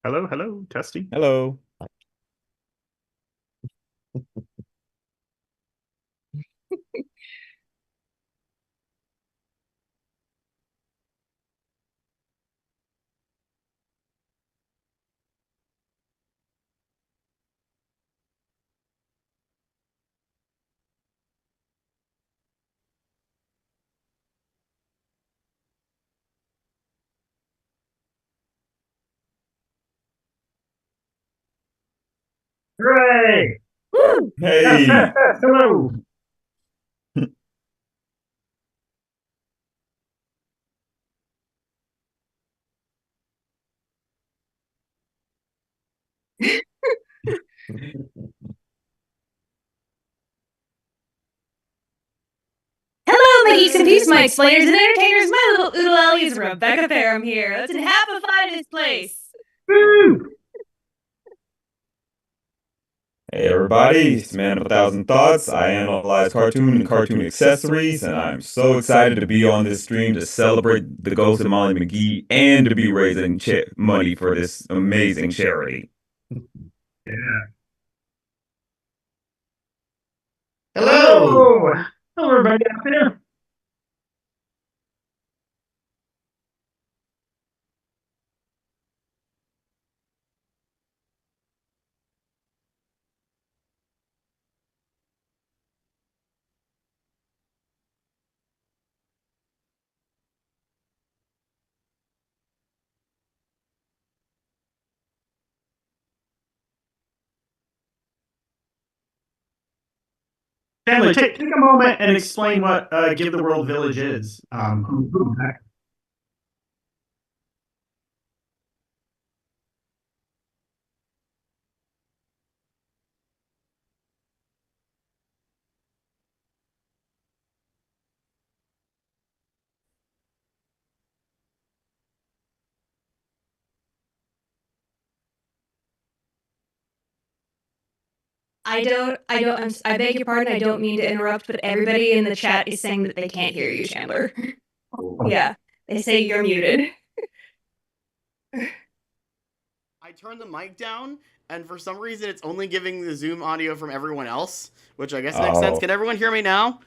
Hello, hello, testing. Hello. Hooray! Woo! Yes, yes, Hey. yes, hello. Hello, my geeks and peeps, my explainers and entertainers, my little oodle ellies. Rebecca Parham here. Let's enhappify this place. Woo! Hey everybody, it's Man of a Thousand Thoughts. I analyze cartoon and cartoon accessories, and I'm so excited to be on this stream to celebrate the Ghost of Molly McGee and to be raising money for this amazing charity. Yeah. Hello. Hello, everybody out there. Chandler, take a moment and explain what Give the World Village is. I beg your pardon, I don't mean to interrupt, but everybody in the chat is saying that they can't hear you, Chandler. Yeah, they say you're muted. I turned the mic down, and for some reason it's only giving the Zoom audio from everyone else, which I guess makes sense. Can everyone hear me now?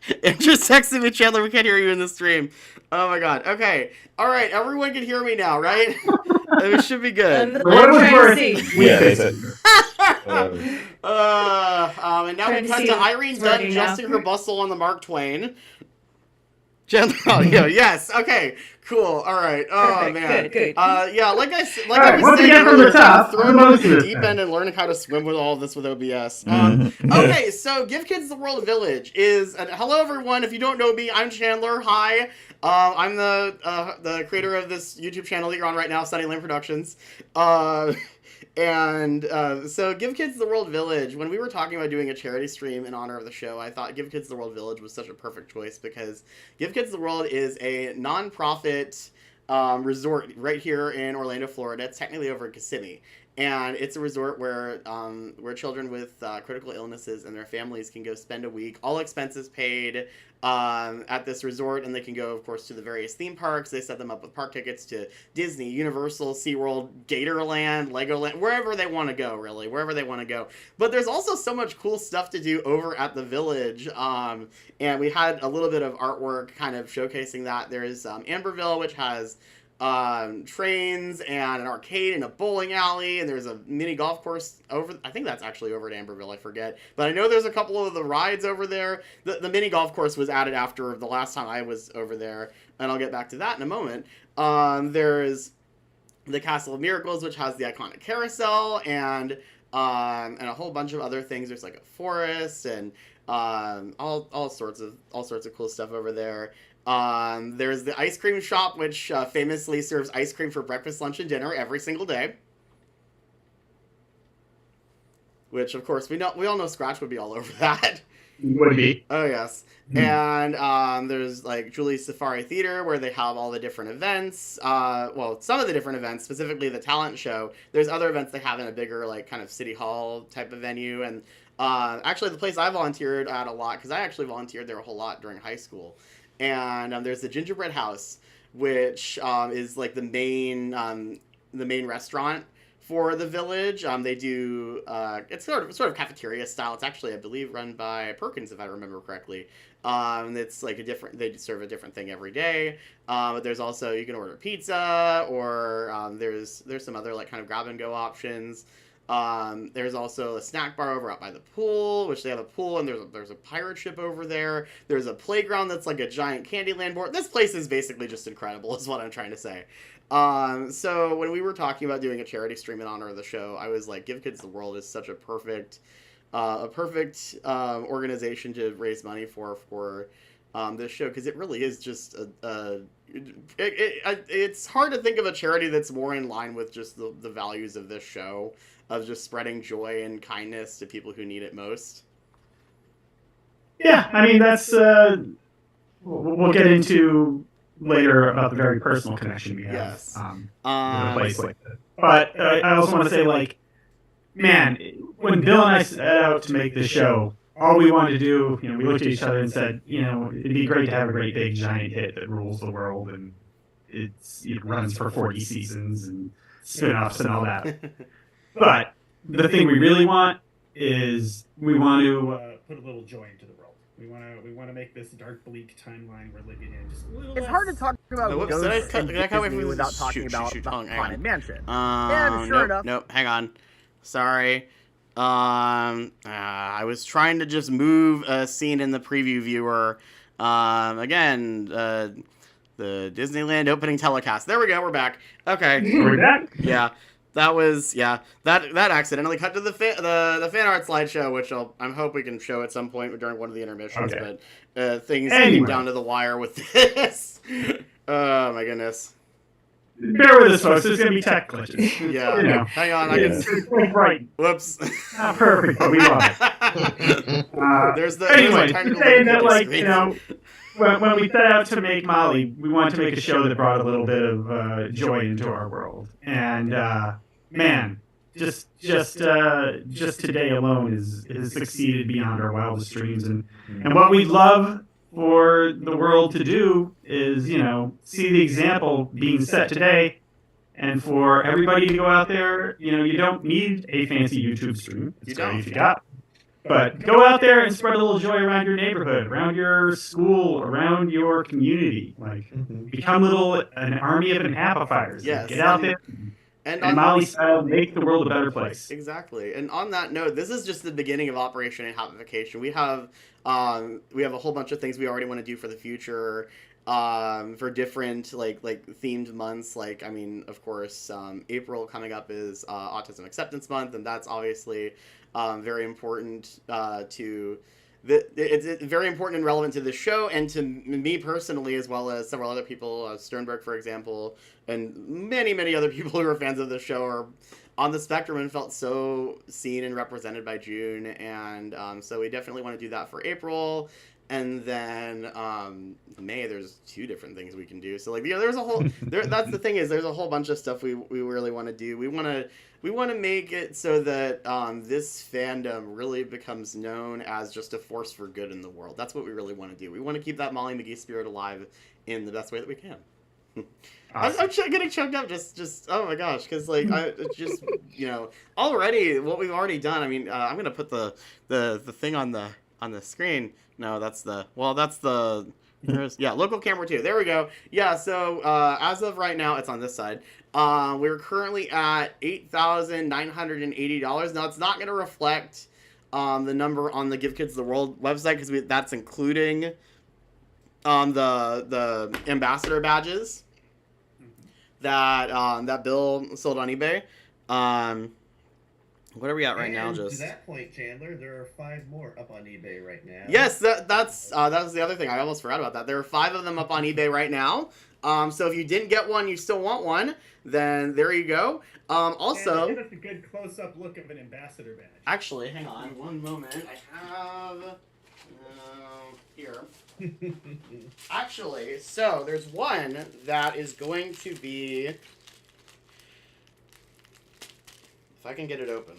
It just texted me, Chandler, we can't hear you in the stream. Oh my god. Okay. Alright, everyone can hear me now, right? It should be good. I'm trying to see. Yeah, they said. And now we cut to Irene Dunn adjusting her bustle on the Mark Twain. Chandler audio, yes. Okay, cool. All right. Oh Perfect. man. Good. Yeah, like I was once saying again from earlier, the top, throwing the into most the of deep it. end and learning how to swim with all of this with OBS. Mhm. Okay, so Give Kids the World Village is hello everyone. If you don't know me, I'm Chandler. Hi. I'm the creator of this YouTube channel that you're on right now, Sunnyland Productions. So Give Kids the World Village, when we were talking about doing a charity stream in honor of the show, I thought Give Kids the World Village was such a perfect choice because Give Kids the World is a non-profit resort right here in Orlando, Florida. It's technically over in Kissimmee. And it's a resort where children with critical illnesses and their families can go spend a week, all expenses paid, at this resort, and they can go, of course, to the various theme parks. They set them up with park tickets to Disney, Universal, SeaWorld, Gatorland, Legoland, wherever they want to go, really, wherever they want to go. But there's also so much cool stuff to do over at the Village, and we had a little bit of artwork kind of showcasing that. There's Amberville, which has trains and an arcade and a bowling alley, and there's a mini golf course over, I think that's actually over at Amberville, I forget, but I know there's a couple of the rides over there. The mini golf course was added after the last time I was over there, and I'll get back to that in a moment. There's the Castle of Miracles, which has the iconic carousel, and a whole bunch of other things. There's like a forest and all sorts of cool stuff over there. There's the ice cream shop, which famously serves ice cream for breakfast, lunch, and dinner every single day. Which, of course, we all know Scratch would be all over that. Would be. Oh yes. And there's like Julie's Safari Theater, where they have all the different events. Well, some of the different events, specifically the talent show. There's other events they have in a bigger, like, kind of city hall type of venue. And actually, the place I volunteered at a lot, because I actually volunteered there a whole lot during high school. And there's the Gingerbread House, which is like the main main restaurant for the village. They do it's sort of cafeteria style. It's actually, I believe, run by Perkins, if I remember correctly. It's like they serve a different thing every day. But there's also, you can order pizza, or there's some other like kind of grab and go options. There's also a snack bar over out by the pool, which they have a pool, and there's a pirate ship over there. There's a playground that's like a giant Candyland board. This place is basically just incredible, is what I'm trying to say. So when we were talking about doing a charity stream in honor of the show, I was like, Give Kids the World is such a perfect organization to raise money for this show, because it really is just it's hard to think of a charity that's more in line with just the values of this show, of just spreading joy and kindness to people who need it most. Yeah, I mean, that's we'll get into later about the very personal connection we have. Yes. With a place like this. But I also want to say, like, man, when Bill and I set out to make this show, all we wanted to do, we looked at each other and said, it'd be great to have a great big giant hit that rules the world, and it runs for 40 seasons and spin-offs and all that. But the thing we really want is we want to put a little joy into the world. We want to make this dark, bleak timeline we're living in just a little. It's hard to talk about ghosts and Disney without talking about the Haunted Mansion. And sure enough, nope, hang on. Sorry. I was trying to just move a scene in the preview viewer. Again, the Disneyland opening telecast. There we go. We're back. Okay. We're back. Yeah. That was, that accidentally cut to the fan art slideshow, which I hope we can show at some point during one of the intermissions. Okay. But things came down to the wire with this. Oh my goodness. Bear with us, folks. There's going to be tech glitches. Yeah. Hang on. Right. Whoops. Not perfect, but we love it. There's saying that, like, when we set out to make Molly, we wanted to make a show that brought a little bit of joy into our world. And man, just today alone has succeeded beyond our wildest dreams. And what we'd love for the world to do is, see the example being set today, and for everybody to go out there. You don't need a fancy YouTube stream. It's great if you got. But go out there and spread a little joy around your neighborhood, around your school, around your community. Like, become an army of Enhappifiers. Yes. Get out there and Molly style, make the world a better place. Exactly. And on that note, this is just the beginning of Operation Enhappification. We have a whole bunch of things we already want to do for the future, for different like themed months. Like, I mean, of course, April coming up is Autism Acceptance Month, and that's obviously very important it's very important and relevant to the show, and to me personally, as well as several other people, Sternberg, for example, and many, many other people who are fans of the show are on the spectrum and felt so seen and represented by June. And so we definitely want to do that for April. And then May, there's 2 different things we can do. So like, there's a whole that's the thing, is there's a whole bunch of stuff we really want to do. We want to make it so that this fandom really becomes known as just a force for good in the world. That's what we really want to do. We want to keep that Molly McGee spirit alive in the best way that we can. Awesome. I'm getting choked up just oh my gosh, because like already what we've already done. I mean, I'm gonna put the thing on the screen. No, that's the local camera 2. There we go. Yeah, so as of right now, it's on this side. We're currently at $8,980. Now, it's not going to reflect the number on the Give Kids the World website, because that's including the ambassador badges that Bill sold on eBay. What are we at right now? To that point, Chandler, there are 5 more up on eBay right now. Yes, that was the other thing. I almost forgot about that. There are 5 of them up on eBay right now. So if you didn't get one, you still want one, then there you go. Also, give us a good close-up look of an ambassador badge. Actually, hang on one moment. I have here. Actually, so there's one that is going to be, if I can get it open.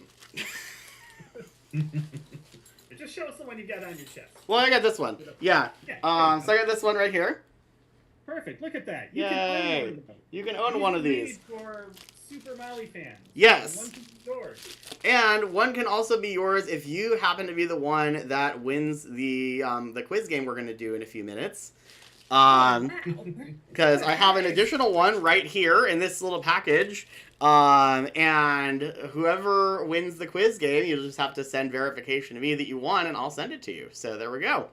Just show us the one you got on your chest. Well, I got this one. Yeah. So I got this one right here. Perfect. Look at that. Yay. You can own one of these. For Super Molly fans. Yes. And one can be yours. And one can also be yours if you happen to be the one that wins the quiz game we're going to do in a few minutes. Because I have an additional one right here in this little package. And whoever wins the quiz game, you'll just have to send verification to me that you won, and I'll send it to you. So there we go.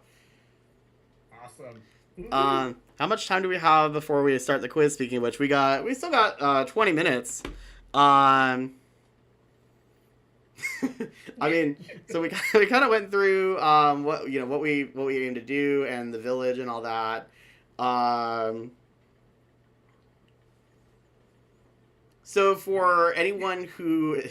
Awesome. How much time do we have before we start the quiz? Speaking of which, we still got 20 minutes. I mean, so we kind of went through what we aim to do and the village and all that. So for anyone who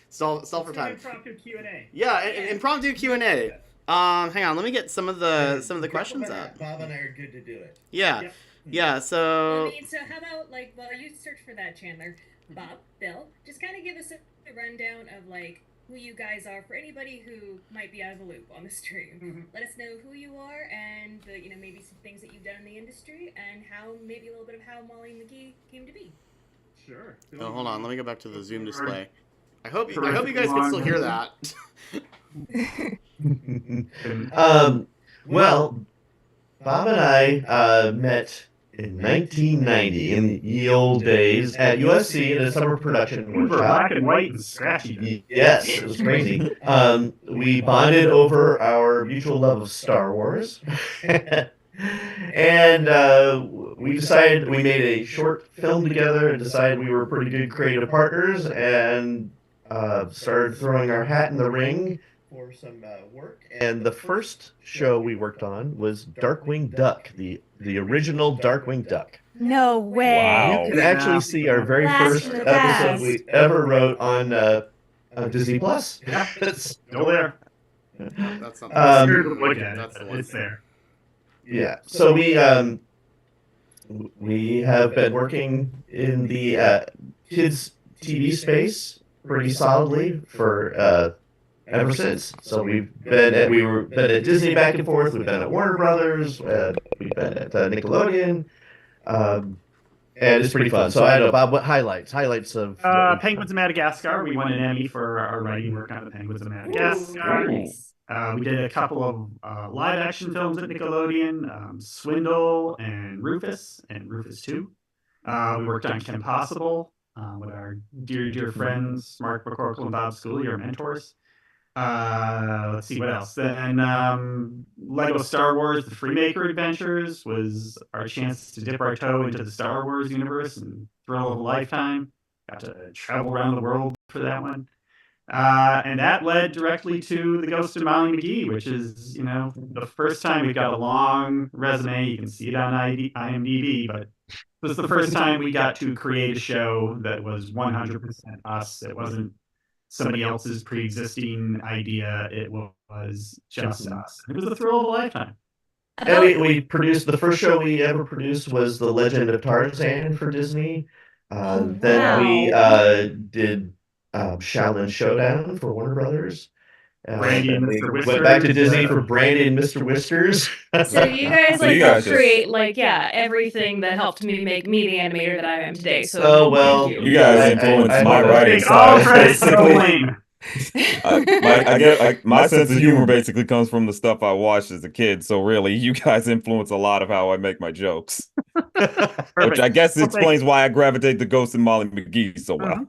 stall for time, impromptu Q&A. Yeah, impromptu Q&A. Hang on, let me get some of the questions up. Bob and I are good to do it. Yeah. Yep. Yeah, so... I mean, so how about, like, while you search for that, Chandler, Bob, Bill, just kind of give us a rundown of, like, who you guys are for anybody who might be out of the loop on the stream. Mm-hmm. Let us know who you are and, maybe some things that you've done in the industry and maybe a little bit of how Molly McGee came to be. Sure. Oh, hold on, let me go back to the Zoom display. I hope you guys can still hear that. Well, Bob and I met in 1990 in the ye old days at USC in a summer production We were workshop. black and white and scratchy. Yes, it was crazy. We bonded over our mutual love of Star Wars. And we made a short film together and decided we were pretty good creative partners and started throwing our hat in the ring for some work. And the first show we worked on was Darkwing Duck, the original Darkwing Duck. No way. Wow. You can actually see our very Blast first from the episode past. we ever wrote on Disney Plus. Yeah. It's Still there. That's not Weird to look at that's it, the but one. it's there. Yeah. So we have been working in the kids TV space pretty solidly for ever since. So we've been at Disney back and forth. We've been at Warner Brothers. We've been at Nickelodeon. And it's pretty fun. So I don't know, Bob, what highlights of Penguins of Madagascar. We won an Emmy for our writing work on the Penguins of Madagascar. Nice. We did a couple of live action films at Nickelodeon, Swindle and Rufus 2. We worked on Kim Possible with our dear friends, Mark McCorkle and Bob Schooley, our mentors. Let's see, what else? Then Lego Star Wars, The Freemaker Adventures was our chance to dip our toe into the Star Wars universe and thrill of a lifetime. Got to travel around the world for that one. And that led directly to the Ghost and Molly McGee, which is, the first time we got a long resume. You can see it on IMDb, but it was the first time we got to create a show that was 100% us. It wasn't somebody else's pre-existing idea. It was just us. It was the thrill of a lifetime. And we produced, the first show we ever produced was The Legend of Tarzan for Disney. Then we did Shaolin Showdown for Warner Brothers. Brandy and Mr. Whiskers. Went back to Disney for Brandy and Mr. Whiskers. So you guys So you guys just- create everything that helped me make me the animator that I am today. So Oh, well, thank You guys influenced I- my I- writing Take all style. credit for the Basically, blame. I get my sense of humor basically comes from the stuff I watched as a kid. So really, you guys influence a lot of how I make my jokes, which I guess Well, thank explains why I gravitate to Ghost and Molly McGee so well. Uh-huh.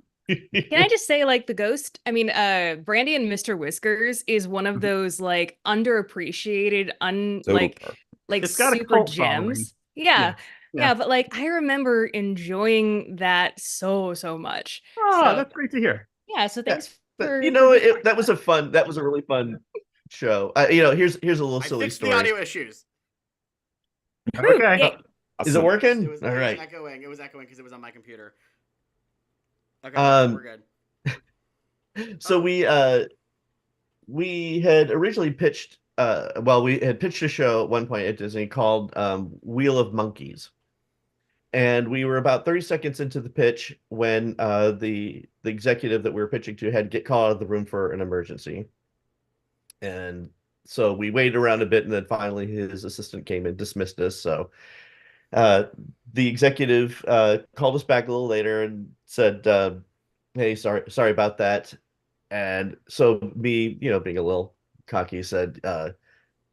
Can I just say, the Ghost? I mean, Brandy and Mr. Whiskers is one of those underappreciated, Super. It's got a super cult gems. following. Yeah. Yeah. Yeah, but I remember enjoying that so much. Oh, So- that's great to hear. Yeah, so thanks for that was a really fun show. Here's a little I silly fixed story. the audio issues. Okay. Yay. Is it working? It was All right. echoing. It was echoing because it was on my computer. Okay, we're good. So we had originally pitched we had pitched a show at one point at Disney called Wheel of Monkeys. And we were about 30 seconds into the pitch when the executive that we were pitching to had to get called out of the room for an emergency. And so we waited around a bit, and then finally his assistant came and dismissed us. So the executive called us back a little later and said, hey, sorry about that. And so me, being a little cocky, said,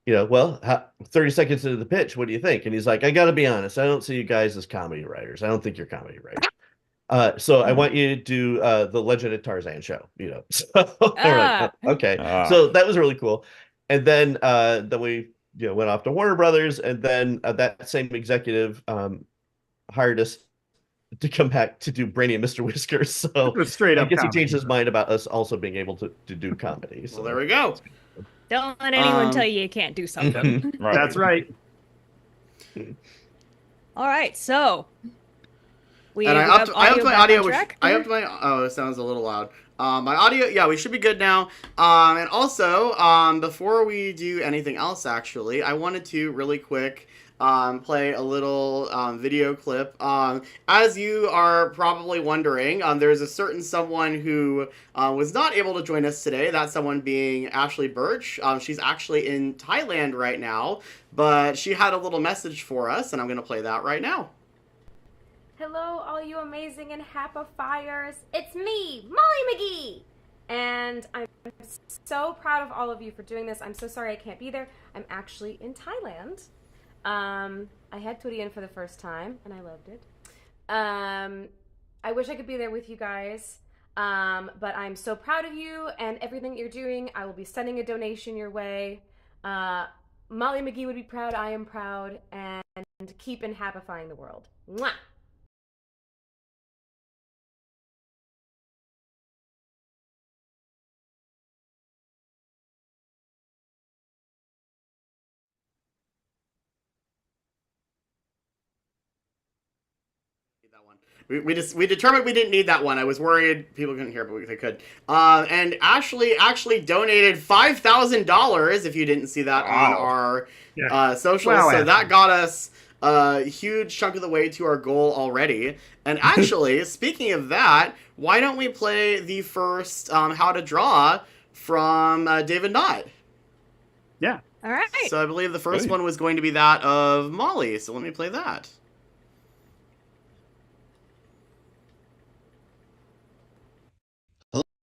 well, 30 seconds into the pitch, what do you think? And he's like, I got to be honest, I don't see you guys as comedy writers. I don't think you're comedy writers. So I want you to do the Legend of Tarzan show, So we're like, "Oh, okay. So that was really cool. And then we went off to Warner Brothers, and then that same executive hired us to come back to do Brainy and Mr. Whiskers. So straight up I guess he comedy. changed his mind about us also being able to do comedy. So Well, there we go. Don't let anyone tell you can't do something. Right. That's right. All right, so we And I have upped my back audio. on track. It sounds a little loud. My audio, yeah, we should be good now. And also, before we do anything else, actually, I wanted to really quick play a little video clip. As you are probably wondering, there's a certain someone who was not able to join us today. That someone being Ashley Burch. She's actually in Thailand right now, but she had a little message for us, and I'm going to play that right now. Hello, all you amazing Enhappifiers. It's me, Molly McGee. And I'm so proud of all of you for doing this. I'm so sorry I can't be there. I'm actually in Thailand. I had Turian for the first time, and I loved it. I wish I could be there with you guys. But I'm so proud of you and everything you're doing. I will be sending a donation your way. Molly McGee would be proud. I am proud. And keep Enhappifying the world. Mwah! We determined we didn't need that one. I was worried people couldn't hear, but they could. And Ashley actually donated $5,000. If you didn't see that on our socials, so that got us a huge chunk of the way to our goal already. And actually, speaking of that, why don't we play the first How to Draw from David Knott? Yeah. All right. So I believe the first one was going to be that of Molly. So let me play that.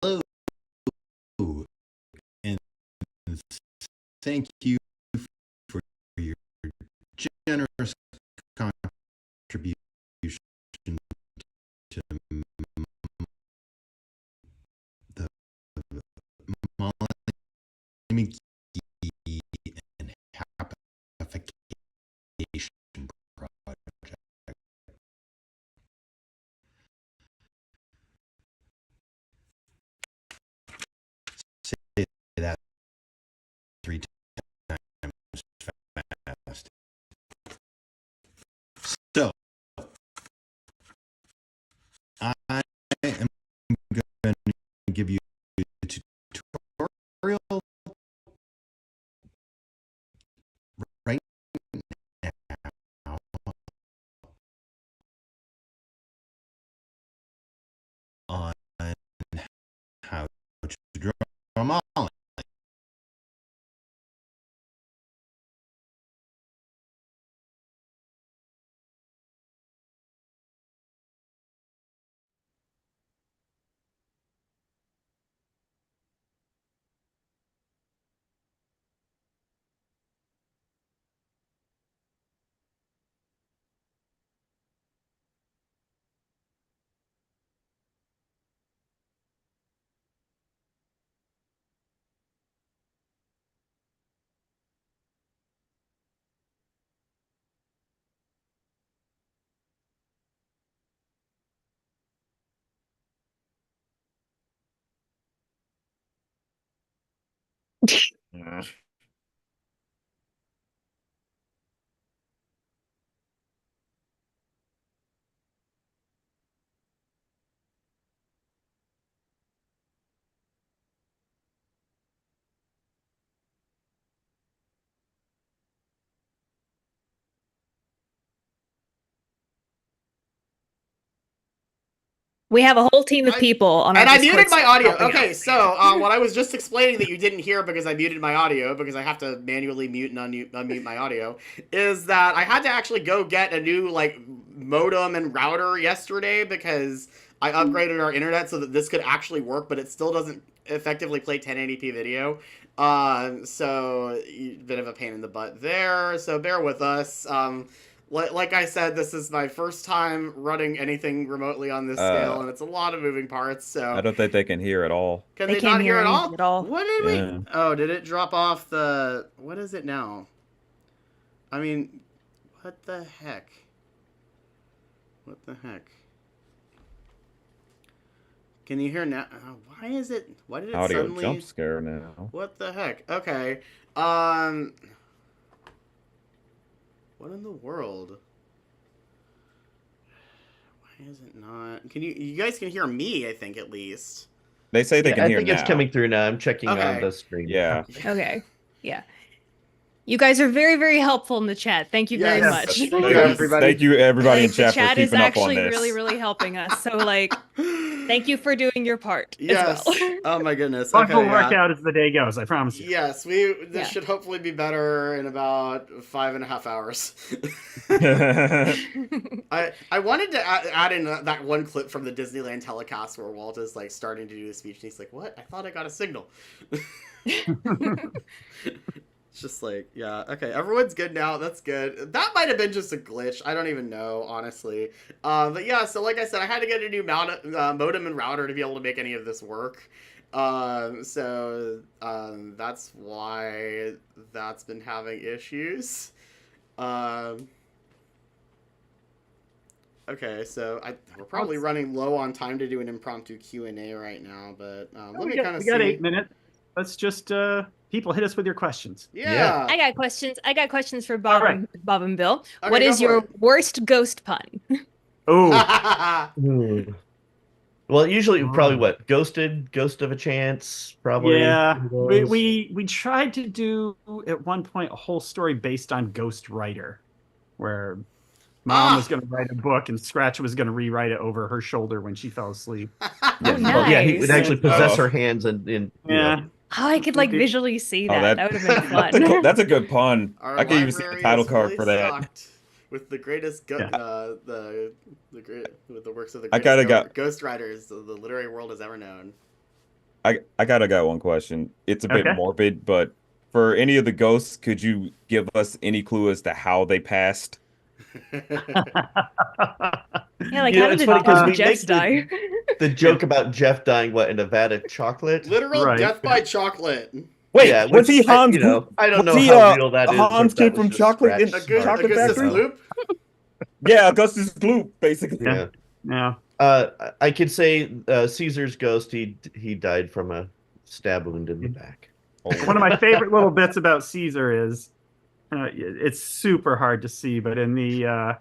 Hello, and thank you for your generous contribution to the Molly McGee and Enhappification project. Say that 3 times fast. So, I am going to give you a tutorial right now on how to draw Molly. We have a whole team of people on our And I Discord muted my audio. helping Okay, out. so what I was just explaining that you didn't hear because I muted my audio, because I have to manually mute and unmute my audio, is that I had to actually go get a new modem and router yesterday because I upgraded our internet so that this could actually work, but it still doesn't effectively play 1080p video. So a bit of a pain in the butt there. So bear with us. Like I said, this is my first time running anything remotely on this scale, and it's a lot of moving parts. So I don't think they can hear at all. Can they not hear at all? What did Yeah. we? Oh, did it drop off the? What is it now? I mean, what the heck? What the heck? Can you hear now? Why is it? Why did it Audio suddenly? jump scare now. What the heck? Okay. What in the world? Why is it not? Can you guys can hear me, I think, at least. They say they can hear now. I think it's coming through now. I'm checking on the screen. Yeah. Okay. Yeah. You guys are very, very helpful in the chat. Thank you very much. Thank you, everybody. Thank you, everybody in chat, The chat for is keeping up on actually this. really, really helping us. So, like, thank you for doing your part Yes. as well. Oh my goodness. Bugs will Okay, work out as the day goes. I promise you. Yes, this should hopefully be better in about 5.5 hours. I wanted to add in that one clip from the Disneyland telecast where Walt is like starting to do the speech and he's like, "What? I thought I got a signal." It's just like, yeah, okay, everyone's good now. That's good. That might have been just a glitch. I don't even know, honestly. But yeah, so like I said, I had to get a new modem and router to be able to make any of this work. So that's why that's been having issues. Okay, so we're probably running low on time to do an impromptu Q&A right now, but let me kind of see. We got 8 minutes. Let's just people hit us with your questions. Yeah. I got questions. I got questions for Bob, Bob and Bill. Okay, what is go for your worst ghost pun? Oh. Well, usually probably what? Ghost of a chance, probably. Yeah. We tried to do at one point a whole story based on Ghost Writer, where Mom was going to write a book and Scratch was going to rewrite it over her shoulder when she fell asleep. Nice. Yeah, he would actually possess her hands and you know. Oh, I could like visually see that. That would have been fun. That's a good pun. Our I could even see the title card for that. With the greatest, with the works of the I greatest ghost writers the literary world has ever known. I got one question. It's a bit morbid, but for any of the ghosts, could you give us any clue as to how they passed? Yeah, like how did Jeff die? The joke about Jeff dying, what, in a vat of chocolate? Literal death by chocolate. Wait, yeah, was he Hans? I don't know how real that is. Hans came from chocolate in chocolate factory. Yeah, Augustus Gloop, basically. Yeah. I could say Caesar's ghost. He died from a stab wound in the back. One of my favorite little bits about Caesar is it's super hard to see, but in the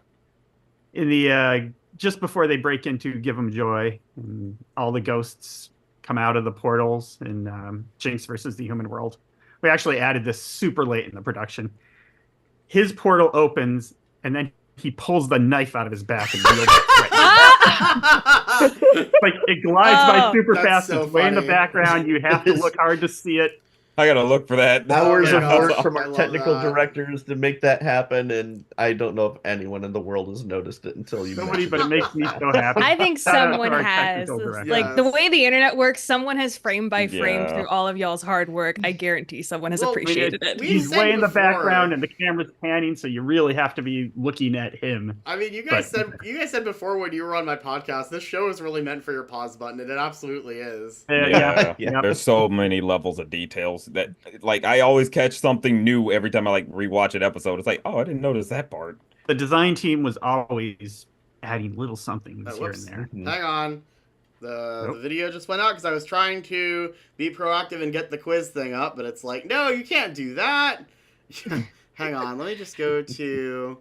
just before they break into Give 'em Joy, and all the ghosts come out of the portals in Jinx versus the Human World. We actually added this super late in the production. His portal opens, and then he pulls the knife out of his back and wields it. Like it glides by super fast. So it's way in the background. You have to look hard to see it. I gotta look for that. Hours of work from our technical directors to make that happen, and I don't know if anyone in the world has noticed it until you. Nobody, but it makes me so happy. I think someone has. Like the way the internet works, someone has frame by frame through all of y'all's hard work. I guarantee someone has appreciated it. He's way in the background, and the camera's panning, so you really have to be looking at him. I mean, you guys said before when you were on my podcast, this show is really meant for your pause button, and it absolutely is. Yeah. There's so many levels of details that, like, I always catch something new every time I like rewatch an episode. It's like, oh, I didn't notice that part. The design team was always adding little somethings here and there. Hang on. The video just went out because I was trying to be proactive and get the quiz thing up, but it's like, no, you can't do that. Hang on, let me just go to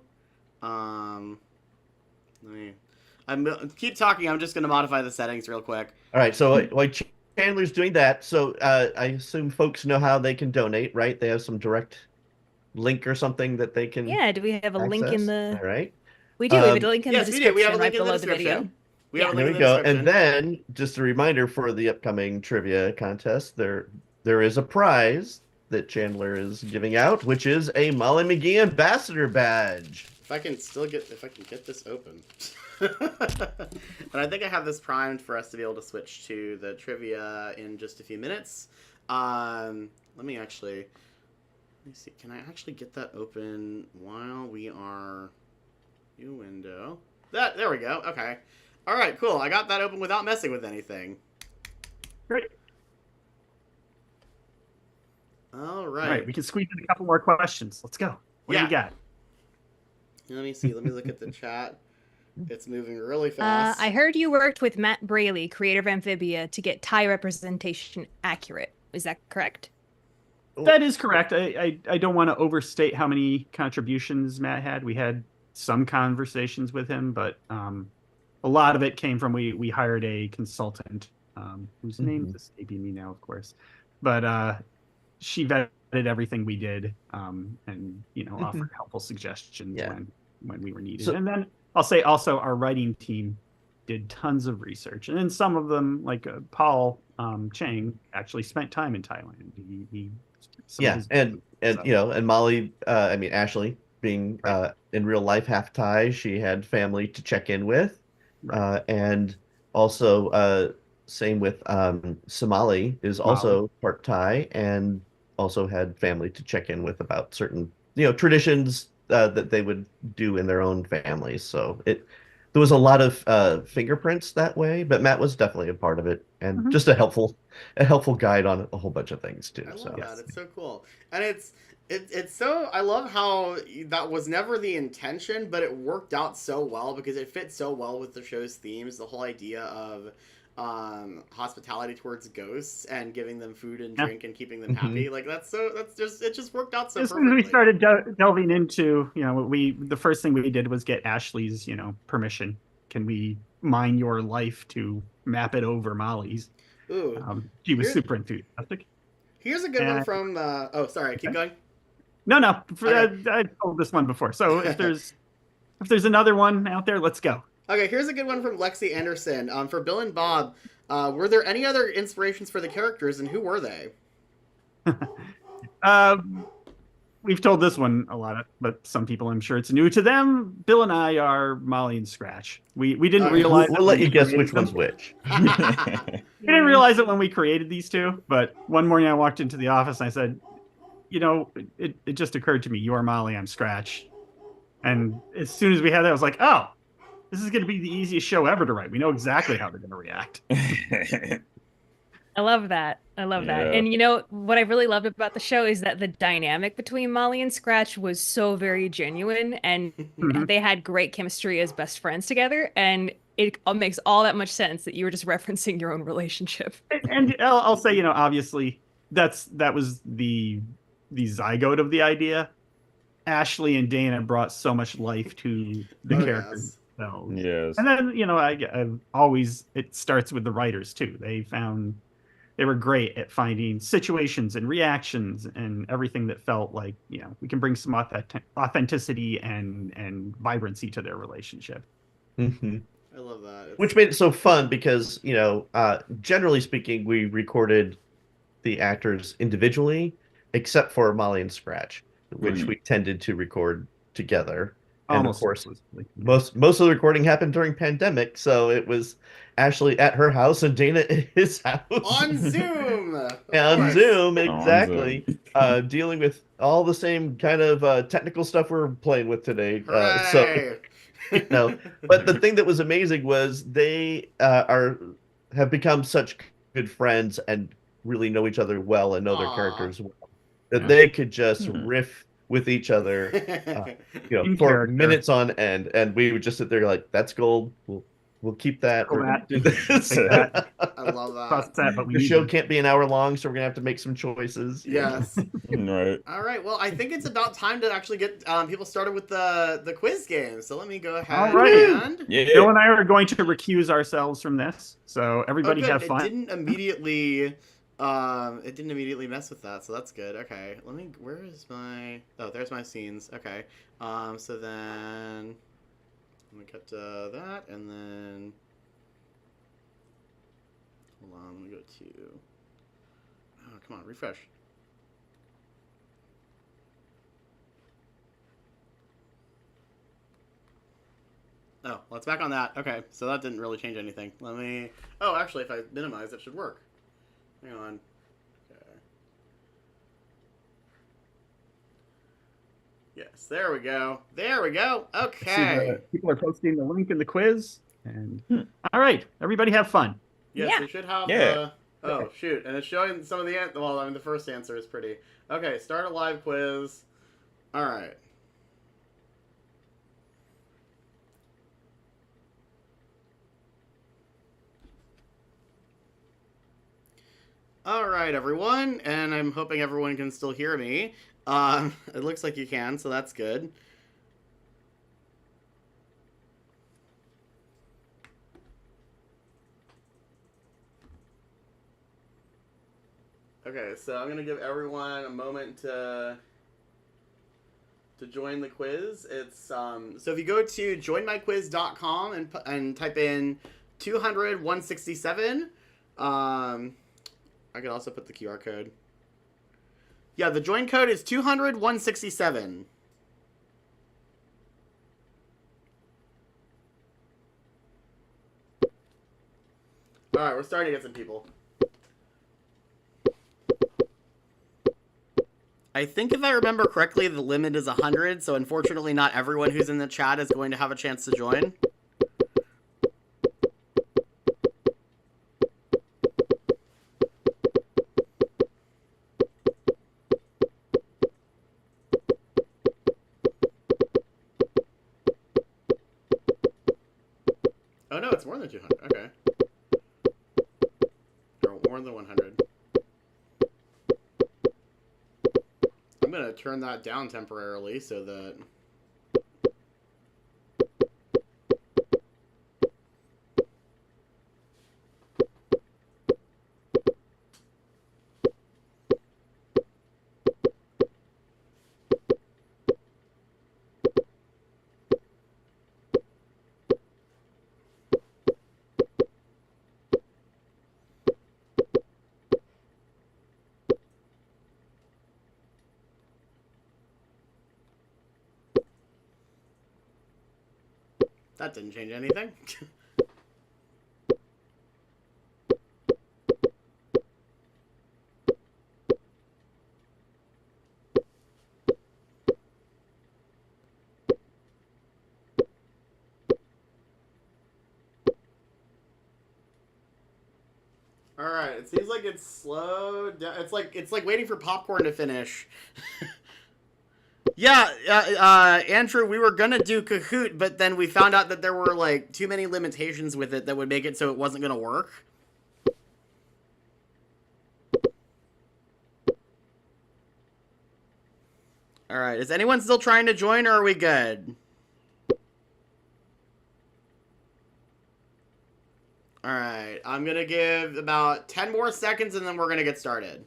keep talking. I'm just going to modify the settings real quick. All right, so like Chandler's doing that, so I assume folks know how they can donate, right? They have some direct link or something that they can. Yeah, do we have a link in the? All right. We do. We have a link in the yes, description we have a link right in the below the video. There we go. And then, just a reminder for the upcoming trivia contest, there is a prize that Chandler is giving out, which is a Molly McGee Ambassador Badge. If I can get this open. And I think I have this primed for us to be able to switch to the trivia in just a few minutes. Let me see. Can I actually get that open while we are... New window. There we go. Okay. All right, cool. I got that open without messing with anything. Great. All right. All right, we can squeeze in a couple more questions. Let's go. What do we got? Let me see. Let me look at the chat. It's moving really fast. I heard you worked with Matt Braley, creator of Amphibia, to get Thai representation accurate. Is that correct? That is correct. I don't want to overstate how many contributions Matt had. We had some conversations with him, but a lot of it came from we hired a consultant whose name is escaping me now, of course. But she vetted everything we did and offered helpful suggestions when we were needed. And then I'll say also our writing team did tons of research, and then some of them, like Paul Chang, actually spent time in Thailand. And Molly, Ashley, being in real life half Thai, she had family to check in with, and also same with Somali is also part Thai and also had family to check in with about certain traditions that they would do in their own families. So there was a lot of fingerprints that way, but Matt was definitely a part of it and just a helpful guide on a whole bunch of things too. I love that. It's so cool. And it's so, I love how that was never the intention, but it worked out so well because it fit so well with the show's themes. The whole idea of hospitality towards ghosts and giving them food and drink and keeping them happy. It just worked out so perfectly. As soon as we started delving into, the first thing we did was get Ashley's, permission. Can we mine your life to map it over Molly's? Ooh. She was super enthusiastic. Here's a good one from keep going. No. I told this one before. So if there's another one out there, let's go. Okay, here's a good one from Lexi Anderson. For Bill and Bob, were there any other inspirations for the characters, and who were they? We've told this one a lot, but some people, I'm sure it's new to them. Bill and I are Molly and Scratch. We didn't realize. We'll let you guess which one's which. We didn't realize it when we created these two, but one morning I walked into the office and I said, it just occurred to me, you are Molly, I'm Scratch. And as soon as we had that, I was like, oh, this is going to be the easiest show ever to write. We know exactly how they're going to react. I love that. And what I really loved about the show is that the dynamic between Molly and Scratch was so very genuine, and they had great chemistry as best friends together. And it makes all that much sense that you were just referencing your own relationship. And I'll say, obviously that was the zygote of the idea. Ashley and Dana brought so much life to the characters. Yes. And then, I've always, it starts with the writers too. They were great at finding situations and reactions and everything that felt like, we can bring some authenticity and vibrancy to their relationship. Mm-hmm. I love that. Which made it so fun because, generally speaking, we recorded the actors individually, except for Molly and Scratch, which we tended to record together. And of course, most of the recording happened during pandemic, so it was Ashley at her house and Dana at his house. On Zoom! On Zoom, exactly. Dealing with all the same kind of technical stuff we're playing with today. But the thing that was amazing was they have become such good friends and really know each other well and know their characters well. That they could just riff with each other, for minutes on end, and we would just sit there like, "That's gold. We'll keep that." I love that. The show can't be an hour long, so we're gonna have to make some choices. Yes. Right. All right. Well, I think it's about time to actually get people started with the quiz game. So let me go ahead. All right. And... Bill and I are going to recuse ourselves from this, so everybody have fun. It didn't immediately mess with that, so that's good. Okay, where is my... Oh, there's my scenes. Okay, so then... Let me cut to that, and then... Hold on, let me go to... Oh, come on, refresh. Let's back on that. Okay, so that didn't really change anything. Let me... Oh, actually, if I minimize, it should work. Hang on. Okay. Yes, there we go. There we go. Okay. People are posting the link in the quiz. And all right, everybody have fun. Yes, we should have... Yeah. Oh, shoot. And it's showing some of the... Well, I mean, the first answer is pretty... Okay, start a live quiz. All right. All right, everyone, and I'm hoping everyone can still hear me. It looks like you can, so that's good. Okay, so I'm going to give everyone a moment to join the quiz. It's so if you go to joinmyquiz.com and type in 200 167, I could also put the QR code. Yeah, the join code is 200 167. All right, we're starting to get some people. I think if I remember correctly, the limit is 100, so unfortunately not everyone who's in the chat is going to have a chance to join. Oh no, it's more than 200. Okay. Or more than 100. I'm going to turn that down temporarily so that... That didn't change anything. All right, it seems like it's slowed down. It's like waiting for popcorn to finish. Yeah, Andrew, we were gonna do Kahoot, but then we found out that there were, like, too many limitations with it that would make it so it wasn't gonna work. Alright, is anyone still trying to join, or are we good? Alright, I'm gonna give about 10 more seconds and then we're gonna get started.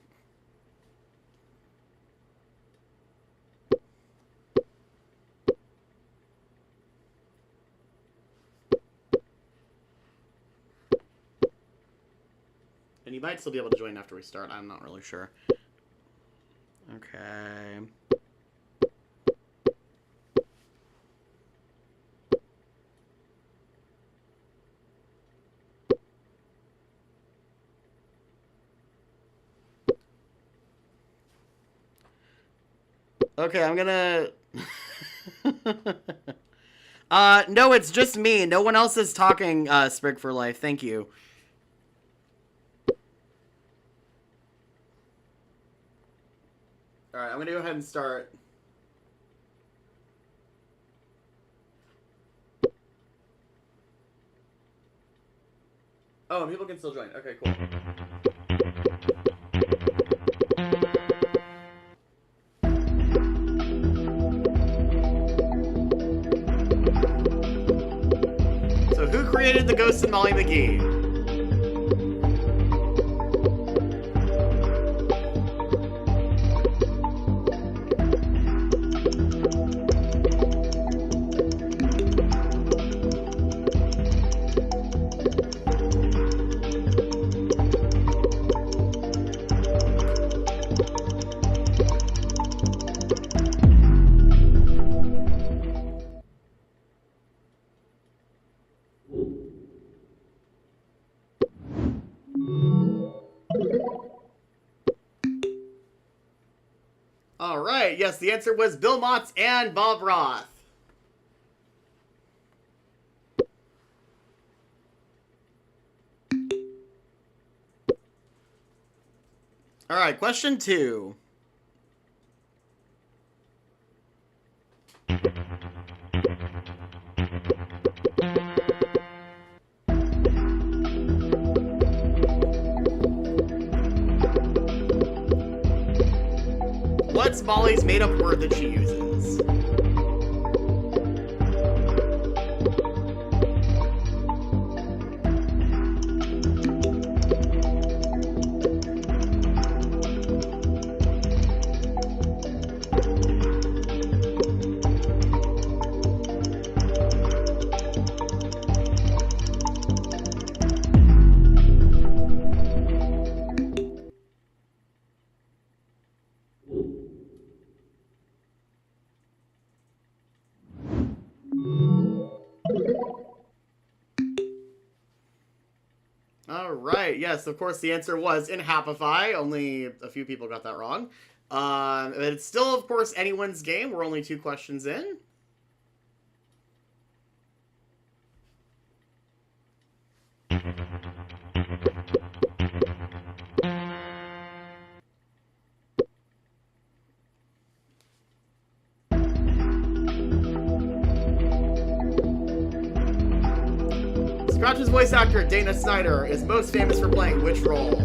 And you might still be able to join after we start. I'm not really sure. Okay. Okay, I'm gonna... no, it's just me. No one else is talking, Sprig for Life. Thank you. Alright, I'm gonna go ahead and start. Oh, and people can still join. Okay, cool. So who created the Ghost and Molly McGee? All right. Yes, the answer was Bill Motz and Bob Roth. All right, question 2. What's Molly's made-up word that she uses? All right. Yes, of course, the answer was Enhappify. Only a few people got that wrong. But it's still, of course, anyone's game. We're only 2 questions in. Scratch's voice actor, Dana Snyder, is most famous for playing which role?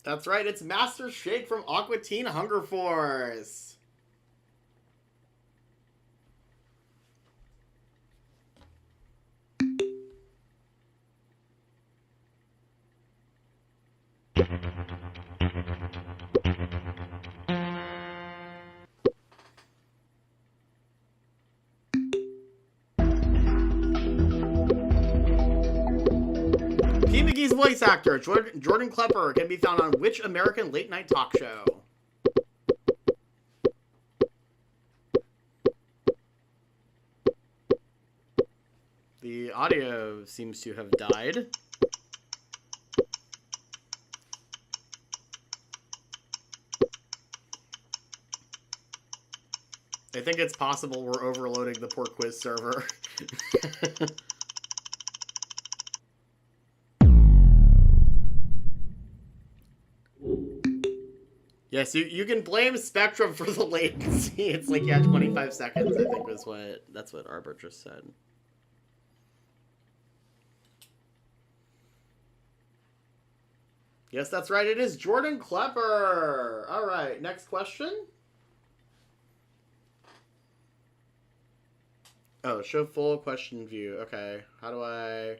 That's right, it's Master Shake from Aqua Teen Hunger Force. P. McGee's voice actor, Jordan Klepper, can be found on which American late-night talk show? The audio seems to have died. I think it's possible we're overloading the poor quiz server. Yes, you can blame Spectrum for the latency. It's like, yeah, 25 seconds, I think that's what Arbor just said. Yes, that's right. It is Jordan Klepper. All right, next question. Oh, show full question view. Okay, how do I...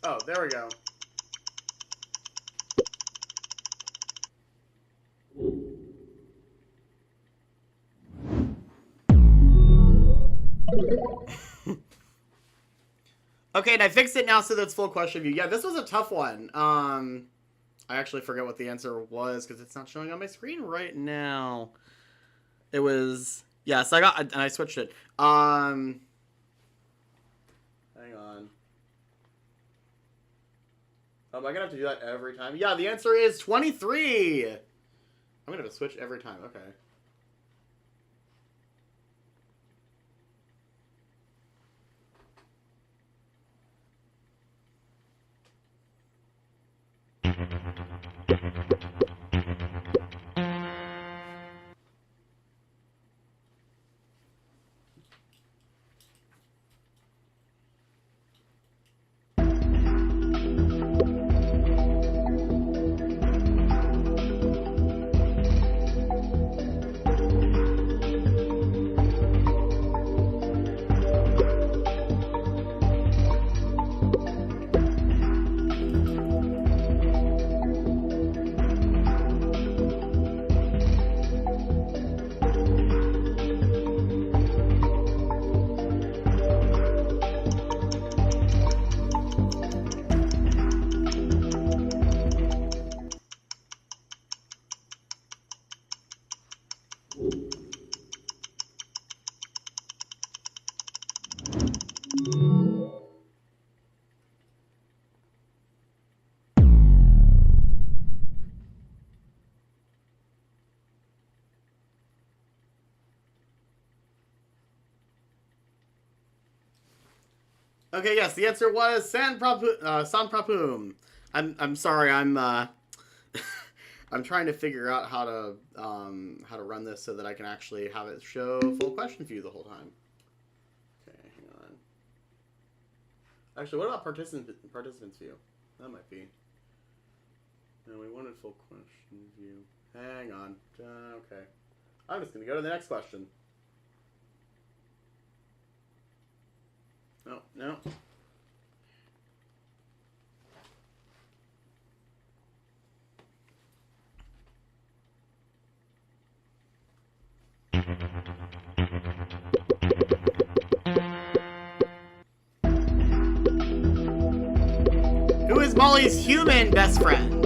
Oh, there we go. Okay, and I fixed it now so that's full question view. Yeah, this was a tough one. I actually forget what the answer was because it's not showing on my screen right now. It was... Yes, and I switched it. Hang on. Am I gonna have to do that every time? Yeah, the answer is 23. I'm gonna have to switch every time. Okay. Okay, yes, the answer was Sanprapum. I'm sorry, I'm I'm trying to figure out how to run this so that I can actually have it show full question view the whole time. Okay, hang on. Actually, what about participants view? That might be. No, we wanted full question view. Hang on. Okay. I'm just gonna go to the next question. No, no. Who is Molly's human best friend?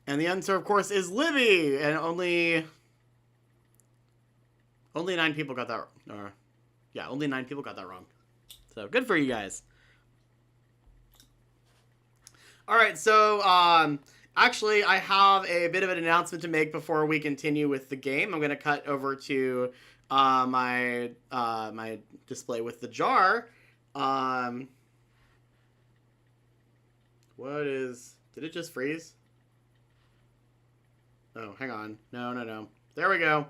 And the answer, of course, is Libby, and only 9 people got that. Yeah, only 9 people got that wrong. So good for you guys. All right, so actually, I have a bit of an announcement to make before we continue with the game. I'm going to cut over to my my display with the jar. What is? Did it just freeze? Oh, hang on. No. There we go.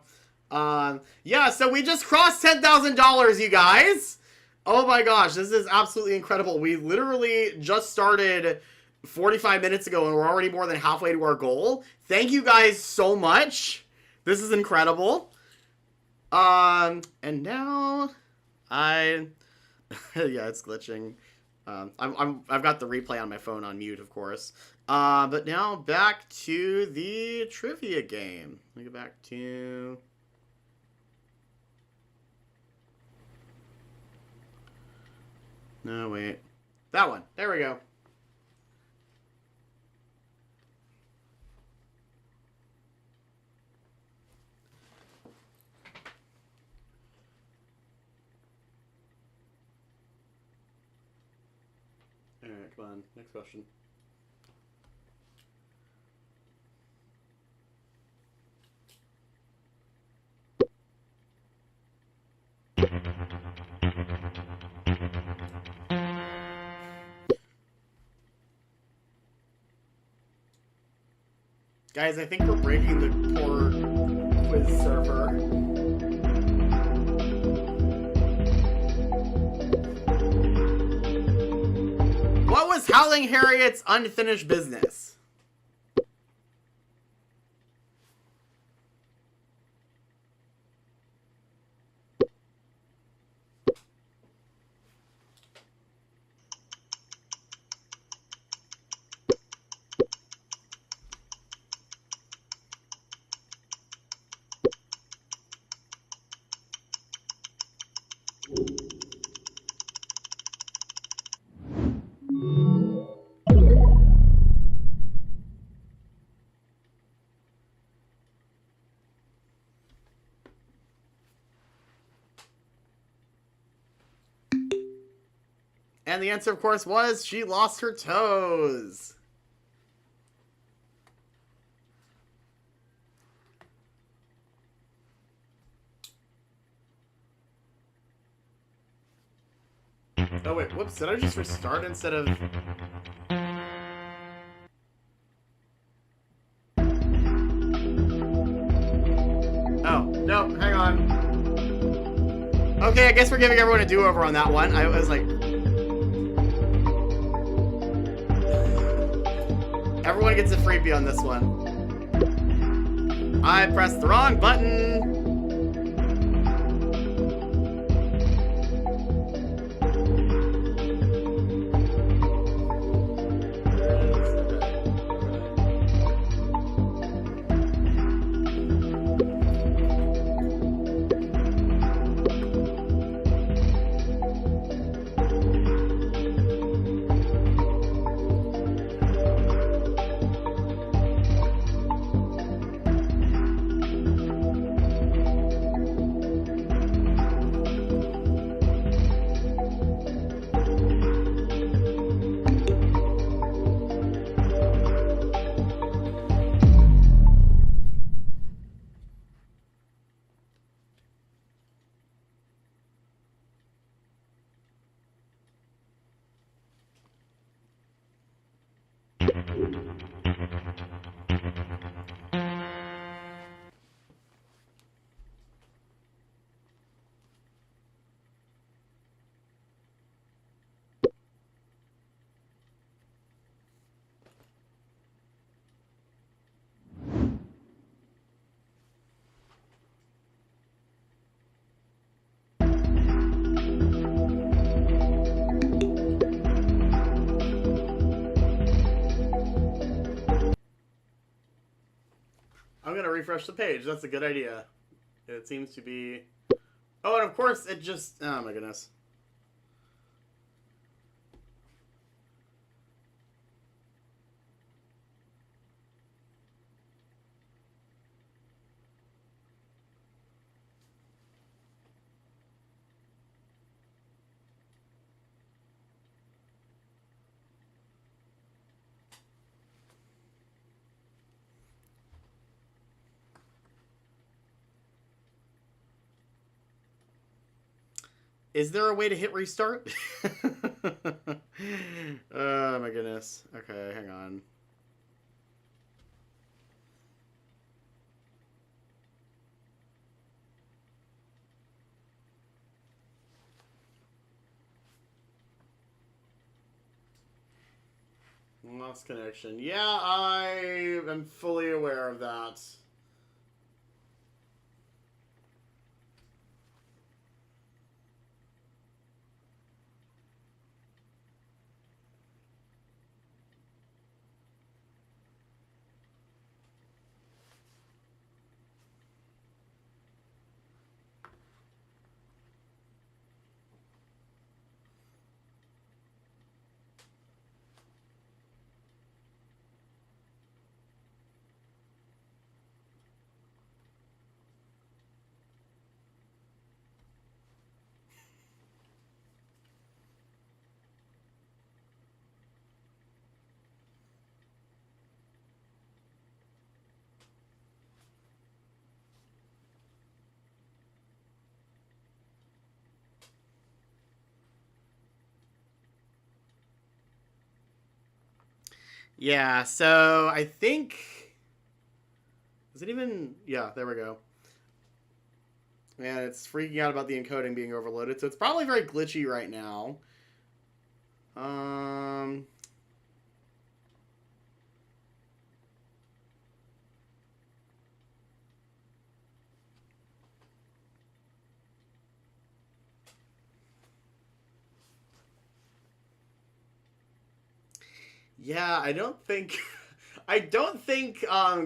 Yeah, so we just crossed $10,000, you guys. Oh my gosh, this is absolutely incredible. We literally just started 45 minutes ago, and we're already more than halfway to our goal. Thank you guys so much. This is incredible. And now yeah, it's glitching. I've got the replay on my phone on mute, of course. But now back to the trivia game. Let me go back to... No, wait. That one. There we go. Alright, come on. Next question. Guys, I think we're breaking the poor quiz server. What was Howling Harriet's unfinished business? And the answer, of course, was she lost her toes. Oh, wait, whoops, did I just restart instead of... Oh, no, hang on. Okay, I guess we're giving everyone a do-over on that one. I was like... Everyone gets a freebie on this one. I pressed the wrong button! I'm gonna refresh the page. That's a good idea. It seems to be... Oh, and of course it just... Oh my goodness. Is there a way to hit restart? Oh my goodness. Okay, hang on. Lost connection. Yeah, I am fully aware of that. Yeah, so I think... Is it even... Yeah, there we go. And it's freaking out about the encoding being overloaded, so it's probably very glitchy right now. Yeah, I don't think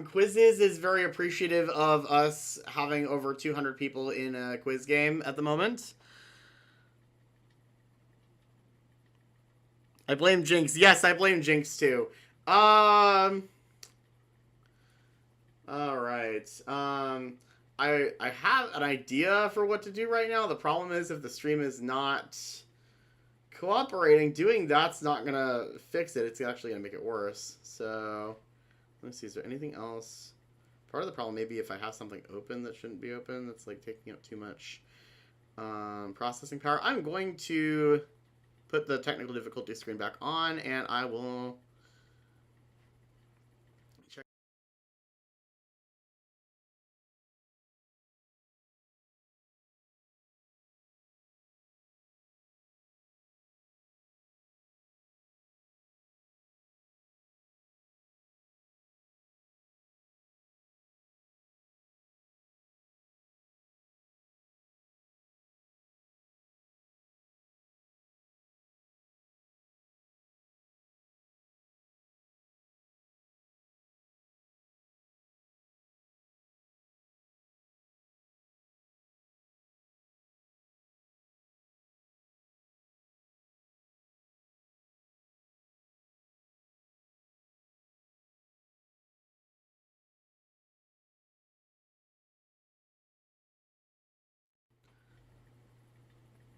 Quizzes is very appreciative of us having over 200 people in a quiz game at the moment. I blame Jinx. Yes, I blame Jinx too. All right. I have an idea for what to do right now. The problem is if the stream is not cooperating, doing that's not gonna fix it. It's actually gonna make it worse. So, let me see. Is there anything else? Part of the problem may be if I have something open that shouldn't be open. That's like taking up too much processing power. I'm going to put the technical difficulty screen back on, and I will check.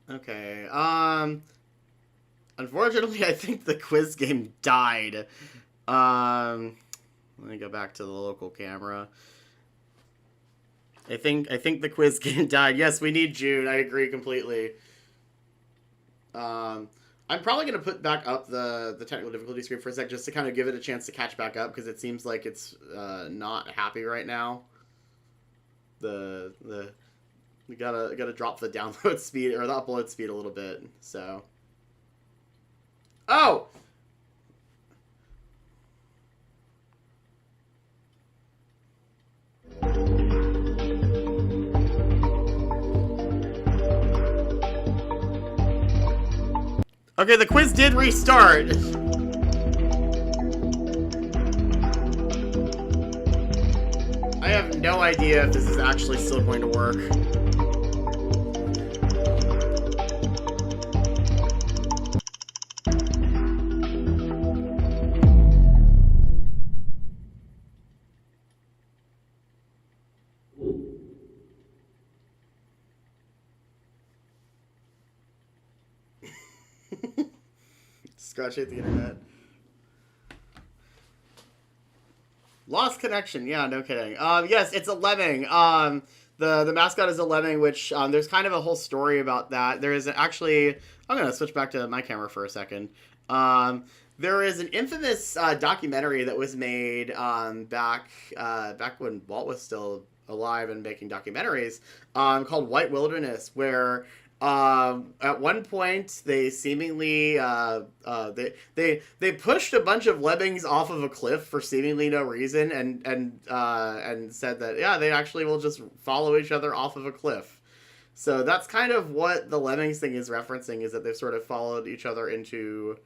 Okay. Unfortunately, I think the quiz game died. Let me go back to the local camera. I think the quiz game died. Yes, we need June. I agree completely. I'm probably going to put back up the technical difficulty screen for a sec just to kind of give it a chance to catch back up because it seems like it's not happy right now. We gotta drop the download speed or the upload speed a little bit. So. Oh. Okay, the quiz did restart. I have no idea if this is actually still going to work. Scratch hit the internet. Lost connection. Yeah, no kidding. Yes, it's a lemming. The mascot is a lemming, which there's kind of a whole story about that. There is actually. I'm gonna switch back to my camera for a second. There is an infamous documentary that was made back when Walt was still alive and making documentaries called White Wilderness, where at one point they seemingly they pushed a bunch of lemmings off of a cliff for seemingly no reason and said that yeah, they actually will just follow each other off of a cliff. So that's kind of what the lemmings thing is referencing, is that they've sort of followed each other into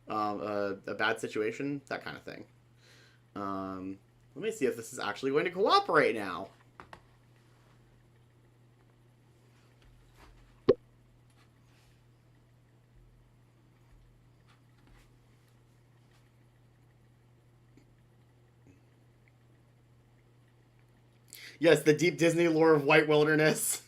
a bad situation, that kind of thing. Let me see if this is actually going to cooperate now. Yes, the deep Disney lore of White Wilderness.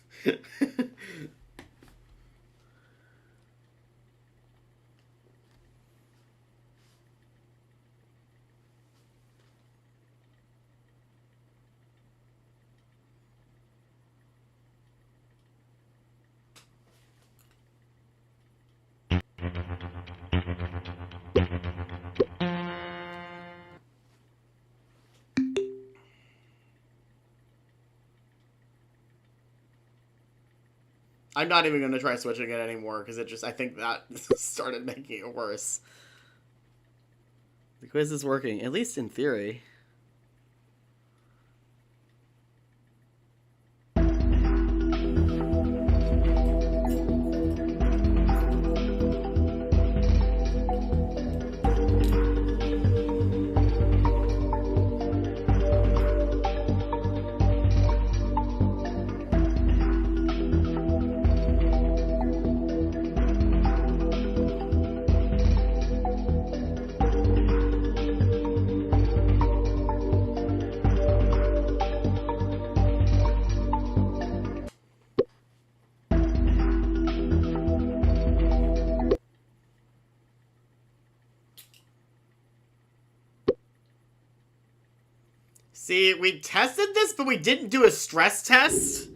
I'm not even going to try switching it anymore, because it just, I think that started making it worse. The quiz is working, at least in theory. See, we tested this, but we didn't do a stress test.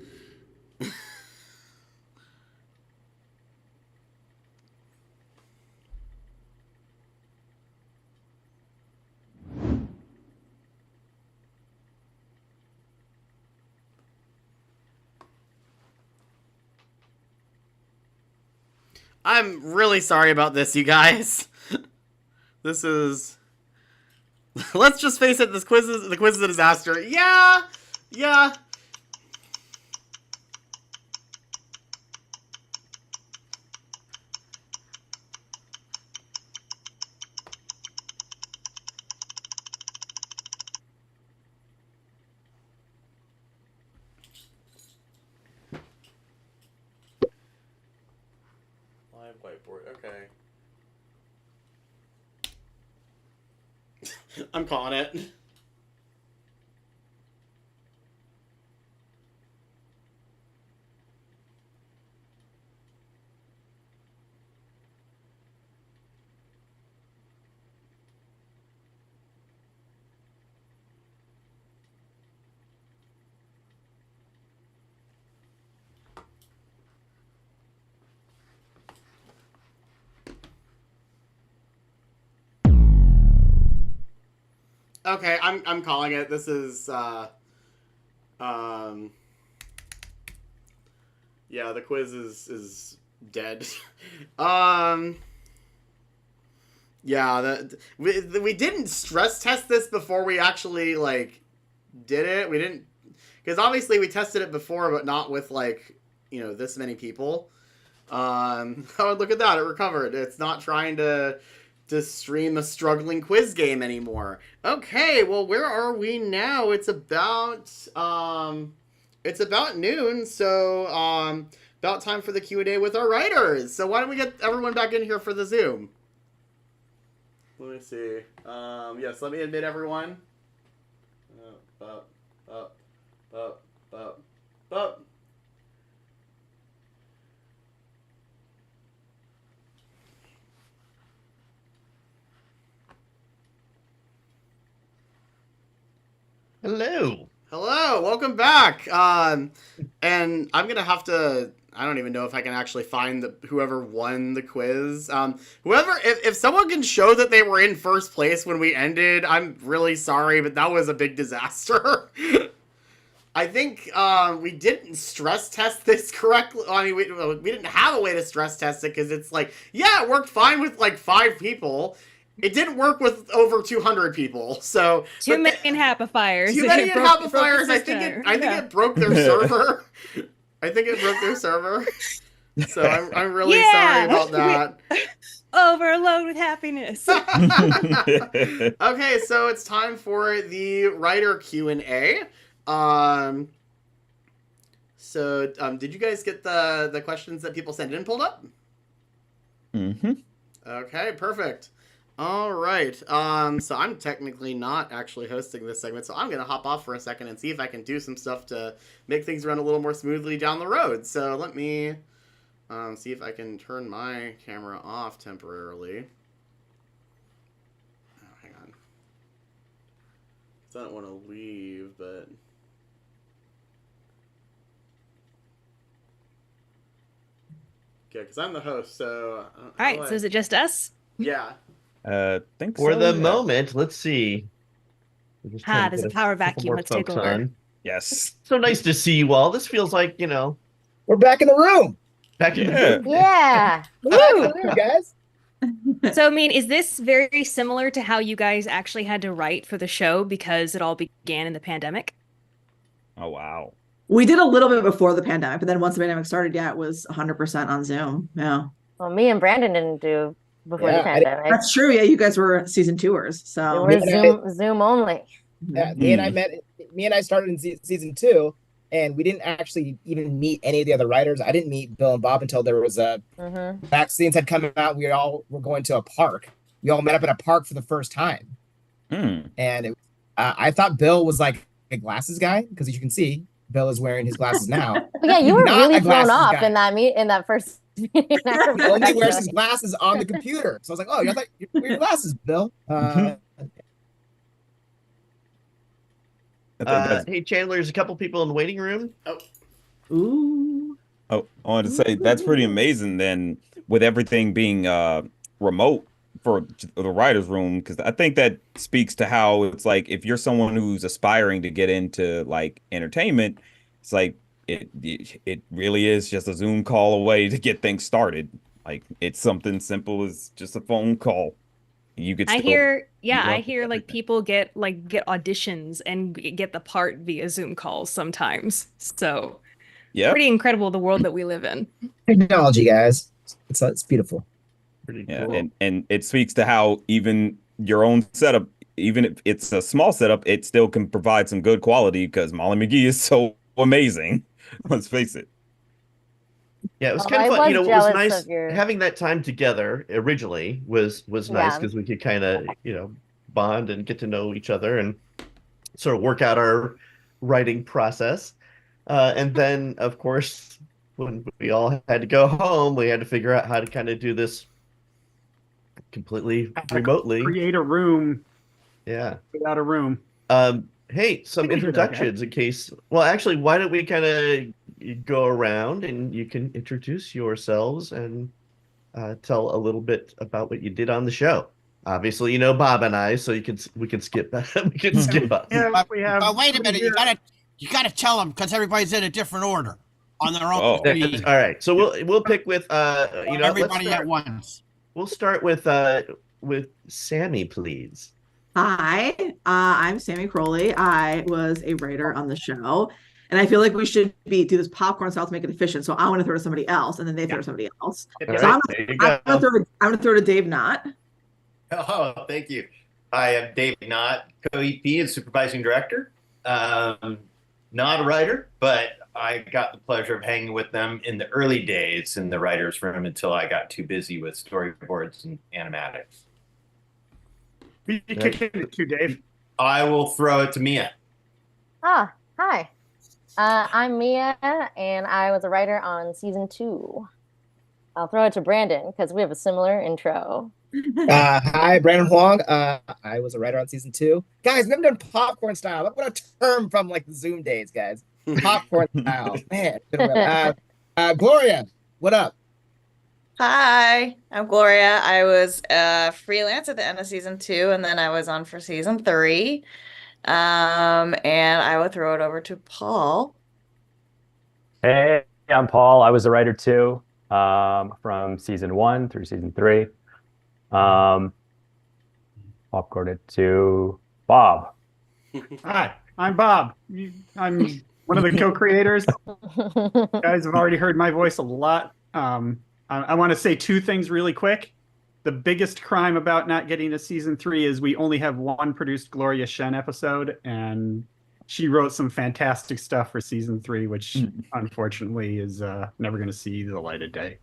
I'm really sorry about this, you guys. This is... Let's just face it, the quiz is a disaster. Yeah! Yeah. Live whiteboard, okay. I'm calling it. Okay, I'm calling it. This is yeah, the quiz is dead. Yeah, we didn't stress test this before we actually like did it. We didn't, because obviously we tested it before, but not with like, you know, this many people. Oh, look at that, it recovered. It's not trying to stream a struggling quiz game anymore. Okay, well, where are we now? It's about noon, so about time for the Q&A with our writers. So why don't we get everyone back in here for the Zoom? Let me see. Yes, let me admit everyone. Up. Hello. Hello, welcome back. And I'm gonna have to. I don't even know if I can actually find whoever won the quiz. If someone can show that they were in first place when we ended, I'm really sorry, but that was a big disaster. I think we didn't stress test this correctly. I mean, we didn't have a way to stress test it because it's like, yeah, it worked fine with like 5 people. It didn't work with over 200 people, so... Too many Enhappifiers. Too many Enhappifiers. I think it broke their server. I think it broke their server. So I'm really sorry about that. Overload with happiness. Okay, so it's time for the writer Q&A. Did you guys get the questions that people sent in pulled up? Mm-hmm. Okay, perfect. All right. So I'm technically not actually hosting this segment, so I'm going to hop off for a second and see if I can do some stuff to make things run a little more smoothly down the road. So let me see if I can turn my camera off temporarily. Oh, hang on. I don't want to leave, but... Okay, because I'm the host, so... All right, so is it just us? Yeah. Think For so, the yeah. moment, let's see. There's a power vacuum. Let's take over. On. Yes. So nice to see you all. This feels like, you know... We're back in the room. Back in the room. Yeah. Woo! Guys. So, I mean, is this very similar to how you guys actually had to write for the show because it all began in the pandemic? Oh, wow. We did a little bit before the pandemic, but then once the pandemic started, yeah, it was 100% on Zoom. Yeah. Well, me and Brandon didn't do before the pandemic. That's true. Yeah, you guys were season 2ers, so we were Zoom only. Yeah, me and I started in season 2, and we didn't actually even meet any of the other writers. I didn't meet Bill and Bob until there was vaccines had come out. We all were going to a park. We all met up at a park for the first time, and I thought Bill was like a glasses guy because, as you can see, Bill is wearing his glasses now. Yeah, you were really thrown off in that first. He only wears his glasses on the computer. So I was like, oh, I thought you wear your glasses, Bill. Hey, Chandler, there's a couple people in the waiting room. Ooh. Oh, I wanted to say that's pretty amazing then with everything being remote for the writer's room, because I think that speaks to how it's like if you're someone who's aspiring to get into like entertainment, it's like it really is just a Zoom call away to get things started. Like it's something simple as just a phone call. You could I still hear, meet yeah, I up hear with like everything. people get auditions and get the part via Zoom calls sometimes. So Yep. pretty incredible the world that we live in. Technology, guys. It's beautiful. Pretty Yeah, cool. and it speaks to how even your own setup, even if it's a small setup, it still can provide some good quality because Molly McGee is so amazing. Let's face it. Yeah, it was Well, kind of I fun. was You know, it was jealous nice of your. having that time together originally was nice Yeah. because we could kind of, bond and get to know each other and sort of work out our writing process. And then, of course, when we all had to go home, we had to figure out how to kind of do this completely remotely. Create a room Yeah. without a room. Hey, some We can do that, introductions in case. Well, actually, why don't we kind of go around and you can introduce yourselves and tell a little bit about what you did on the show. Obviously, you know Bob and I, so we can skip that. We can skip us. Yeah, we have. But wait a minute, you gotta tell them because everybody's in a different order on their own. Oh. All right, so we'll pick with everybody at once. We'll start with Sammy, please. Hi, I'm Sammy Crowley. I was a writer on the show, and I feel like we should do this popcorn style to make it efficient. So I want to throw to somebody else, and then they throw to somebody else. All So right, there you go. I'm gonna throw to Dave Knott. Oh, thank you. I am Dave Knott, co-EP and supervising director. Not a writer, but I got the pleasure of hanging with them in the early days in the writer's room until I got too busy with storyboards and animatics. Who you kicking it to, Dave? I will throw it to Mia. Ah, hi. I'm Mia, and I was a writer on season 2. I'll throw it to Brandon because we have a similar intro. Hi, Brandon Huang. I was a writer on season 2. Guys, we haven't done popcorn style. What a term from like the Zoom days, guys. Popcorn style. Man. Gloria, what up? Hi, I'm Gloria. I was freelance at the end of season 2, and then I was on for season 3. And I will throw it over to Paul. Hey, I'm Paul. I was a writer too, from season 1 through season 3. Popcorn it to Bob. Hi, I'm Bob. I'm one of the co-creators. You guys have already heard my voice a lot. I want to say 2 things really quick. The biggest crime about not getting to season 3 is we only have one produced Gloria Shen episode, and she wrote some fantastic stuff for season 3, which unfortunately is never going to see the light of day.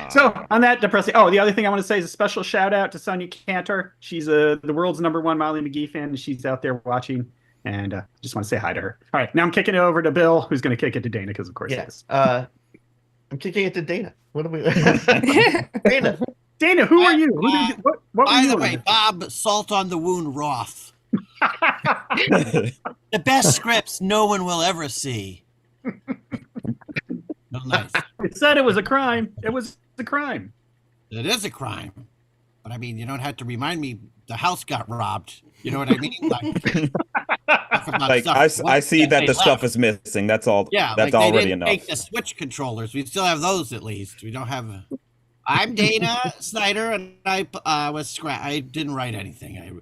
So on that depressing, the other thing I want to say is a special shout out to Sonia Cantor. She's the world's #1 Molly McGee fan, and she's out there watching. And just want to say hi to her. All right, now I'm kicking it over to Bill, who's going to kick it to Dana because, of course, it is. I'm kicking it to Dana. What are we? Dana, who are you? What By were the you way, on? Bob, salt on the wound, Roth. The best scripts no one will ever see. No, nice. It said it was a crime. It was a crime. It is a crime. But I mean, you don't have to remind me the house got robbed. You know what I mean? Like I see that the stuff is missing. That's all. Yeah, that's like they already didn't enough. take the Switch controllers. We still have those at least. We don't have. I'm Dana Snyder, and I was scratch. I didn't write anything.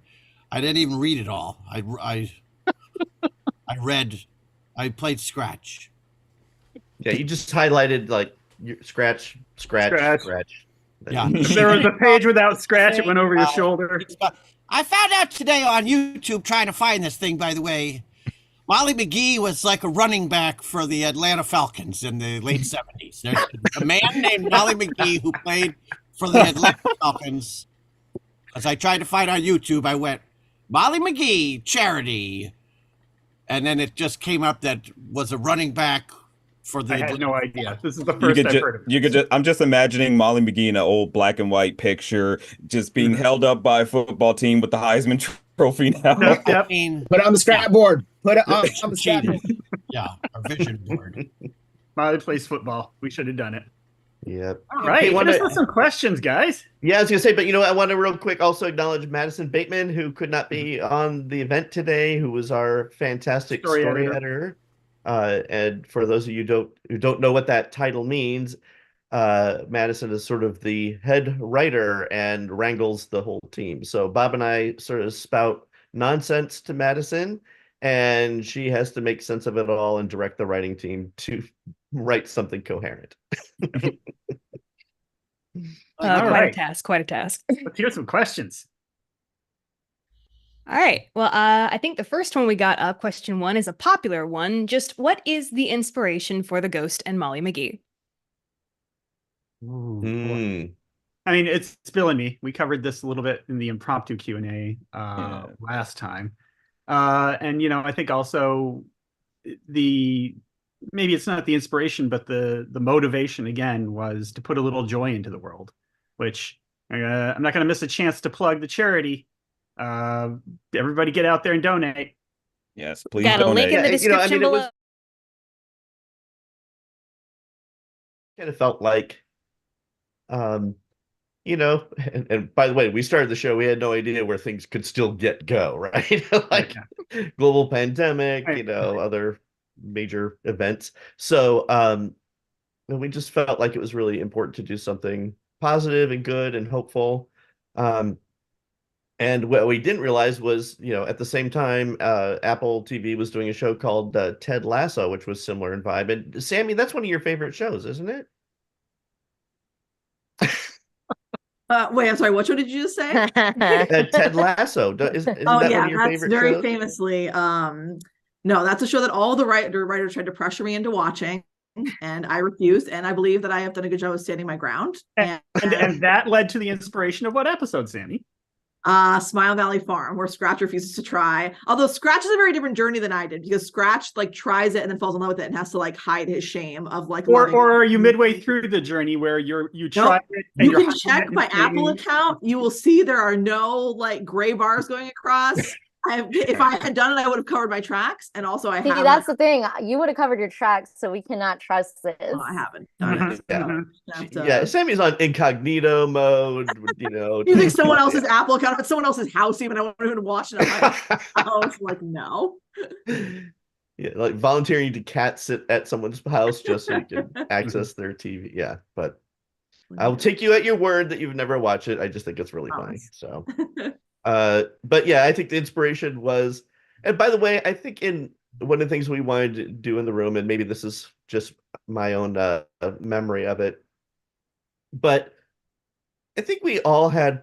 I didn't even read it all. I read. I played Scratch. Yeah, you just highlighted like scratch. Yeah. If there was a page without scratch, it went over your shoulder. I found out today on YouTube trying to find this thing, by the way. Molly McGee was like a running back for the Atlanta Falcons in the late 70s. There's a man named Molly McGee who played for the Atlanta Falcons. As I tried to find on YouTube, I went, Molly McGee, charity. And then it just came up that was a running back for the. I had no idea. This is the first I've heard of it. I'm just imagining Molly McGee in an old black and white picture, just being held up by a football team with the Heisman trophy now. Yep. I mean, Put it on the scrapboard. Put it on the cheated. scrapboard. Yeah, our vision board. Molly plays football. We should have done it. Yep. All right. Hey, Hit us with some questions, guys. Yeah, I was gonna say, but I want to real quick also acknowledge Madison Bateman, who could not be on the event today, who was our fantastic story editor. And for those of you who don't know what that title means, Madison is sort of the head writer and wrangles the whole team. So Bob and I sort of spout nonsense to Madison, and she has to make sense of it all and direct the writing team to write something coherent. Quite a task. Let's hear some questions. All right. Well, I think the first one we got up, question 1, is a popular one. Just what is the inspiration for the Ghost and Molly McGee? I mean, it's Bill and me. We covered this a little bit in the impromptu Q&A last time. And, I think also maybe it's not the inspiration, but the motivation, again, was to put a little joy into the world, which I'm not going to miss a chance to plug the charity. Everybody get out there and donate. Yes, please Got a donate. link in the description below. Kind of felt like, and by the way, we started the show, we had no idea where things could still go, right? Like global pandemic, other major events. So we just felt like it was really important to do something positive and good and hopeful. And what we didn't realize was, at the same time, Apple TV was doing a show called Ted Lasso, which was similar in vibe. And Sammy, that's one of your favorite shows, isn't it? Wait, I'm sorry. What show did you just say? Ted Lasso. Isn't that one of your that's favorite very shows? famously. No, that's a show that all the writers tried to pressure me into watching, and I refused. And I believe that I have done a good job of standing my ground. And that led to the inspiration of what episode, Sammy? Smile Valley Farm, where Scratch refuses to try. Although Scratch is a very different journey than I did, because Scratch tries it and then falls in love with it and has to hide his shame of or are you midway through the journey where you try it and you can check my Apple account, you will see there are no gray bars going across. If I had done it, I would have covered my tracks, and also I have. That's the thing. You would have covered your tracks, so we cannot trust this. Oh, I haven't done it. Yeah, Sammy's on incognito mode. Using someone else's Apple account, it's someone else's house. Even I won't even watch it on my house. No. Yeah, volunteering to cat sit at someone's house just so you can access their TV. Yeah, but I'll take you at your word that you've never watched it. I just think it's really funny. So. But yeah, I think the inspiration was, and by the way, I think in one of the things we wanted to do in the room, and maybe this is just my own memory of it, but I think we all had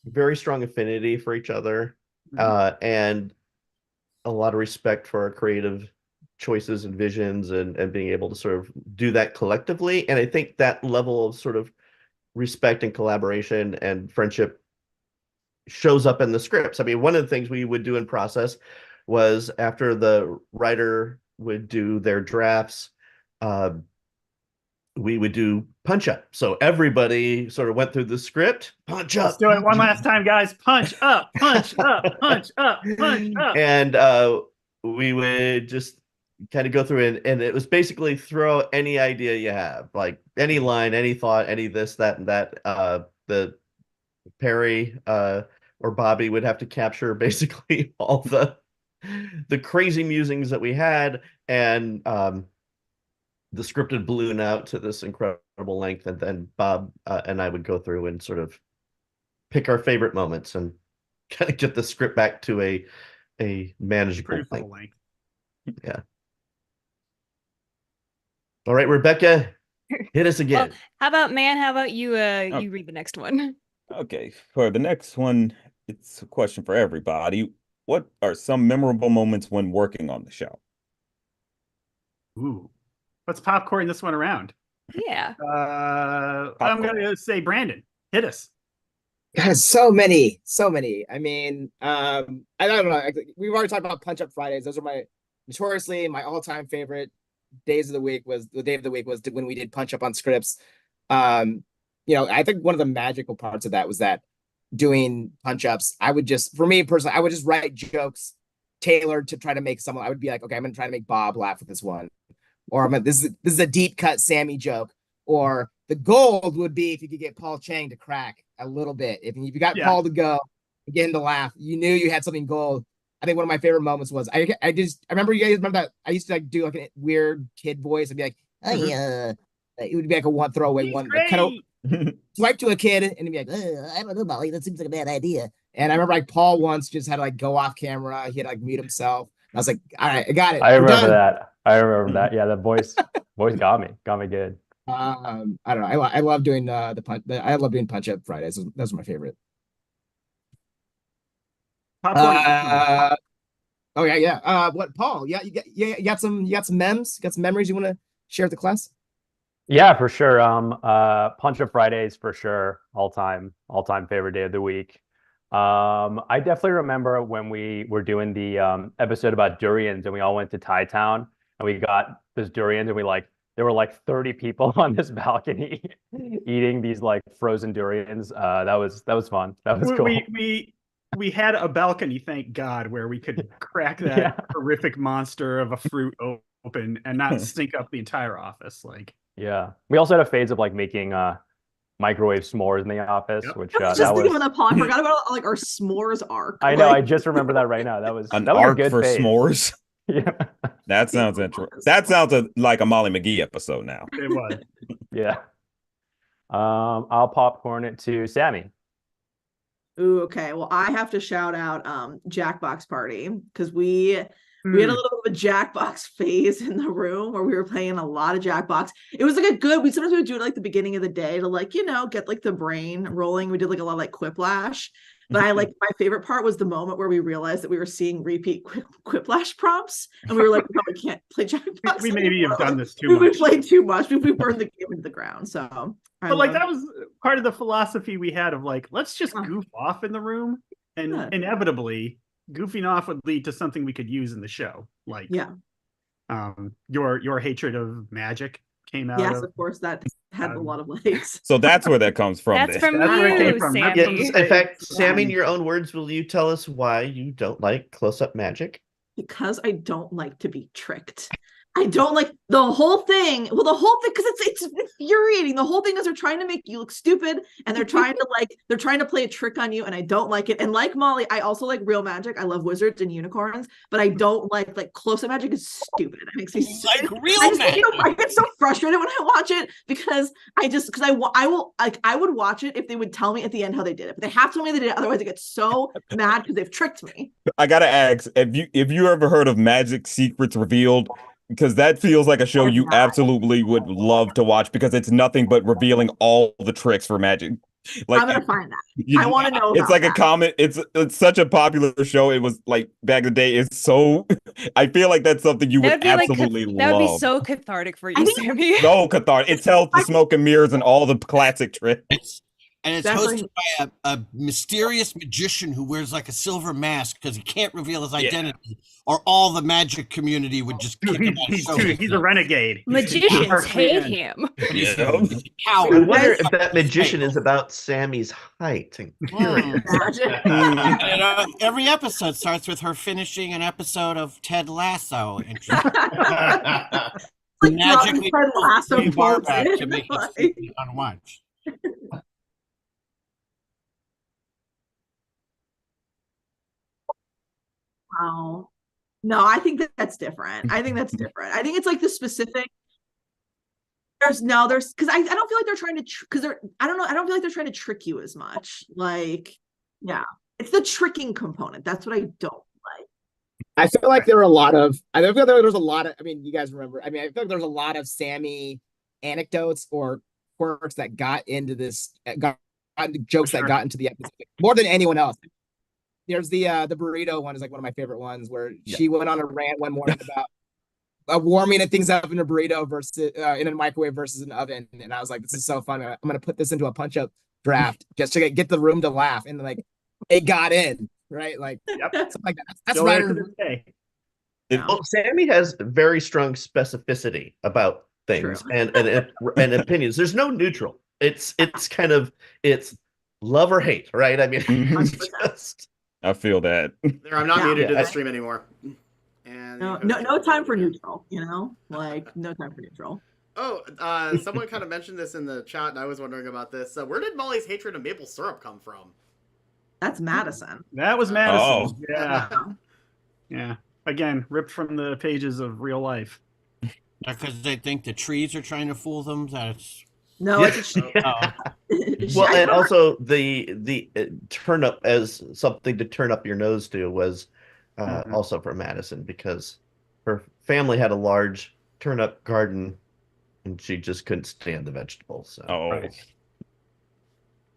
very strong affinity for each other, and a lot of respect for our creative choices and visions, and being able to sort of do that collectively. And I think that level of sort of respect and collaboration and friendship shows up in the scripts. I mean, one of the things we would do in process was, after the writer would do their drafts, we would do punch up. So everybody sort of went through the script, punch up. Let's do it one last time, guys. Punch up, punch up, punch up, punch up. And we would just kind of go through it, and it was basically throw any idea you have, like any line, any thought, any this, that, and that. The Perry or Bobby would have to capture basically all the crazy musings that we had, and the script would balloon out to this incredible length, and then Bob and I would go through and sort of pick our favorite moments and kind of get the script back to a manageable length. Yeah. All right, Rebecca, hit us again. Well, how about Mann? How about you? You read the next one. Okay, for the next one, it's a question for everybody. What are some memorable moments when working on the show? Ooh, let's popcorn this one around. Yeah. I'm going to say Brandon. Hit us. Guys, so many. I mean, I don't know. We've already talked about Punch Up Fridays. Those are notoriously my all-time favorite days of the week. Was the day of the week was when we did Punch Up on scripts. I think one of the magical parts of that was that doing punch ups, I would just, for me personally, I would just write jokes tailored to try to make someone. I would be like, okay, I'm gonna try to make Bob laugh with this one, or this is a deep cut Sammy joke, or the gold would be if you could get Paul Chang to crack a little bit. If you got Paul to go, get him to laugh, you knew you had something gold. I think one of my favorite moments was I remember, you guys remember that I used to like do like a weird kid voice. I'd be like, oh yeah, it would be like a one throwaway one, kind of swipe to a kid and he'd be like, I don't know, Molly, that seems like a bad idea. And I remember like Paul once just had to like go off camera. He had to like mute himself. I was like, all right, I got it. I remember that. Yeah, the voice got me good. I don't know. I love doing the punch. I love doing punch up Fridays. Those are my favorite. Oh yeah. What, Paul? Yeah, you got some memes, got some memories you want to share with the class? Yeah, for sure. Punch Up Fridays for sure. All time favorite day of the week. I definitely remember when we were doing the episode about durians and we all went to Thai Town and we got this durians and there were like 30 people on this balcony eating these like frozen durians. That was fun. That was cool. We had a balcony, thank God, where we could crack that horrific monster of a fruit open and not stink up the entire office. Like, yeah, we also had a phase of like making microwave s'mores in the office, which I was just thinking of the pod. I forgot about like our s'mores arc. I know. I just remember that right now. That was an that was arc a good for phase. s'mores. Yeah, that sounds interesting. That sounds like a Molly McGee episode now. It was. Yeah. I'll popcorn it to Sammy. Ooh, okay. Well, I have to shout out Jackbox Party because we had a little bit of a Jackbox phase in the room where we were playing a lot of Jackbox. It was like sometimes we would do it like the beginning of the day to like, get like the brain rolling. We did like a lot of like Quiplash. But I like my favorite part was the moment where we realized that we were seeing repeat Quiplash prompts, and we were like, "No, we can't play Jackbox." We maybe have done this too much. We played too much. We burned the game into the ground. So, but like that was part of the philosophy we had of like, let's just goof off in the room, and inevitably, goofing off would lead to something we could use in the show. Like, your hatred of magic came out. Yes, of course, that had a lot of legs. So that's where that comes from. That's from you, Sammy. Yes, in fact, Sammy, in your own words, will you tell us why you don't like close-up magic? Because I don't like to be tricked. I don't like the whole thing. Well, the whole thing, because it's infuriating. The whole thing is they're trying to make you look stupid and they're trying to play a trick on you, and I don't like it. And like Molly, I also like real magic. I love wizards and unicorns, but I don't like close-up magic is stupid. It makes me like real magic. I get so frustrated when I watch it because I would watch it if they would tell me at the end how they did it. But they have to tell me they did it, otherwise I get so mad because they've tricked me. I gotta ask, if you ever heard of Magic Secrets Revealed? Because that feels like a show you absolutely would love to watch because it's nothing but revealing all the tricks for magic. Like, I'm gonna find that. I want to know. It's like a comment. It's such a popular show. It was like back in the day. It's so. I feel like that's something you would absolutely love. That would be so cathartic for you, Sammy. So cathartic. It tells the smoke and mirrors and all the classic tricks. And it's hosted by a mysterious magician who wears like a silver mask because he can't reveal his identity, or all the magic community would just kick him out. He's a renegade. Magicians hate him. He's a I wonder if that magician is about Sammy's height. And, every episode starts with her finishing an episode of Ted Lasso. Magically Ted Lasso bar back to make it unwatched. Wow. No, I think that's different. I think it's like the specific. There's because I don't feel like they're trying to I don't feel like they're trying to trick you as much. Like, yeah, it's the tricking component. That's what I don't like. I feel like there's a lot of. I mean, you guys remember. I mean, I feel like there's a lot of Sammy anecdotes or quirks that got into this, jokes that got into the episode more than anyone else. There's the burrito one is like one of my favorite ones where she went on a rant one morning about warming things up in a burrito versus in a microwave versus an oven, and I was like, this is so fun. I'm gonna put this into a punch up draft just to get the room to laugh, and like it got in, right? Like something like that. That's right. Well, Sammy has very strong specificity about things and opinions. There's no neutral. It's love or hate, right? I mean, I feel that. There, I'm not muted to the stream anymore. And no time for neutral, like no time for neutral. Oh, someone kind of mentioned this in the chat, and I was wondering about this. Where did Molly's hatred of maple syrup come from? That's Madison. That was Madison. Oh. Yeah. Yeah. Again, ripped from the pages of real life. Because they think the trees are trying to fool them. That's no. It's well, and also the turnip as something to turn up your nose to was also from Madison, because her family had a large turnip garden, and she just couldn't stand the vegetables. So. Oh. Right.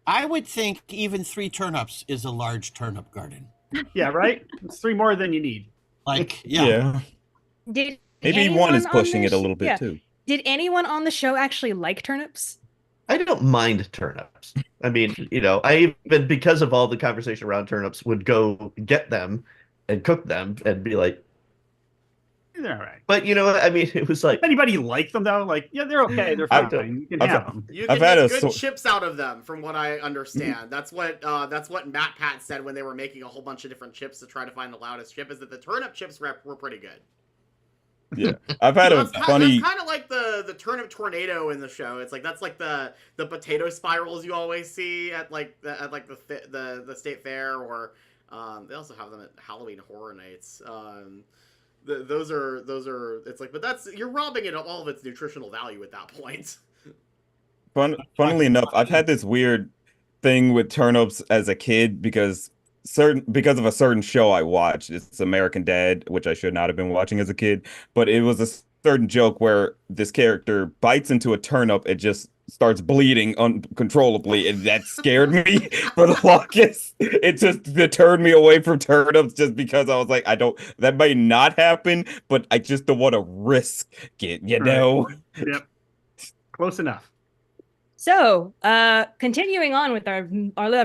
I would think even 3 turnips is a large turnip garden. Yeah, right? It's 3 more than you need. Like, yeah. Did Maybe one is pushing it a little bit too. Did anyone on the show actually like turnips? I don't mind turnips. I mean, I even, because of all the conversation around turnips, would go get them and cook them and be like, they're all right. But I mean, it was like, anybody like them though? Like, yeah, they're okay. They're fine. You can have them. You can make good chips out of them, from what I understand. That's what Matt Pat said when they were making a whole bunch of different chips to try to find the loudest chip. Is that the turnip chips were pretty good. Yeah, I've had a funny. That's kind of like the turnip tornado in the show. It's like that's like the potato spirals you always see at the state fair, or they also have them at Halloween Horror Nights. Those are. It's like, but you're robbing it of all of its nutritional value at that point. Funnily enough, I've had this weird thing with turnips as a kid because of a certain show I watched. It's American Dad, which I should not have been watching as a kid, but it was a certain joke where this character bites into a turnip and just starts bleeding uncontrollably, and that scared me for the longest. It just turned me away from turnips, just because I was like, that may not happen, but I just don't want to risk it, Yep. Close enough. So, continuing on with our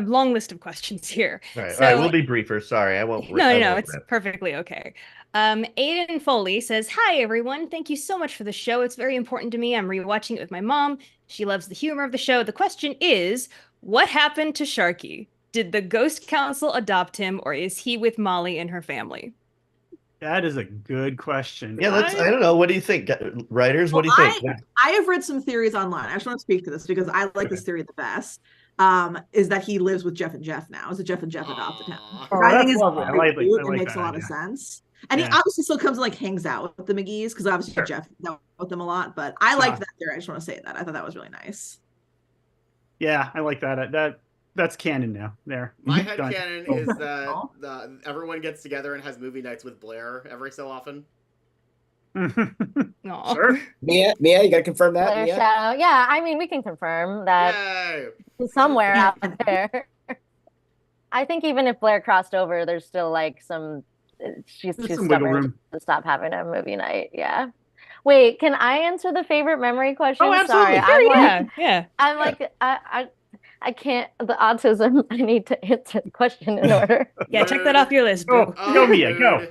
long list of questions here. All right, So, all right, we'll be briefer. Sorry, I won't. No, it's perfectly okay. Aiden Foley says, "Hi everyone, thank you so much for the show. It's very important to me. I'm rewatching it with my mom. She loves the humor of the show. The question is, what happened to Sharky? Did the Ghost Council adopt him, or is he with Molly and her family?" That is a good question. Yeah, I don't know. What do you think, writers? What do you think? I have read some theories online. I just want to speak to this because I like this theory the best. Is that he lives with Jeff and Jeff now? Is that Jeff and Jeff adopted him? I think it makes a lot of sense. And he obviously still comes and hangs out with the McGees, because obviously Jeff dealt with them a lot. But I like that theory. I just want to say that. I thought that was really nice. Yeah, I like that. That's canon now. There. My headcanon is that everyone gets together and has movie nights with Blair every so often. Sure. Mia, you gotta confirm that. Blair Shadow. Yeah, I mean, we can confirm that somewhere out there. I think even if Blair crossed over, there's still she's stubborn to stop having a movie night. Yeah. Wait, can I answer the favorite memory question? Oh, absolutely. Sorry, yeah. I'm I can't. The autism. I need to answer the question in order. Yeah, check that off your list. Boo. Go, Mia. Go.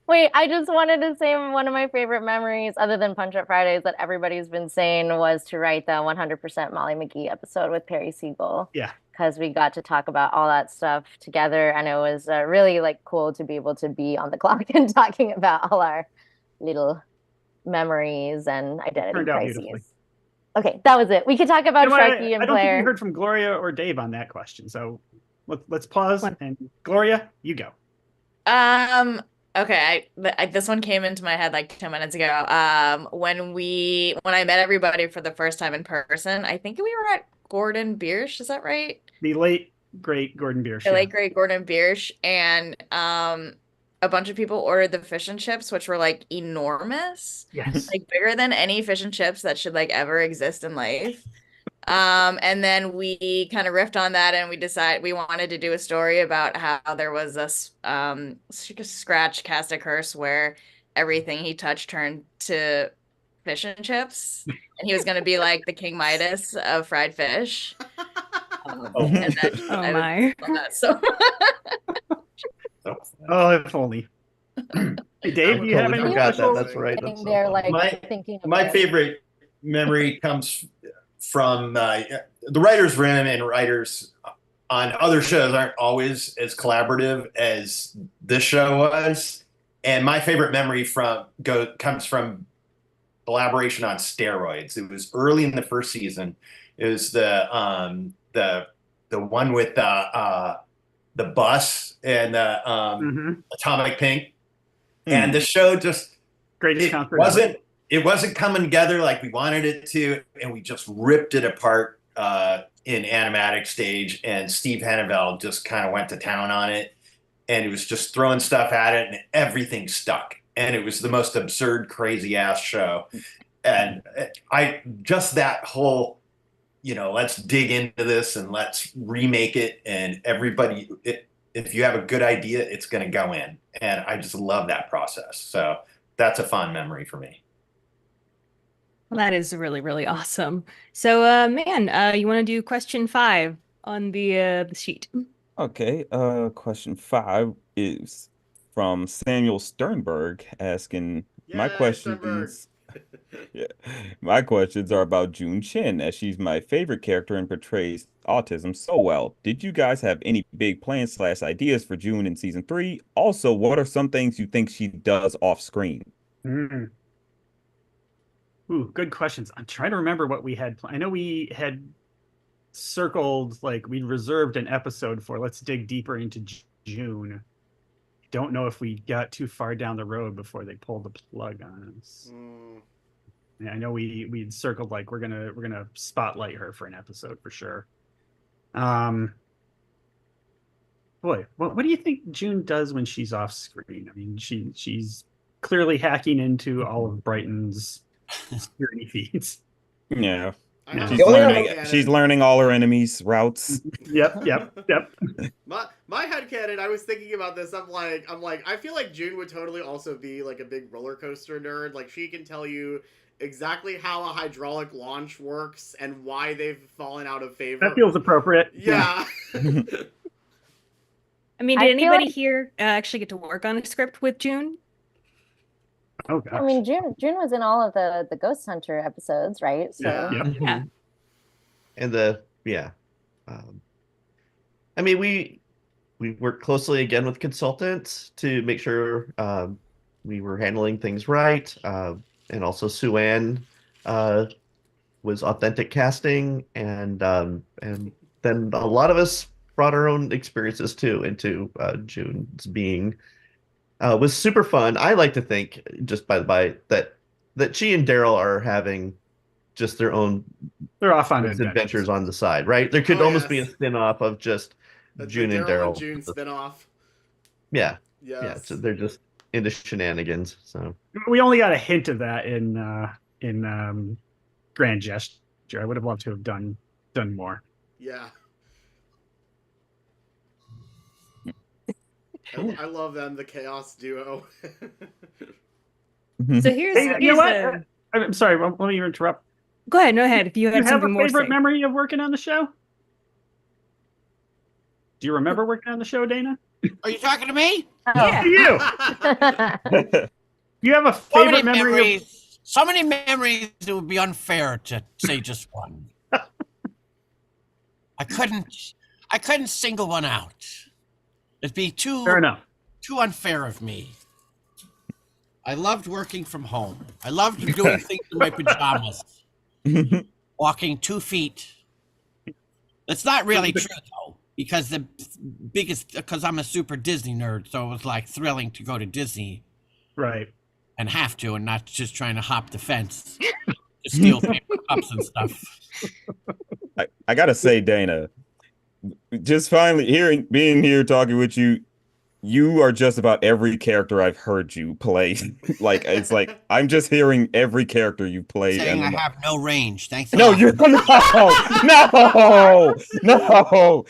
Wait, I just wanted to say one of my favorite memories, other than Punch Up Fridays, that everybody's been saying, was to write the 100% Molly McGee episode with Perry Siegel. Yeah. Because we got to talk about all that stuff together, and it was really cool to be able to be on the clock and talking about all our little memories and identity crises. Okay, that was it. We could talk about Sharky and Blair. I don't think we heard from Gloria or Dave on that question, so let's pause. And Gloria, you go. Okay, this one came into my head 10 minutes ago. When I met everybody for the first time in person, I think we were at Gordon Biersch. Is that right? The late great Gordon Biersch. The late great Gordon Biersch, and a bunch of people ordered the fish and chips, which were enormous. Yes. Bigger than any fish and chips that should ever exist in life. And then we kind of riffed on that, and we decided we wanted to do a story about how there was a Scratch cast a curse where everything he touched turned to fish and chips, and he was going to be like the King Midas of fried fish. And my. Oh, if only. Hey, Dave, you have any? Forgot that. That's right. My favorite memory comes from the writers' room and writers on other shows aren't always as collaborative as this show was. And my favorite memory comes from collaboration on steroids. It was early in the first season. It was the one with the bus and Atomic Pink, and the show just it wasn't coming together like we wanted it to, and we just ripped it apart in animatic stage. And Steve Henneveld just kind of went to town on it, and he was just throwing stuff at it, and everything stuck. And it was the most absurd, crazy ass show. And that whole, let's dig into this and let's remake it. And everybody, if you have a good idea, it's going to go in. And I just love that process. So that's a fond memory for me. Well, that is really, really awesome. So, Mann, you want to do question 5 on the sheet? Okay. Question 5 is from Samuel Sternberg asking, my questions are about June Chin, as she's my favorite character and portrays autism so well. Did you guys have any big plans / ideas for June in season 3? Also, what are some things you think she does off screen? Ooh, good questions. I'm trying to remember what we had. I know we had circled, like we reserved an episode for let's dig deeper into June. Don't know if we got too far down the road before they pulled the plug on us. Yeah, I know we'd circled like we're gonna spotlight her for an episode for sure. Boy, what do you think June does when she's off screen? I mean, she's clearly hacking into all of Brighton's security feeds. Yeah. She's learning all her enemies' routes. Yep. My headcanon, I was thinking about this. I'm like, I feel like June would totally also be like a big roller coaster nerd. Like she can tell you exactly how a hydraulic launch works and why they've fallen out of favor. That feels appropriate. Yeah. I mean, did anybody here actually get to work on a script with June? Oh gosh. I mean, June was in all of the Ghost Hunter episodes, right? So yeah. And I mean, we worked closely again with consultants to make sure we were handling things right. And also Sue Ann was authentic casting, and then a lot of us brought our own experiences too into June's being. Was super fun. I like to think, just by the by, that she and Daryl are having just their own adventures on the side, right? There could almost be a spin-off of just June and Daryl. June spin-off. Yeah. Yes. Yeah. So they're just into shenanigans. So we only got a hint of that in Grand Gesture. I would have loved to have done more. Yeah. I love them, the Chaos Duo. So here's you know what? I'm sorry, let me interrupt. Go ahead, If you have something more a favorite memory of working on the show? Do you remember working on the show, Dana? Are you talking to me? Yeah, you. You have a favorite memory? So many memories, it would be unfair to say just one. I couldn't single one out. It'd be too unfair of me. I loved working from home. I loved doing things in my pajamas. Walking 2 feet. That's not really true though, because because I'm a super Disney nerd, so it was like thrilling to go to Disney. Right. And have to, and not just trying to hop the fence to steal paper cups and stuff. I gotta say, Dana, just finally being here talking with you, you are just about every character I've heard you play. Like it's like I'm just hearing every character you played. Saying I have no range. Thanks. No, you're no.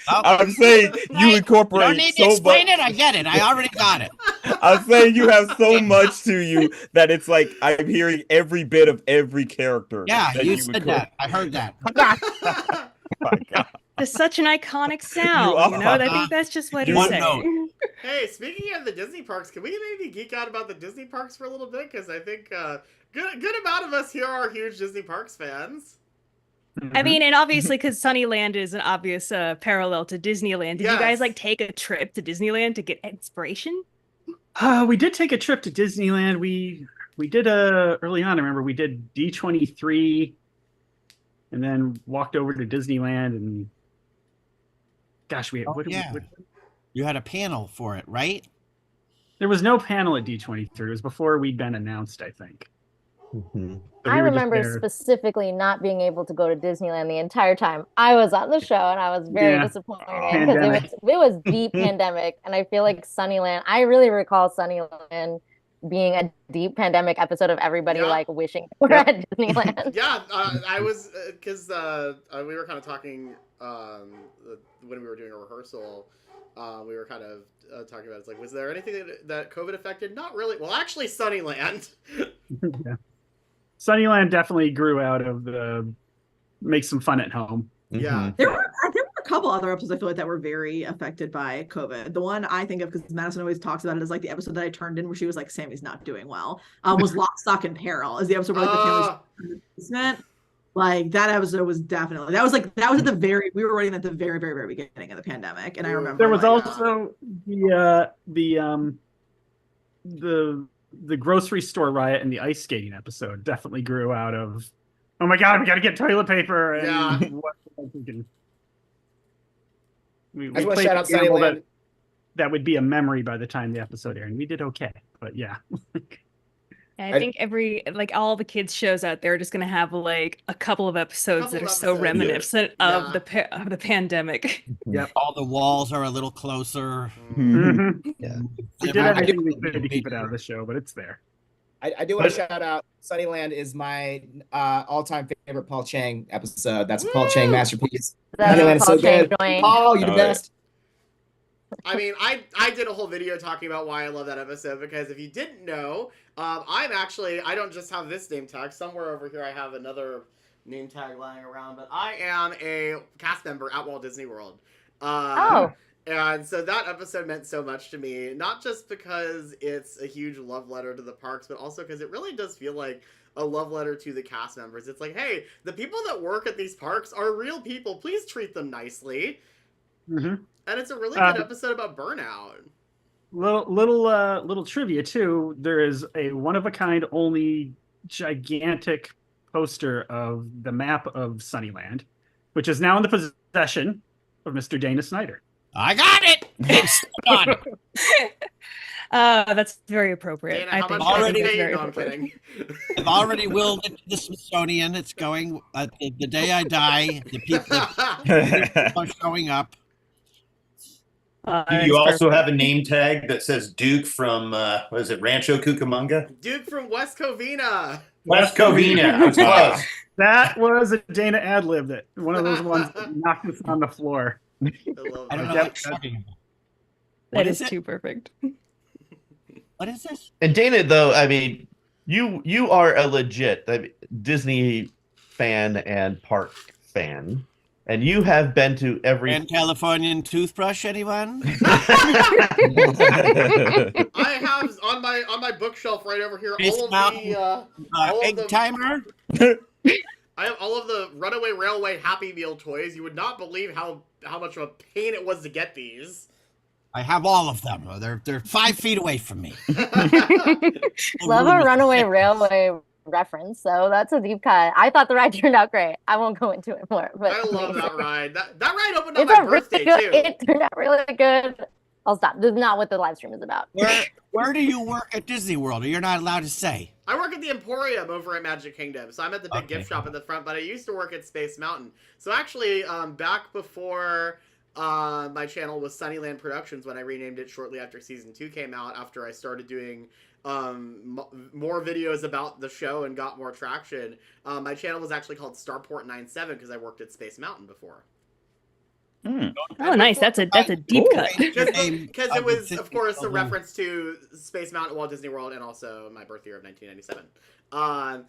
I'm saying you incorporate. You don't need to explain it. I get it. I already got it. I'm saying you have so much to you that it's like I'm hearing every bit of every character. Yeah, you said that. I heard that. My God. It's such an iconic sound, I think that's just what he's saying. Hey, speaking of the Disney parks, can we maybe geek out about the Disney parks for a little bit? Because I think good amount of us here are huge Disney parks fans. I mean, and obviously, because Sunnyland is an obvious parallel to Disneyland. Did you guys like take a trip to Disneyland to get inspiration? We did take a trip to Disneyland. We did early on. I remember we did D23, and then walked over to Disneyland. And gosh, you had a panel for it, right? There was no panel at D23. It was before we'd been announced, I think. Mm-hmm. So I remember specifically not being able to go to Disneyland the entire time I was on the show, and I was very disappointed because it was deep pandemic, and I feel like Sunnyland. I really recall Sunnyland being a deep pandemic episode of everybody like wishing they were at Disneyland. I was because we were kind of talking when we were doing a rehearsal. We were kind of talking about it's like, was there anything that COVID affected? Not really. Well, actually, Sunnyland. Yeah. Sunnyland definitely grew out of the make some fun at home. Yeah. There were a couple other episodes I feel like that were very affected by COVID. The one I think of, because Madison always talks about it, is like the episode that I turned in where she was like, Sammy's not doing well, was Lock, Stock, and Peril. Is the episode where like the family's in the basement. Like that episode was definitely, that was at the very, we were writing at the very, very, very beginning of the pandemic. And I remember there was also the grocery store riot and the ice skating episode definitely grew out of, oh my God, we got to get toilet paper. And we played shout out Sunnyland. That would be a memory by the time the episode aired. And we did okay, but yeah. I think all the kids shows out there are just gonna have like a couple of episodes that are so reminiscent of the pandemic. Yep. All the walls are a little closer. Mm-hmm. Yeah. We did everything we could to keep it out of the show, but it's there. I do want to shout out Sunnyland is my all-time favorite Paul Chang episode. That's a Paul Chang masterpiece. Sunnyland is so good. Oh, you're the best. I mean, I did a whole video talking about why I love that episode, because if you didn't know, I don't just have this name tag. Somewhere over here I have another name tag lying around, but I am a cast member at Walt Disney World. And so that episode meant so much to me, not just because it's a huge love letter to the parks, but also because it really does feel like a love letter to the cast members. It's like, hey, the people that work at these parks are real people. Please treat them nicely. Mm-hmm. And it's a really good episode about burnout. Little trivia too. There is a one-of-a-kind, only gigantic poster of the map of Sunnyland, which is now in the possession of Mr. Dana Snyder. I got it. It's done. That's very appropriate. Dana, I think I'm kidding. I've already willed it to the Smithsonian. It's going the day I die. The people are showing up. Do you also have a name tag that says Duke from, what is it, Rancho Cucamonga? Duke from West Covina. West Covina. I was close. That was a Dana ad lib, that one of those ones that knocked us on the floor. I don't know what you're talking about. That is too perfect. What is this? And Dana, though, I mean, you are a legit Disney fan and park fan. And you have been to every Grand Californian toothbrush, anyone? I have on my bookshelf right over here all of egg timer. I have all of the Runaway Railway Happy Meal toys. You would not believe how much of a pain it was to get these. I have all of them. They're 5 feet away from me. Love a Runaway Railway reference, so that's a deep cut. I thought the ride turned out great. I won't go into it more, but I love that ride. That ride opened on my birthday too. It turned out really good. I'll stop. This is not what the live stream is about. Where do you work at Disney World? Or you're not allowed to say? I work at the Emporium over at Magic Kingdom, so I'm at the big gift shop in the front. But I used to work at Space Mountain. So actually, back before my channel was Sunnyland Productions, when I renamed it shortly after season 2 came out, after I started doing more videos about the show and got more traction, my channel was actually called Starport 97 because I worked at Space Mountain before. Oh, nice. That's a deep cut. Because it was, of course, a reference to Space Mountain, Walt Disney World, and also my birth year of 1997.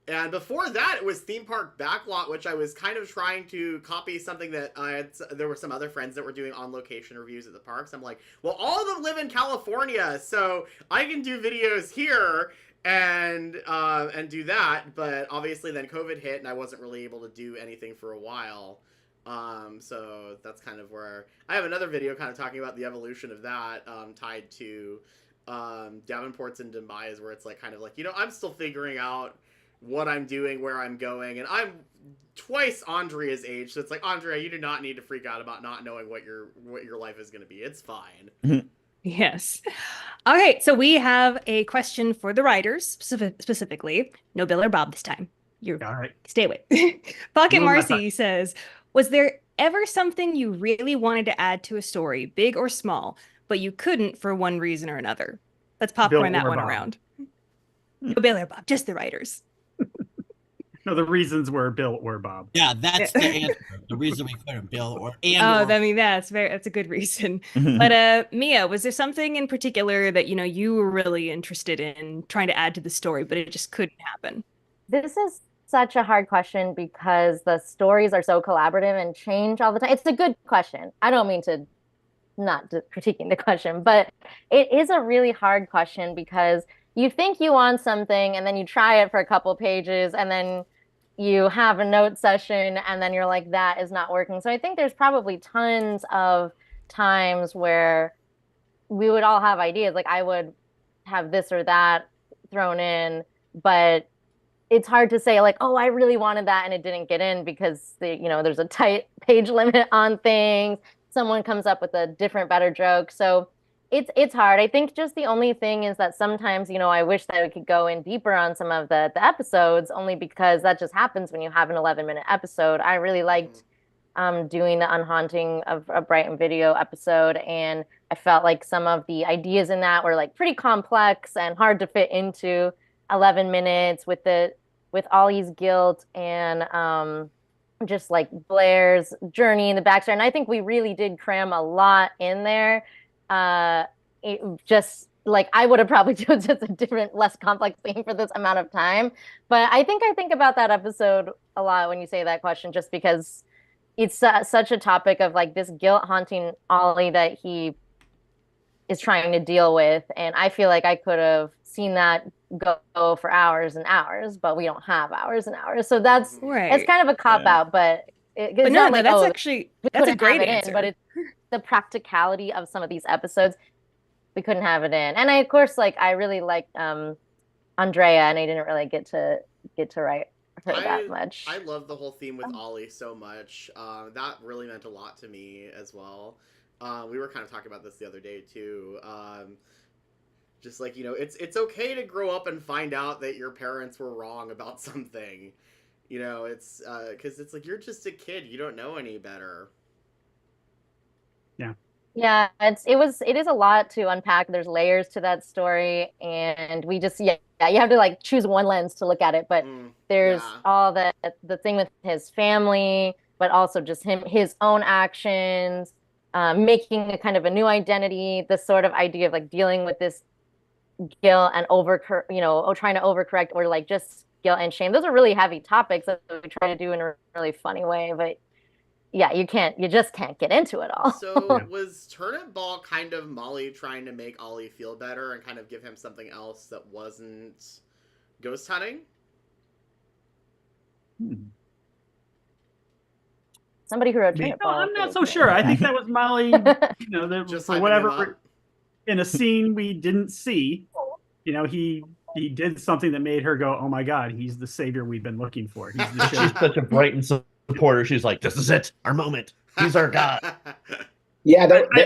And before that, it was Theme Park Backlot, which I was kind of trying to copy something that there were some other friends that were doing on-location reviews at the parks. I'm like, well, all of them live in California, so I can do videos here. and do that. But obviously then COVID hit and I wasn't really able to do anything for a while. So that's kind of where I have another video kind of talking about the evolution of that, tied to Davenport's and Demise, where it's like kind of like, you know, I'm still figuring out what I'm doing, where I'm going, and I'm twice Andrea's age, so it's like, Andrea, you do not need to freak out about not knowing what your life is going to be. It's fine. Yes. All right, so we have a question for the writers, specifically. No Bill or Bob this time. You're all right. Stay away. Pocket Marcy says, was there ever something you really wanted to add to a story, big or small, but you couldn't for one reason or another? Let's popcorn that one around. No Bill or Bob, just the writers. No, the reasons were Bill or Bob. Yeah, that's the answer. The reason we couldn't Bill or I mean, that's a good reason. But Mia, was there something in particular that you were really interested in trying to add to the story, but it just couldn't happen? This is such a hard question because the stories are so collaborative and change all the time. It's a good question. I don't mean to not critiquing the question, but it is a really hard question because you think you want something and then you try it for a couple pages and then you have a note session and then you're like, that is not working. So I think there's probably tons of times where we would all have ideas. Like I would have this or that thrown in, but it's hard to say like, oh, I really wanted that and it didn't get in because there's a tight page limit on things. Someone comes up with a different, better joke. So it's hard. I think just the only thing is that sometimes, I wish that we could go in deeper on some of the episodes, only because that just happens when you have an 11-minute episode. I really liked doing the Unhaunting of a Brighton Video episode, and I felt like some of the ideas in that were like pretty complex and hard to fit into 11 minutes with Ollie's guilt and just like Blair's journey in the backstory. And I think we really did cram a lot in there. It just like I would have probably chosen just a different, less complex thing for this amount of time. But I think about that episode a lot when you say that question, just because it's such a topic of like this guilt haunting Ollie that he is trying to deal with. And I feel like I could have seen that go for hours and hours, but we don't have hours and hours. So that's kind of a cop out, but it's not like, that's a great answer. But it's the practicality of some of these episodes, we couldn't have it in. And I really liked Andrea, and I didn't really get to write her that much. I love the whole theme with Ollie so much. That really meant a lot to me as well. We were kind of talking about this the other day too. Just like, it's okay to grow up and find out that your parents were wrong about something. It's because it's like you're just a kid, you don't know any better. Yeah, it is a lot to unpack. There's layers to that story, and we just you have to like choose one lens to look at it. But there's all the thing with his family, but also just his own actions, making a kind of a new identity. This sort of idea of like dealing with this guilt and trying to overcorrect, or like just guilt and shame. Those are really heavy topics that we try to do in a really funny way, but. Yeah, you just can't get into it all. So was Turnip Ball kind of Molly trying to make Ollie feel better and kind of give him something else that wasn't ghost hunting? Somebody who wrote Turnip Ball. I'm not so sure. I think that was Molly, just for whatever, in a scene we didn't see, he did something that made her go, oh my God, he's the savior we've been looking for. He's the She's such a bright and supporter. She's like, this is it, our moment. He's our god. Yeah,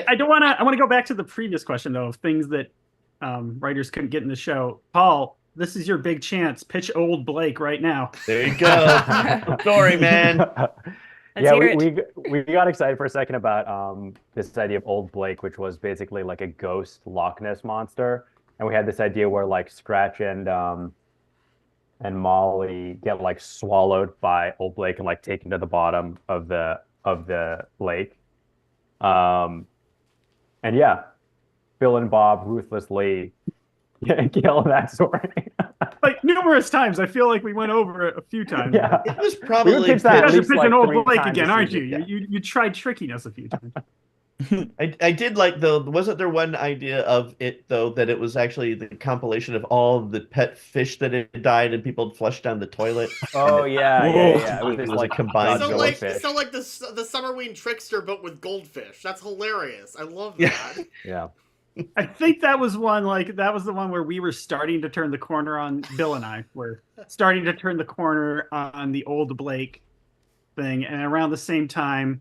I don't want to. I want to go back to the previous question though, of things that writers couldn't get in the show. Paul, this is your big chance. Pitch old Blake right now. There you go. Sorry, man. We got excited for a second about this idea of old Blake, which was basically like a ghost Loch Ness monster, and we had this idea where like Scratch and Molly get like swallowed by old Blake and like taken to the bottom of the lake. And yeah, Bill and Bob ruthlessly kill that story. Like numerous times. I feel like we went over it a few times. Yeah. It was probably you guys are pitching old Blake again, aren't you? You tried tricking us a few times. I did like, though, wasn't there one idea of it, though, that it was actually the compilation of all the pet fish that had died and people had flushed down the toilet? Oh yeah. It was It this was like a combined jellyfish. So like the Summerween Trickster, but with goldfish. That's hilarious. I love that. Yeah. I think that was the one where we were starting to turn the corner on. Bill and I were starting to turn the corner on the old Blake thing, and around the same time,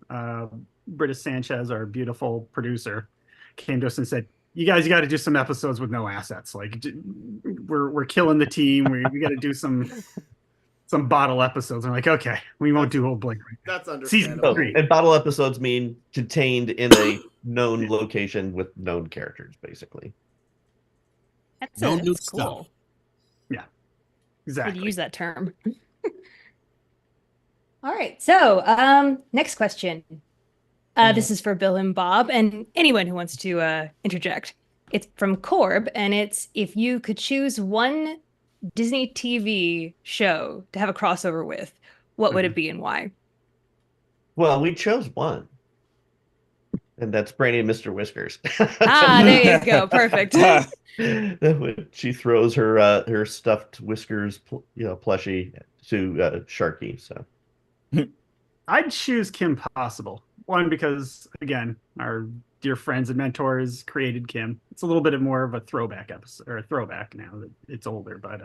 Britta Sanchez, our beautiful producer, came to us and said, "You guys got to do some episodes with no assets. Like, we're killing the team. We got to do some bottle episodes." I'm like, "Okay, we won't do old Blake." That's understandable. Season 3. And bottle episodes mean contained in a known location with known characters, basically. That's No it. new That's cool. stuff. Yeah, Could exactly. use that term. All right. So, next question. This is for Bill and Bob, and anyone who wants to interject. It's from Corb, and it's, if you could choose one Disney TV show to have a crossover with, what would it be and why? Well, we chose one. And that's Brandy and Mr. Whiskers. There you go. Perfect. She throws her stuffed Whiskers, plushie to Sharky. So I'd choose Kim Possible. One, because again, our dear friends and mentors created Kim. It's a little bit more of a throwback episode, or a throwback now that it's older. But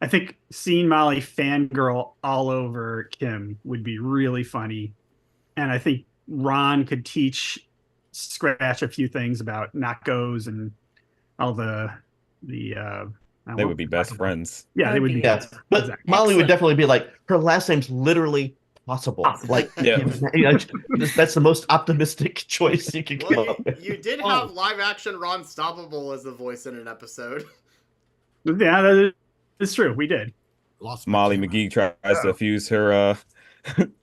I think seeing Molly fangirl all over Kim would be really funny, and I think Ron could teach Scratch a few things about Knockos and all the they would be best friends. Yeah, they would be. Yeah. But Exactly. Molly would definitely be like, her last name's literally Possible. Like, that's the most optimistic choice you could come up with. You did have live action Ron Stoppable as the voice in an episode. Yeah, that is true. We did. Molly McGee tries to fuse her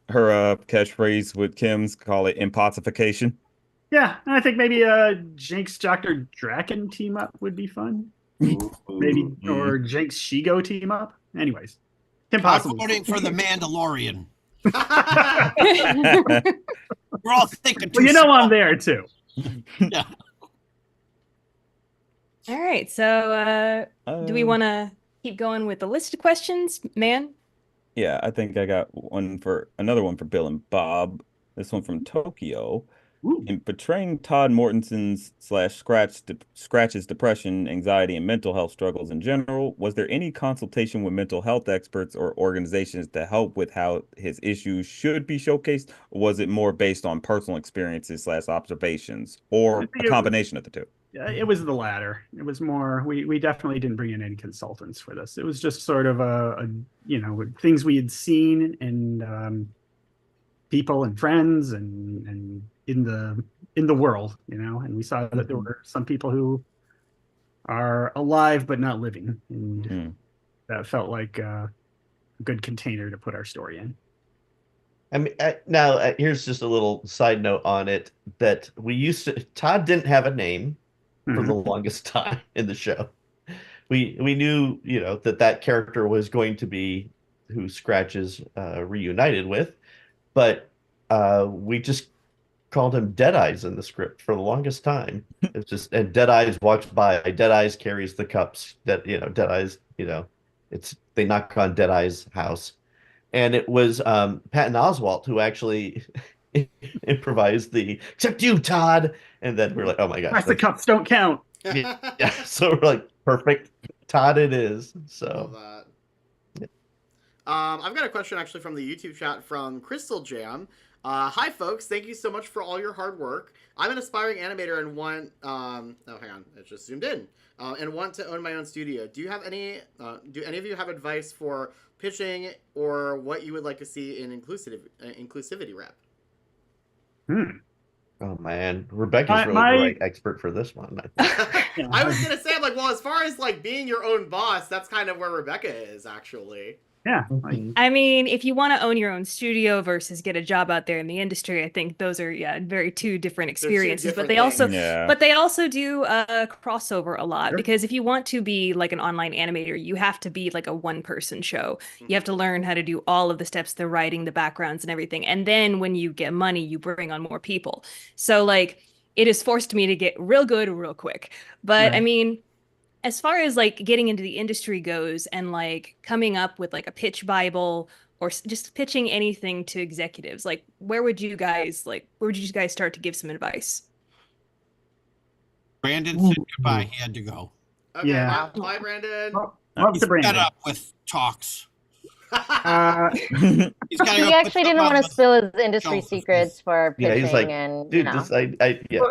catchphrase with Kim's, call it impossification. Yeah, and I think maybe Jinx Dr. Draken team up would be fun. Maybe, or Jinx Shigo team up. Anyways, impossible. I'm voting for the Mandalorian. We're all thinking. Well, you know I'm there too. Yeah. All right. So, do we want to keep going with the list of questions, Mann? Yeah, I think I got another one for Bill and Bob. This one from Tokyo. In portraying Todd Mortenson's Scratch's depression, anxiety, and mental health struggles in general, was there any consultation with mental health experts or organizations to help with how his issues should be showcased? Or was it more based on personal experiences / observations, or a combination of the two? Yeah, it was the latter. It was more, we definitely didn't bring in any consultants for this. It was just sort of a things we had seen and people and friends and in the world, and we saw that there were some people who are alive but not living, and that felt like a good container to put our story in. I mean, now here's just a little side note on it, that Todd didn't have a name for the longest time in the show. We knew, that character was going to be who Scratch is reunited with, but we just called him Deadeyes in the script for the longest time. It's just, and Deadeyes walks by, Deadeyes carries the cups, Deadeyes, they knock on Deadeye's house. And it was Patton Oswalt who actually improvised except you, Todd. And then we're like, oh my gosh. The cups don't count. Yeah. So we're like, perfect. Todd it is. So. I've got a question actually from the YouTube chat from Crystal Jam. Hi folks, thank you so much for all your hard work. I'm an aspiring animator and want hang on, it just zoomed in. And want to own my own studio. Do any of you have advice for pitching or what you would like to see in inclusivity rep? Oh man, Rebecca's really the right expert for this one. I was gonna say, I'm like, well, as far as like being your own boss, that's kind of where Rebecca is actually. Yeah. I mean, if you want to own your own studio versus get a job out there in the industry, I think those are very two different experiences. But they also do crossover a lot, because if you want to be like an online animator, you have to be like a one-person show. You have to learn how to do all of the steps, the writing, the backgrounds, and everything. And then when you get money, you bring on more people. So like, it has forced me to get real good real quick. But I mean, as far as like getting into the industry goes and like coming up with like a pitch Bible or just pitching anything to executives, like where would you guys start to give some advice? Brandon said goodbye. He had to go. Okay, Yeah. Bye, Brandon. He's fed up with talks. He actually didn't want to spill his industry secrets for pitching. Yeah, he's like, and dude, you know.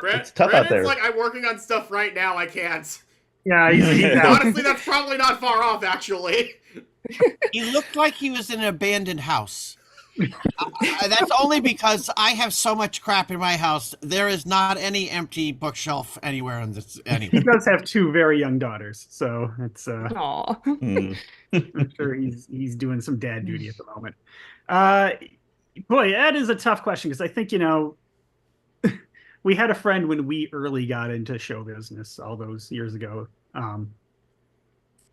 It's tough out there. Brandon's like, I'm working on stuff right now. I can't. Yeah, he's honestly, that's probably not far off, actually. He looked like he was in an abandoned house. That's only because I have so much crap in my house. There is not any empty bookshelf anywhere in this. He does have 2 very young daughters, so it's Aww. I'm sure he's doing some dad duty at the moment. Boy, that is a tough question because I think, you know, we had a friend when we early got into show business all those years ago,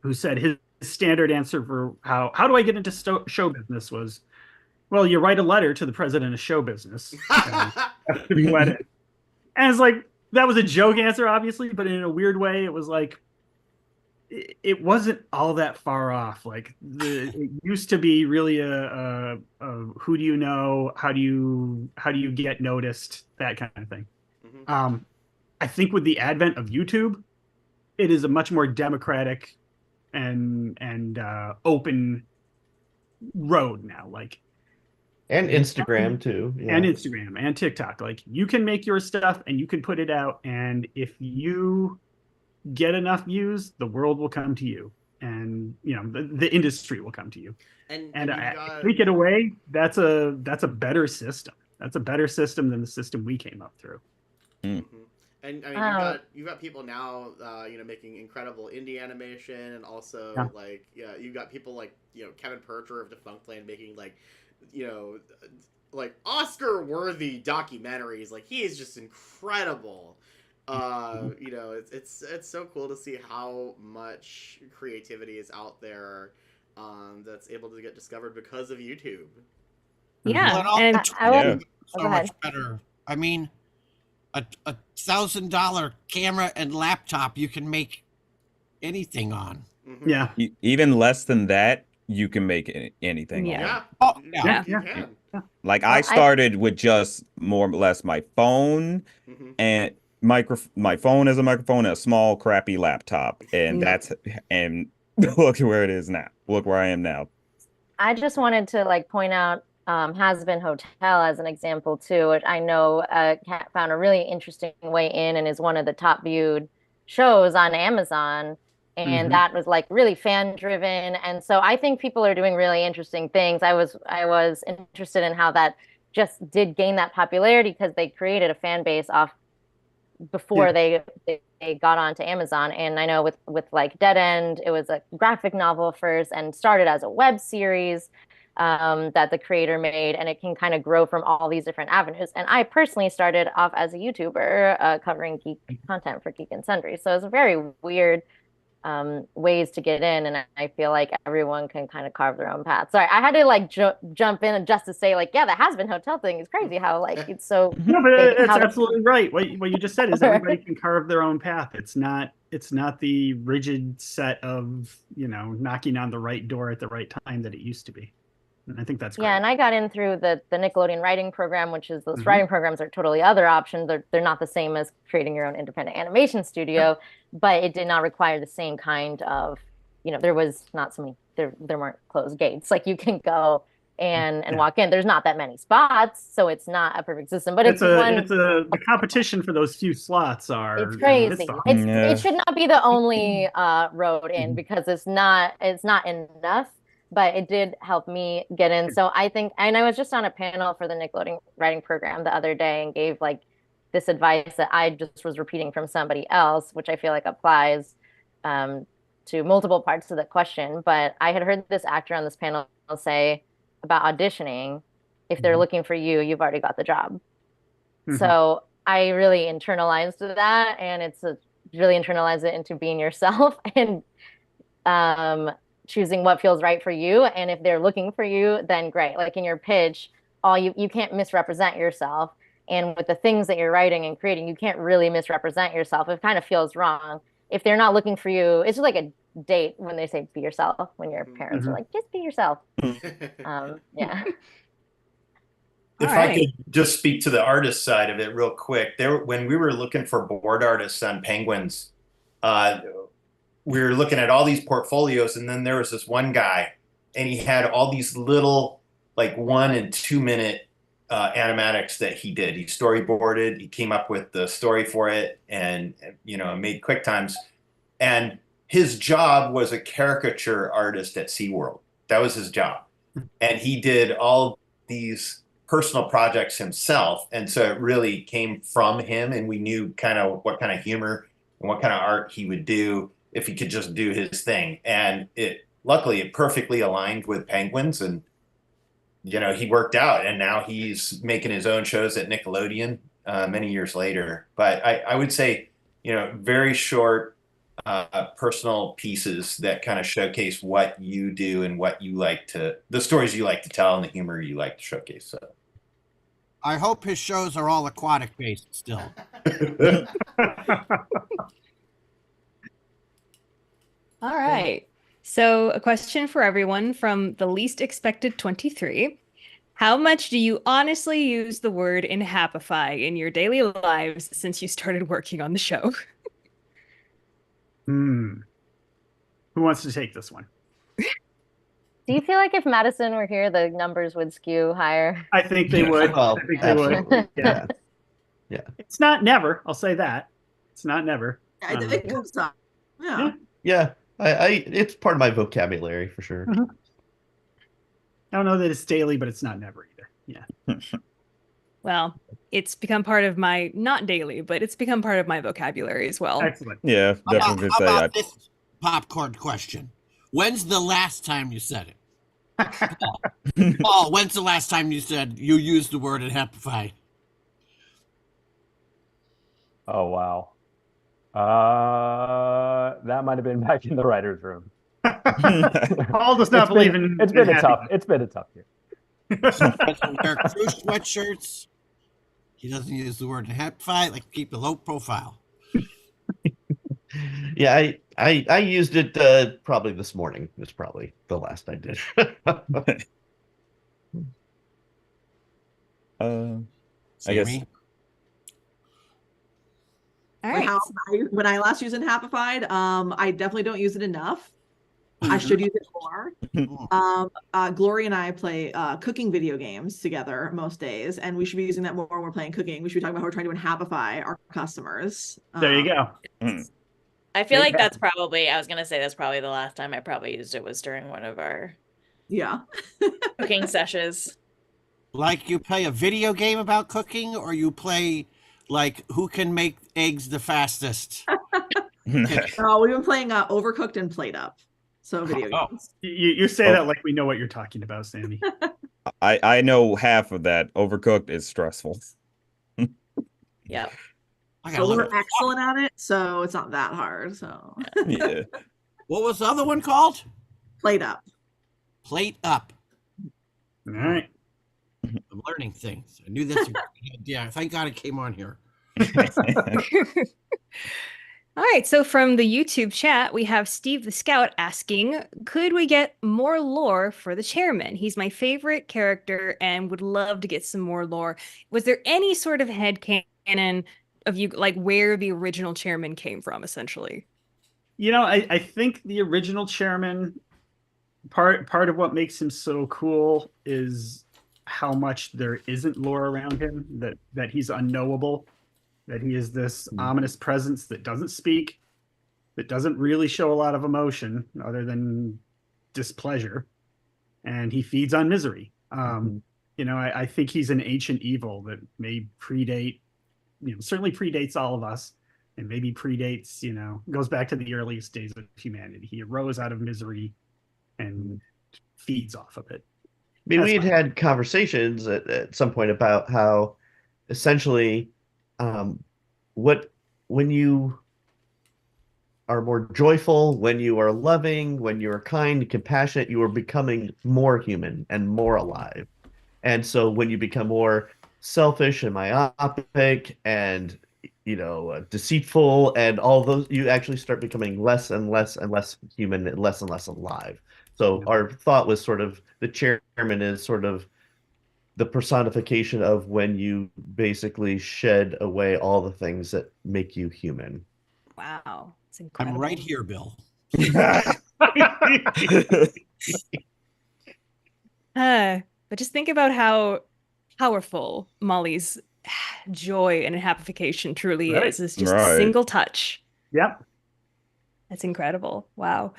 who said his standard answer for how do I get into show business was, well, you write a letter to the president of show business. To be let in. And it's like, that was a joke answer, obviously, but in a weird way, it was like, it wasn't all that far off. Like it used to be really a who do you know, how do you get noticed, that kind of thing. I think with the advent of YouTube, it is a much more democratic and open road now. Like, and Instagram too. Yeah. And Instagram and TikTok. Like, you can make your stuff and you can put it out, and if you get enough views, the world will come to you, and you know the industry will come to you. And take it away. That's a better system. That's a better system than the system we came up through. And I mean, you've got people now, you know, making incredible indie animation, and also you've got people like, you know, Kevin Percher of Defunctland making like, you know, like Oscar-worthy documentaries. Like, he is just incredible. You know, it's so cool to see how much creativity is out there, that's able to get discovered because of YouTube. Yeah, and I so much better. I mean, a $1,000 camera and laptop you can make anything on. Yeah, even less than that, you can make anything on. Yeah. Oh, yeah. You can. Like, I started with just more or less my phone and my phone as a microphone and a small crappy laptop, and look where it is now. Look where I am now. I just wanted to like point out Has Been Hotel as an example too, which I know Kat found a really interesting way in and is one of the top viewed shows on Amazon. And that was like really fan driven. And so I think people are doing really interesting things. I was interested in how that just did gain that popularity because they created a fan base off before they got onto Amazon. And I know with like Dead End, it was a graphic novel first and started as a web series that the creator made, and it can kind of grow from all these different avenues. And I personally started off as a YouTuber covering geek content for Geek and Sundry. So it's a very weird ways to get in, and I feel like everyone can kind of carve their own path. Sorry, I had to like jump in just to say like, yeah, the Has Been Hotel thing is crazy how like it's so no, but it's absolutely right. What you just said is everybody can carve their own path. It's not the rigid set of, you know, knocking on the right door at the right time that it used to be. And I think that's great. Yeah, and I got in through the Nickelodeon writing program, which is those writing programs are totally other options. They're not the same as creating your own independent animation studio, but it did not require the same kind of, you know, there was not so many, there weren't closed gates. Like you can go and walk in. There's not that many spots, so it's not a perfect system. But the competition for those few slots are. It's crazy. It should not be the only road in because it's not enough. But it did help me get in. So I think, and I was just on a panel for the Nickelodeon writing program the other day and gave like this advice that I just was repeating from somebody else, which I feel like applies to multiple parts of the question. But I had heard this actor on this panel say about auditioning, if they're looking for you, you've already got the job. So I really internalized that, and it's really internalize it into being yourself and choosing what feels right for you. And if they're looking for you, then great. Like in your pitch, you can't misrepresent yourself. And with the things that you're writing and creating, you can't really misrepresent yourself. It kind of feels wrong. If they're not looking for you, it's just like a date when they say be yourself, when your parents are like, just be yourself. Yeah. If I could just speak to the artist side of it real quick, when we were looking for board artists on Penguins, we were looking at all these portfolios, and then there was this one guy, and he had all these little, like 1 and 2 minute animatics that he did. He storyboarded, he came up with the story for it, and made QuickTimes. And his job was a caricature artist at SeaWorld. That was his job. And he did all these personal projects himself. And so it really came from him, and we knew kind of what kind of humor and what kind of art he would do if he could just do his thing. And luckily it perfectly aligned with Penguins, and he worked out, and now he's making his own shows at Nickelodeon many years later. But I would say, very short personal pieces that kind of showcase what you do and what you the stories you like to tell and the humor you like to showcase. So I hope his shows are all aquatic based still. All right. So a question for everyone from the least expected 23. How much do you honestly use the word Enhappify in your daily lives since you started working on the show? Who wants to take this one? Do you feel like if Madison were here, the numbers would skew higher? I think they would. Well, I think they would. yeah. Yeah. It's not never. I'll say that. It's not never. It comes up. Yeah. Yeah. It's part of my vocabulary for sure. I don't know that it's daily, but it's not never either. Yeah. Well, it's become part of my, not daily, but it's become part of my vocabulary as well. Excellent. Yeah, definitely. How about this popcorn question? When's the last time you said it? Paul, when's the last time you said you used the word Enhappify? Oh, wow. That might have been back in the writer's room. Paul does not believe in. It's been a tough year. He doesn't wear crew sweatshirts. He doesn't use the word Enhappify. Like, keep a low profile. Yeah, I used it probably this morning. It's probably the last I did. I guess. All right. When I last used Enhappified, I definitely don't use it enough. I should use it more. Glory and I play cooking video games together most days, and we should be using that more when we're playing cooking. We should be talking about how we're trying to Enhappify our customers. There you go. I feel like that's probably the last time I probably used it was during one of our cooking sessions. Like, you play a video game about cooking, or you play like who can make eggs the fastest? We've been playing Overcooked and Plate Up. So video games. You say that like we know what you're talking about, Sammy. I know half of that. Overcooked is stressful. Yeah. So we're excellent at it, so it's not that hard. So yeah. What was the other one called? Plate Up. Plate Up. All right. I'm learning things. I knew that's a good idea. Thank God it came on here. All right, so from the YouTube chat, we have Steve the Scout asking, could we get more lore for the chairman? He's my favorite character and would love to get some more lore. Was there any sort of headcanon of you, like where the original chairman came from, essentially? I think the original chairman, part of what makes him so cool is how much there isn't lore around him, that he's unknowable. That he is this ominous presence that doesn't speak, that doesn't really show a lot of emotion other than displeasure, and he feeds on misery. I think he's an ancient evil that may predate, certainly predates all of us, and maybe predates, goes back to the earliest days of humanity. He arose out of misery and feeds off of it. I mean, we had conversations at some point about how essentially when you are more joyful, when you are loving, when you are kind, compassionate, you are becoming more human and more alive. And so when you become more selfish and myopic and deceitful, and all those, you actually start becoming less and less and less human and less alive. So our thought was sort of the chairman is sort of the personification of when you basically shed away all the things that make you human. Wow, it's incredible. I'm right here, Bill. But just think about how powerful Molly's joy and Enhappification truly is. It's just a single touch. Yep. That's incredible. Wow.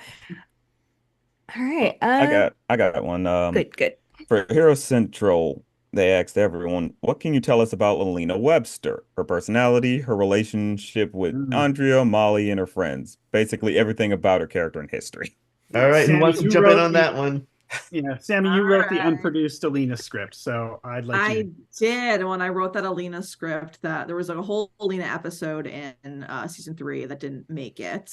All right. I got one. Good. For Hero Central, they asked everyone, what can you tell us about Alina Webster? Her personality, her relationship with Andrea, Molly, and her friends. Basically everything about her character and history. All right, who wants to jump in on that one? Yeah, Sammy, you wrote the unproduced Alina script, so I'd like you. I did. When I wrote that Alina script, that there was like a whole Alina episode in season 3 that didn't make it.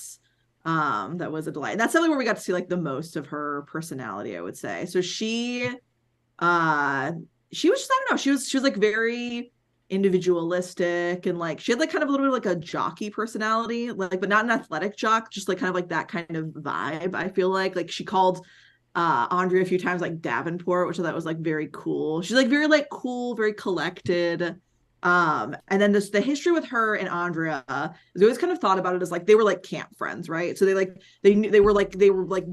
That was a delight. And that's something where we got to see like the most of her personality, I would say. So she was just, I don't know, she was like very individualistic, and like she had like kind of a little bit like a jockey personality, like, but not an athletic jock, just like kind of like that kind of vibe. I feel like she called Andrea a few times like Davenport, which I thought was like very cool. She's like very like cool, very collected. And then the history with her and Andrea, we always kind of thought about it as like they were like camp friends, right? So they were like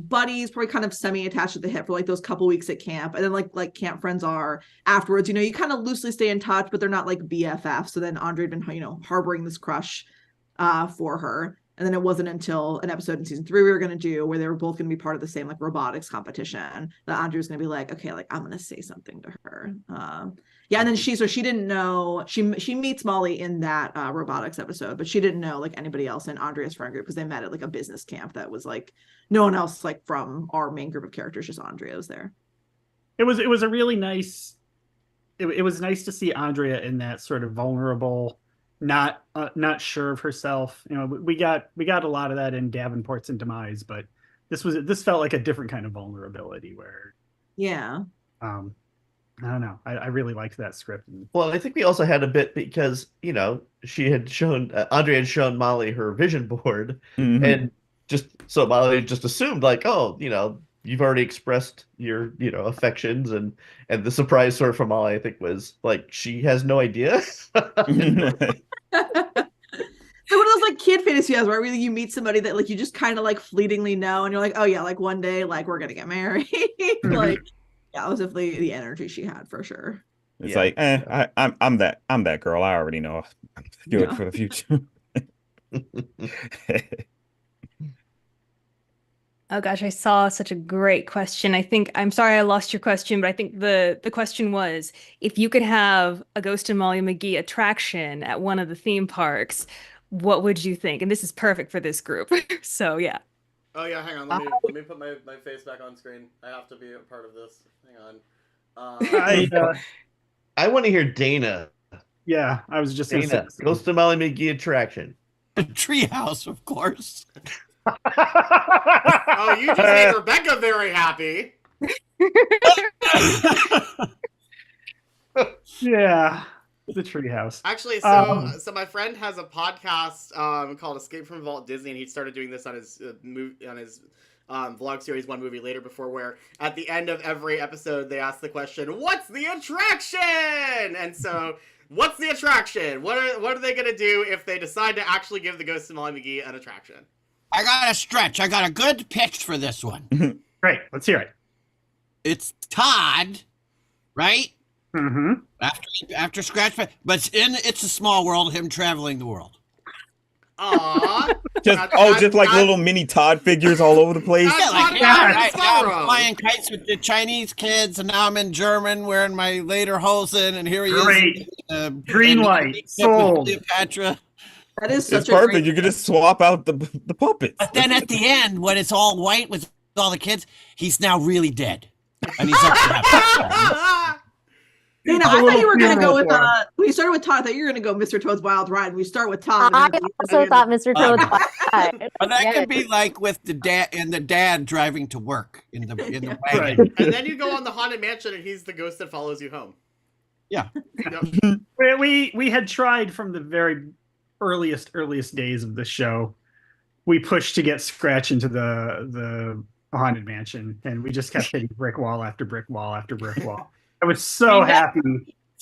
buddies, probably kind of semi-attached at the hip for like those couple weeks at camp, and then like camp friends are afterwards. You kind of loosely stay in touch, but they're not like BFF. So then Andrea had been harboring this crush for her. And then it wasn't until an episode in season 3 we were going to do where they were both going to be part of the same like robotics competition that Andrea was going to be like, okay, like I'm going to say something to her. Yeah, and then she didn't know, she meets Molly in that robotics episode, but she didn't know like anybody else in Andrea's friend group because they met at like a business camp that was like no one else like from our main group of characters, just Andrea was there. It was a really nice. It was nice to see Andrea in that sort of vulnerable, not sure of herself. We got a lot of that in Davenport's and Demise, but this felt like a different kind of vulnerability where. Yeah. I don't know. I really liked that script. Well, I think we also had a bit because, she had shown, Andrea had shown Molly her vision board, and so Molly just assumed like, oh, you've already expressed your, affections, and the surprise sort of from Molly, I think, was like, she has no idea. So one of those like kid fantasies where really you meet somebody that like you just kind of like fleetingly know, and you're like, oh yeah, like one day like we're gonna get married. Like, yeah, it was definitely the energy she had for sure. It's like, I'm that girl. I already know. I'm good for the future. Oh gosh, I saw such a great question. I'm sorry I lost your question, but I think the question was, if you could have a Ghost and Molly McGee attraction at one of the theme parks, what would you think? And this is perfect for this group. So yeah. Oh yeah, hang on. Let me put my face back on screen. I have to be a part of this. Hang on. I want to hear Dana. Yeah, I was just Dana. Ghost and Molly McGee attraction. A treehouse, of course. Oh, you just made Rebecca very happy. Yeah, the treehouse. Actually, so my friend has a podcast called Escape from Vault Disney, and he started doing this on his vlog series One Movie Later Before, where at the end of every episode they ask the question, "What's the attraction?" And so, what's the attraction? What are they gonna do if they decide to actually give the Ghost and Molly McGee an attraction? I got a stretch. I got a good pitch for this one. Great, let's hear it. It's Todd, right? Mm-hmm. After Scratch, but it's a Small World. Him traveling the world. Aww. just like little mini Todd figures all over the place. I was flying kites with the Chinese kids, and now I'm in German wearing my lederhosen, and here he is. Green light. Sold. Cleopatra. That is such a perfect. You could just swap out the puppets. But then at the end, when it's all white with all the kids, he's now really dead, and he's up to heaven. Dana, I thought you were going to go with when you started with Todd. I thought you were going to go Mr. Toad's Wild Ride. And we start with Todd. I also thought Mr. Toad's Wild Ride. But that could be like with the dad driving to work in the wagon. Right. And then you go on the Haunted Mansion, and he's the ghost that follows you home. Yeah. We had tried from the very earliest days of the show. We pushed to get Scratch into the Haunted Mansion, and we just kept hitting brick wall after brick wall after brick wall. I was so happy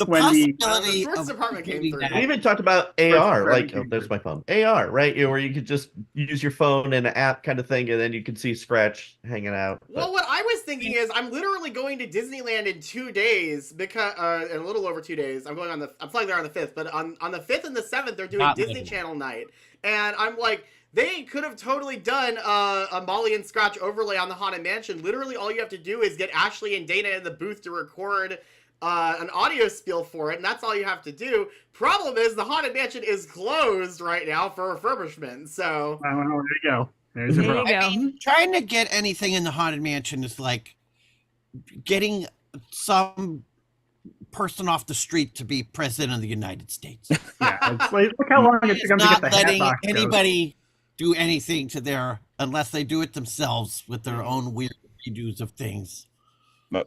when possibility the department came through. We even talked about AR, like, oh, there's my phone. AR, right? Where you could just use your phone in an app kind of thing, and then you could see Scratch hanging out. Well, what I was thinking is, I'm literally going to Disneyland in 2 days because in a little over 2 days. I'm flying there on the 5th, but on the 5th and the 7th, they're doing Disney Channel night, and I'm like, they could have totally done a Molly and Scratch overlay on the Haunted Mansion. Literally, all you have to do is get Ashley and Dana in the booth to record an audio spiel for it, and that's all you have to do. Problem is, the Haunted Mansion is closed right now for refurbishment, so... Well, there you go. There's a problem. I mean, trying to get anything in the Haunted Mansion is like getting some person off the street to be president of the United States. Yeah, it's like, look how long it took them to get the not letting Hatbox anybody do anything to unless they do it themselves with their own weird redos of things.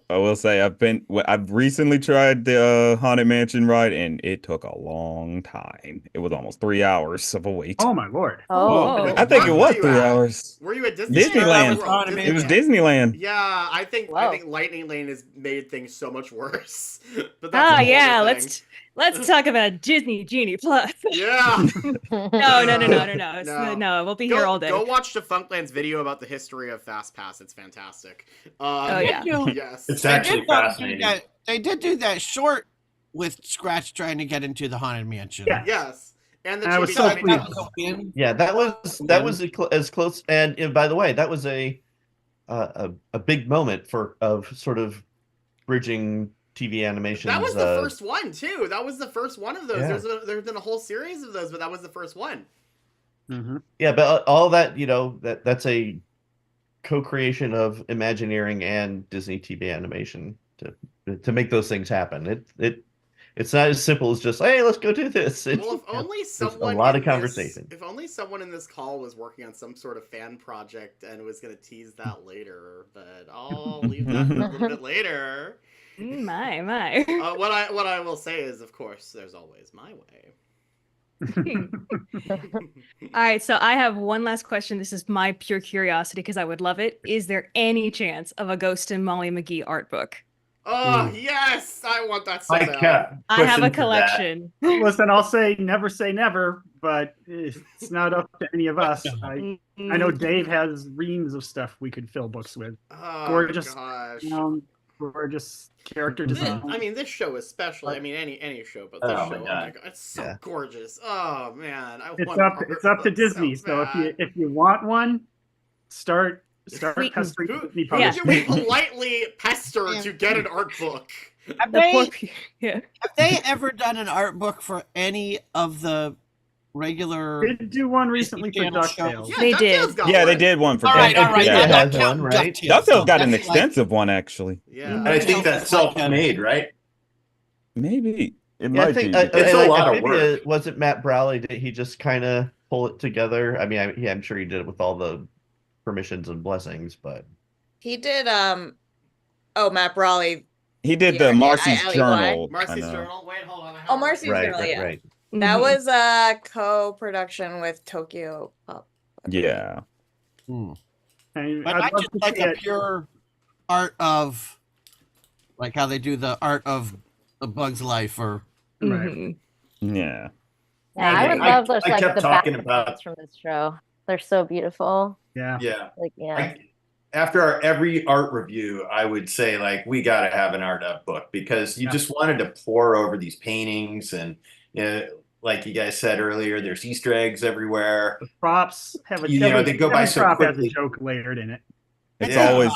I will say I've recently tried the Haunted Mansion ride, and it took a long time. It was almost 3 hours of a wait. Oh my lord! Oh, I think it was 3 hours. Were you at Disneyland? It was Disneyland. Yeah, I think Lightning Lane has made things so much worse. But that's let's talk about Disney Genie Plus. Yeah. No, we'll be here all day. Go watch Defunctland's video about the history of Fast Pass. It's fantastic. Yes. It's actually fascinating. They did do that short with Scratch trying to get into the Haunted Mansion. Yeah. Yes. And the I was so pleased. Yeah, that was as close. And by the way, that was a big moment of sort of bridging TV animation. That was the first one too. That was the first one of those. Yeah. There's been a whole series of those, but that was the first one. Mm-hmm. Yeah, but all that, that's a co-creation of Imagineering and Disney TV animation to make those things happen. It's not as simple as just, hey, let's go do this. Well, if only someone a lot of conversation. If only someone in this call was working on some sort of fan project and was going to tease that later, but I'll leave that for a little bit later. My. What I will say is, of course, there's always my way. All right, so I have one last question. This is my pure curiosity because I would love it. Is there any chance of a Ghost and Molly McGee art book? Oh, yes! I want that so bad. I have a collection. Listen, I'll say never, but it's not up to any of us. I know Dave has reams of stuff we could fill books with. Oh, gorgeous, gosh. Gorgeous character design. I mean, this show especially. I mean, any show, but this show. Oh my god, it's so gorgeous. Oh man, It's up to Disney. So if you want one, start pestering Disney publishers. Who should we politely pester to get an art book? Have they ever done an art book for any of the regular? They did do one recently for DuckTales. Yeah, they did. Yeah, they did one for DuckTales. Yeah, has one, right? DuckTales got an extensive one, actually. Yeah, I think that's self-made, right? Maybe it Yeah, I might think be. It's a lot of work. Was it Matt Browley? Did he just kind of pull it together? I mean, I'm sure he did it with all the permissions and blessings, but he did. Matt Brawley. He did the Marcy's Journal. Marcy's Journal. Wait, hold on. Oh, Marcy's Journal. Yeah. Right. That was a co-production with Tokyo Pop. Yeah. But I just like a pure art of, like how they do the art of A Bug's Life, or right. Yeah. Yeah, I would love those I like kept the talking backgrounds about from this show. They're so beautiful. Yeah. Like After every art review, I would say, like, we got to have an art up book, because you just wanted to pour over these paintings, and like you guys said earlier, there's Easter eggs everywhere. The props have a they go by so prop has a quickly. joke layered in it. It's always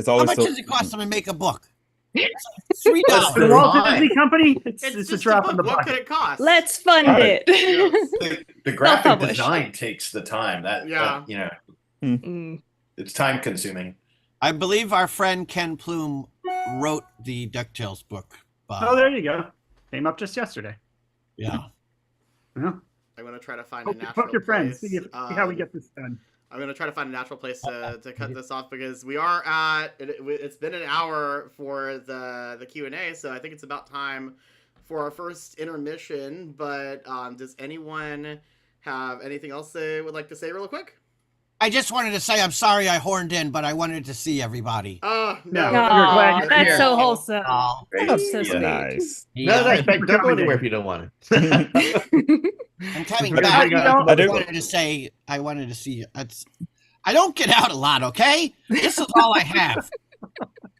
how much so, does it cost them to make a book? $3. The Walt Disney Company. It's a drop in the What bucket. could it cost? Let's fund it. The graphic Self-published. design takes the time. It's time consuming. I believe our friend Ken Plume wrote the DuckTales book. Oh, there you go. Came up just yesterday. Yeah. Yeah. I'm gonna try to find a natural Poke your friends. place. See how we get this done. I'm gonna try to find a natural place to cut this off because we are at it's been an hour for the Q&A, so I think it's about time for our first intermission. But does anyone have anything else they would like to say real quick? I just wanted to say I'm sorry I horned in, but I wanted to see everybody. Oh, No, that's so wholesome. Oh, That's so sweet. Nice. No, nice. Don't go anywhere if you don't want I'm coming back. I I wanted to see you. I don't get out a lot, okay? This is all I have.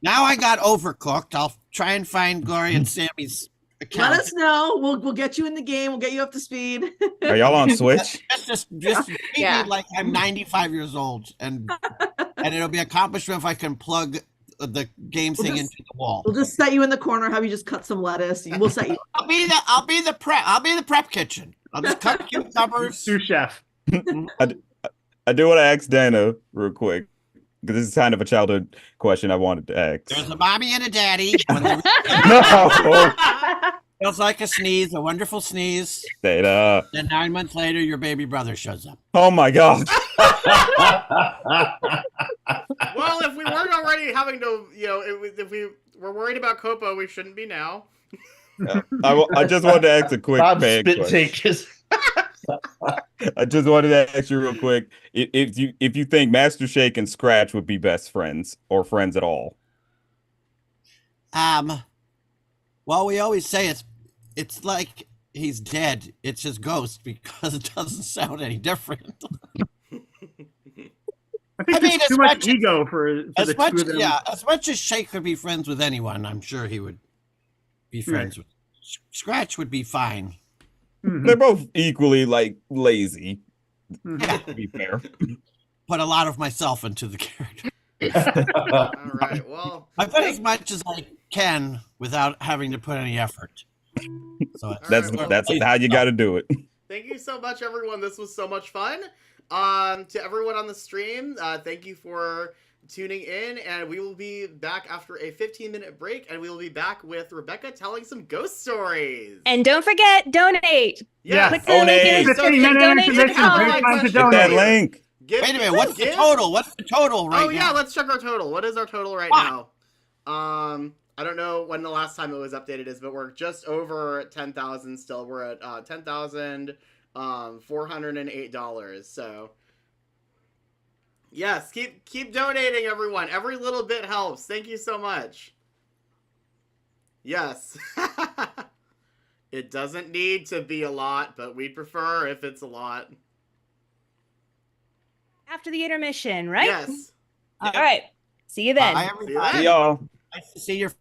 Now I got Overcooked. I'll try and find Gloria and Sammy's account. Let us know. We'll get you in the game. We'll get you up to speed. Are y'all on Switch? Just treat me like I'm 95 years old, and it'll be an accomplishment if I can plug the game thing into the wall. We'll just set you in the corner. Have you just cut some lettuce? We'll set you. I'll be the prep kitchen. I'll just cut cucumbers. Sous chef. I do want to ask Dana real quick, because this is kind of a childhood question I wanted to ask. There's a mommy and a daddy. No. Feels like a sneeze, a wonderful sneeze. Dana. Then 9 months later, your baby brother shows up. Oh my God. Well, if we weren't already having to, if we were worried about Copo, we shouldn't be now. I just wanted to ask a quick bag question. I just wanted to ask you real quick if you think Master Shake and Scratch would be best friends or friends at all. Well, we always say it's like he's dead. It's his ghost because it doesn't sound any different. I think there's too much ego for the two of them. Yeah, as much as Shake could be friends with anyone, I'm sure he would be friends with. Scratch would be fine. They're both equally lazy. Yeah. To be fair. Put a lot of myself into the character. All right. Well, I put as much as I can without having to put any effort. So that's how you got to do it. Thank you so much, everyone. This was so much fun. To everyone on the stream, thank you for tuning in, and we will be back after a 15-minute break, and we will be back with Rebecca telling some ghost stories. And don't forget, donate. Yeah, click the link in the description. Donate to the cause. Get that link. Wait a minute, what's the total? What's the total right now? Oh yeah, let's check our total. What is our total right now? I don't know when the last time it was updated is, but we're just over 10,000 still. We're at $10,408. So yes, keep donating, everyone. Every little bit helps. Thank you so much. Yes. It doesn't need to be a lot, but we'd prefer if it's a lot. After the intermission, right? Yes. All right. See you then. Bye, everybody. See y'all. Nice to see your face.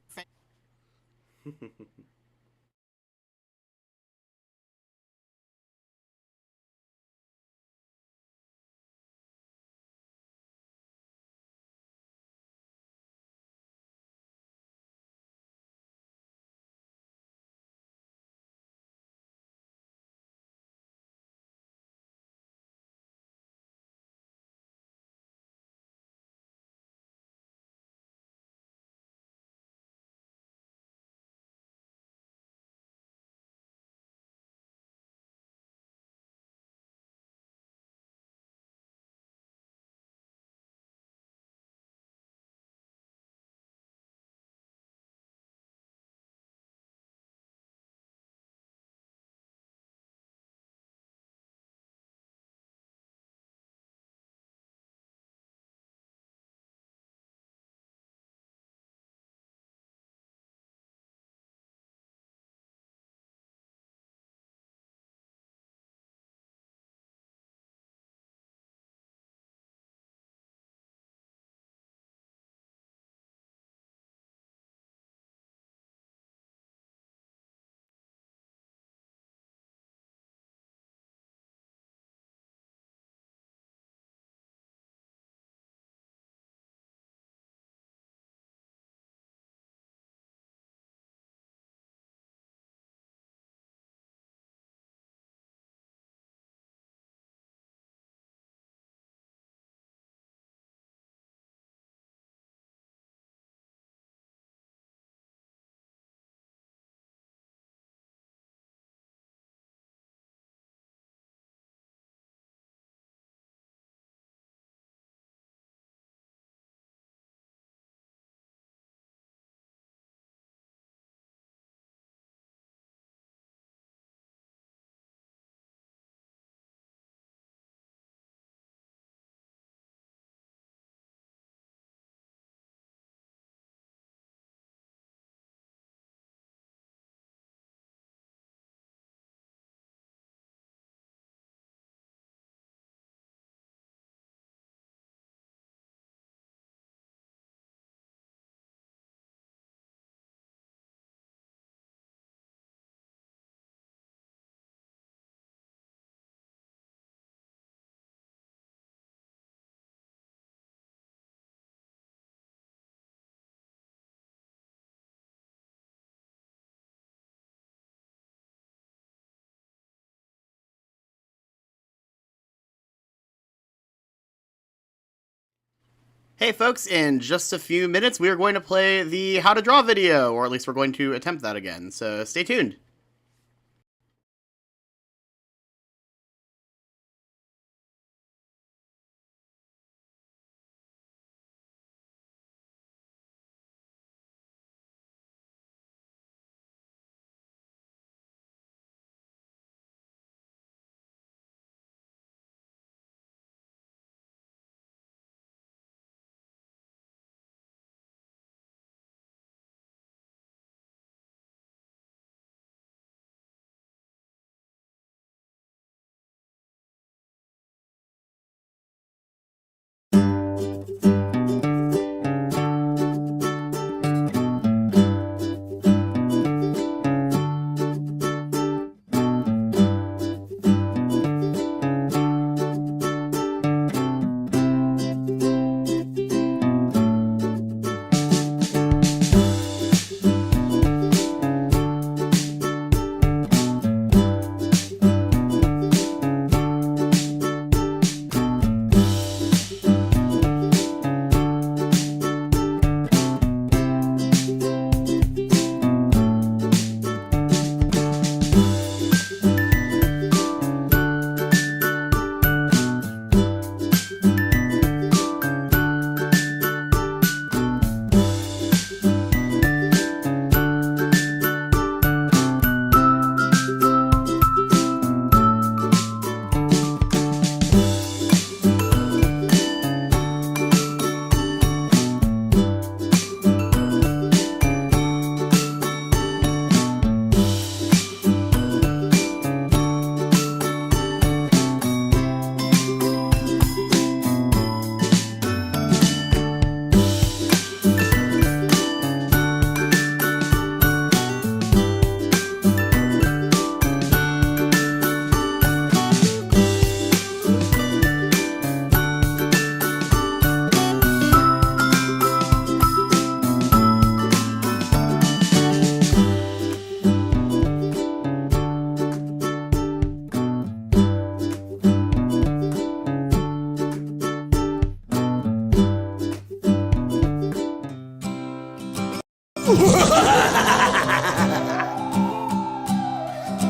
Hey folks, in just a few minutes we are going to play the How to Draw video, or at least we're going to attempt that again, so stay tuned.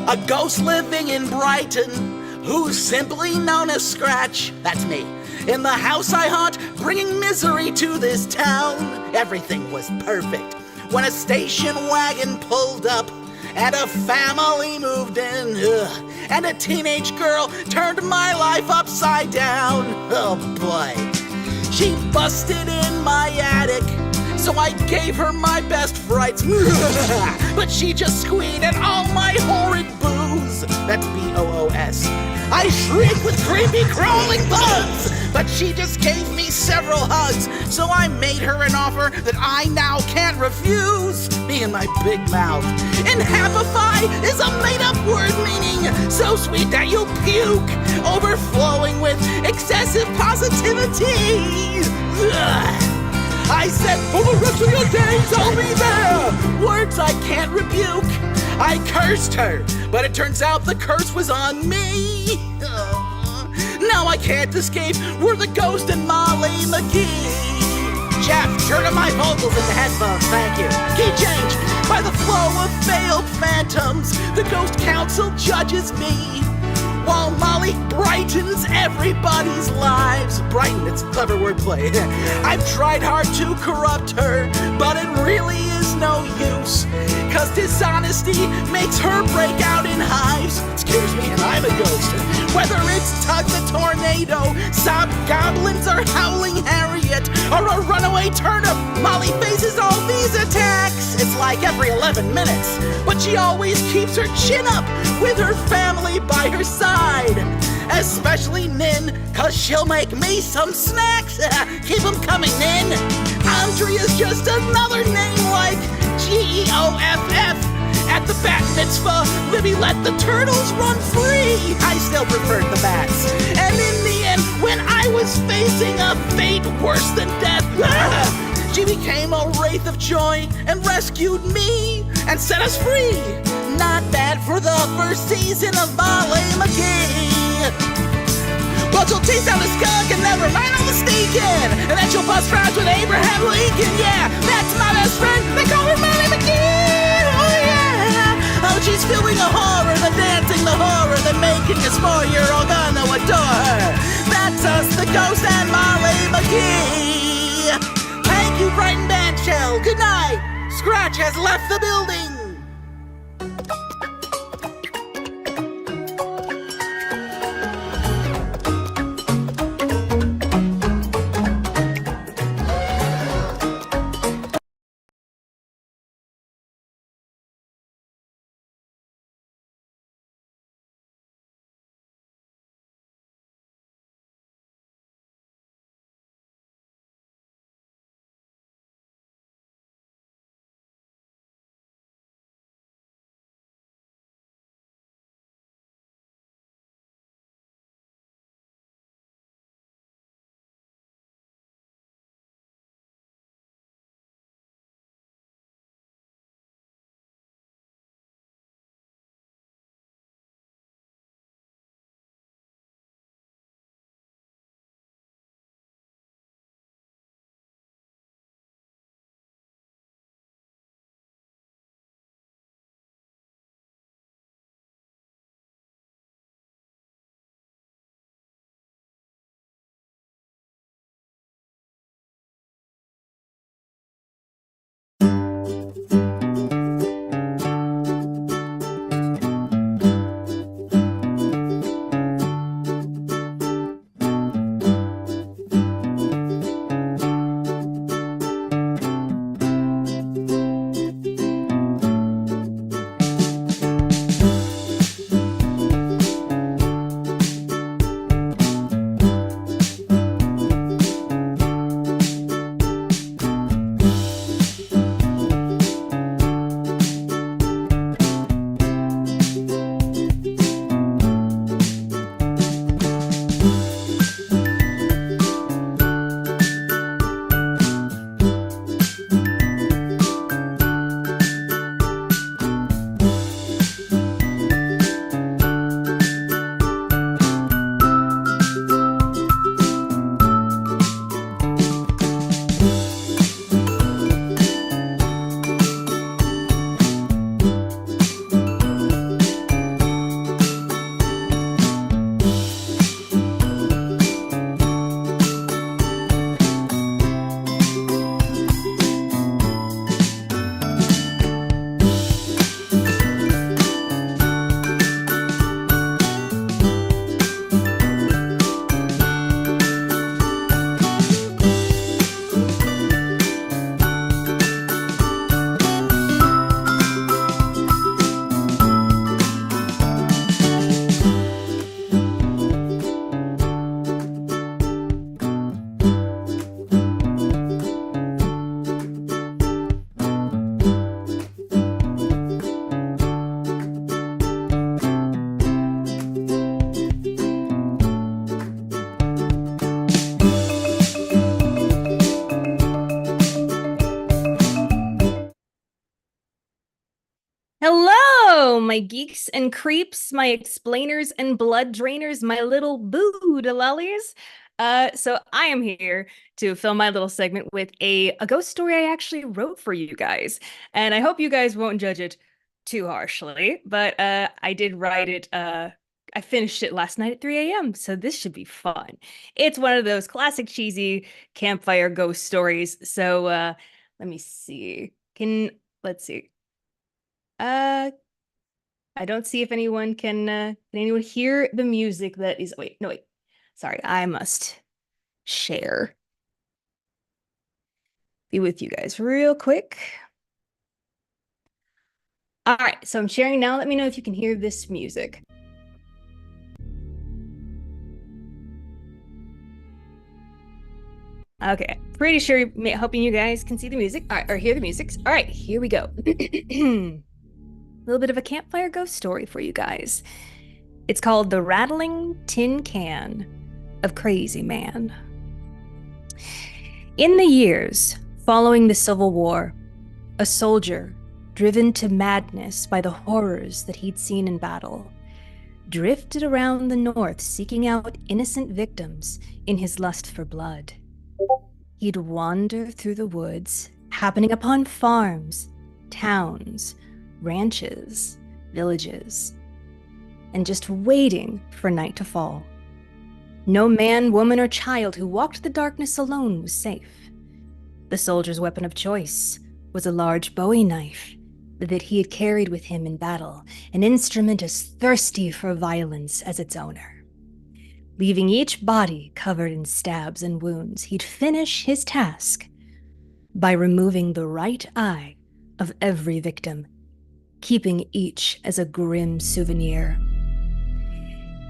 A ghost living in Brighton, who's simply known as Scratch. That's me. In the house I haunt, bringing misery to this town. Everything was perfect when a station wagon pulled up and a family moved in. And a teenage girl turned my life upside down. Oh boy. She busted in my attic, so I gave her my best frights. But she just squeed at all my horrid booze. That's B-O-O-S. I shriek with creepy crawling bugs, but she just gave me several hugs. So I made her an offer that I now can't refuse. Me and my big mouth. Enhappify is a made-up word meaning so sweet that you puke, overflowing with excessive positivity. I said, for the rest of your days, I'll be there. Words I can't rebuke. I cursed her, but it turns out the curse was on me. Now I can't escape. We're the Ghost and Molly McGee. Jeff, turn on my vocals in the headphones, thank you. Key change. By the flow of failed phantoms, the Ghost Council judges me, while Molly brightens everybody's lives. Brighten, it's clever wordplay. I've tried hard to corrupt her, but it really is no use, 'cause dishonesty makes her break out in hives. It scares me and I'm a ghost. Whether it's Tug the Tornado, Sob Goblins, or Howling Harriet, or a runaway turnip, Molly faces all these attacks. It's like every 11 minutes, but she always keeps her chin up with her family by her side. Especially Nin, 'cause she'll make me some snacks. Keep them coming, Nin. Andrea's just another name like G-E-O-F-F. At the bat mitzvah, Libby let the turtles run free. I still preferred the bats. And in the end, when I was facing a fate worse than death, she became a wraith of joy and rescued me and set us free. Not bad for the first season of Molly McGee. But you'll taste out the skunk and never mind all the sneaking. And that you'll bust fries with Abraham Lincoln. Yeah, that's my best friend. They call her Molly McGee. Oh yeah. Oh, she's filming the horror, the dancing, the horror, the making us more. You're all gonna adore her. That's us, the Ghost and Molly McGee. Thank you, Brighton Bandshell. Good night. Scratch has left the building. Hello, my geeks and creeps, my explainers and blood drainers, my little boo-de-lollies. So I am here to film my little segment with a ghost story I actually wrote for you guys. And I hope you guys won't judge it too harshly, but I did write it. I finished it last night at 3 a.m., so this should be fun. It's one of those classic cheesy campfire ghost stories. So let me see. Let's see. I don't see if anyone can anyone hear the music that is, wait, no, wait. Sorry, I must share. Be with you guys real quick. All right, so I'm sharing now. Let me know if you can hear this music. Okay, pretty sure, hoping you guys can see the music, all right, or hear the music. All right, here we go. A little bit of a campfire ghost story for you guys. It's called The Rattling Tin Can of Crazy Man. In the years following the Civil War, a soldier, driven to madness by the horrors that he'd seen in battle, drifted around the north seeking out innocent victims in his lust for blood. He'd wander through the woods, happening upon farms, towns, ranches, villages, and just waiting for night to fall. No man, woman, or child who walked the darkness alone was safe. The soldier's weapon of choice was a large Bowie knife that he had carried with him in battle, an instrument as thirsty for violence as its owner. Leaving each body covered in stabs and wounds, he'd finish his task by removing the right eye of every victim, keeping each as a grim souvenir.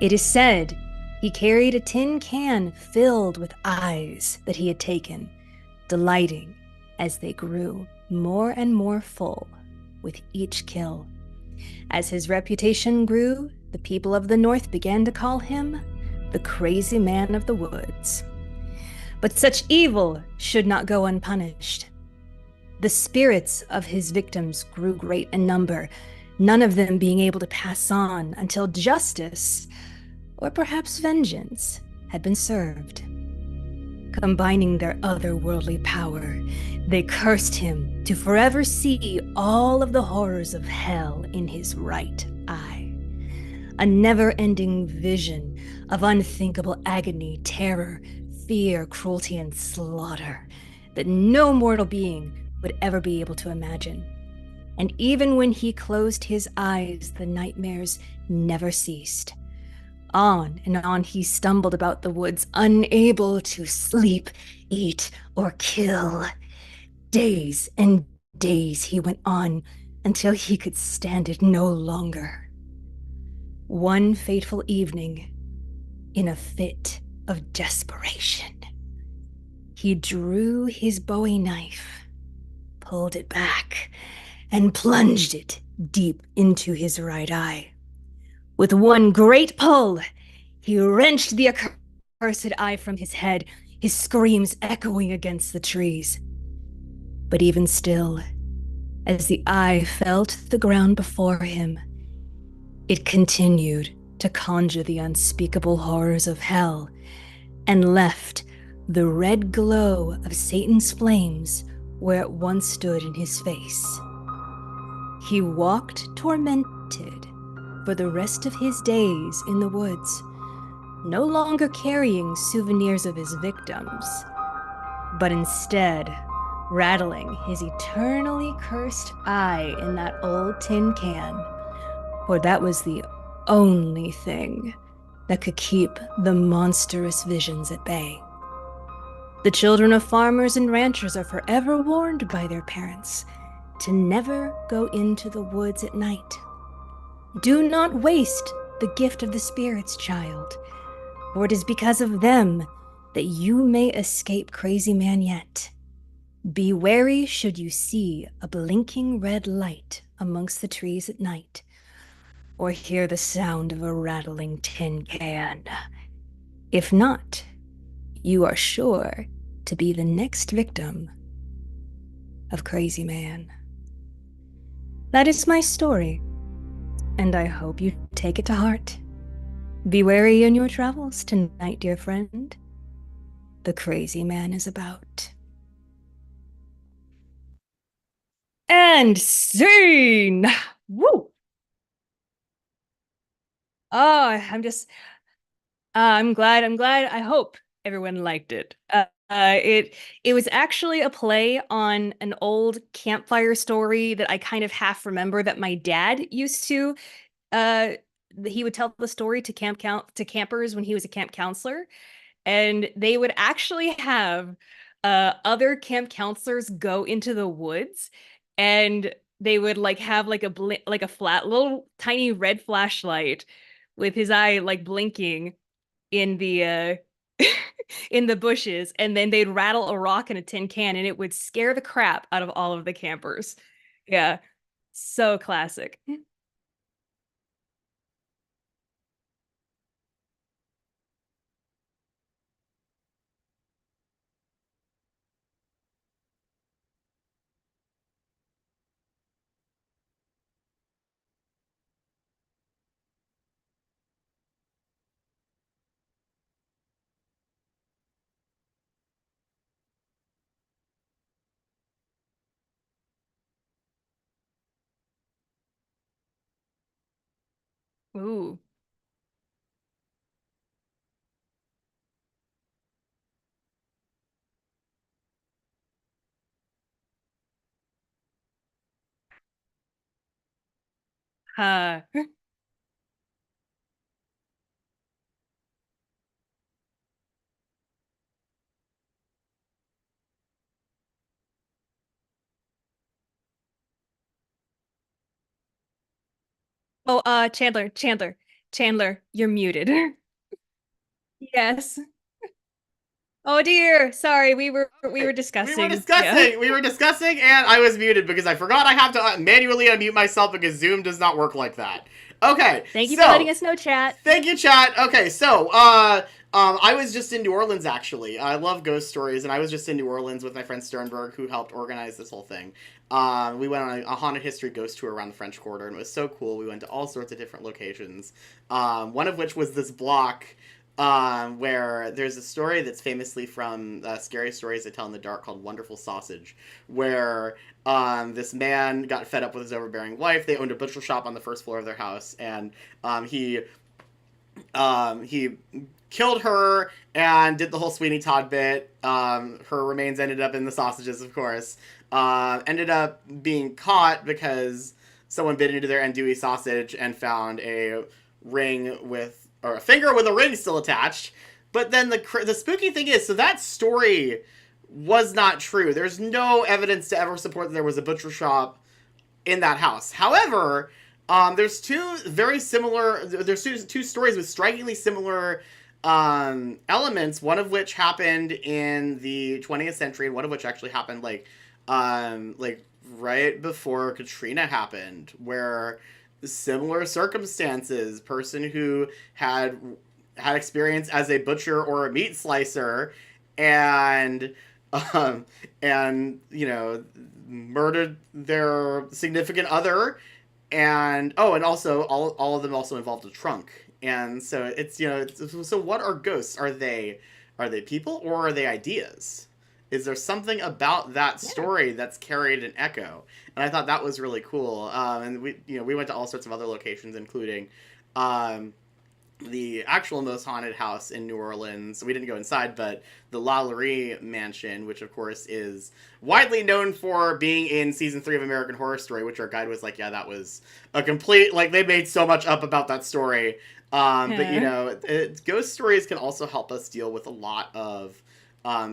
It is said he carried a tin can filled with eyes that he had taken, delighting as they grew more and more full with each kill. As his reputation grew, the people of the North began to call him the crazy man of the woods. But such evil should not go unpunished. The spirits of his victims grew great in number, none of them being able to pass on until justice, or perhaps vengeance, had been served. Combining their otherworldly power, they cursed him to forever see all of the horrors of hell in his right eye. A never-ending vision of unthinkable agony, terror, fear, cruelty, and slaughter that no mortal being would ever be able to imagine. And even when he closed his eyes, the nightmares never ceased. On and on he stumbled about the woods, unable to sleep, eat, or kill. Days and days he went on until he could stand it no longer. One fateful evening, in a fit of desperation, he drew his Bowie knife, pulled it back, and plunged it deep into his right eye. With one great pull, he wrenched the accursed eye from his head, his screams echoing against the trees. But even still, as the eye fell to the ground before him, it continued to conjure the unspeakable horrors of hell and left the red glow of Satan's flames where it once stood in his face. He walked tormented for the rest of his days in the woods, no longer carrying souvenirs of his victims, but instead rattling his eternally cursed eye in that old tin can, for that was the only thing that could keep the monstrous visions at bay. The children of farmers and ranchers are forever warned by their parents to never go into the woods at night. Do not waste the gift of the spirits, child, for it is because of them that you may escape Crazy Man yet. Be wary should you see a blinking red light amongst the trees at night, or hear the sound of a rattling tin can. If not, you are sure to be the next victim of Crazy Man. That is my story, and I hope you take it to heart. Be wary in your travels tonight, dear friend. The Crazy Man is about. And scene! Woo! Oh, I'm glad. I hope everyone liked it. It was actually a play on an old campfire story that I kind of half remember that my dad used to. He would tell the story to campers when he was a camp counselor, and they would actually have other camp counselors go into the woods, and they would like have like a flat little tiny red flashlight with his eye like blinking in the in the bushes, and then they'd rattle a rock in a tin can and it would scare the crap out of all of the campers. Yeah. So classic. Ooh. Oh, Chandler, you're muted. Yes. Oh dear. Sorry, we were discussing. We were discussing, and I was muted because I forgot I have to manually unmute myself because Zoom does not work like that. Okay. Thank you for letting us know, chat. Thank you, chat. Okay, so I was just in New Orleans actually. I love ghost stories, and I was just in New Orleans with my friend Sternberg, who helped organize this whole thing. We went on a haunted history ghost tour around the French Quarter, and it was so cool. We went to all sorts of different locations. One of which was this block. Where there's a story that's famously from Scary Stories I Tell in the Dark called Wonderful Sausage, where this man got fed up with his overbearing wife. They owned a butcher shop on the first floor of their house, and he killed her and did the whole Sweeney Todd bit. Her remains ended up in the sausages, of course. Ended up being caught because someone bit into their andouille sausage and found a ring or a finger with a ring still attached. But then the spooky thing is, so that story was not true. There's no evidence to ever support that there was a butcher shop in that house. However, there's two stories with strikingly similar elements, one of which happened in the 20th century, and one of which actually happened like right before Katrina happened, where similar circumstances, person who had experience as a butcher or a meat slicer, and murdered their significant other, and also all of them also involved a trunk. And so it's so what are ghosts? Are they people, or are they ideas? Is there something about that story that's carried an echo? And I thought that was really cool. And we went to all sorts of other locations, including the actual most haunted house in New Orleans. We didn't go inside, but the Lalaurie Mansion, which of course is widely known for being in season 3 of American Horror Story, which our guide was like, yeah, that was a complete, like, they made so much up about that story. But ghost stories can also help us deal with a lot of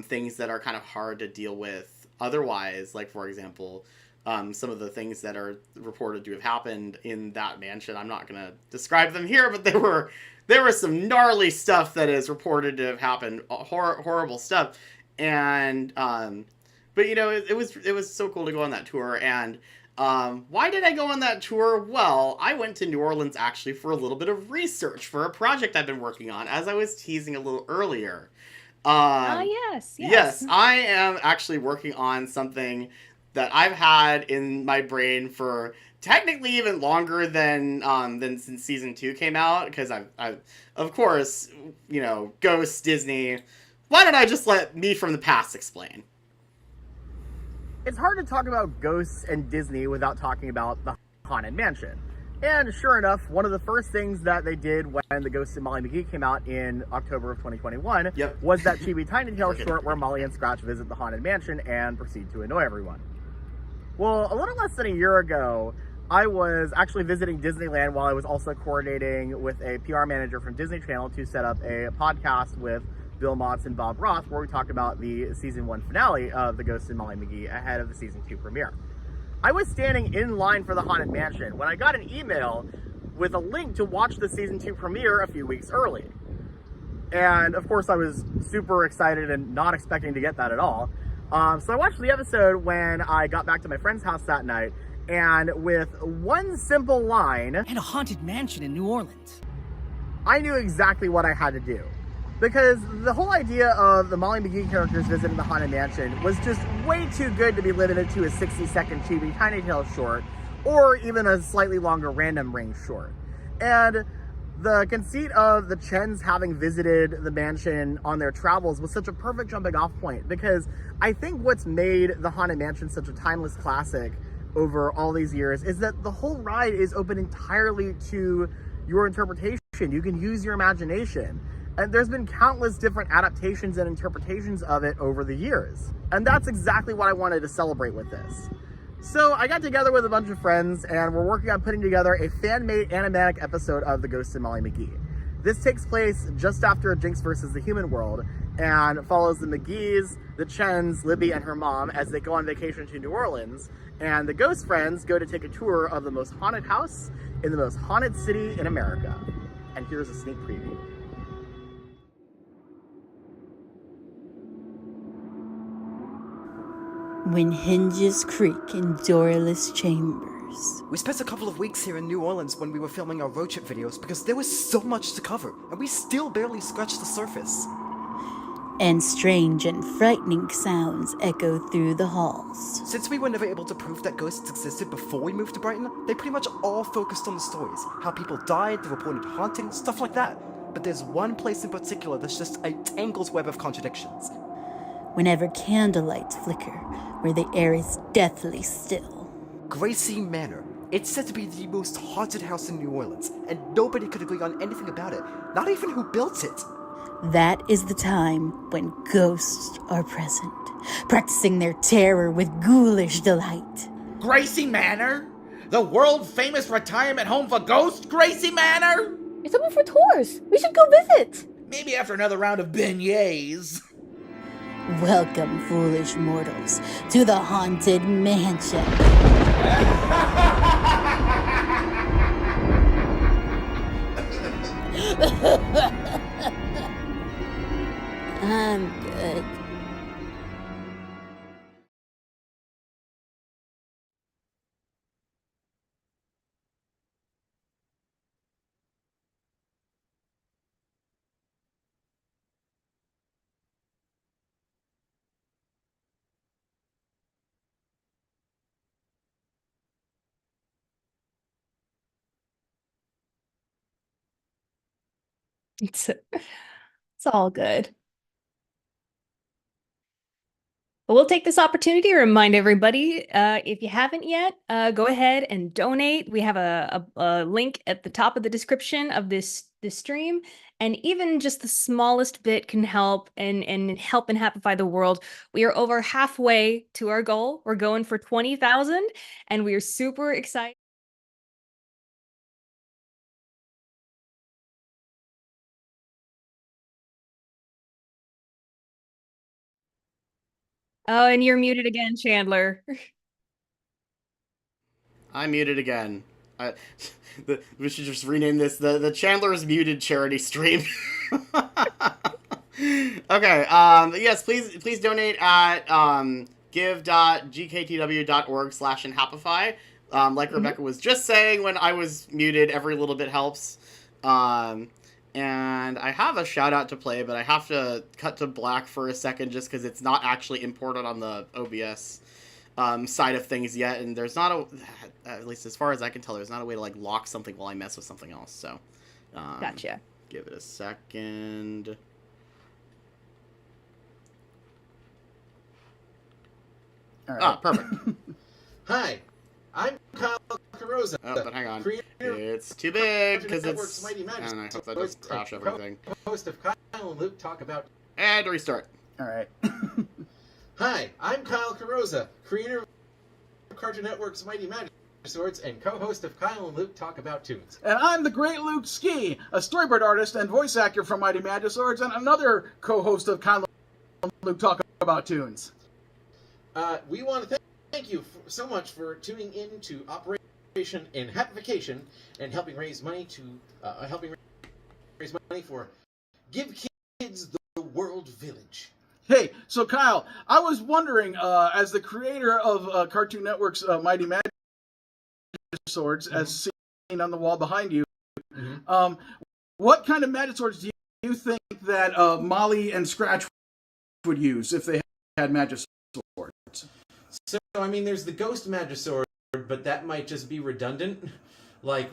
things that are kind of hard to deal with otherwise. Like, for example, some of the things that are reported to have happened in that mansion. I'm not going to describe them here, but there were some gnarly stuff that is reported to have happened, horrible stuff. And but it was so cool to go on that tour. And why did I go on that tour? Well, I went to New Orleans actually for a little bit of research for a project I've been working on, as I was teasing a little earlier. Yes, I am actually working on something that I've had in my brain for technically even longer than since season 2 came out, because I've of course, Ghosts, Disney. Why don't I just let me from the past explain? It's hard to talk about Ghosts and Disney without talking about the Haunted Mansion. And sure enough, one of the first things that they did when the Ghost and Molly McGee came out in October of 2021 was that chibi Tiny Tale short where Molly and Scratch visit the Haunted Mansion and proceed to annoy everyone. Well, a little less than a year ago, I was actually visiting Disneyland while I was also coordinating with a PR manager from Disney Channel to set up a podcast with Bill Motz and Bob Roth, where we talked about the season 1 finale of the Ghost and Molly McGee ahead of the season 2 premiere. I was standing in line for the Haunted Mansion when I got an email with a link to watch the season 2 premiere a few weeks early. And of course I was super excited and not expecting to get that at all. So I watched the episode when I got back to my friend's house that night, and with one simple line, "And a haunted mansion in New Orleans," I knew exactly what I had to do. Because the whole idea of the Molly McGee characters visiting the Haunted Mansion was just way too good to be limited to a 60-second chibi Tiny Tale short, or even a slightly longer Random Ring short. And the conceit of the Chens having visited the mansion on their travels was such a perfect jumping off point, because I think what's made the Haunted Mansion such a timeless classic over all these years is that the whole ride is open entirely to your interpretation. You can use your imagination. And there's been countless different adaptations and interpretations of it over the years. And that's exactly what I wanted to celebrate with this. So I got together with a bunch of friends, and we're working on putting together a fan-made animatic episode of The Ghost and Molly McGee. This takes place just after Jinx versus the human world, and follows the McGees, the Chens, Libby, and her mom as they go on vacation to New Orleans, and the ghost friends go to take a tour of the most haunted house in the most haunted city in America. And here's a sneak preview. When hinges creak in doorless chambers. We spent a couple of weeks here in New Orleans when we were filming our road trip videos because there was so much to cover, and we still barely scratched the surface. And strange and frightening sounds echo through the halls. Since we were never able to prove that ghosts existed before we moved to Brighton, they pretty much all focused on the stories, how people died, the reported hauntings, stuff like that. But there's one place in particular that's just a tangled web of contradictions. Whenever candlelights flicker, where the air is deathly still. Gracie Manor. It's said to be the most haunted house in New Orleans, and nobody could agree on anything about it, not even who built it. That is the time when ghosts are present, practicing their terror with ghoulish delight. Gracie Manor? The world-famous retirement home for ghosts, Gracie Manor? It's open for tours. We should go visit. Maybe after another round of beignets. Welcome, foolish mortals, to the Haunted Mansion. I'm good. It's all good. But we'll take this opportunity to remind everybody, if you haven't yet, go ahead and donate. We have a link at the top of the description of this stream, and even just the smallest bit can help and help Enhappify the world. We are over halfway to our goal. We're going for 20,000, and we are super excited. Oh, and you're muted again, Chandler. I'm muted again. We should just rename this the Chandler's Muted charity stream. Okay. Yes, please donate at give.gktw.org/Enhappify. Like Rebecca was just saying, when I was muted, every little bit helps. And I have a shout out to play, but I have to cut to black for a second just because it's not actually imported on the OBS side of things yet, and there's not at least as far as I can tell, there's not a way to like lock something while I mess with something else. So, gotcha. Give it a second. All right. Perfect. Hi, I'm Kyle Carosa. Oh, but hang on. It's too big because it's. And I hope that doesn't crash everything. Host of Kyle and Luke talk about. And restart. All right. Hi, I'm Kyle Carosa, creator of Cartoon Network's Mighty Magic Swords and co-host of Kyle and Luke Talk About Toons. And I'm the great Luke Ski, a storyboard artist and voice actor from Mighty Magic Swords, and another co-host of Kyle and Luke Talk About Toons. We want to thank you so much for tuning in to Operation Enhappification and helping raise money for Give Kids the World Village. Hey, so Kyle, I was wondering, as the creator of Cartoon Network's Mighty Magic Swords, as seen on the wall behind you, what kind of magic swords do you think that Molly and Scratch would use if they had magic swords? So, I mean, there's the Ghost Magic Sword, but that might just be redundant. Like,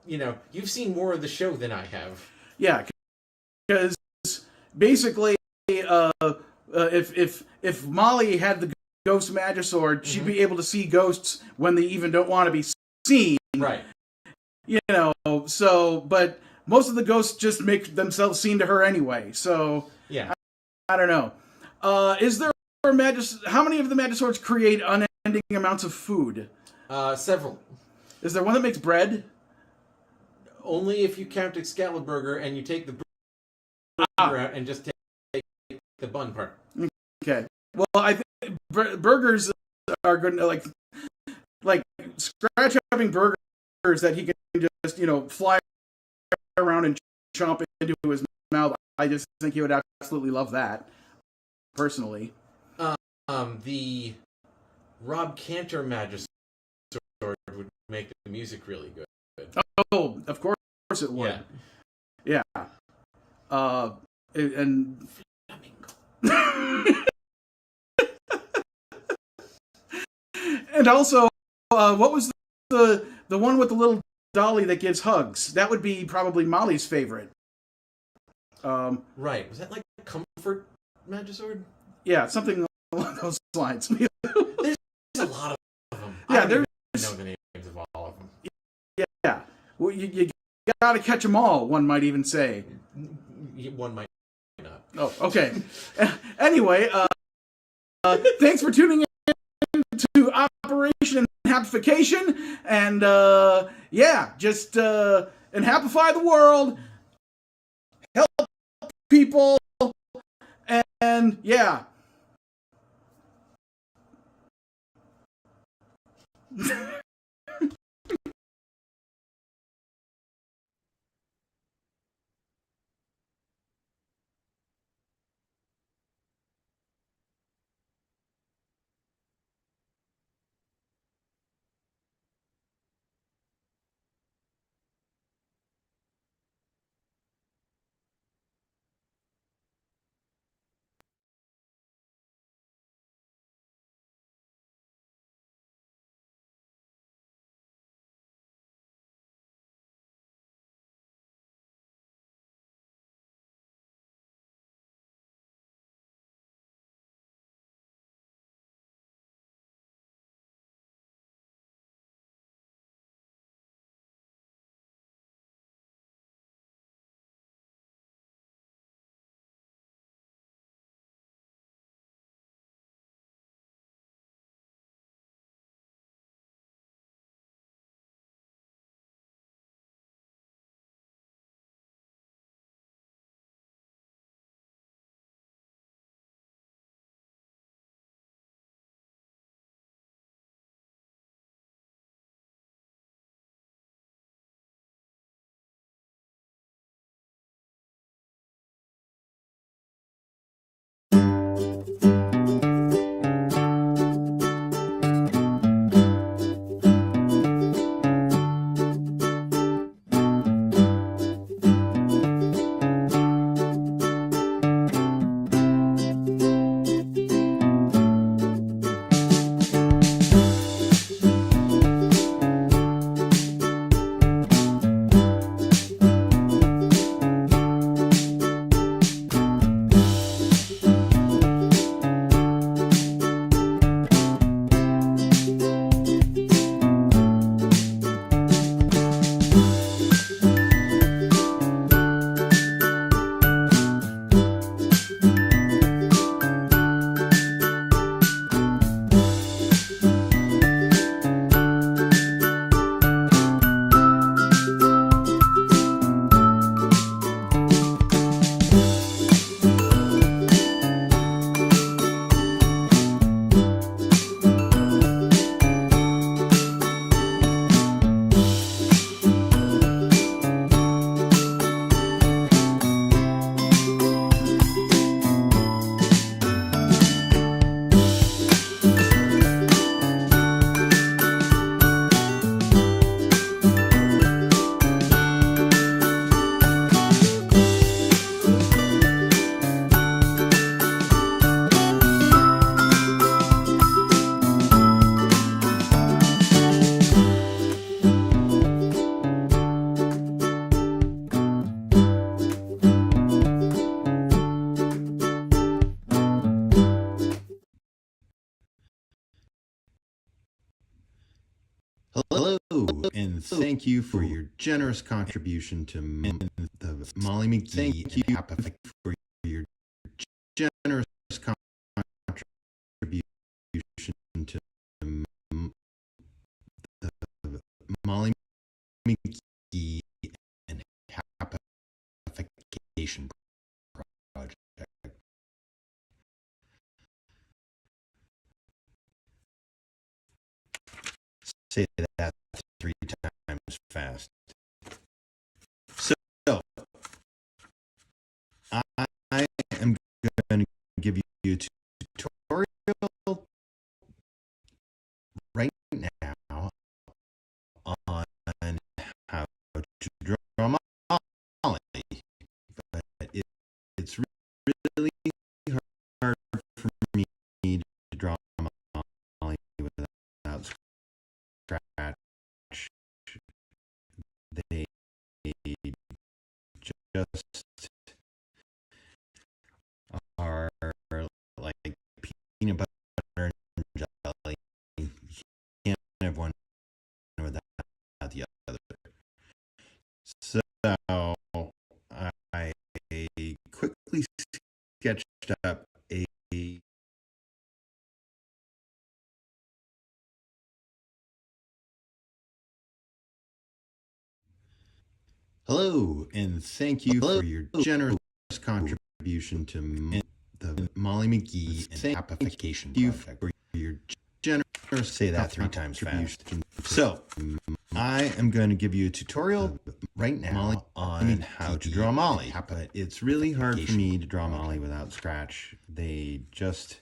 you've seen more of the show than I have. Yeah, because basically, if Molly had the Ghost Magic Sword, she'd be able to see ghosts when they even don't want to be seen. Right. but most of the ghosts just make themselves seen to her anyway. So yeah, I don't know. Is there how many of the Magiswords create unending amounts of food? Several. Is there one that makes bread? Only if you count Excalibur and you take the burger out and just take the bun part. Okay. Well, I think burgers are good. Like Scratch having burgers that he can just fly around and chomp into his mouth. I just think he would absolutely love that, personally. The Rob Cantor Magisword would make the music really good. Oh, of course it would. Yeah. And and also, what was the one with the little dolly that gives hugs? That would be probably Molly's favorite. Right. Was that like Comfort Magisword? Yeah, something along those lines. There's a lot of them. Yeah, I there's. know the names of all of them. Yeah. Well, you gotta catch them all. One might even say. One might not. Oh, okay. Anyway, thanks for tuning in to Operation Enhappification, and just enhappify the world, help people, and yeah. Hello, and thank you for your generous contribution to the Molly McGee. Thank you for your generous contribution to the Molly McGee and Enhappification Project. Say that 3 times fast. So, I am going to give you a tutorial right now on how to draw Molly, but it's really hard for me to draw Molly without scratch. They just are like peanut butter and jelly. You can't have one without the other. So I quickly sketched up a hello, and thank you for your generous contribution to the Molly McGee and Enhappification Project. For your generous, say that 3 times fast. So, I am going to give you a tutorial right now on how to draw Molly, but it's really hard for me to draw Molly without scratch. They just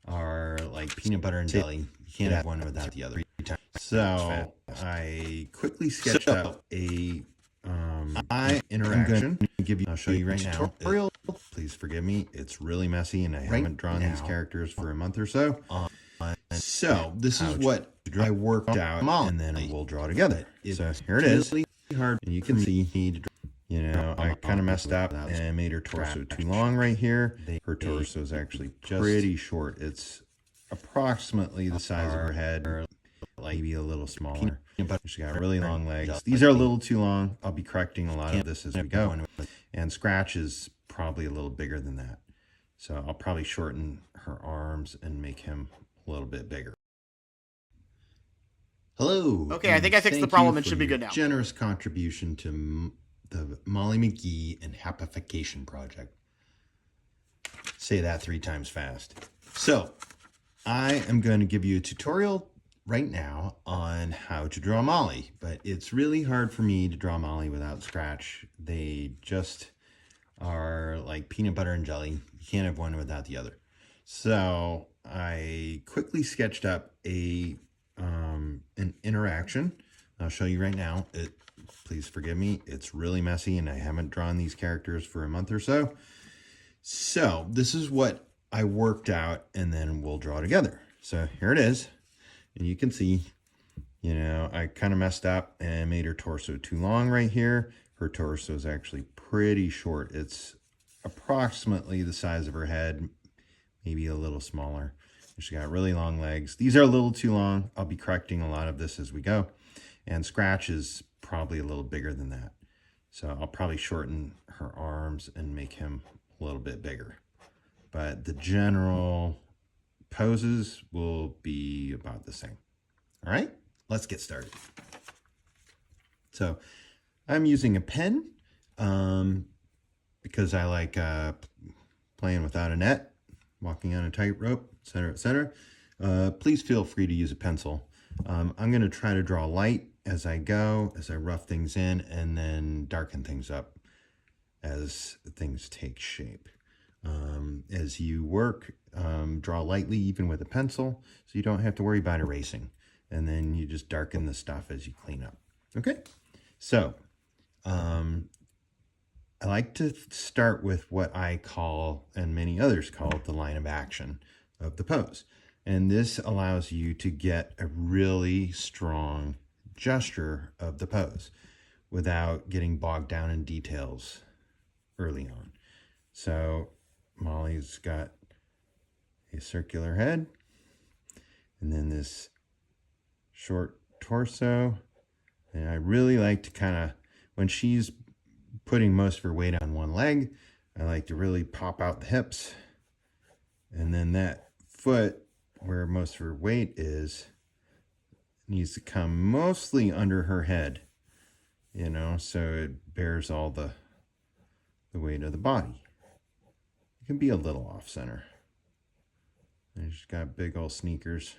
are like peanut butter and jelly. You can't have one without the other. So, I quickly sketched up a interaction. I'll show you right now. Please forgive me. It's really messy, and I haven't drawn these characters for a month or so. So this is what I worked out, and then we'll draw together. So here it is. Hard, and you can see. You know, I kind of messed up and made her torso too long right here. Her torso is actually just pretty short. It's approximately the size of her head, like maybe a little smaller. She's got really long legs. These are a little too long. I'll be correcting a lot of this as we go. And Scratch is probably a little bigger than that. So I'll probably shorten her arms and make him a little bit bigger. Hello. Okay, I think I fixed the problem. It should be good now. Generous contribution to the Molly McGee and Enhappification Project. Say that 3 times fast. So, I am going to give you a tutorial right now on how to draw Molly, but it's really hard for me to draw Molly without scratch. They just are like peanut butter and jelly. You can't have one without the other. So I quickly sketched up an interaction. I'll show you right now. Please forgive me. It's really messy, and I haven't drawn these characters for a month or so. So this is what I worked out, and then we'll draw together. So here it is. And you can see, you know, I kind of messed up and made her torso too long right here. Her torso is actually pretty short. It's approximately the size of her head, maybe a little smaller. She's got really long legs. These are a little too long. I'll be correcting a lot of this as we go. And Scratch is probably a little bigger than that. So I'll probably shorten her arms and make him a little bit bigger. But the general poses will be about the same. All right, let's get started. So I'm using a pen because I like playing without a net, walking on a tightrope, etc., etc. Please feel free to use a pencil. I'm going to try to draw light as I go, as I rough things in, and then darken things up as things take shape. As you work, draw lightly even with a pencil, so you don't have to worry about erasing. And then you just darken the stuff as you clean up. Okay? So, I like to start with what I call, and many others call it, the line of action of the pose. And this allows you to get a really strong gesture of the pose without getting bogged down in details early on. So Molly's got a circular head and then this short torso And I really like to kind of, when she's putting most of her weight on one leg, I like to really pop out the hips. And then that foot, where most of her weight is, needs to come mostly under her head, you know, so it bears all the weight of the body. It can be a little off center. And she's got big old sneakers,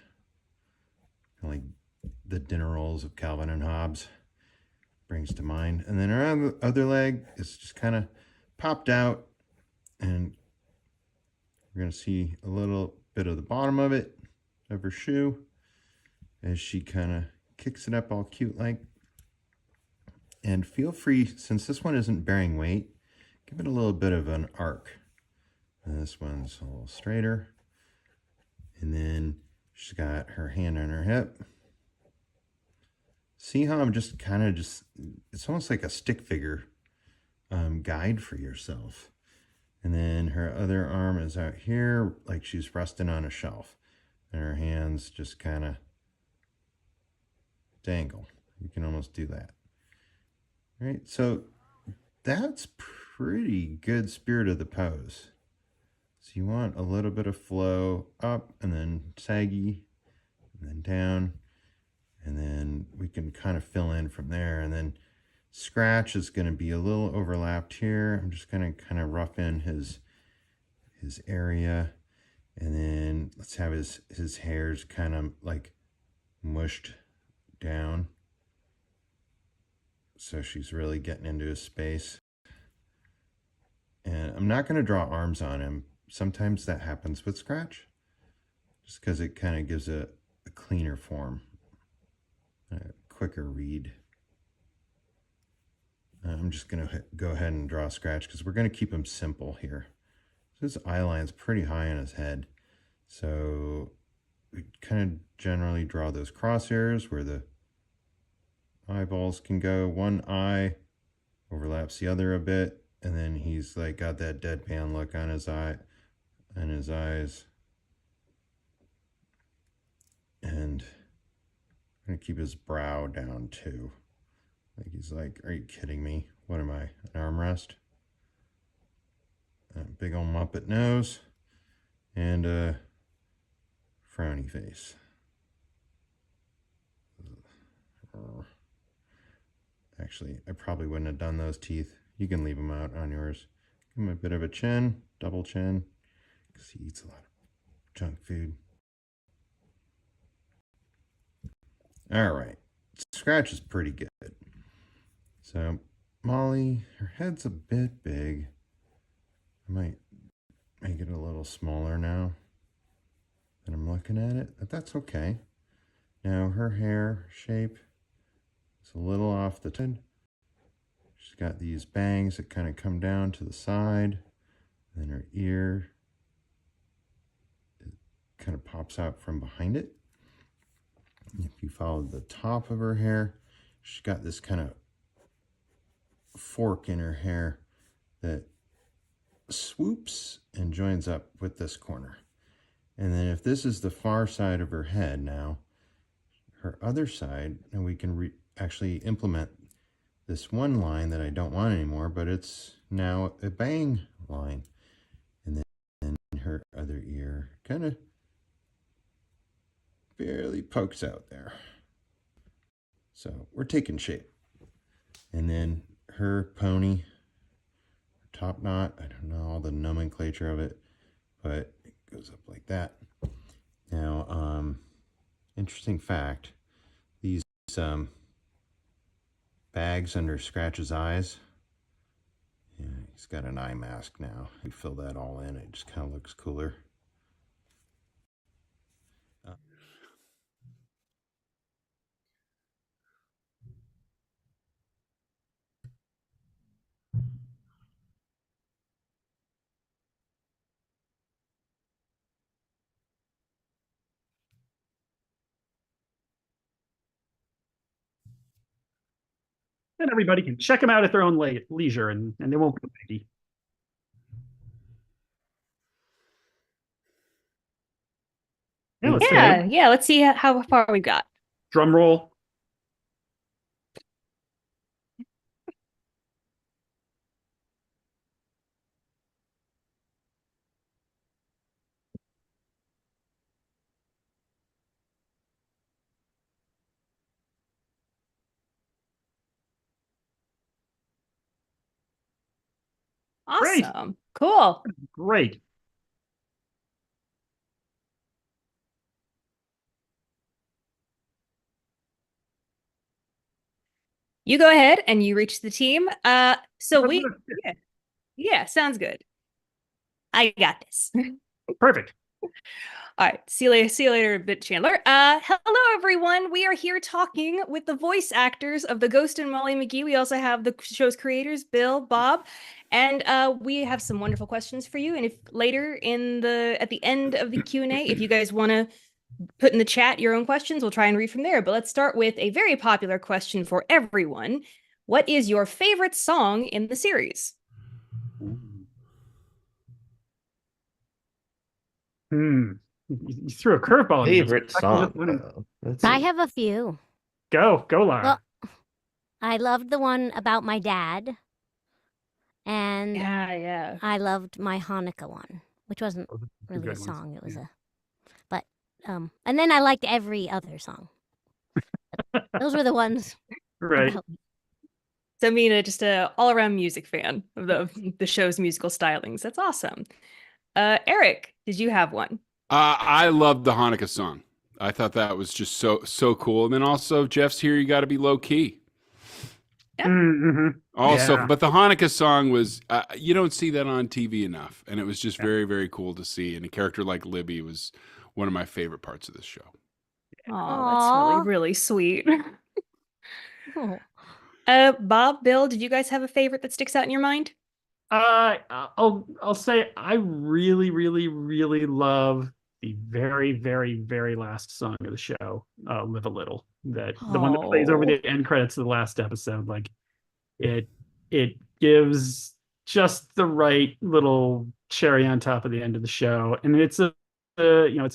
kind of like the dinner rolls of Calvin and Hobbes brings to mind. And then her other leg is just kind of popped out, and we're going to see a little bit of the bottom of it, of her shoe, as she kind of kicks it up all cute like. And feel free, since this one isn't bearing weight, give it a little bit of an arc. And this one's a little straighter. And then she's got her hand on her hip. See how I'm just kind of it's almost like a stick figure guide for yourself. And then her other arm is out here like she's resting on a shelf. And her hands just kind of dangle. You can almost do that. Right? So that's pretty good spirit of the pose. So you want a little bit of flow up and then saggy and then down. And then we can kind of fill in from there. And then Scratch is going to be a little overlapped here. I'm just going to kind of rough in his area. And then let's have his hairs kind of like mushed down. So she's really getting into his space. And I'm not going to draw arms on him. Sometimes that happens with Scratch, just because it kind of gives a cleaner form, a quicker read. I'm just going to go ahead and draw Scratch because we're going to keep him simple here. So his eye line's pretty high on his head. So we kind of generally draw those crosshairs where the eyeballs can go. One eye overlaps the other a bit, and then he's like got that deadpan look on his eye and his eyes. And I'm gonna keep his brow down too. Like he's like, are you kidding me? What am I, an armrest? A big old Muppet nose and a frowny face. Actually, I probably wouldn't have done those teeth. You can leave them out on yours. Give him a bit of a chin, double chin, because he eats a lot of junk food. All right, Scratch is pretty good. So Molly, her head's a bit big. I might make it a little smaller now that I'm looking at it, but that's okay. Now her hair shape is a little off the head. She's got these bangs that kind of come down to the side. Then her ear, it kind of pops out from behind it. If you follow the top of her hair, she's got this kind of fork in her hair that swoops and joins up with this corner. And then if this is the far side of her head now, her other side, and we can actually implement this one line that I don't want anymore, but it's now a bang line. And then her other ear kind of barely pokes out there. So we're taking shape. And then her pony, top knot, I don't know all the nomenclature of it, but it goes up like that. Now, interesting fact, these bags under Scratch's eyes, yeah, he's got an eye mask now. We fill that all in, it just kind of looks cooler. And everybody can check them out at their own leisure, and they won't go picky. Yeah, let's see how far we got. Drum roll. Awesome. Cool. Great. You go ahead and you reach the team. Yeah, sounds good. I got this. Perfect. All right. See you later, bit Chandler. Hello everyone. We are here talking with the voice actors of the Ghost and Molly McGee. We also have the show's creators, Bill, Bob, and we have some wonderful questions for you. And if later at the end of the Q&A, if you guys want to put in the chat your own questions, we'll try and read from there. But let's start with a very popular question for everyone. What is your favorite song in the series? You threw a curveball. Favorite song. I have a few. Go, Lara. Well, I loved the one about my dad. And yeah. I loved my Hanukkah one, which wasn't really a song. It was and then I liked every other song. Those were the ones. Right. So Mina, just a all-around music fan of the show's musical stylings. That's awesome. Eric, did you have one? I loved the Hanukkah song. I thought that was just so cool. And then also, Jeff's Here, You Got to Be Low Key. Yeah. Also, but the Hanukkah song was, you don't see that on TV enough. And it was just very, very cool to see. And a character like Libby was one of my favorite parts of this show. Oh, that's really sweet. Bob, Bill, did you guys have a favorite that sticks out in your mind? I'll say I really, really, really love the very, very, very last song of the show, "Live a Little." The one that plays over the end credits of the last episode. Like, it gives just the right little cherry on top of the end of the show, and it's a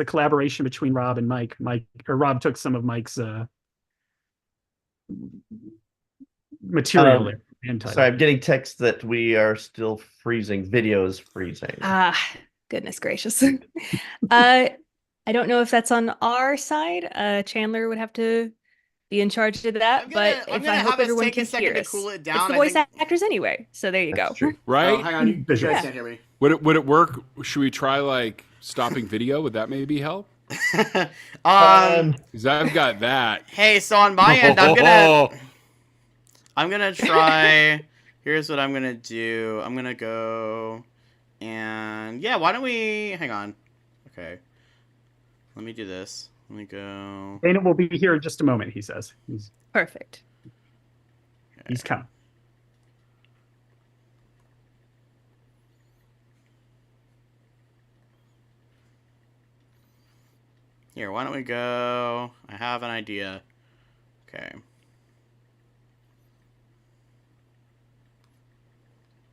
collaboration between Rob and Mike. Rob took some of Mike's material. Sorry, I'm getting text that we are still freezing. Video is freezing. Goodness gracious. I don't know if that's on our side. Chandler would have to be in charge of that. I'm gonna have us take a second to cool it down. It's the voice actors anyway, so there you go. Right? Hang on, you guys can't hear me. Would it work? Should we try like stopping video? Would that maybe help? Because I've got that. Hey, so on my end, I'm gonna try. Here's what I'm gonna do. I'm gonna go and why don't we hang on? Okay. Let me do this. Let me go. Dana will be here in just a moment, he says. Perfect. He's coming. Here, why don't we go? I have an idea. Okay.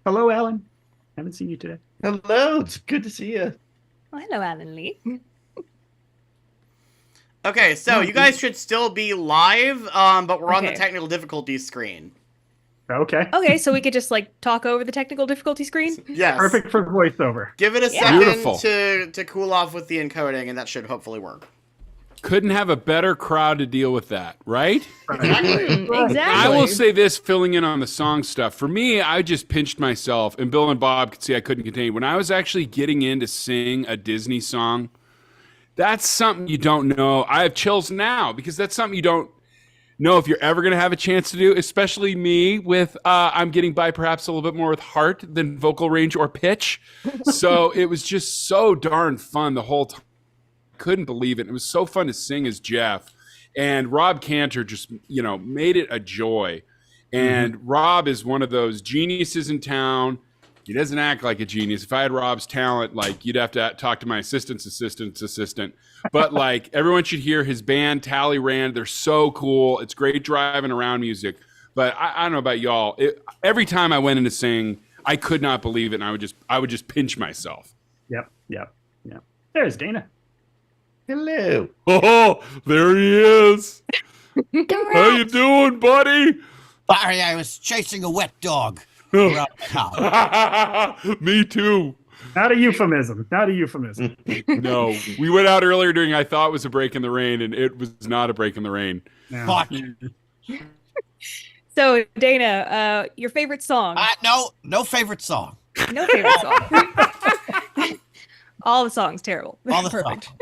Hello, Alan. Haven't seen you today. Hello, it's good to see you. Well, hello, Alan Lee. Okay, so you guys should still be live, but we're on the technical difficulty screen. Okay. Okay, so we could just talk over the technical difficulty screen? Yes. Perfect for voiceover. Give it a second to cool off with the encoding, and that should hopefully work. Couldn't have a better crowd to deal with that, right? Exactly. I will say this, filling in on the song stuff. For me, I just pinched myself, and Bill and Bob could see I couldn't contain. When I was actually getting in to sing a Disney song, that's something you don't know. I have chills now because that's something you don't know if you're ever going to have a chance to do, especially me with, I'm getting by perhaps a little bit more with heart than vocal range or pitch. So it was just so darn fun the whole time. Couldn't believe it. It was so fun to sing as Jeff, and Rob Cantor just made it a joy. And Rob is one of those geniuses in town. He doesn't act like a genius. If I had Rob's talent, you'd have to talk to my assistant's assistant. But everyone should hear his band Talleyrand. They're so cool. It's great driving around music. But I don't know about y'all. Every time I went in to sing, I could not believe it, and I would just pinch myself. Yep. There's Dana. Hello. Oh, there he is. How you doing, buddy? Sorry, I was chasing a wet dog. Me too. Not a euphemism. No, we went out earlier during I thought it was a break in the rain, and it was not a break in the rain. No. Fuck. So, Dana, your favorite song? No favorite song. No favorite song. All the songs terrible. All the Perfect. songs.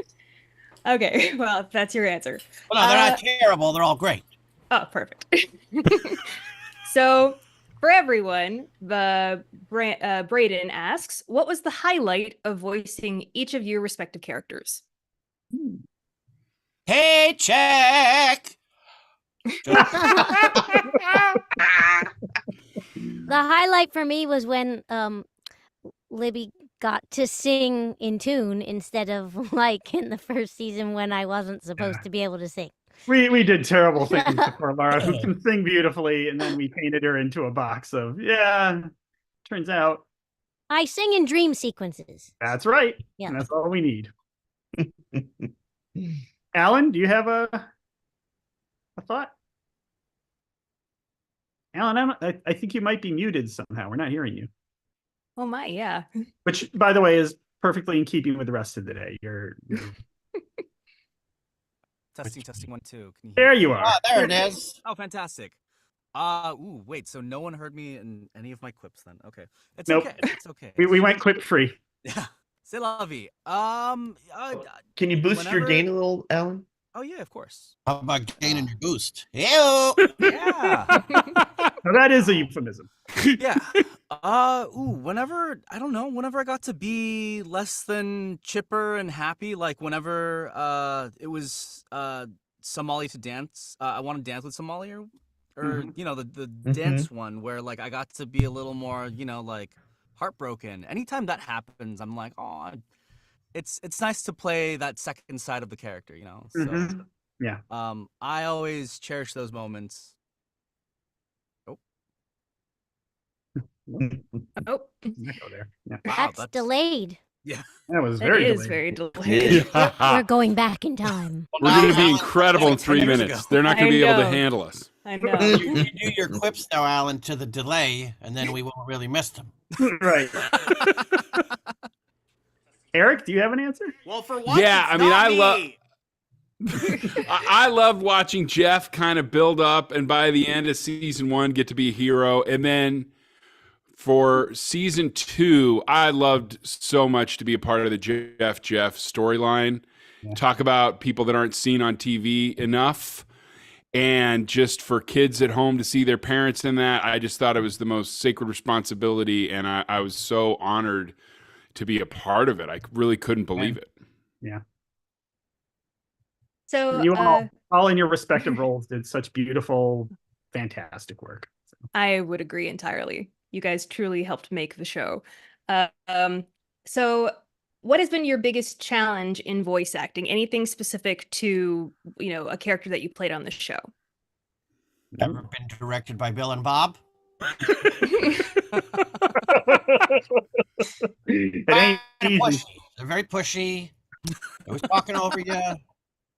Okay, well, that's your answer. Well, no, they're not terrible. They're all great. Oh, perfect. So, for everyone, Braden asks, what was the highlight of voicing each of your respective characters? Paycheck! The highlight for me was when Libby got to sing in tune instead of like in the first season when I wasn't supposed to be able to sing. We did terrible things before Laura, who can sing beautifully, and then we painted her into a box of, turns out. I sing in dream sequences. That's right. Yeah. And that's all we need. Alan, do you have a thought? Alan, I think you might be muted somehow. We're not hearing you. Oh my, yeah. Which, by the way, is perfectly in keeping with the rest of the day. You're... Testing 1 2. Can you There you are. Ah, there it is. Oh, fantastic. Wait, so no one heard me in any of my clips then? Okay. It's Nope. okay. It's okay. We went clip free. Yeah. C'est la vie. Can you boost your gain a little, Alan? Oh yeah, of course. How about gaining your boost? Ew! Yeah. Now that is a euphemism. Yeah. Whenever I got to be less than chipper and happy, like whenever it was Somali to dance, I want to dance with Somali or the dance one where like I got to be a little more, like heartbroken. Anytime that happens, I'm like, oh, it's nice to play that second side of the character, So yeah. I always cherish those moments. Oh, there. Yeah. Wow, That's delayed. Yeah, that was It very is delayed. very delayed. We're going back in time. We're going to be incredible in 3 minutes. They're not going to be able to handle us. I know. You do your clips now, Alan, to the delay, and then we won't really miss them. Right. Eric, do you have an answer? Well, for once, Yeah, it's I mean, not I me. love. I loved watching Jeff kind of build up, and by the end of season 1, get to be a hero, and then for season 2, I loved so much to be a part of the Jeff storyline. Yeah. Talk about people that aren't seen on TV enough, and just for kids at home to see their parents in that, I just thought it was the most sacred responsibility, and I was so honored to be a part of it. I really couldn't believe it. Yeah. So You all in your respective roles did such beautiful, fantastic work. I would agree entirely. You guys truly helped make the show. So what has been your biggest challenge in voice acting? Anything specific to, a character that you played on the show? Ever been directed by Bill and Bob? It ain't easy. Pushy. They're very pushy. Always talking over you.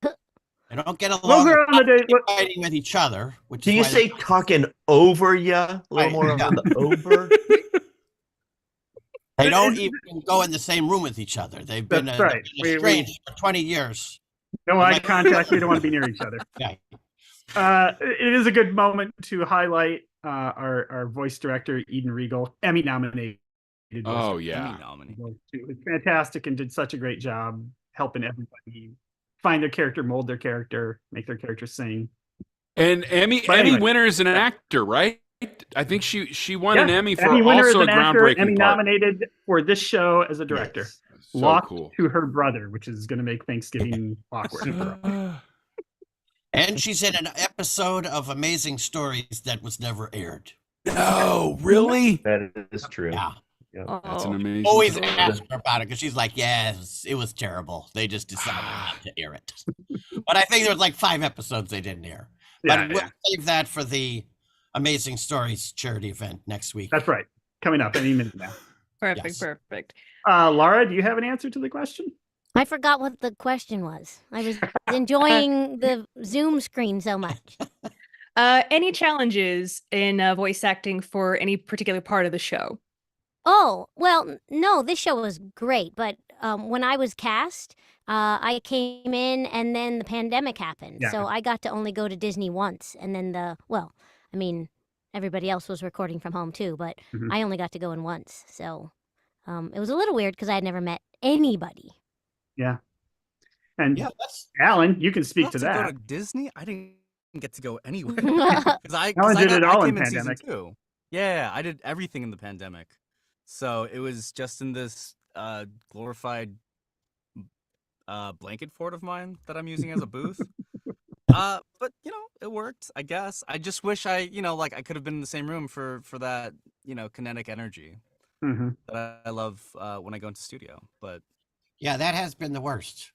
They don't get along. Those are on the day. Fighting with each other. Which Can is you why say talking over ya? A little more on the over? they don't even go in the same room with each other. They've been That's right. estranged for 20 years. No eye contact. We don't want to be near each other. Okay. It is a good moment to highlight our voice director, Eden Regal, Emmy nominated. Oh, yeah. It was fantastic and did such a great job helping everybody find their character, mold their character, make their character sing. And Emmy winner is an actor, right? I think she won an Emmy for also a groundbreaking Emmy part. nominated for this show as a director. Yes. So Lost cool. to her brother, which is going to make Thanksgiving awkward. For her. And she's in an episode of Amazing Stories that was never aired. No, really? That is true. Yeah. That's an amazing Always story. ask her about it because she's like, yes, it was terrible. They just decided not to air it. But I think there was like 5 episodes they didn't air. Yeah, But we'll save that for the Amazing Stories charity event next week. That's right. Coming up any minute now. Perfect, Yes. perfect. Laura, do you have an answer to the question? I forgot what the question was. I was enjoying the Zoom screen so much. Any challenges in voice acting for any particular part of the show? Oh, well, no, this show was great, but when I was cast, I came in and then the pandemic happened. Yeah. So I got to only go to Disney once. And then everybody else was recording from home too, but Mhm. I only got to go in once. So it was a little weird because I had never met anybody. Yeah. And Yeah, that's Alan, you can speak Got to to that. go to Disney. I didn't get to go anywhere because Alan did it all in came in season pandemic. 2. Yeah, I did everything in the pandemic, so it was just in this glorified blanket fort of mine that I'm using as a booth. But you know, it worked, I guess. I just wish I could have been in the same room for that, kinetic energy Mhm. that I love when I go into studio. But yeah, that has been the worst.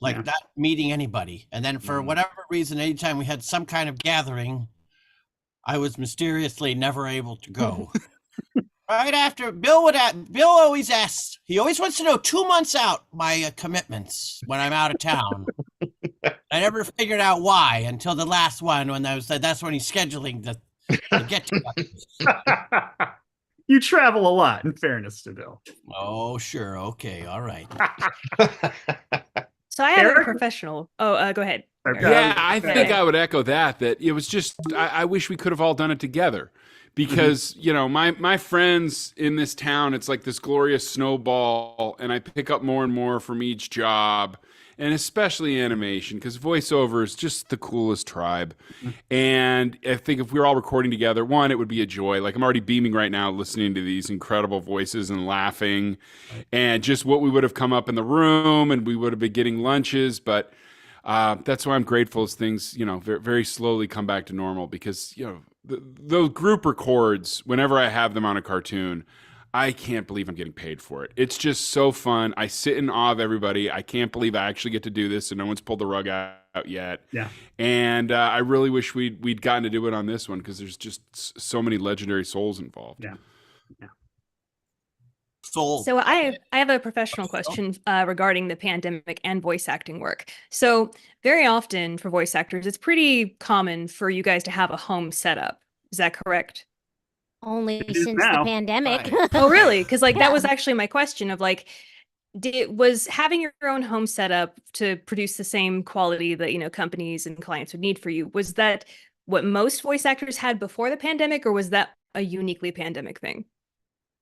Like Yeah. not meeting anybody. And then for whatever reason, anytime we had some kind of gathering, I was mysteriously never able to go. Right after Bill always asks, he always wants to know 2 months out my commitments when I'm out of town. I never figured out why until the last one when that's when he's scheduling the get together. You travel a lot, in fairness to Bill. Oh, sure. Okay. All right. So I have Eric? a professional. Oh, go ahead. Yeah, I think I would echo that it was just, I wish we could have all done it together because, my friends in this town, it's like this glorious snowball and I pick up more and more from each job and especially animation because voiceover is just the coolest tribe. And I think if we were all recording together, one, it would be a joy. Like I'm already beaming right now listening to these incredible voices and laughing and just what we would have come up in the room and we would have been getting lunches. But that's why I'm grateful as things, very, very slowly come back to normal because, those group records, whenever I have them on a cartoon, I can't believe I'm getting paid for it. It's just so fun. I sit in awe of everybody. I can't believe I actually get to do this and no one's pulled the rug out yet. Yeah. And I really wish we'd gotten to do it on this one because there's just so many legendary souls involved. Yeah. So I have a professional question regarding the pandemic and voice acting work. So very often for voice actors, it's pretty common for you guys to have a home setup. Is that correct? Only It is since now. the pandemic. Oh, really? Because that Yeah. was actually my question of was having your own home setup to produce the same quality that companies and clients would need for you, was that what most voice actors had before the pandemic, or was that a uniquely pandemic thing?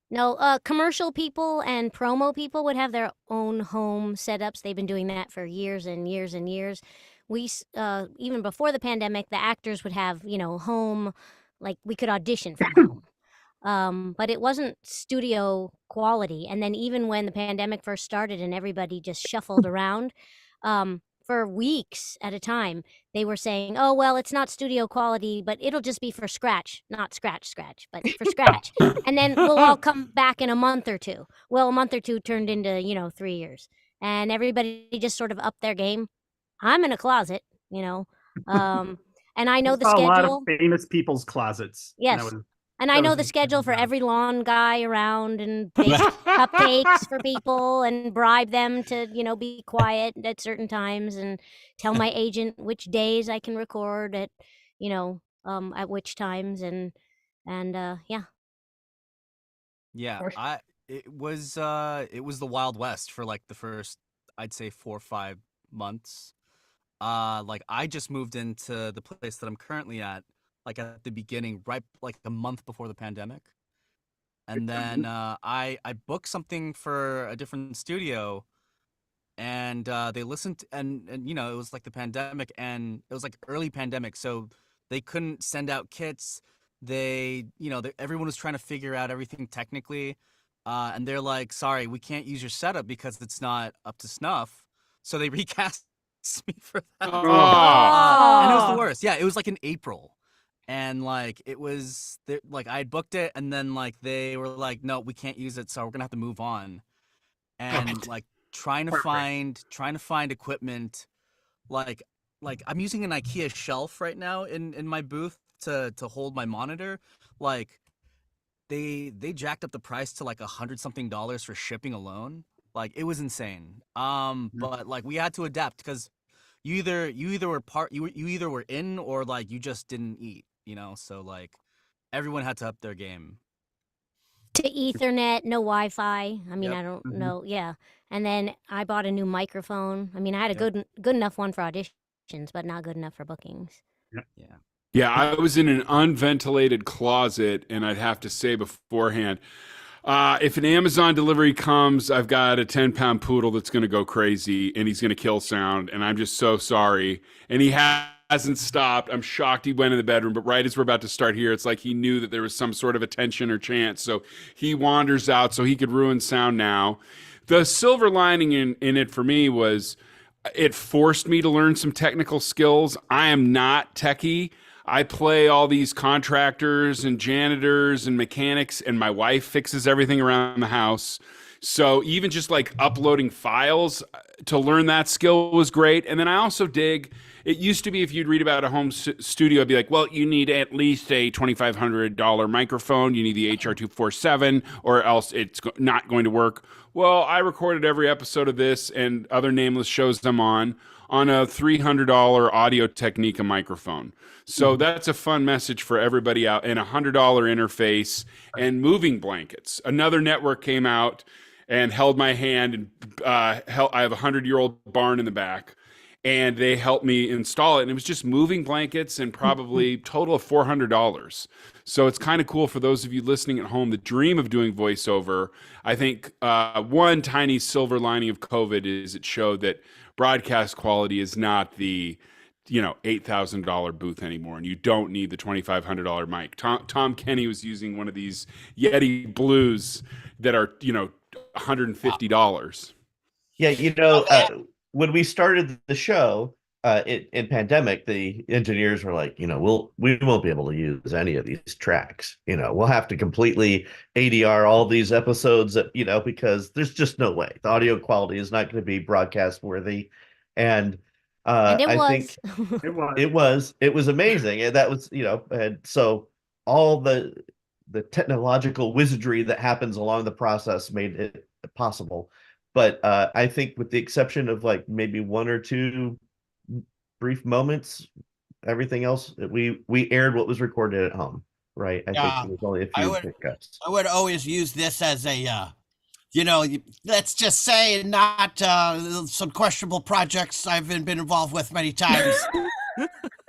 No, commercial people and promo people would have their own home setups. They've been doing that for years and years and years. Even before the pandemic, the actors would have, home, like we could audition from home. But it wasn't studio quality. And then even when the pandemic first started and everybody just shuffled around, for weeks at a time, they were saying, oh, well, it's not studio quality, but it'll just be for scratch, not scratch, but for scratch. And then we'll all come back in a month or two. Well, a month or two turned into, 3 years. And everybody just sort of upped their game. I'm in a closet, and I know I the saw a lot of schedule. famous people's closets. Yes. And I know the schedule for every lawn guy around and bake cupcakes for people and bribe them to, be quiet at certain times and tell my agent which days I can record at which times and yeah. Yeah, it was the Wild West for like the first, I'd say 4 or 5 months. I just moved into the place that I'm currently at, like at the beginning, right, like a month before the pandemic. And then I booked something for a different studio, and they listened, and it was like the pandemic, and it was like early pandemic, so they couldn't send out kits. Everyone was trying to figure out everything technically, and they're like, sorry, we can't use your setup because it's not up to snuff. So they recast me for that. And it was the worst. Yeah, it was like in April. And it was I had booked it, and then they were like, no, we can't use it, so we're gonna have to move on. And trying to find equipment, like I'm using an IKEA shelf right now in my booth to hold my monitor. They jacked up the price to $100-something for shipping alone. It was insane. But we had to adapt because you either were in or you just didn't eat. So everyone had to up their game. To Ethernet, no Wi-Fi. I mean, Yep. I don't know. Yeah. And then I bought a new microphone. I mean, I had a good enough one for auditions, but not good enough for bookings. Yeah. Yeah, I was in an unventilated closet, and I'd have to say beforehand, if an Amazon delivery comes, I've got a 10-pound poodle that's going to go crazy, and he's going to kill sound, and I'm just so sorry. And he hasn't stopped. I'm shocked he went in the bedroom, but right as we're about to start here, it's like he knew that there was some sort of attention or chance, so he wanders out so he could ruin sound now. The silver lining in it for me was it forced me to learn some technical skills. I am not techie. I play all these contractors and janitors and mechanics, and my wife fixes everything around the house. So even just like uploading files to learn that skill was great. And then I also dig, it used to be if you'd read about a home studio, I'd be like, well, you need at least a $2,500 microphone. You need the HR-247 or else it's not going to work. Well, I recorded every episode of this and other nameless shows I'm on a $300 Audio Technica microphone. So that's a fun message for everybody out, and a $100 interface and moving blankets. Another network came out and held my hand, and I have a 100-year-old barn in the back, and they helped me install it. And it was just moving blankets and probably total of $400. So it's kind of cool for those of you listening at home that dream of doing voiceover. I think one tiny silver lining of COVID is it showed that broadcast quality is not the $8,000 booth anymore, and you don't need the $2,500 mic. Tom Kenny was using one of these Yeti Blues that are $150. Yeah, when we started the show in pandemic, the engineers were like, we won't be able to use any of these tracks. We'll have to completely ADR all these episodes, because there's just no way the audio quality is not going to be broadcast worthy, and I think it was amazing, and that was and so all the technological wizardry that happens along the process made it possible. But I think with the exception of like maybe one or two brief moments, everything else we aired what was recorded at home, right? I think there was only a few hiccups. I would always use this as a let's just say not some questionable projects I've been involved with many times.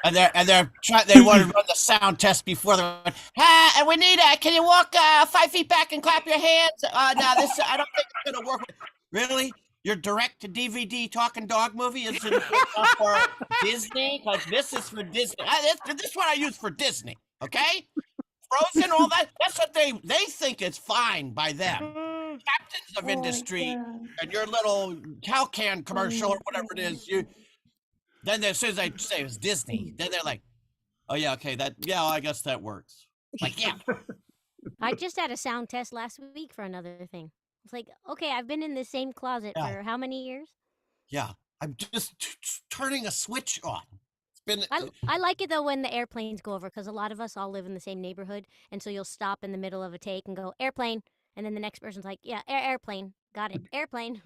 and they want to run the sound test before they went, and we need can you walk 5 feet back and clap your hands? Now this I don't think it's gonna work. Really? Your direct to DVD talking dog movie is for Disney? Because this is for Disney. This one I use for Disney, okay? Frozen, all that. That's what they think is fine by them. Captains of industry and your little cow can commercial or whatever it is. Then as soon as I say it's Disney, then they're like, oh yeah, okay, I guess that works. Like, yeah. I just had a sound test last week for another thing. It's like, okay, I've been in the same closet for how many years? Yeah, I'm just turning a switch on. I like it though when the airplanes go over, because a lot of us all live in the same neighborhood, and so you'll stop in the middle of a take and go airplane, and then the next person's like, yeah, airplane, got it, airplane.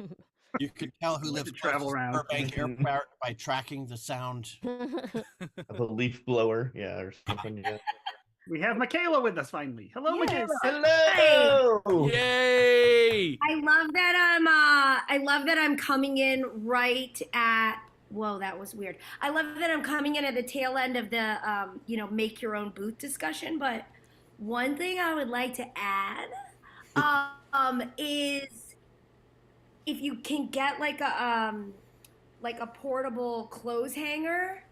You can tell who lives travel around Burbank Airport by tracking the sound of a leaf blower, or something. Yeah. We have Michaela with us finally. Hello, Yes. Michaela. Hello. Yay! I love that I'm coming in right at. Whoa, that was weird. I love that I'm coming in at the tail end of the make your own booth discussion. But one thing I would like to add is if you can get like a portable clothes hanger,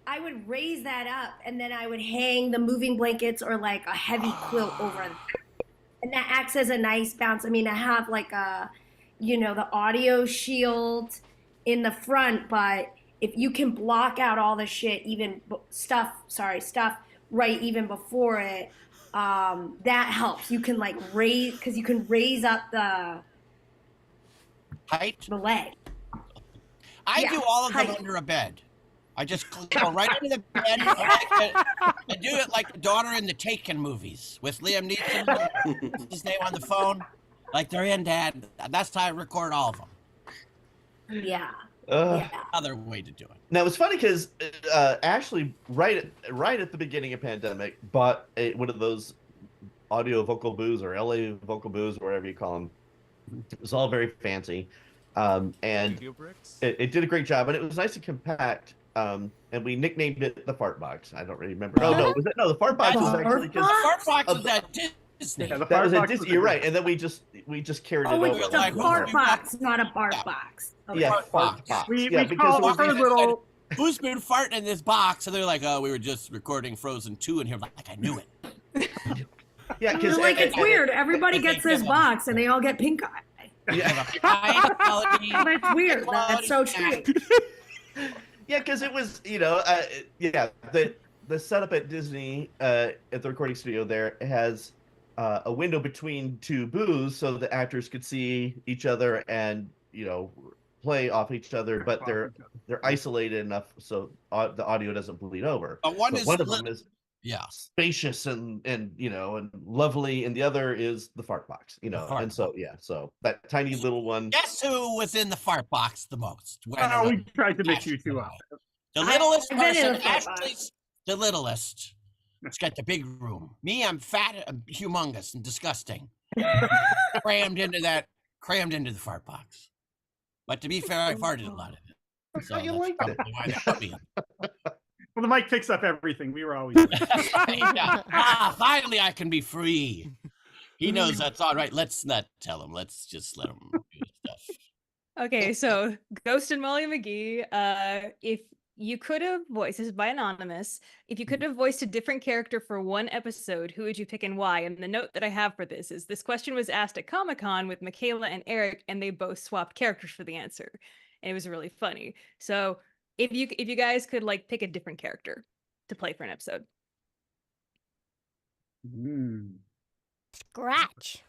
I would raise that up and then I would hang the moving blankets or like a heavy quilt over that. And that acts as a nice bounce. I mean, I have like the audio shield in the front, but if you can block out all the shit, stuff right even before it, that helps. You can like raise, because you can raise up the height, the leg. I do all of them under a bed. I just go right into the bed. I do it like the daughter in the Taken movies with Liam Neeson. What's his name on the phone? Like they're in Dad. That's how I record all of them. Yeah. Other way to do it. Now it's funny because Ashley, right at the beginning of pandemic, bought one of those audio vocal booths or LA vocal booths or whatever you call them. It was all very fancy, and it did a great job, and it was nice and compact. and we nicknamed it the Fart Box. I don't really remember. Oh no, was it? No, the Fart Box was actually just Fart Box was at Disney. Yeah, the that was Fart at Box Disney. You're right, and then we just carried it Oh, over. it's a fart box, not a bark box. Okay. Yeah, Fart Fart Box. We Yeah, because call it was our little. Who's been farting in this box? And they're like, oh, we were just recording Frozen 2 in here. Like, I knew it. Yeah, They're because like, it's weird. Everybody gets this box and they all get pink eye. Yeah. That's weird. That's so true. Yeah, because it was, the setup at Disney at the recording studio there has a window between two booths so the actors could see each other and play off each other, but they're isolated enough so the audio doesn't bleed over. One of them is yeah, spacious and lovely, and the other is the fart box, and so so that tiny little one. Guess who was in the fart box the most? Oh, we tried to mix you two up. The littlest I've been in person, the fart Ashley's the littlest. It's got the big room. Me, I'm fat, I'm humongous, and disgusting. crammed into the fart box. But to be fair, I farted a lot of it. So you liked it. why they put me in. Well, the mic picks up everything. We were always. Yeah. Finally, I can be free. He knows that's all right. Let's not tell him. Let's just let him do his stuff. Okay, so Ghost and Molly McGee, if you could have voiced, this is by Anonymous, if you could have voiced a different character for one episode, who would you pick and why? And the note that I have for this is this question was asked at Comic-Con with Michaela and Eric, and they both swapped characters for the answer. And it was really funny. So if you guys could pick a different character to play for an episode. Scratch.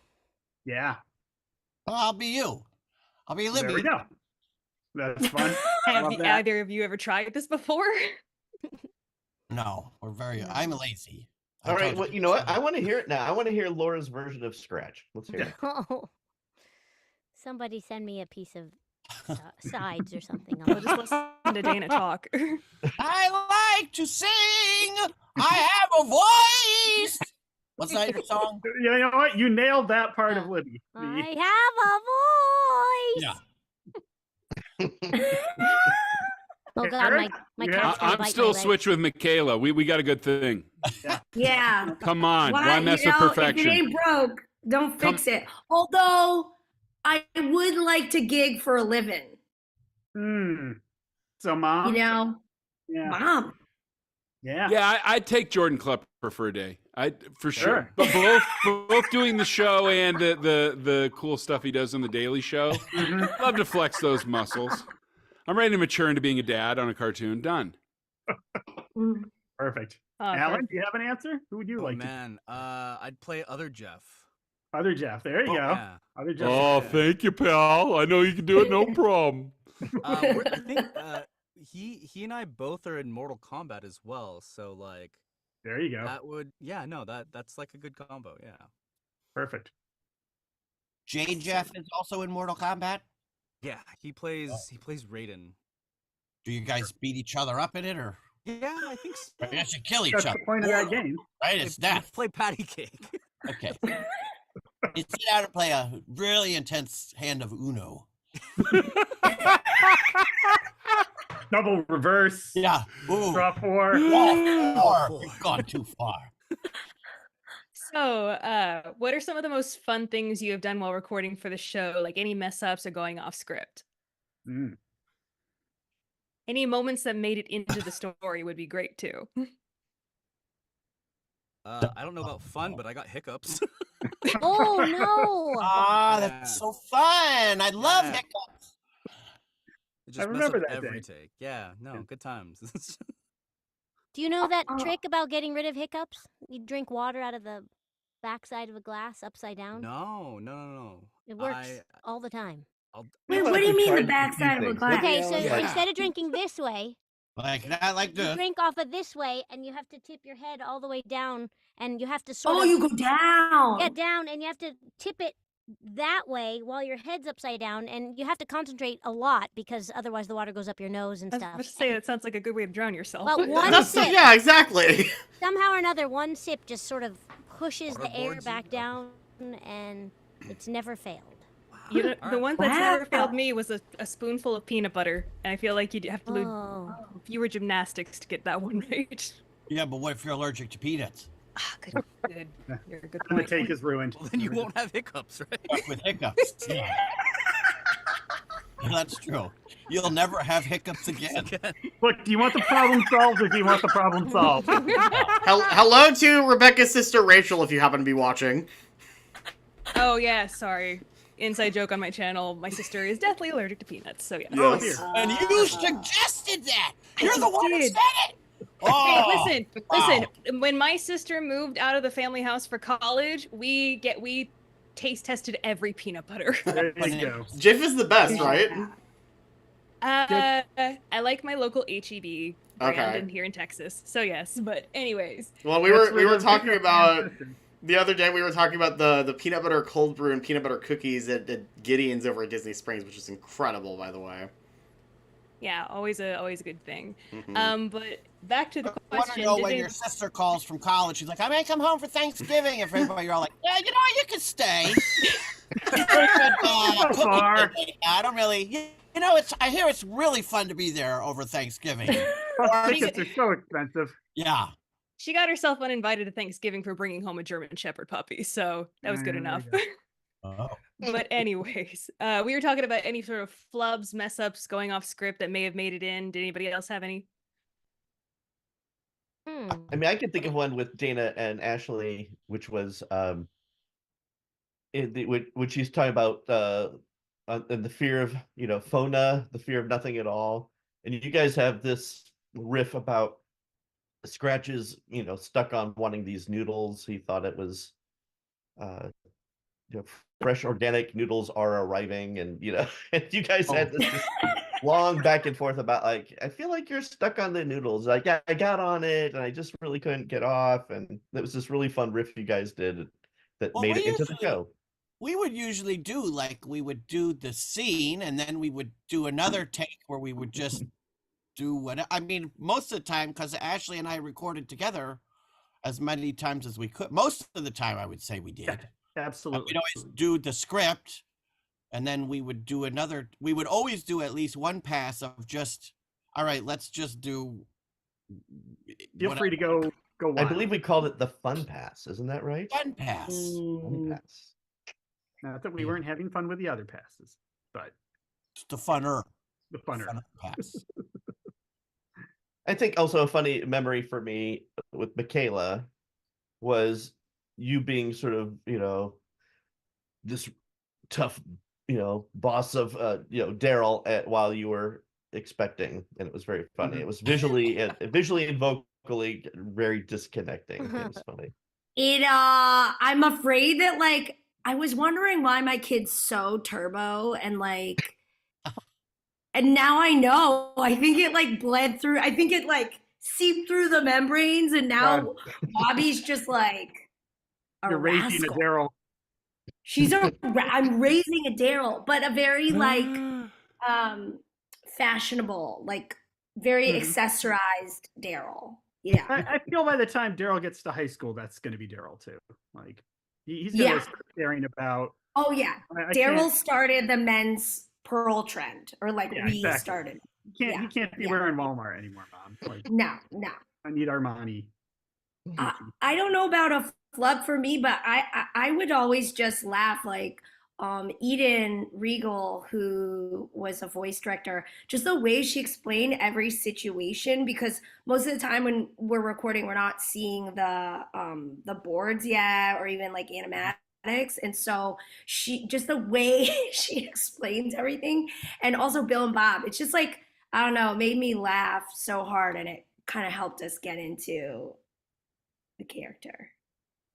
Yeah. I'll be you. I'll be Libby. There we go. That's fun. Have Love that. either of you ever tried this before? No, I'm lazy. All right, well, you know what? I want to hear it now. I want to hear Laura's version of Scratch. Let's hear it. Oh. Somebody send me a piece of sides or something. I'll just listen to Dana talk. I like to sing. I have a voice. What's that your song? You know what? You nailed that part of Libby. I have a voice. Yeah. Oh God, my cat's gonna I'm bite still my leg. switch with Michaela. We got a good thing. Yeah. Come on, why mess with If it perfection? ain't broke, don't fix it. Although I would like to gig for a living. So mom. Yeah. Mom. Yeah. Yeah, I'd take Jordan Klepper for a day. For sure. Sure. But both doing the show and the cool stuff he does on the Daily Show. Love to flex those muscles. I'm ready to mature into being a dad on a cartoon. Done. Perfect. Oh, Alan, do you have an answer? Who would you like Man, I'd play other Jeff. to? Other Jeff. There you go. Yeah. Other Jeff. Oh, thank you, pal. I know you can do it, no problem. I think he and I both are in Mortal Kombat as well. So there you go. that would that's like a good combo. Yeah. Perfect. J. Jeff is also in Mortal Kombat. Yeah, he plays Raiden. Do you guys beat each other up in it, or? Yeah, I think so. I guess you kill each That's other. the point of that game. Right? It's death. Play patty cake. Okay. You sit down and play a really intense hand of Uno. Double reverse. Yeah. Ooh. Draw 4. You've gone too far. So, what are some of the most fun things you have done while recording for the show? Like any mess ups or going off script? Any moments that made it into the story would be great too. I don't know about fun, but I got hiccups. Oh no! Ah, that's so fun. I love hiccups. It just remember mess up that every day. take. Yeah, no, good times. Do you know that trick about getting rid of hiccups? You drink water out of the backside of a glass upside down. No. It works all the time. Wait, what do you mean the backside of a glass? Okay, so instead of drinking this way, like that, like you this. drink off of this way, and you have to tip your head all the way down, and you have to sort of. Oh, you go down. Yeah, down, and you have to tip it that way while your head's upside down, and you have to concentrate a lot because otherwise the water goes up your nose and I was stuff. about to say that sounds like a good way to drown yourself. Well, one That's sip. yeah, exactly. Somehow or another, one sip just sort of pushes the air Waterboards back you? down, and it's never failed. You know, the one that's Wow. never failed me was a spoonful of peanut butter, and I feel like you'd have to do fewer gymnastics to get that one right. Yeah, but what if you're allergic to peanuts? Good. You're a good And the point. cake is ruined. Well, then you won't have hiccups, right? With hiccups. Yeah. That's true. You'll never have hiccups again. Look, do you want the problem solved or do you want the problem solved? Hello to Rebecca's sister Rachel, if you happen to be watching. Oh yeah, sorry. Inside joke on my channel. My sister is deathly allergic to peanuts, so yeah. Yes. And you suggested that. You're the one who said it. Oh, Hey, listen. When my sister moved out of the family house for college, we taste tested every peanut butter. There you go. Jif is the best, right? I like my local HEB brand Okay. in here in Texas. So yes, but anyways. Well, we were talking about the other day. We were talking about the peanut butter cold brew and peanut butter cookies at Gideon's over at Disney Springs, which is incredible, by the way. Yeah, always a good thing. Mhm. But back to the I want to question. know when your sister calls from college. She's like, I may come home for Thanksgiving. If everybody, you're all like, yeah, you know, you can stay. I don't really. You know, I hear it's really fun to be there over Thanksgiving. Tickets are so expensive. Yeah. She got herself uninvited to Thanksgiving for bringing home a German Shepherd puppy, so that was good enough. But anyways, we were talking about any sort of flubs, mess ups going off script that may have made it in. Did anybody else have any? I mean, I can think of one with Dana and Ashley, which was when she's talking about the fear of Fona, the fear of nothing at all, and you guys have this riff about Scratch's stuck on wanting these noodles. He thought it was fresh organic noodles are arriving, and and you guys had this long back and forth about like, I feel like you're stuck on the noodles. Like, yeah, I got on it and I just really couldn't get off, and it was this really fun riff you guys did that made it into the show. We would usually do we would do the scene, and then we would do another take where we would just do what I mean, most of the time, because Ashley and I recorded together as many times as we could. Most of the time, I would say we did. Absolutely. We'd always do the script, and then we would do another. We would always do at least one pass of just, all right, let's just do. Feel free to go wild. I believe we called it the fun pass. Isn't that right? Fun pass. Fun pass. Not that we weren't having fun with the other passes, but it's the funner. The funner pass. I think also a funny memory for me with Michaela was you being sort of, this tough, boss of, Daryl while you were expecting, and it was very funny. It was visually and vocally very disconnecting. It was funny. I'm afraid that I was wondering why my kid's so turbo and and now I know. I think it bled through. I think it seeped through the membranes, and now Bobby's just you're raising a Daryl. I'm raising a Daryl, but a very fashionable, very accessorized Daryl. Yeah. I feel by the time Daryl gets to high school, that's going to be Daryl too. He's going to start caring about. Oh yeah, Daryl started the men's pearl trend, or restarted. Exactly. He can't be wearing Walmart anymore, Mom. No. I need Armani. I don't know about a flub for me, but I would always just laugh Eden Regal, who was a voice director, just the way she explained every situation, because most of the time when we're recording, we're not seeing the boards yet, or even animatics. And so just the way she explains everything, and also Bill and Bob, it's just I don't know, it made me laugh so hard, and it kind of helped us get into the character.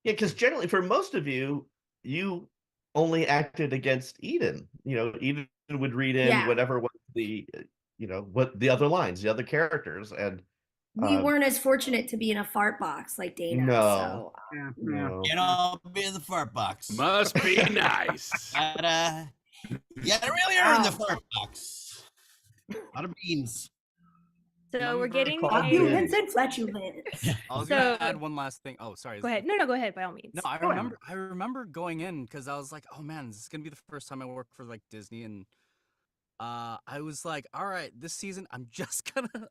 Yeah, because generally for most of you only acted against Eden. Eden would read in whatever was the what the other lines, the other characters, and we weren't as fortunate to be in a fart box like Dana. No. So. No. Be in the fart box. Must be nice. But, they really are in the fart box. A lot of beans. So we're getting Opulence and flatulence. I was So- gonna add one last thing. Oh, sorry. Go ahead. No, go ahead by all means. No, I remember going in because I was like, oh man, this is gonna be the first time I work for like Disney, and I was like, all right, this season I'm just gonna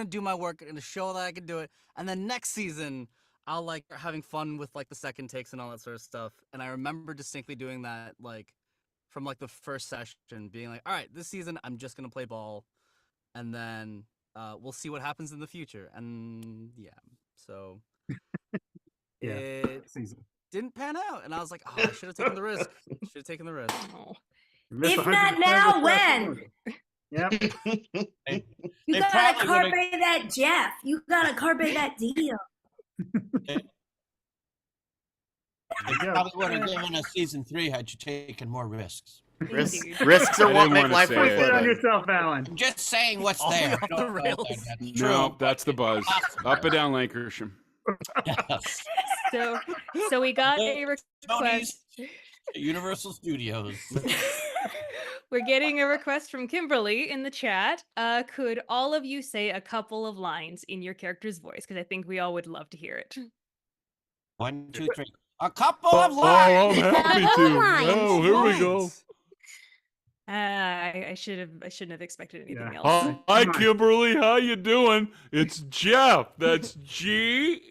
do my work and show that I can do it, and then next season I'll like having fun with like the second takes and all that sort of stuff. And I remember distinctly doing that like from like the first session, being like, all right, this season I'm just gonna play ball, and then we'll see what happens in the future. And yeah, so it didn't pan out, and I was like, oh, I should have taken the risk. Should have taken the risk. If not now, when? Yep. You gotta carpe that Jeff. You gotta carpe that deal. They probably would have given us season 3 had you taken more risks. Risks are what make life worth Put it on living. yourself, Alan. I'm just saying what's All the way there. off the rails. That's true. No, that's the buzz. Up and down Lancashire. So we got a request. Tony's Universal Studios. We're getting a request from Kimberly in the chat. Could all of you say a couple of lines in your character's voice? Because I think we all would love to hear it. 1, 2, 3. A couple of lines. I'm happy to. Oh, here we go. I shouldn't have expected anything else. Hi, Kimberly. How you doing? It's Jeff. That's Geoff.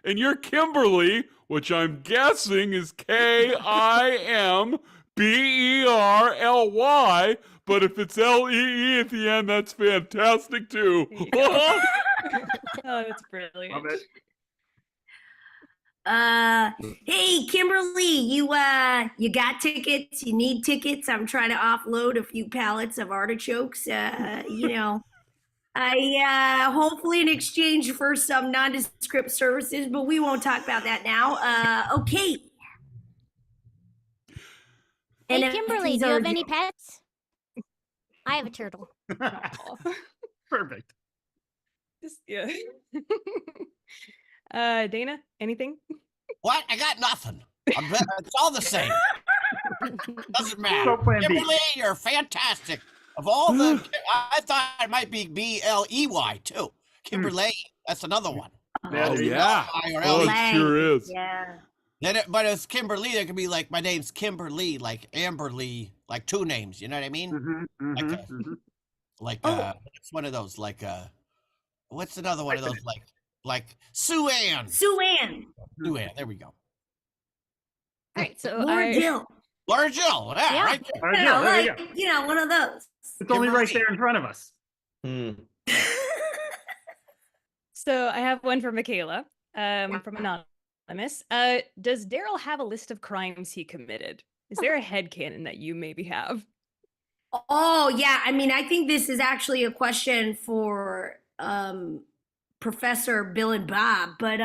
And you're Kimberly, which I'm guessing is Kimberly. But if it's Lee at the end, that's fantastic too. Oh, that's brilliant. Love it. Hey Kimberly, you got tickets? You need tickets? I'm trying to offload a few pallets of artichokes. I hopefully in exchange for some nondescript services, but we won't talk about that now. Okay. Hey, Kimberly, do you have any pets? I have a turtle. Perfect. Yeah. Dana, anything? What? I got nothing. It's all the same. Doesn't matter. So plan B. Kimberly, you're fantastic. Of all the, I thought it might be Bley too. Kimberly, that's another one. Oh, yeah. Oh, it sure is. Yeah. But it's Kimberly. There could be like my name's Kimberly, like Amberly, like two names. You know what I mean? It's one of those. What's another one of those? Like Sue Ann. Sue Ann. Sue Ann. There we go. All right. So Laura Jill. Laura Jill. Yeah, right there. One of those. It's only right there in front of us. So I have one for Michaela, from Anonymous. Does Daryl have a list of crimes he committed? Is there a headcanon that you maybe have? Oh, yeah. I mean, I think this is actually a question for Professor Bill and Bob, but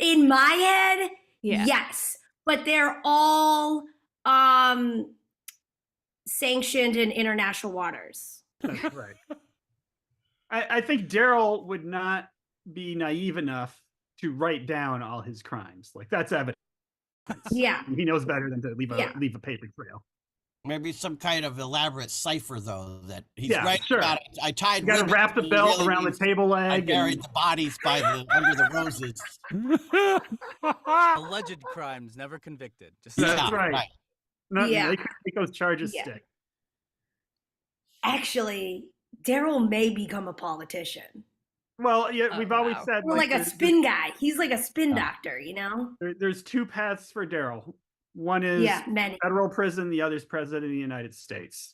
in my head, yes. But they're all sanctioned in international waters. That's right. I think Daryl would not be naive enough to write down all his crimes. Like, that's evidence. Yeah. He knows better than to leave a paper trail. Maybe some kind of elaborate cipher, though, that he's Yeah, right sure. about it. I tied. You got to ribbons, wrap the he belt really around the means table leg. I buried the bodies by under the roses. Alleged crimes, never convicted. Just That's right. No, Yeah. They could make those charges Yeah. stick. Actually, Daryl may become a politician. Well, yeah, we've always said Or like a there's- spin guy. He's like a spin doctor, you know? there's two paths for Daryl. One is many. federal prison. The other's president of the United States.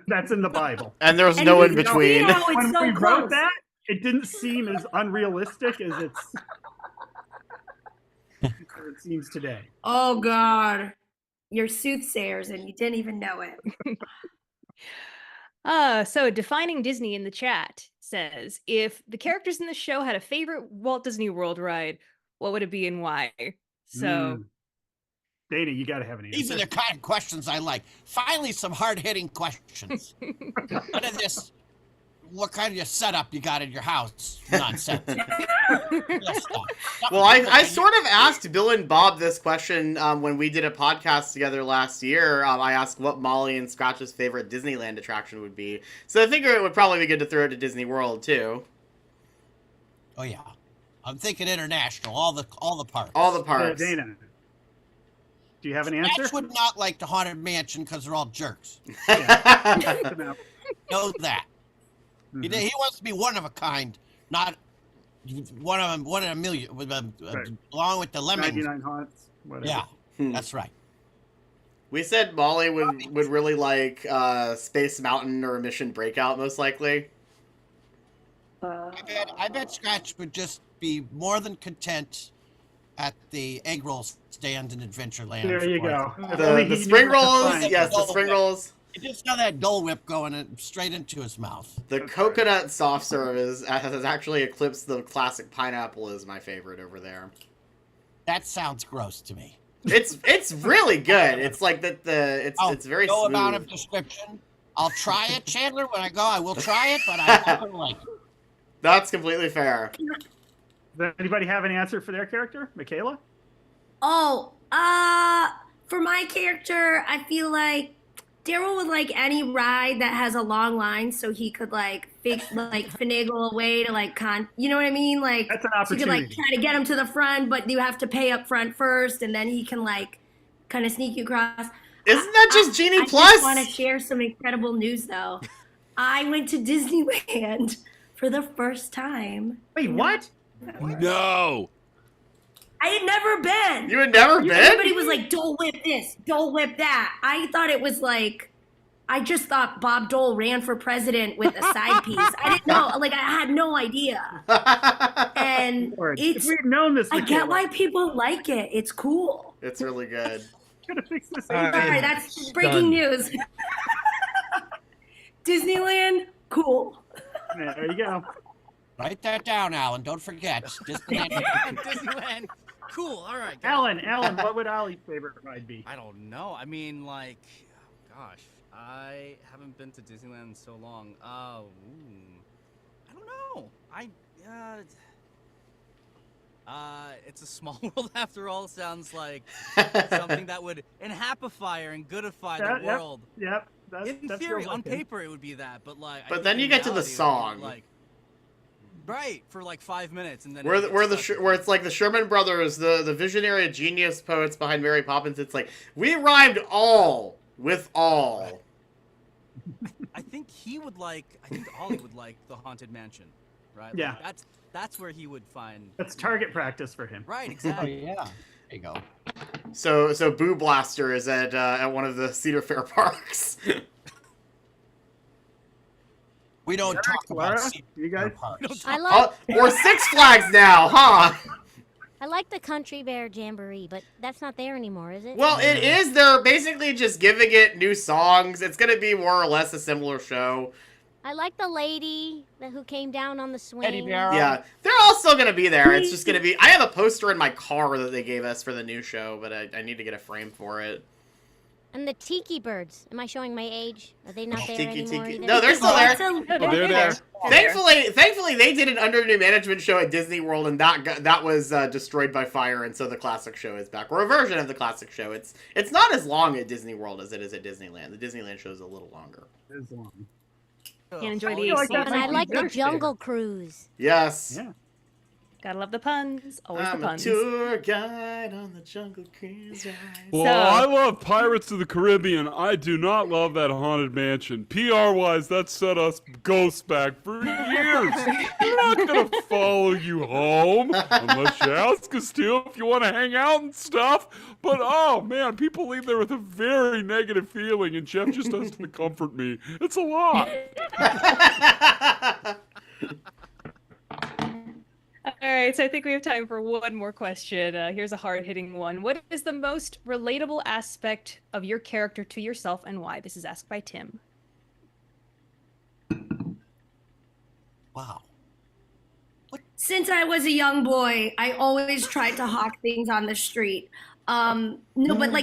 That's in the Bible. And there's no in between. When we wrote that, it didn't seem as unrealistic as it seems today. Oh, God. You're soothsayers and you didn't even know it. So Defining Disney in the chat says, if the characters in the show had a favorite Walt Disney World ride, what would it be and why? So Dana, you got to have an answer. These are the kind of questions I like. Finally, some hard-hitting questions. None of this what kind of setup you got in your house. Nonsense. Well, I sort of asked Bill and Bob this question when we did a podcast together last year. I asked what Molly and Scratch's favorite Disneyland attraction would be. So I figure it would probably be good to throw it to Disney World too. Oh yeah, I'm thinking international. All the parks. All the parks. Dana, do you have an answer? Scratch would not like the Haunted Mansion because they're all jerks. Know that. He wants to be one of a kind, not one in a million, along with the Lemmings. 99 haunts. Whatever. Yeah, that's right. We said Molly would really like Space Mountain or Mission Breakout, most likely. I bet Scratch would just be more than content at the egg roll stand in Adventureland. There you go. The spring rolls, yes, the spring rolls. You just saw that Dole Whip going straight into his mouth. The coconut soft serve has actually eclipsed the classic pineapple as my favorite over there. That sounds gross to me. It's really good. It's like it's very no smooth. amount of description. I'll try it, Chandler. When I go, I will try it, but I'm not gonna like it. That's completely fair. Does anybody have an answer for their character, Michaela? Oh, for my character, I feel like Daryl would like any ride that has a long line, so he could finagle a way to you know what I mean? Like that's an so you opportunity. could try to get him to the front, but you have to pay up front first, and then he can kind of sneak you across. Isn't that just Genie Plus? I just want to share some incredible news though. I went to Disneyland for the first time. Wait, what? No. I had never been. You had never been? Everybody was like, Dole Whip this, Dole Whip that. I thought it was I just thought Bob Dole ran for president with a side piece. I didn't know, I had no idea. And if we'd known this, I get why people like it. It's cool. It's really good. Gotta fix this. Sorry, that's breaking news. Disneyland, cool. There you go. Write that down, Alan. Don't forget. Disneyland. Cool. All right. Alan, what would Ollie's favorite ride be? I don't know. I mean, gosh, I haven't been to Disneyland in so long. I don't know. It's a small world after all. Sounds like something that would enhappify and goodify the world. Yep. In theory, on paper, it would be that, but But then you get to the song. Right, for 5 minutes, and then where it's like the Sherman Brothers, the visionary genius poets behind Mary Poppins. It's like we rhymed all with all. I think Ollie would like the Haunted Mansion, right? Yeah, that's where he would find. That's target practice for him. Right, exactly. Yeah, there you go. So Boo Blaster is at one of the Cedar Fair parks. We don't talk about you guys. Or Six Flags now, huh? I like the Country Bear Jamboree, but that's not there anymore, is it? Well, it is. They're basically just giving it new songs. It's going to be more or less a similar show. I like the lady who came down on the swing. Yeah, they're all still going to be there. It's just going to be... I have a poster in my car that they gave us for the new show, but I need to get a frame for it. And the Tiki Birds. Am I showing my age? Are they not there anymore either? No, they're still there. They're there. Thankfully, they did an under new management show at Disney World, and that was destroyed by fire, and so the classic show is back, or a version of the classic show. It's not as long at Disney World as it is at Disneyland. The Disneyland show is a little longer. It is long. Can't enjoy the AC. And I like the Jungle Cruise. Yes. Yeah. Gotta love the puns. Always I'm the puns. a tour guide on the Jungle Cruise ride. Well, I love Pirates of the Caribbean. I do not love that Haunted Mansion. PR-wise, that set us ghosts back for years. We're not going to follow you home unless you ask us to if you want to hang out and stuff. But, oh, man, people leave there with a very negative feeling, and Jeff just has to comfort me. It's a lot. All right, so I think we have time for one more question. Here's a hard-hitting one. What is the most relatable aspect of your character to yourself, and why? This is asked by Tim. Wow. Since I was a young boy, I always tried to hawk things on the street. But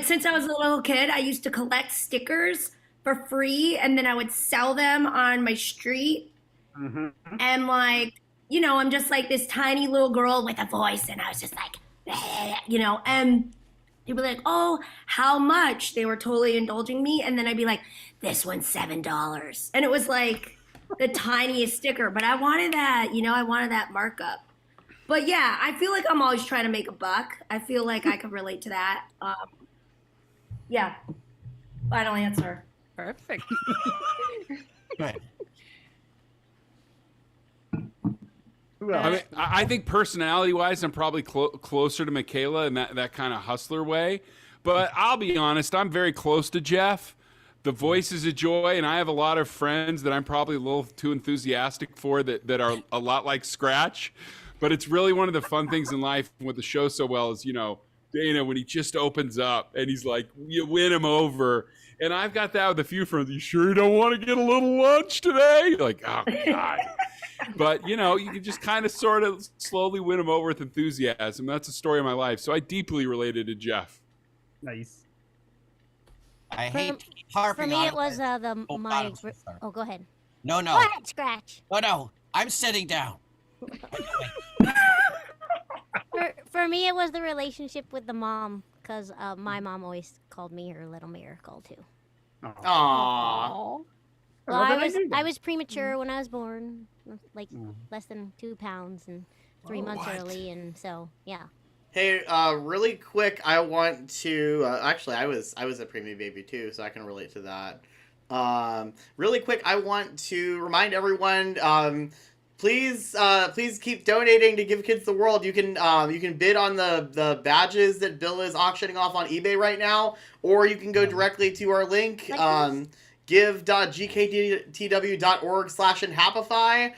since I was a little kid, I used to collect stickers for free, and then I would sell them on my street. And like, you know, I'm just like this tiny little girl with a voice, and I was just like, you know, and they'd be like, oh, how much? They were totally indulging me. And then I'd be like, this one's $7. And it was like the tiniest sticker, but I wanted that, you know, I wanted that markup. But yeah, I feel like I'm always trying to make a buck. I feel like I could relate to that. Yeah, final answer. Perfect. Right. I mean, I think personality-wise, I'm probably closer to Michaela in that kind of hustler way. But I'll be honest, I'm very close to Jeff. The voice is a joy, and I have a lot of friends that I'm probably a little too enthusiastic for that are a lot like Scratch. But it's really one of the fun things in life with the show so well is, you know, Dana, when he just opens up and he's like, you win him over. And I've got that with a few friends. You sure you don't want to get a little lunch today? You're like, oh, God. But, you know, you can just kind of sort of slowly win him over with enthusiasm. That's the story of my life. So I deeply related to Jeff. Nice. I hate harping For me, on it was my. sorry. Oh, go ahead. No. Go ahead, Scratch. No. I'm sitting down. For me, it was the relationship with the mom, because my mom always called me her little miracle too. Aww. Well, I was premature when I was born, like less than 2 pounds and 3 months early, and so yeah. Hey, really quick, I want to actually I was a preemie baby too, so I can relate to that. Really quick, I want to remind everyone, please keep donating to Give Kids the World. You can bid on the badges that Bill is auctioning off on eBay right now, or you can go directly to our link, give.gktw.org/Enhapify.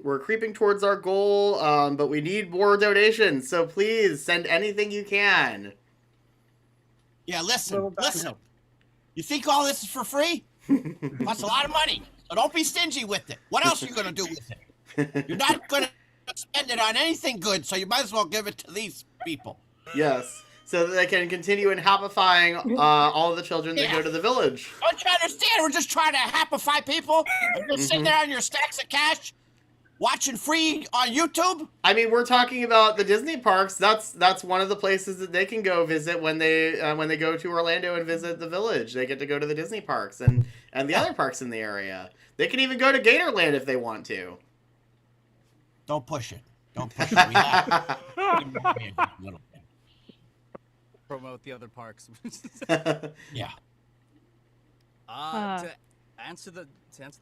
We're creeping towards our goal, but we need more donations, so please send anything you can. Yeah, listen. You think all this is for free? That's a lot of money. So don't be stingy with it. What else are you going to do with it? You're not going to spend it on anything good, so you might as well give it to these people. Yes, so that they can continue Enhappifying all of the children that go to the village. Don't you understand? We're just trying to happify people. You're just sitting there on your stacks of cash, watching free on YouTube. I mean, we're talking about the Disney parks. That's one of the places that they can go visit when they go to Orlando and visit the village. They get to go to the Disney parks and the other parks in the area. They can even go to Gatorland if they want to. Don't push it. Don't push it. We have Promote the other parks. Yeah. To answer the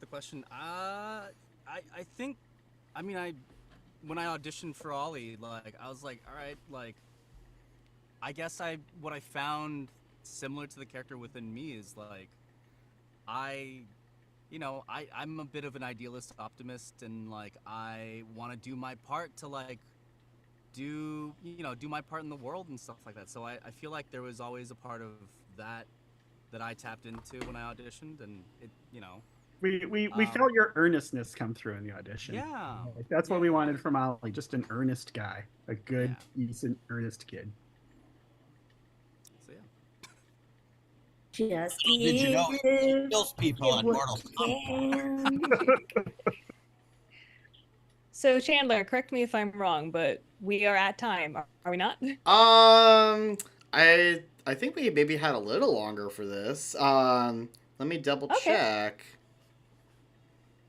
question, I think, I mean, when I auditioned for Ollie, like I was like, all right, like I guess what I found similar to the character within me is like I'm a bit of an idealist optimist, and like I want to do my part to like do my part in the world and stuff like that. So I feel like there was always a part of that I tapped into when I auditioned, and it, you know. We felt your earnestness come through in the audition. Yeah. Like, that's what we wanted from Ollie, just an earnest guy, a good, decent, earnest kid. So yeah. Just did you know he kills people on Mortal Kombat? So Chandler, correct me if I'm wrong, but we are at time, are we not? I think we maybe had a little longer for this. Let me double check.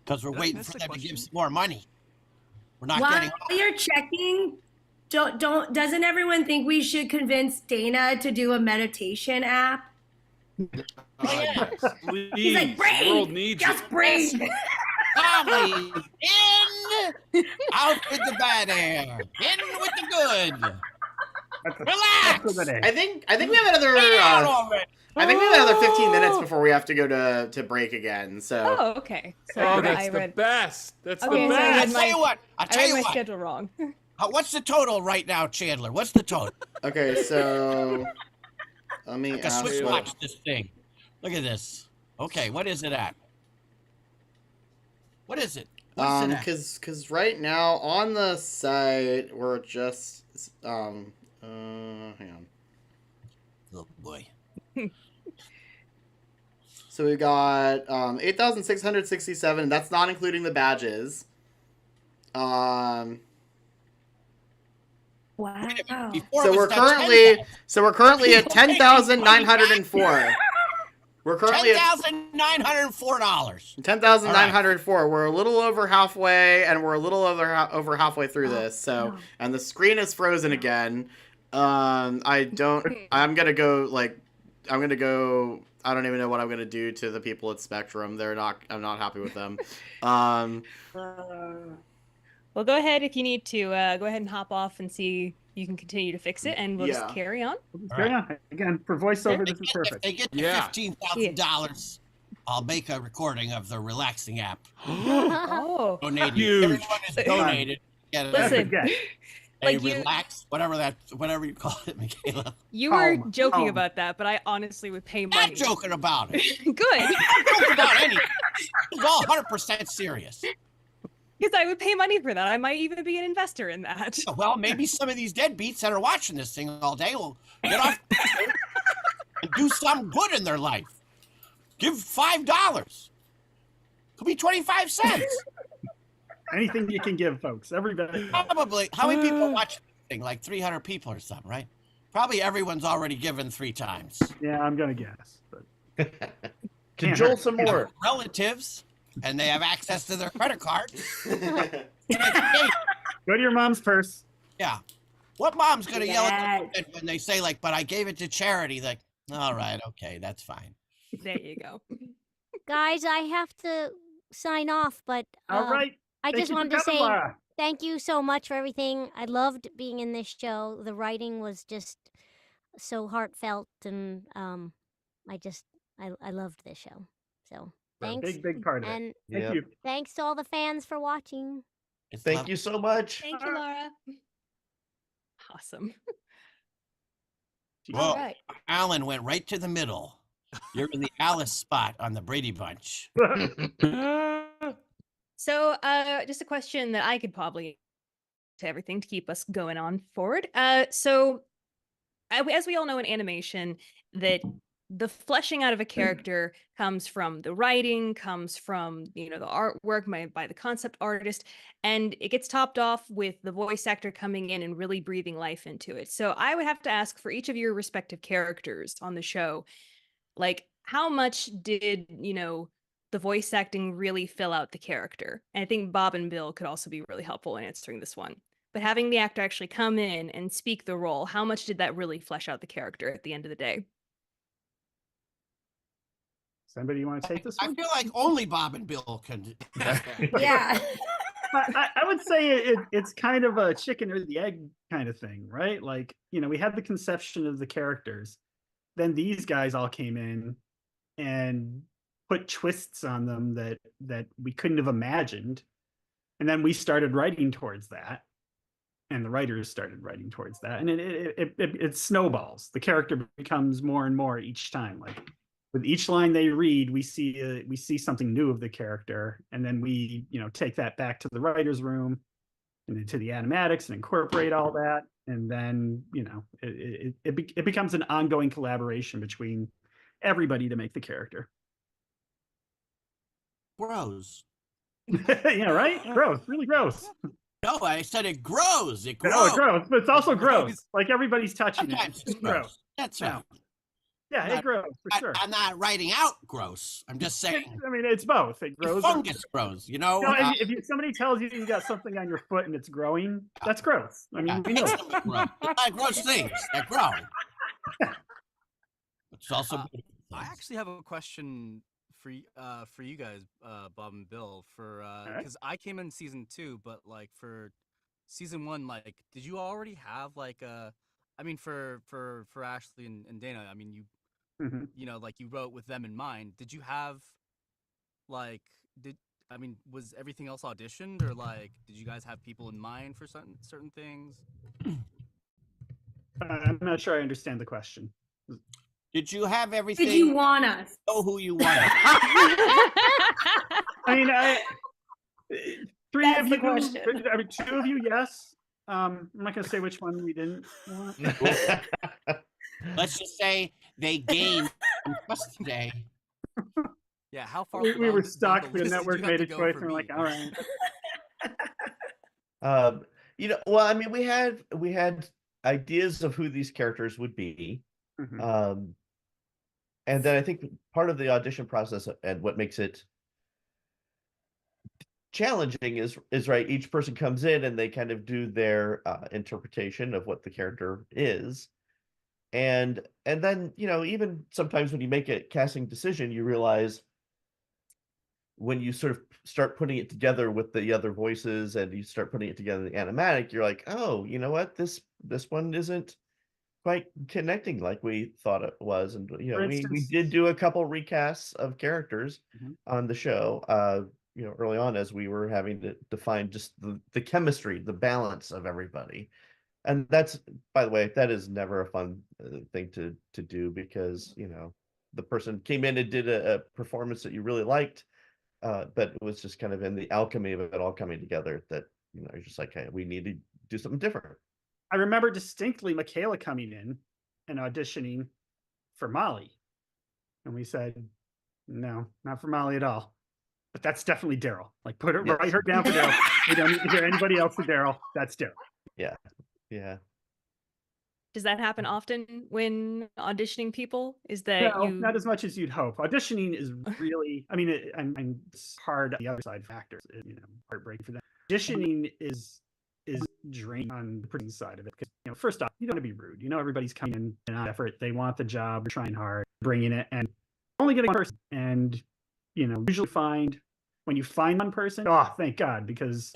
Because we're waiting for them to give some more money. We're not While getting. you're checking, doesn't everyone think we should convince Dana to do a meditation app? He's like, breathe. The world needs Just it. breathe. Calmly in, out with the bad air, in with the good. Relax. I think we have another. I think we have another 15 minutes before we have to go to break again. So. Oh, okay. So That's the best. That's Okay, the so I best. read I'll tell you what. I read my schedule wrong. What's the total right now, Chandler? What's the total? Okay, so let me Like a ask Swiss you. watch this thing. Look at this. Okay, what is it at? What is it? What is it at? Because right now on the site we're just hang on. Oh boy. So we got 8,667. That's not including the badges. Wow. So we're currently at 10,904. We're currently at $10,904. 10,904. We're a little over halfway, and we're a little over halfway through this. So, and the screen is frozen again. I'm gonna go. I don't even know what I'm gonna do to the people at Spectrum. I'm not happy with them. Well, go ahead if you need to. Go ahead and hop off and see. You can continue to fix it, and we'll just carry on. Carry on. Again, for voiceover, this is perfect. If they get to $15,000, I'll make a recording of the relaxing app. Oh, donated. huge. Everyone is donated. Listen, relax, whatever you call it, Michaela. You were joking about that, but I honestly would pay money. Not joking about it. Good. I'm joking about anything. It's all 100% serious. Because I would pay money for that. I might even be an investor in that. Well, maybe some of these deadbeats that are watching this thing all day will get off and do something good in their life. Give $5. Could be 25 cents. Anything you can give, folks. Everybody. Probably. How many people watch this thing? Like 300 people or something, right? Probably everyone's already given 3 times. Yeah, I'm going to guess. But Cajole some more. Relatives. And they have access to their credit card. Go to your mom's purse. Yeah. What mom's going to yell at them when they say, like, but I gave it to charity? Like, all right, okay, that's fine. There you go. Guys, I have to sign off, but all right. I just wanted to say Laura. thank you so much for everything. I loved being in this show. The writing was just so heartfelt, and I loved this show. So thanks. Big part of it. And Thank you. thanks to all the fans for watching. Thank you so much. Thank you, Laura. Awesome. Well, All right. Alan went right to the middle. You're in the Alice spot on the Brady Bunch. So, just a question that I could probably to everything to keep us going on forward. So, as we all know in animation, that the fleshing out of a character comes from the writing, comes from the artwork by the concept artist, and it gets topped off with the voice actor coming in and really breathing life into it. So, I would have to ask for each of your respective characters on the show, like how much did the voice acting really fill out the character? And I think Bob and Bill could also be really helpful in answering this one. But having the actor actually come in and speak the role, how much did that really flesh out the character at the end of the day? Somebody you want to take this one? I feel like only Bob and Bill can. Yeah. I would say it's kind of a chicken or the egg kind of thing, right? Like, we had the conception of the characters. Then these guys all came in and put twists on them that we couldn't have imagined. And then we started writing towards that. And the writers started writing towards that. And it snowballs. The character becomes more and more each time. Like with each line they read, we see something new of the character. And then we, take that back to the writer's room and into the animatics and incorporate all that. And then, it becomes an ongoing collaboration between everybody to make the character. Grows. Yeah, right? Gross. Really gross. No, I said it grows. It grows. No, it grows, but it's also gross. Like everybody's touching Sometimes it. it's gross. That's right. Yeah, it grows for sure. I'm not writing out gross. I'm just saying. I mean, it's both. It grows. Fungus grows, if somebody tells you you got something on your foot and it's growing, that's gross. I mean, we know. Gross things that grow. It's also. I actually have a question for you guys, Bob and Bill, because I came in season 2, but like for season 1, like, did you already have like for Ashley and Dana, I mean, like you wrote with them in mind. Did you have was everything else auditioned, or like did you guys have people in mind for certain things? I'm not sure I understand the question. Did you have everything? Did you want us? Know who you want? I mean, three That's of the you. question. I mean, 2 of you, yes. I'm not gonna say which one we didn't want. Let's just say they gained from yesterday Yeah, how far We were down stuck. the The list did network you have made to a go choice, for and we're me? like, all right. Well, I mean, we had ideas of who these characters would be. Mhm. And then I think part of the audition process and what makes it challenging is right, each person comes in and they kind of do their interpretation of what the character is. And then, even sometimes when you make a casting decision, you realize when you sort of start putting it together with the other voices and you start putting it together in the animatic, you're like, oh, you know what? This one isn't quite connecting like we thought it was. And For we instance- did do a couple recasts of characters Mhm. on the show, early on as we were having to define just the chemistry, the balance of everybody. And that's, by the way, that is never a fun thing to do because, the person came in and did a performance that you really liked, but it was just kind of in the alchemy of it all coming together that, you're just like, hey, we need to do something different. I remember distinctly Michaela coming in and auditioning for Molly. And we said, no, not for Molly at all. But that's definitely Daryl. Like, write her down for Daryl. We don't need to hear anybody else for Daryl. That's Daryl. Yeah. Yeah. Does that happen often when auditioning people? Is that No, you not as much as you'd hope. Auditioning is really, I mean, it's hard on the other side factors, heartbreaking for them. Auditioning is draining on the person side of it. Because, first off, you don't want to be rude. Everybody's coming in and out of effort. They want the job, trying hard, bringing it, and only getting one person. And, usually when you find one person, oh, thank God, because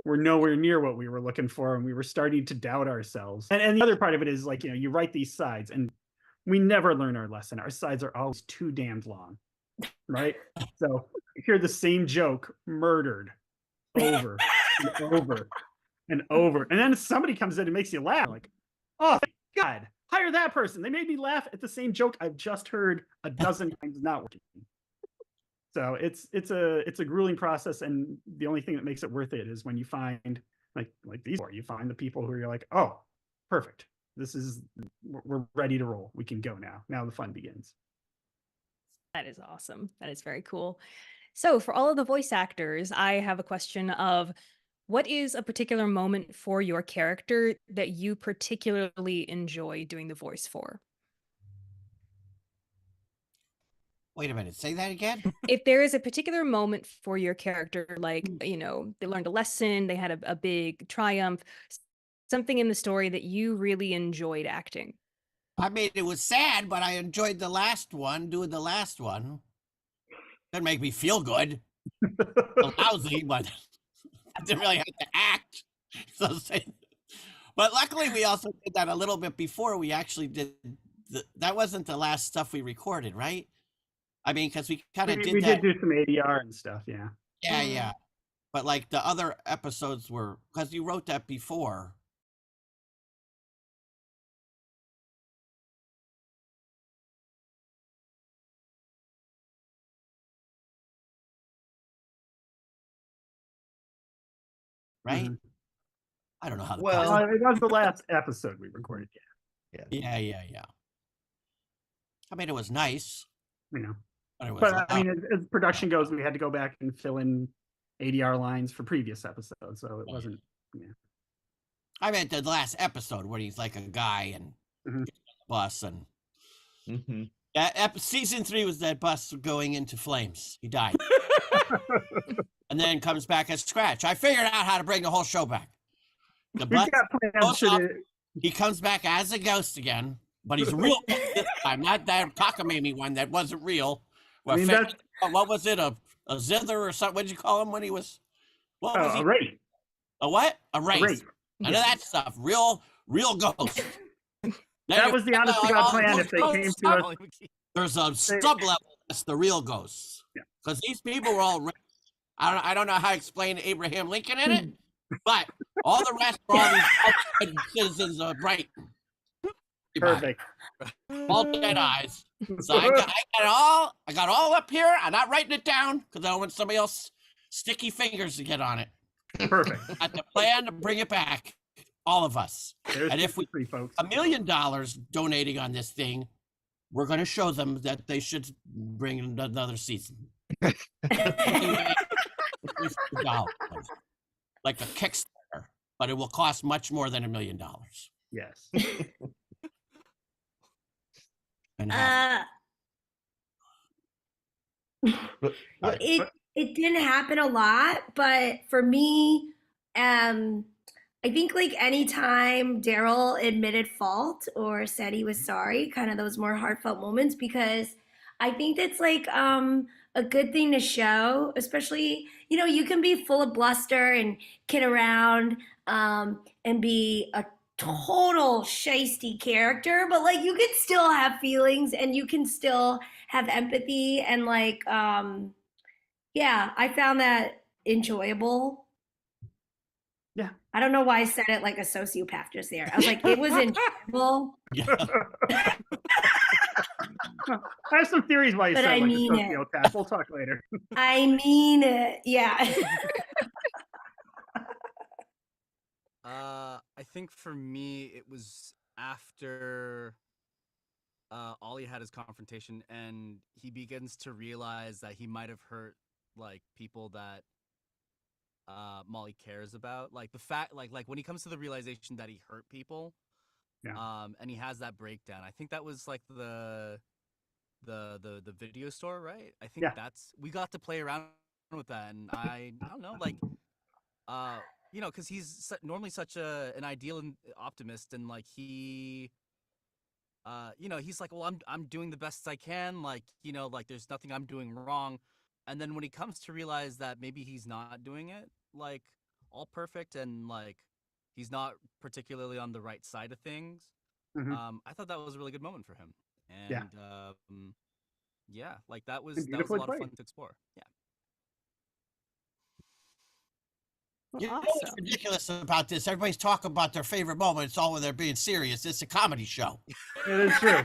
we're nowhere near what we were looking for, and we were starting to doubt ourselves. And the other part of it is, like, you write these sides, and we never learn our lesson. Our sides are always too damned long, right? So you hear the same joke murdered over and over and over. And then somebody comes in and makes you laugh. Like, oh, thank God, hire that person. They made me laugh at the same joke I've just heard a dozen times not working. So it's a grueling process, and the only thing that makes it worth it is when you find like these four, you find the people who you're like, oh, perfect. We're ready to roll. We can go now. Now the fun begins. That is awesome. That is very cool. So for all of the voice actors, I have a question of what is a particular moment for your character that you particularly enjoy doing the voice for? Wait a minute, say that again? If there is a particular moment for your character, like, they learned a lesson, they had a big triumph, something in the story that you really enjoyed acting. I mean, it was sad, but I enjoyed the last one, doing the last one. Didn't make me feel good. Lousy, but I didn't really have to act. But luckily, we also did that a little bit before we actually did. That wasn't the last stuff we recorded, right? I mean, because we kind of did we that. did do some ADR and stuff, yeah. Yeah. But like the other episodes were, because you wrote that before. Right? Mm-hmm. I don't know how to Well, it was the last episode we recorded, Yeah. I mean, it was nice. But I mean, as production goes, we had to go back and fill in ADR lines for previous episodes, so it wasn't. Yeah. I meant the last episode where he's like a guy and mm-hmm. gets on the bus, and mm-hmm. Season 3 was that bus going into flames. He died, and then comes back as Scratch. I figured out how to bring the whole show back. The bus goes up, he comes back as a ghost again, but he's real this time, not that cockamamie one that wasn't real. What was it? A zither or something? What did you call him when he was? What was he? A wraith. A what? A wraith. None of that stuff. Real ghost. That was the honest to God plan. If they came to us, there's a sub level. That's the real ghosts. Because these people were all. I don't know how to explain Abraham Lincoln in it, but all the rest were all these citizens of Brighton. Perfect. All dead eyes. So I got all up here. I'm not writing it down because I don't want somebody else sticky fingers to get on it. Perfect. At the plan to bring it back, all of us. There's and if we folks. $1 million donating on this thing, we're going to show them that they should bring another season. Like a Kickstarter, but it will cost much more than $1 million. Yes. And it didn't happen a lot, but for me, I think like anytime Daryl admitted fault or said he was sorry, kind of those more heartfelt moments, because I think that's like a good thing to show, especially, you know, you can be full of bluster and kid around and be a total shisty character, but like you can still have feelings and you can still have empathy and like yeah, I found that enjoyable. Yeah. I don't know why I said it like a sociopath just there. I was like, it was enjoyable. I have some theories why you But said I like mean a it. sociopath. We'll talk later. I mean it. Yeah. I think for me, it was after Ollie had his confrontation and he begins to realize that he might have hurt like people that Molly cares about. Like the fact, like when he comes to the realization that he hurt people, and he has that breakdown. I think that was like the video store, right? I think that's we got to play around with that, and I don't know, like you know, because he's normally such an ideal and optimist, and like he you know, he's like, well, I'm doing the best I can, like, you know, like there's nothing I'm doing wrong. And then when he comes to realize that maybe he's not doing it like all perfect and like he's not particularly on the right side of things, I thought that was a really good moment for him. And yeah, like that was a lot of fun to explore. Yeah. You know what's ridiculous about this? Everybody's talking about their favorite moments, all when they're being serious. It's a comedy show. It is true.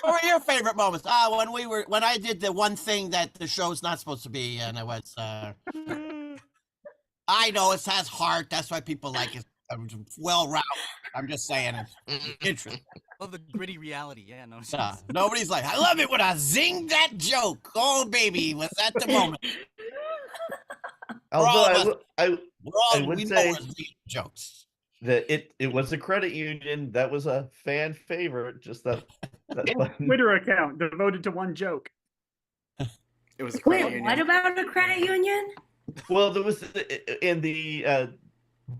What were your favorite moments? When I did the one thing that the show's not supposed to be, and it was I know it has heart, that's why people like it. Well rounded. I'm just saying it's interesting. Oh, the gritty reality, yeah, no. Nobody's like, I love it when I zing that joke. Oh baby, was that the moment? Although I would we say know we're jokes. that it was a credit union that was a fan favorite. Just that Twitter account devoted to one joke. It was a credit union. What about a credit union? Well, there was in the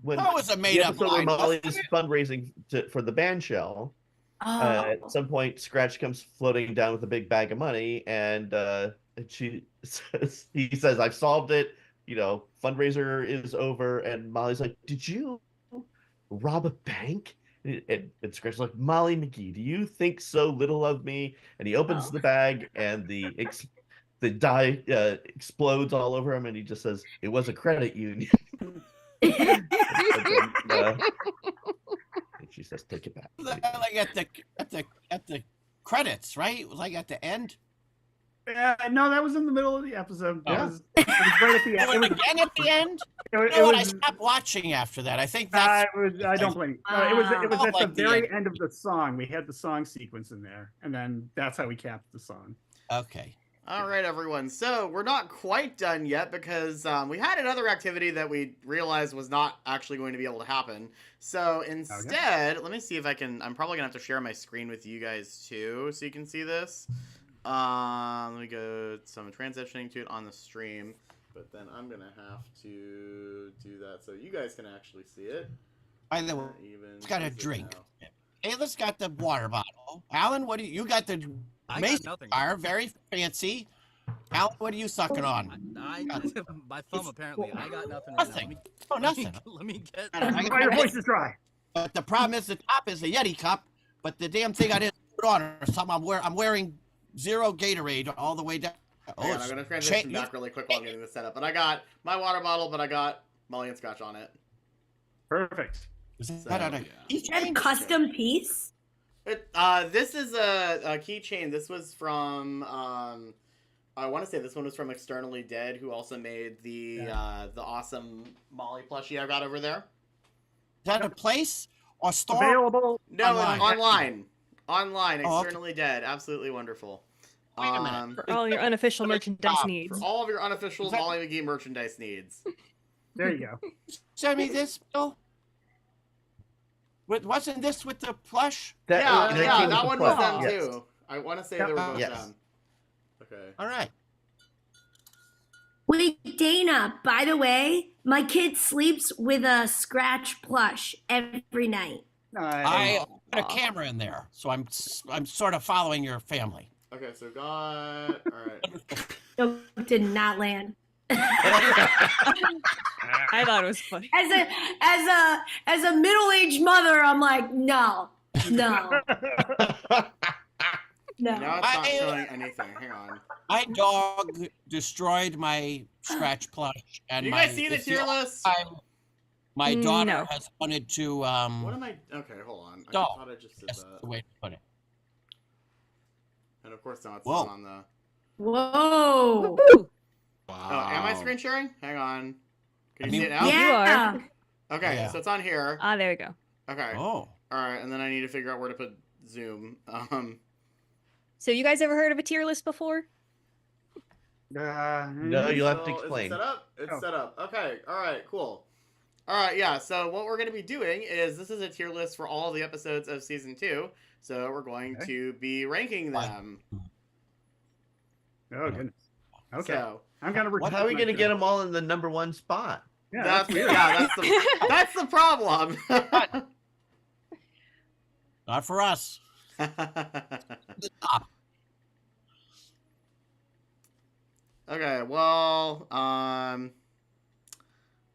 when that was a made up episode line. where Molly's fundraising for the band shell. At some point, Scratch comes floating down with a big bag of money, and he says, "I've solved it. You know, fundraiser is over." And Molly's like, "Did you rob a bank?" And Scratch's like, "Molly McGee, do you think so little of me?" And he opens the bag, and the dye explodes all over him, and he just says, "It was a credit union." And she says, "Take it back." Like at the credits, right? It was like at the end. No, that was in the middle of the episode. Oh. It was right at the end. It was again at the end. I stopped watching after that. I think that's. I don't blame you. It was at the like very end of the song. We had the song sequence in there, and then that's how we capped the song. Okay. All right, everyone. So we're not quite done yet because we had another activity that we realized was not actually going to be able to happen. So instead, let me see if I can. I'm probably gonna have to share my screen with you guys too, so you can see this. Let me go some transitioning to it on the stream, but then I'm gonna have to do that so you guys can actually see it. By the way, it's got a drink. Ayla's got the water bottle. Alan, what do you got? The mason jar, very fancy. Alan, what are you sucking on? My thumb apparently. I got nothing. Right now. Nothing. Let me get. Your voice is dry. But the problem is the top is a Yeti cup, but the damn thing I didn't put on or something. I'm wearing zero Gatorade all the way down. I'm going to transition back really quick while I'm getting this set up. But I got my water bottle, but I got Molly and Scotch on it. Perfect. And custom piece? This is a keychain. This was from, I want to say this one was from Externally Dead, who also made the awesome Molly plushie I got over there. Is that a place or store? Available No, online. Online, Oh, okay. externally dead. Absolutely wonderful. Wait a minute. For all your unofficial merchandise needs. For all of your unofficial Molly McGee merchandise needs. There you go. Send me this, Bill. Wasn't this with the plush? That one was them Yes. too. I want to say they were both Yes. them. Okay. All right. Wait, Dana, by the way, my kid sleeps with a Scratch plush every night. I put a camera in there, so I'm sort of following your family. Okay, so got all right. No, did not land. I thought it was funny. As a middle-aged mother, I'm like, no. Now it's not showing anything. Hang on. My dog destroyed my Scratch plush, and You guys see the tier list? My daughter has wanted to. What am I? Okay, hold on. I thought I just did That's that. the way to put it. And of course now it's Whoa. not on the. Whoa. Oh, am I screen sharing? Hang on. Can you I see mean, it now? You are. Okay, Yeah. so it's on here. Ah, there we go. Okay. Oh. All right, and then I need to figure out where to put Zoom. So you guys ever heard of a tier list before? No, you'll have to Is it explain. set up? It's set up. Okay. All right. Cool. All right. Yeah. So what we're going to be doing is this is a tier list for all the episodes of season 2. So we're going to be ranking them. Oh goodness. Okay. So, I'm gonna. How are we going to get them all in the number 1 spot? Yeah, that's that's the problem. Not for us. Okay, well,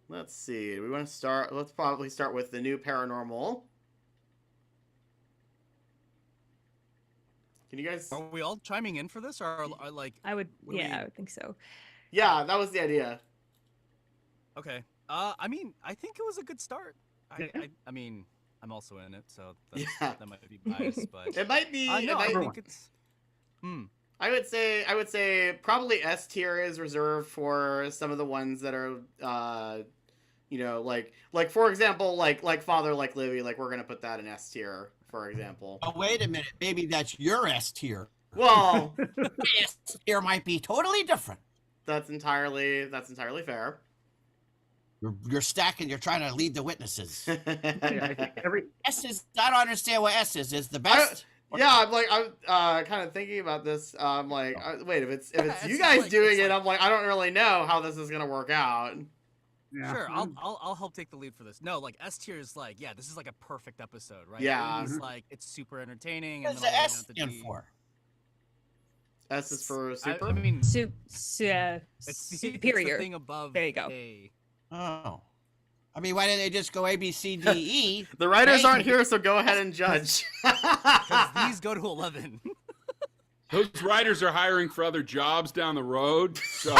let's see. Do we want to start? Let's probably start with the new paranormal. Can you guys? Are we all chiming in for this, or are like? I would. What do Yeah, we- I would think so. Yeah, that was the idea. Okay. I mean, I think it was a good start. I mean, I'm also in it, so that's, that might be biased, but It might be. No, it I might think it's. I would say probably S tier is reserved for some of the ones that are like for example like Father Like Libby, like we're gonna put that in S tier, for example. Oh, wait a minute. Maybe that's your S tier. Well, my S tier might be totally different. That's entirely fair. You're stacking. You're trying to lead the witnesses. I think every S is. I don't understand what S is. Is the best? I'm kind of thinking about this. I'm like, wait, if it's you guys doing it, I'm like, I don't really know how this is gonna work out. Yeah. Sure, I'll help take the lead for this. No, like S tier is like, yeah, this is like a perfect episode, right? Yeah. It's like it's super entertaining. What's And the then all S the way down to stand D. for? S is for super. I mean, It's it's the superior. thing above There you go. A. Oh. I mean, why didn't they just go A, B, C, D, E? The writers aren't here, so go ahead and judge. Because these go to 11. Those writers are hiring for other jobs down the road, so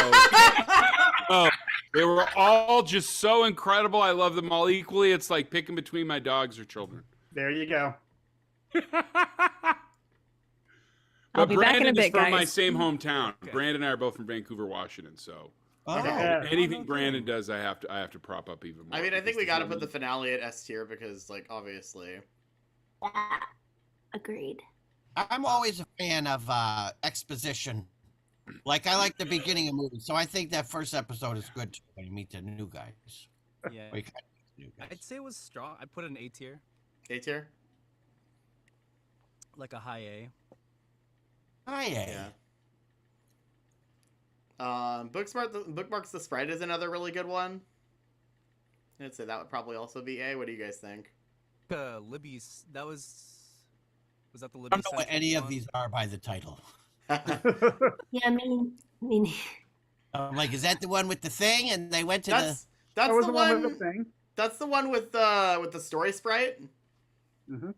they were all just so incredible. I love them all equally. It's like picking between my dogs or children. There you go. I'll But be back in Brandon a bit, is from my guys. same hometown. Brandon and I are both from Vancouver, Washington. So anything Brandon does, I have to prop up even more. I mean, I think we got to put the finale at S tier because, like, obviously. Agreed. I'm always a fan of exposition. Like, I like the beginning of movies, so I think that first episode is good too, when you meet the new guys. Yeah. We kinda meet the new guys. I'd say it was strong. I put it in A tier. A tier? Like a high A. High A. Yeah. Bookmarks the Sprite is another really good one. I'd say that would probably also be A. What do you guys think? Libby's. That was that the I Libby? don't know what centric any of one? these are by the title. Yeah, I mean, I'm like, is that the one with the thing? And they went to That's That was the the one one. with the thing. That's the one with the story sprite. Mm-hmm.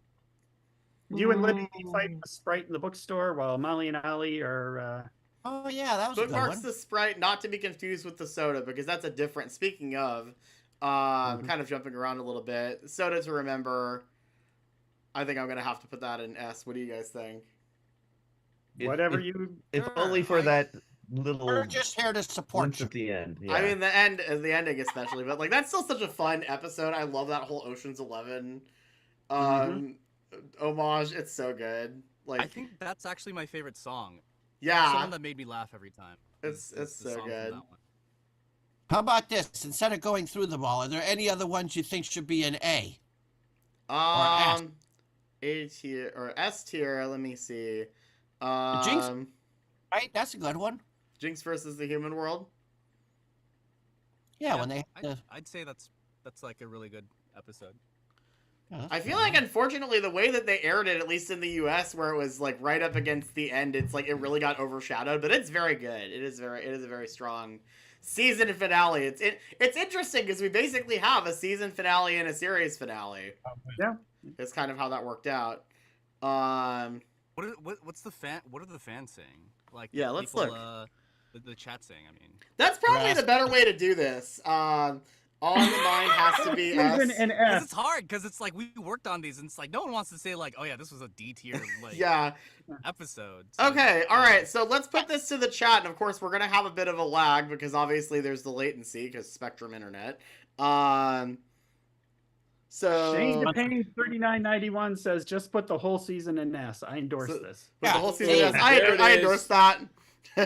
You and Libby fight a sprite in the bookstore while Molly and Ollie are. Oh yeah, that was a good Bookmarks one. the Sprite, not to be confused with the soda, because that's a different. Speaking of, kind of jumping around a little bit, soda to remember. I think I'm gonna have to put that in S. What do you guys think? Whatever you. If only for that little. We're just here to support once you. at the end. Yeah. I mean, the ending especially, but like that's still such a fun episode. I love that whole Ocean's 11 homage. It's so good. Like I think that's actually my favorite song. Yeah. Someone that made me laugh every time. It's the so song from good. that one. How about this? Instead of going through them all, are there any other ones you think should be an A? A tier or S tier. Let me see. Jinx, right? That's a good one. Jinx versus the Human World. Yeah, when they. I'd say that's like a really good episode. I feel like, unfortunately, the way that they aired it, at least in the U.S., where it was like right up against the end, it's like it really got overshadowed. But it's very good. It is a very strong season finale. It's interesting because we basically have a season finale and a series finale. Yeah, it's kind of how that worked out. What's the fan? What are the fans saying? Like, yeah, let's people, look. The chat saying. I mean, that's probably the better way to do this. All in the mind has to be S. Because it's hard, because it's like, we worked on these, and it's like, no one wants to say, like, oh yeah, this was a D tier, like, yeah, episode. So, okay, alright, so let's put this to the chat, and of course, we're gonna have a bit of a lag, because obviously there's the latency, because Spectrum Internet. Shane So... Pain 3991 says, just put the whole season in S. I endorse this. Put the whole season in S. I endorse that.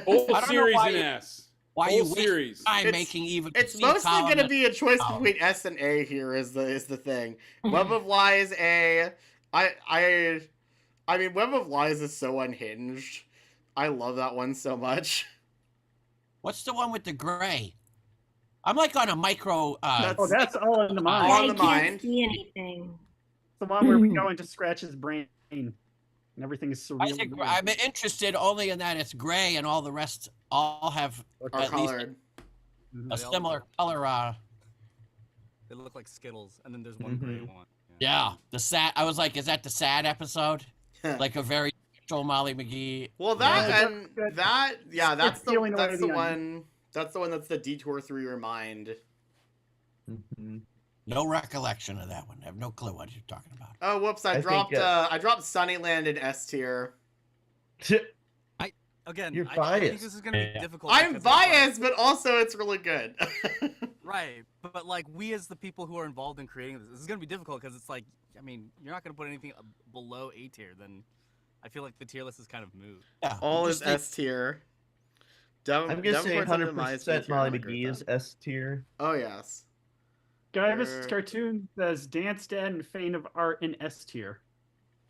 Whole series in S. Why Whole you series? making even? It's mostly going to be a choice between S and A here. Is the thing. Web of Lies A. I mean, Web of Lies is so unhinged. I love that one so much. What's the one with the gray? I'm like on a micro. That's all in the mind. All in the mind. Can't see anything. The one where we go into Scratch's brain and everything is surreal. I'm interested only in that it's gray and all the rest all have at colored. Least a similar color. They look like Skittles, and then there's one gray one. Yeah, the sad. I was like, is that the sad episode? Like a very actual Molly McGee. Well, that's the one. That's the one that's the detour through your mind. No recollection of that one. I have no clue what you're talking about. Oh, whoops! I dropped Sunnyland in S tier. You're I biased. think this is gonna be difficult. I'm biased, but also it's really good. Right, but like, we as the people who are involved in creating this is gonna be difficult, because it's like, I mean, you're not gonna put anything below A tier. Then I feel like the tier list is kind of moot. Yeah, all is S tier. I'm gonna say 100% Molly McGee is S tier. Oh yes. Guyvis Cartoon says Dance Dead and Faint of Art in S tier.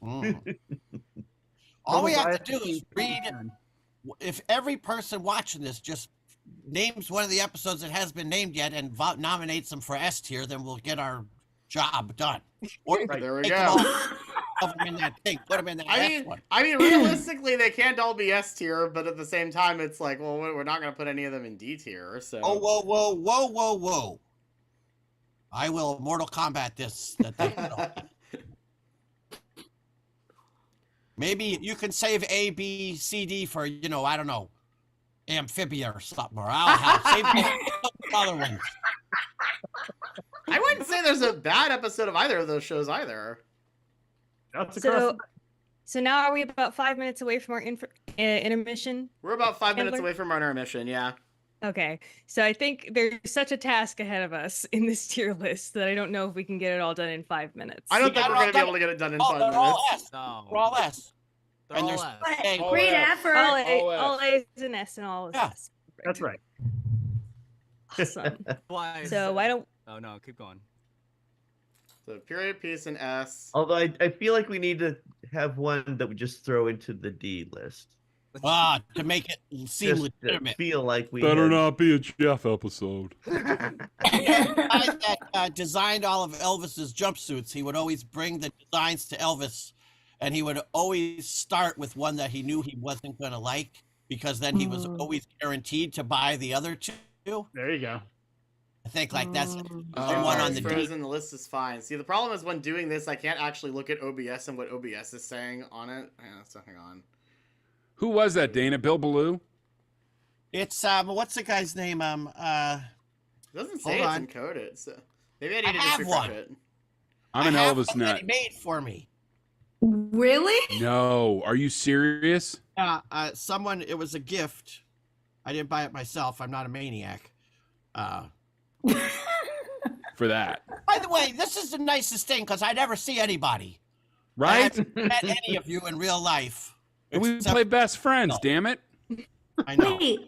All we have to do is read. If every person watching this just names one of the episodes that has been named yet and nominates them for S tier, then we'll get our job done. Or there we go. Put them in that thing. Put them in that S one. I mean, realistically, they can't all be S tier, but at the same time, it's like, well, we're not going to put any of them in D tier. So. Oh, whoa! I will Mortal Kombat this. Maybe you can save A, B, C, D for, I don't know, Amphibia or something. Or I'll have save other ones. I wouldn't say there's a bad episode of either of those shows either. So now are we about 5 minutes away from our intermission? We're about 5 minutes Chandler? away from our intermission, yeah. Okay, so I think there's such a task ahead of us in this tier list that I don't know if we can get it all done in 5 minutes. I don't think we're going to be able to get it done in 5 minutes. All S. No. We're all S. They're And all there's S. Great effort. All A's and S and all is S. That's right. Awesome. Why? So why don't... Oh no, keep going. So period piece and S. Although I feel like we need to have one that we just throw into the D list. To make it seem Just legitimate. feel like we Better had- not be a Jeff episode. The guy that designed all of Elvis's jumpsuits, he would always bring the designs to Elvis, and he would always start with one that he knew he wasn't going to like, because then he was always guaranteed to buy the other two. There you go. I think like that's the one on the D. frozen. The list is fine. See, the problem is when doing this, I can't actually look at OBS and what OBS is saying on it. Yeah, so hang on. Who was that, Dana? Bill Ballou? It's what's the guy's name? It doesn't say Hold it's on. encoded. So maybe I need to have just one. refresh it. I'm an I have Elvis one that nut. he made for me. Really? No, are you serious? Someone. It was a gift. I didn't buy it myself. I'm not a maniac. For that. By the way, this is the nicest thing because I never see anybody. Right? I haven't met any of you in real life. And we play best friends, damn it. I know. Wait,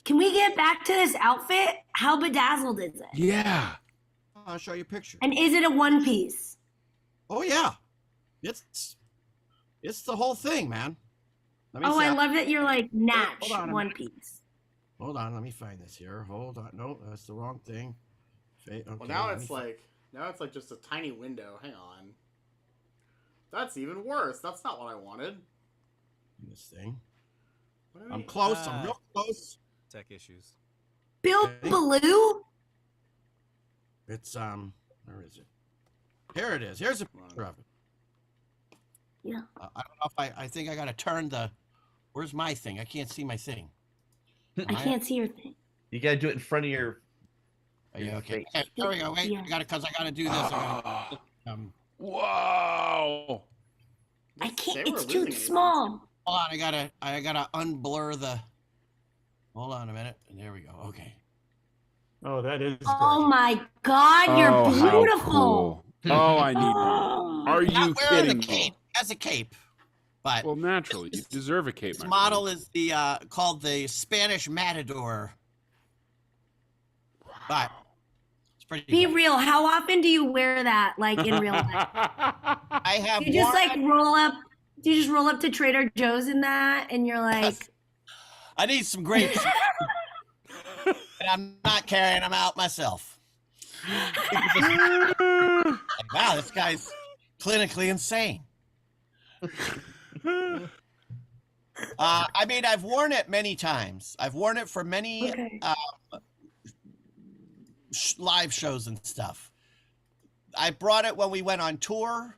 can we get back to this outfit? How bedazzled is it? Yeah. I'll show you a picture. And is it a one piece? Oh yeah, it's the whole thing, man. Oh, I love that you're like Natch Hold on a one minute. piece. Hold on, let me find this here. Hold on, no, that's the wrong thing. Okay, Well, now it's like just a tiny window. Hang on. That's even worse. That's not what I wanted. This thing. What do I'm we- close. I'm real close. Tech issues. Bill Okay. Baloo? It's where is it? Here it is. Here's a picture of it. Yeah. I don't know if I think I gotta turn the. Where's my thing? I can't see my thing. I can't see your thing. You gotta do it in front of your. Are you okay? face. There we go. Wait, Yeah. I gotta do this. Whoa. I Say can't. we're It's losing too anything. small. Hold on, I gotta unblur the. Hold on a minute. There we go. Okay. Oh, that is. Oh my God, you're Oh, how beautiful. cool. Oh, I need one. Are you Not wearing kidding the cape. me? As a cape, but Well, naturally, you deserve a cape. this my model friend. is the called the Spanish Matador. But it's pretty. Be good. real. How often do you wear that, like in real life? I have. You just worn like it- roll up. Do you just roll up to Trader Joe's in that, and you're like, I need some grapes, and I'm not carrying them out myself. Wow, this guy's clinically insane. I mean, I've worn it many times. I've worn it for many okay. live shows and stuff. I brought it when we went on tour.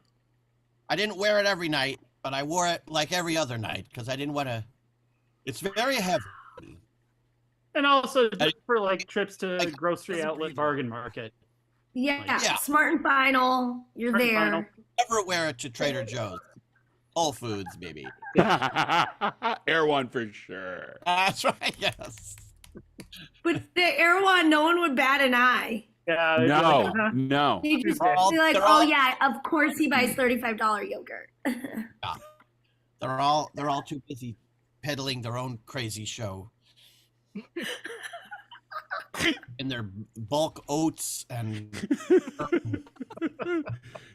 I didn't wear it every night, but I wore it like every other night because I didn't want to. It's very heavy. And also just for like trips to grocery outlet bargain market. Yeah, Yeah. Smart and Final. You're Smart and there. Final. Never wear it to Trader Joe's. Whole Foods, baby. Air one for sure. That's right. Yes. But the Erewhon, no one would bat an eye. Yeah. they'd be No, like, uh-huh. no. They just They're all- be like, they're oh all- yeah, of course he buys $35 yogurt. They're all too busy peddling their own crazy show. And their bulk oats and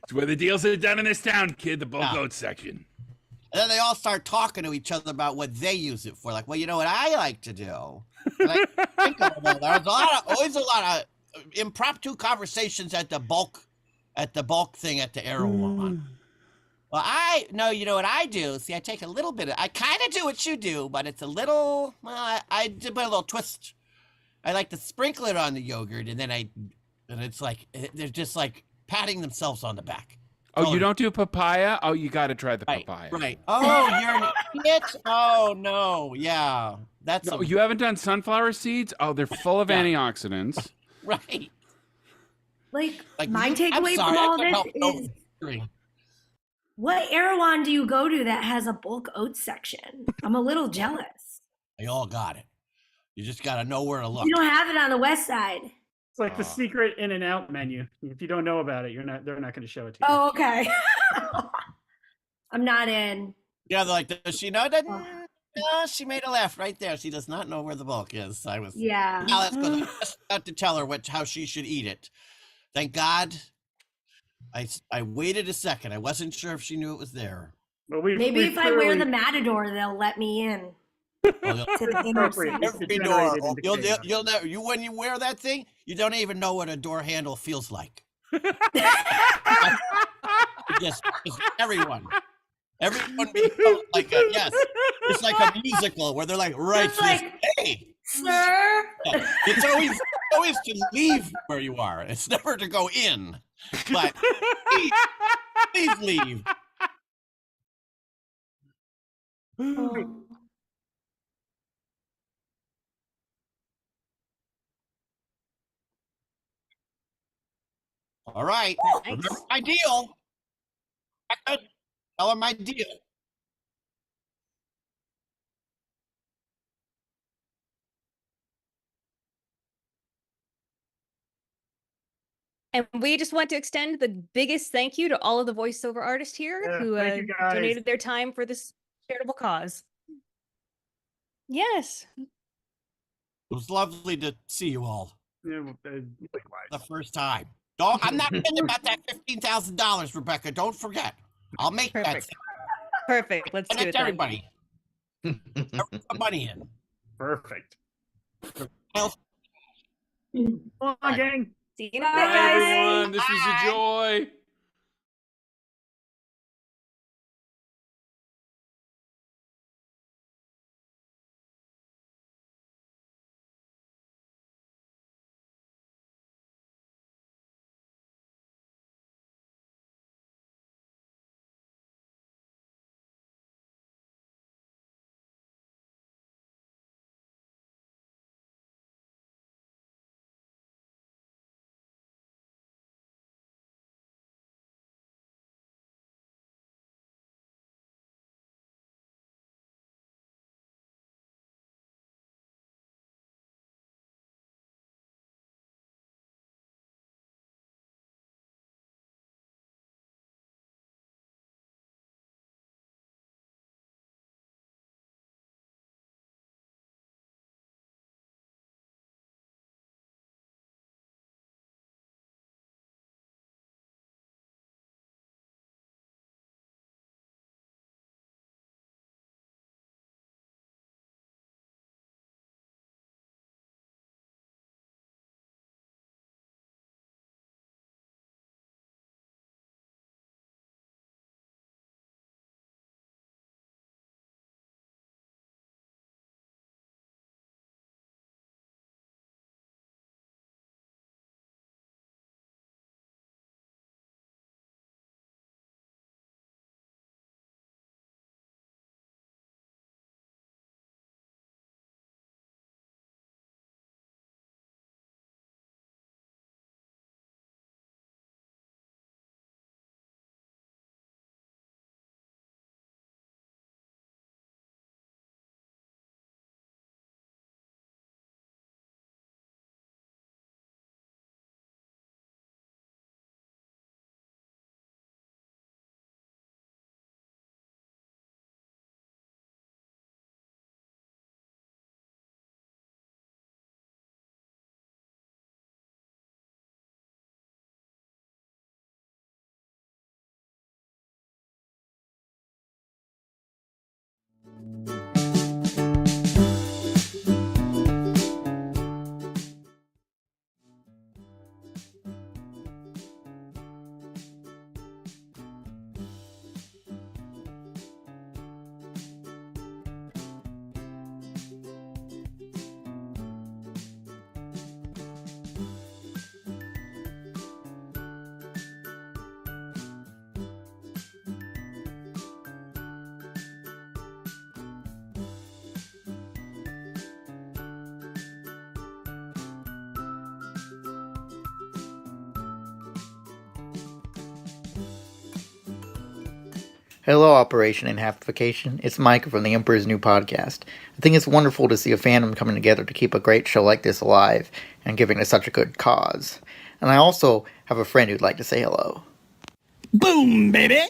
It's where the deals are done in this town, kid. The bulk Yeah. oats section. and then they all start talking to each other about what they use it for. Like, well, you know what I like to do. And I think of them. There's always a lot of impromptu conversations at the bulk thing at the Erewhon. Well, you know what I do? See, I take a little bit I kind of do what you do, but it's a little, well, I did put a little twist. I like to sprinkle it on the yogurt, and then it's like, they're just like patting themselves on the back. Oh, you don't do papaya? Oh, you got to try the Right, papaya. right. Oh, you're an idiot? Oh, no. Yeah. That's No, you haven't done sunflower seeds? Oh, they're full of Yeah. antioxidants. right. Like Like, my I'm takeaway sorry, from I all couldn't this help no is, drink. what Erewhon do you go to that has a bulk oats section? I'm a little jealous. They all got it. You just got to know where to look. You don't have it on the west side. It's like the secret in and out menu. If you don't know about it, they're not going to show it to you. Oh, okay. I'm not in. Yeah, they're like, does she know that? No, she made a laugh right there. She does not know where the bulk is. Yeah. Now that's good. I just got to tell her how she should eat it. Thank God. I waited a second. I wasn't sure if she knew it was there. Well, Maybe if I wear the Matador, they'll let me in. Well, To the inner side. every door. You'll never. When you wear that thing, you don't even know what a door handle feels like. just everyone becomes like it's like a musical where they're like, right, It's like, hey, sir. it's always to leave where you are. It's never to go in. But please leave. Oh. All right. Remember my deal. Tell her my deal. And we just want to extend the biggest thank you to all of the voiceover artists here who thank you guys. donated their time for this charitable cause. Yes. It was lovely to see you all. Yeah, the first time. Don't, I'm not kidding about that $15,000, Rebecca. Don't forget. I'll make that. Perfect. Let's do it. Everybody. Put money in. Perfect. Well, come on, gang. See you next time. Bye, everyone. This was a joy. Hello, Operation Enhappification. It's Micah from the Emperor's New Podcast. I think it's wonderful to see a fandom coming together to keep a great show like this alive and giving it such a good cause. And I also have a friend who'd like to say hello. Boom, baby!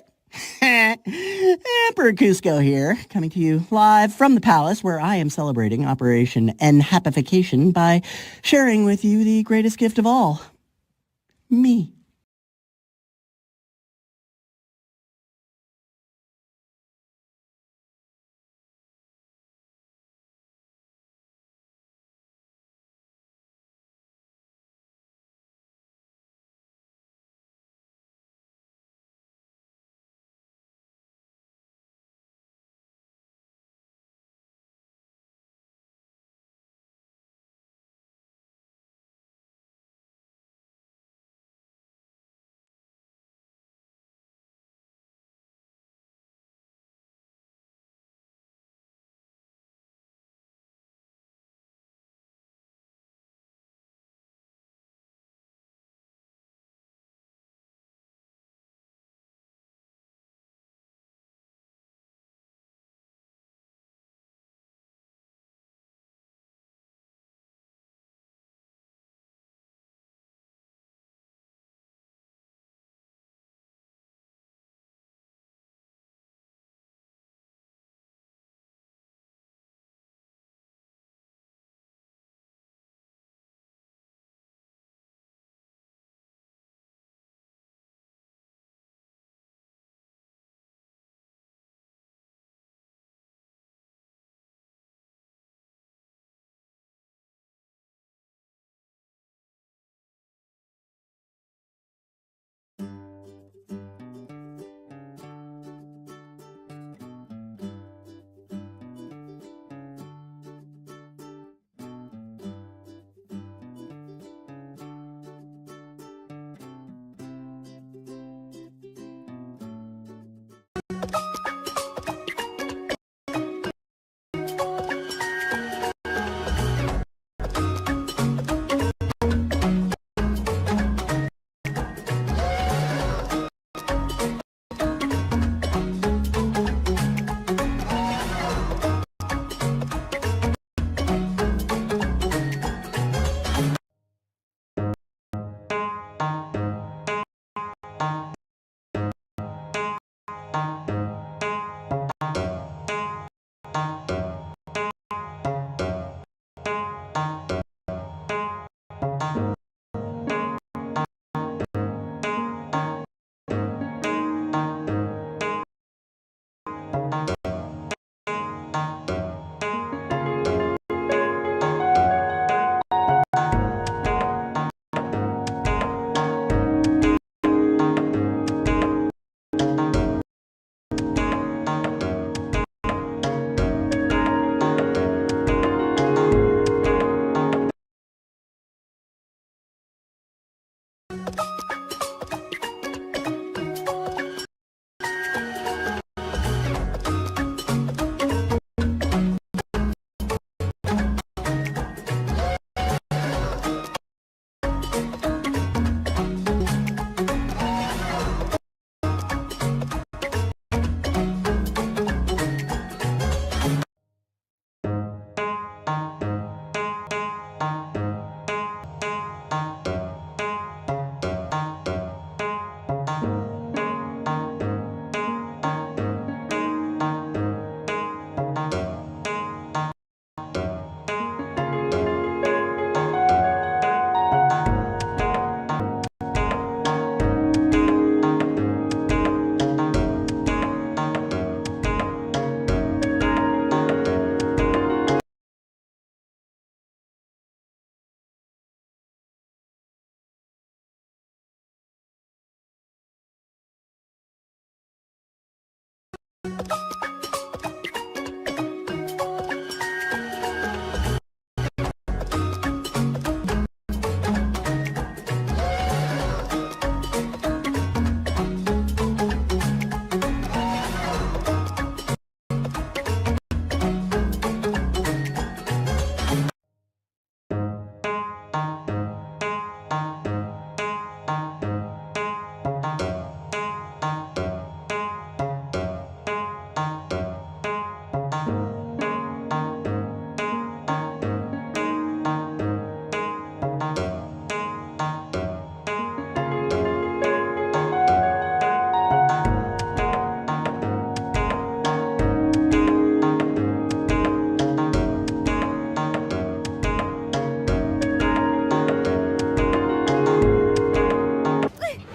Emperor Cusco here, coming to you live from the palace where I am celebrating Operation Enhappification by sharing with you the greatest gift of all. Me.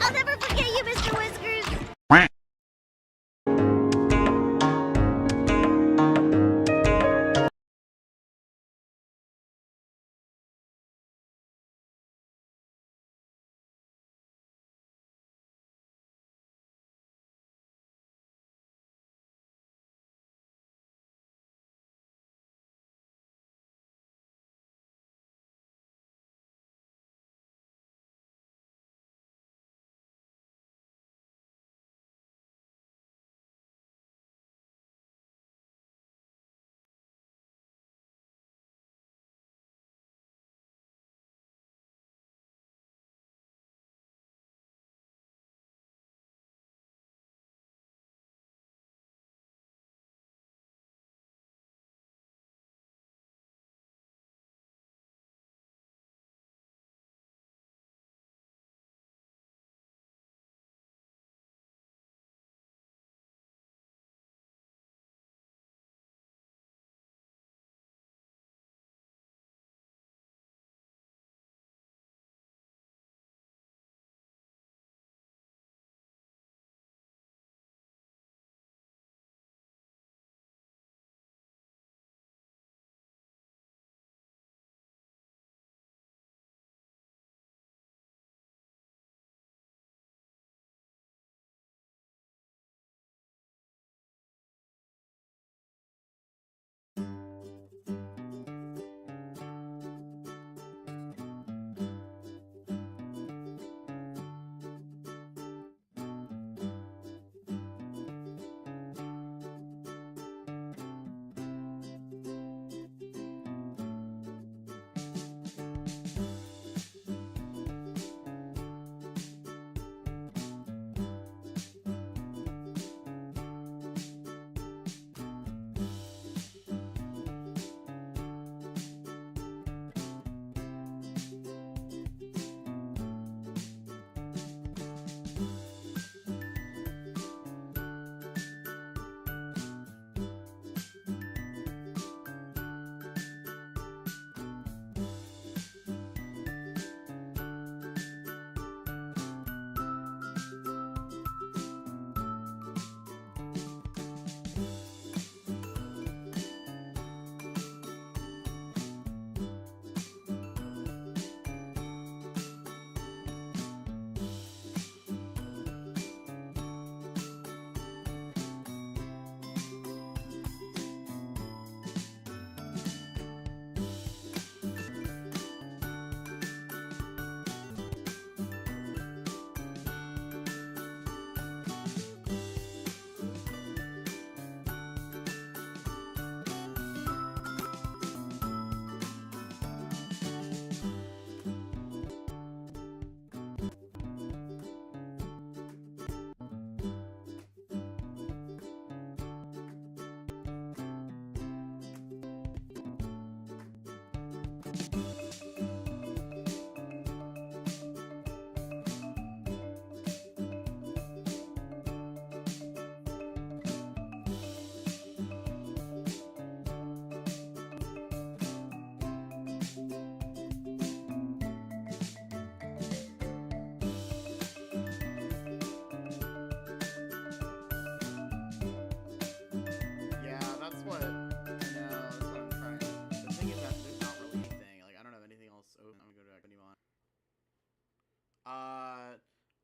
I'll never forget you, Mr. Whiskers.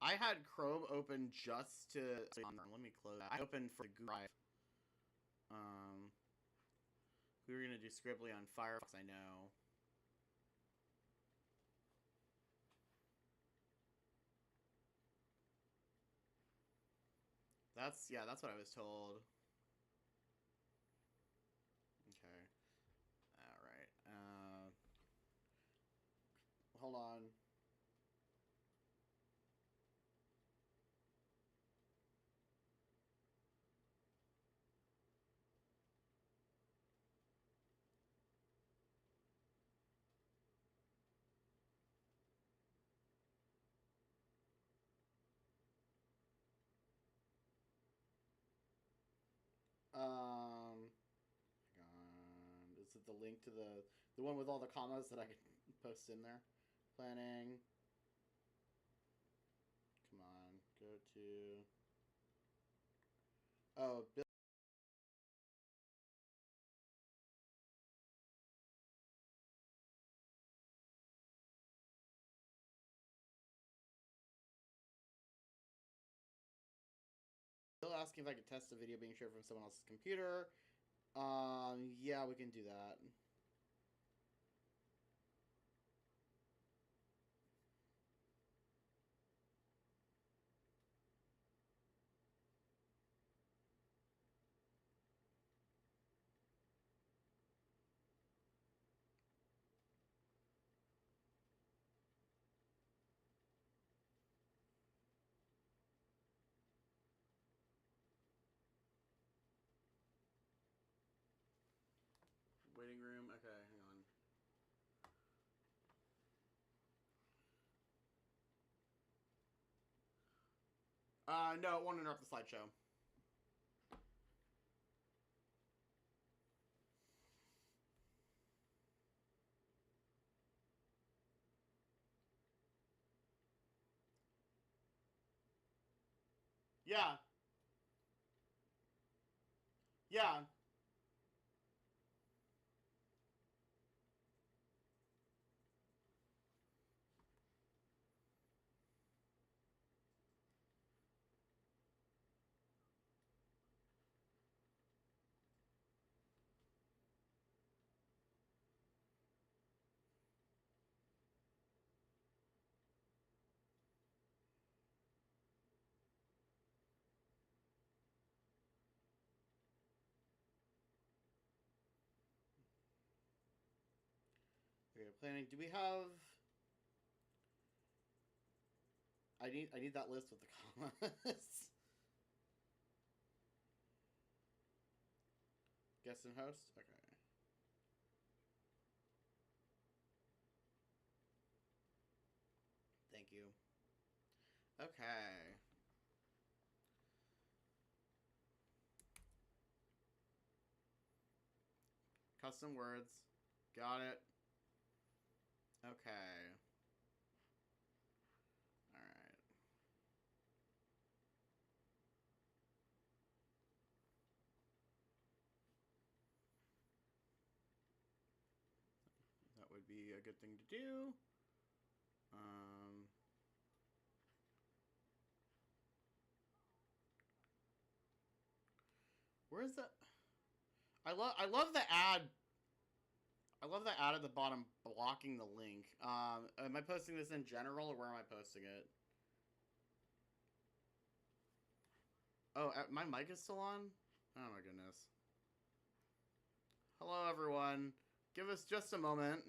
I had Chrome open just to. Let me close that. I opened for the Google Drive. We were gonna do Scribbly on Firefox, I know. That's what I was told. Okay. All right. Hold on. Hang on. Is it the link to the one with all the commas that I can post in there? Planning. Come on, go to. Oh, Bill. Bill asking if I could test a video being shared from someone else's computer. Yeah, we can do that. Waiting room. Okay, hang on. No, it won't interrupt the slideshow. Yeah. Yeah. Okay, planning. Do we have? I need that list with the commas. Guest and host. Okay. Thank you. Okay. Custom words. Got it. Okay. All right. That would be a good thing to do. Where's the? I love the ad. I love the ad at the bottom blocking the link. Am I posting this in general or where am I posting it? Oh, my mic is still on? Oh my goodness. Hello everyone. Give us just a moment.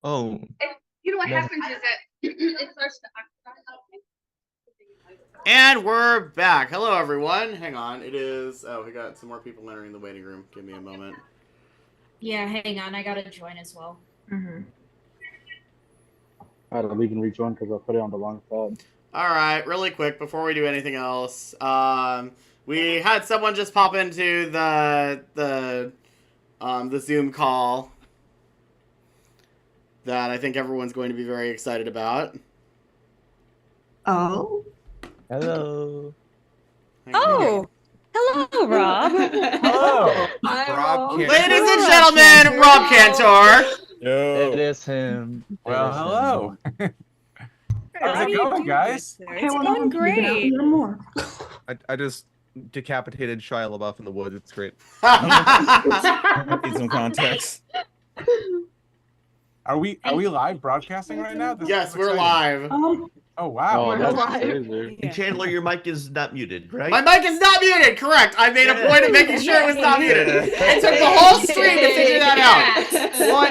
Oh. You know what No. happens is that it starts to And we're back. Hello, everyone. Hang on. It is. Oh, we got some more people entering the waiting room. Give me a moment. Yeah, hang on. I gotta join as well. I had to leave and rejoin because I put it on the wrong tab. All right, really quick before we do anything else, we had someone just pop into the Zoom call that I think everyone's going to be very excited about. Oh. Hello. Oh, hello, Rob. Hello. Rob Ladies and gentlemen, Rob Cantor. Yo. It is him. Well, hello. How's it going, guys? It's going great. I just decapitated Shia LaBeouf in the woods. It's great. Need some context. Are we live broadcasting right now? This Yes, is we're exciting. live. Oh wow. Oh, that's that's crazy. And Chandler, your mic is not muted, right? My mic is not muted. Correct. I made a point of making sure it was not muted. It took the whole stream to figure that out. Well,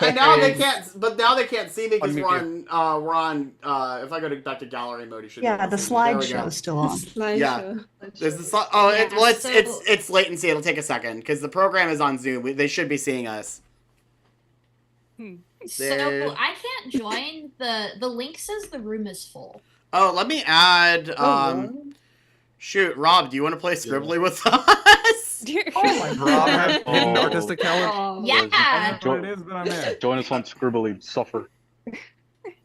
and now they can't. But now they can't see me because we're on. If I go back to gallery mode, you should. Yeah, the slideshow is still on. Yeah. There's the it's latency. It'll take a second because the program is on Zoom. They should be seeing us. So I can't join. The link says the room is full. Oh, let me add. Shoot, Rob, do you want to play Scribbly with us? Rob has hidden artistic talent. Yeah. Join us on Scribbly. Suffer.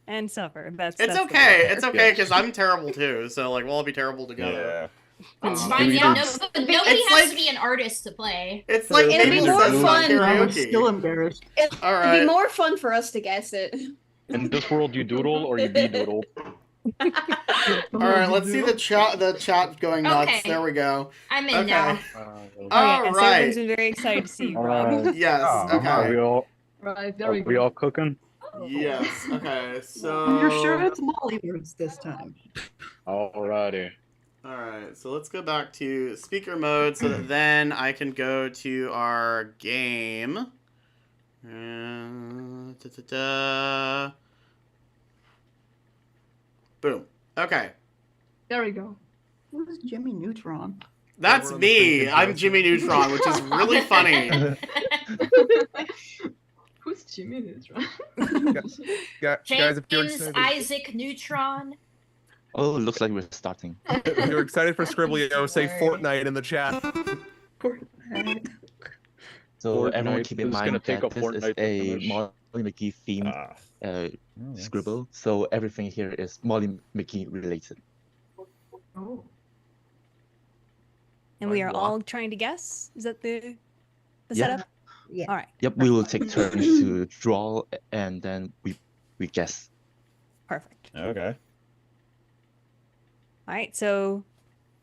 And suffer. That's It's okay. It's okay because I'm terrible too. So like we'll all be terrible together. It's fine. Yeah, nobody has to be an artist to play. It's like It'd be more fun. I'm still embarrassed. It'd be more fun for us to guess it. In this world, you doodle or you be doodled. All right, let's see the chat going nuts. Okay. There we go. I'm in now. All Yes, right. everyone's been very excited to see you, Rob. Yes. Okay. Are we all cooking? Yes. Okay. So. You're sure it's Molly words this time? Alrighty. All right. So let's go back to speaker mode so that then I can go to our game. Boom. Okay. There we go. Who's Jimmy Neutron? That's me. I'm Jimmy Neutron, which is really funny. Who's Jimmy Neutron? Guys, if you're James excited, Isaac Neutron. oh, looks like we're starting. If you're excited for Scribbly, say Fortnite in the chat. So everyone Fortnite keep in is mind gonna that take a this is Fortnite to a finish. Molly McGee themed scribble. So everything here is Molly McGee related. Oh. And we are all trying to guess. Is that the Yeah. setup? Yeah. All right. Yep, we will take turns to draw and then we guess. Perfect. Okay. All right. So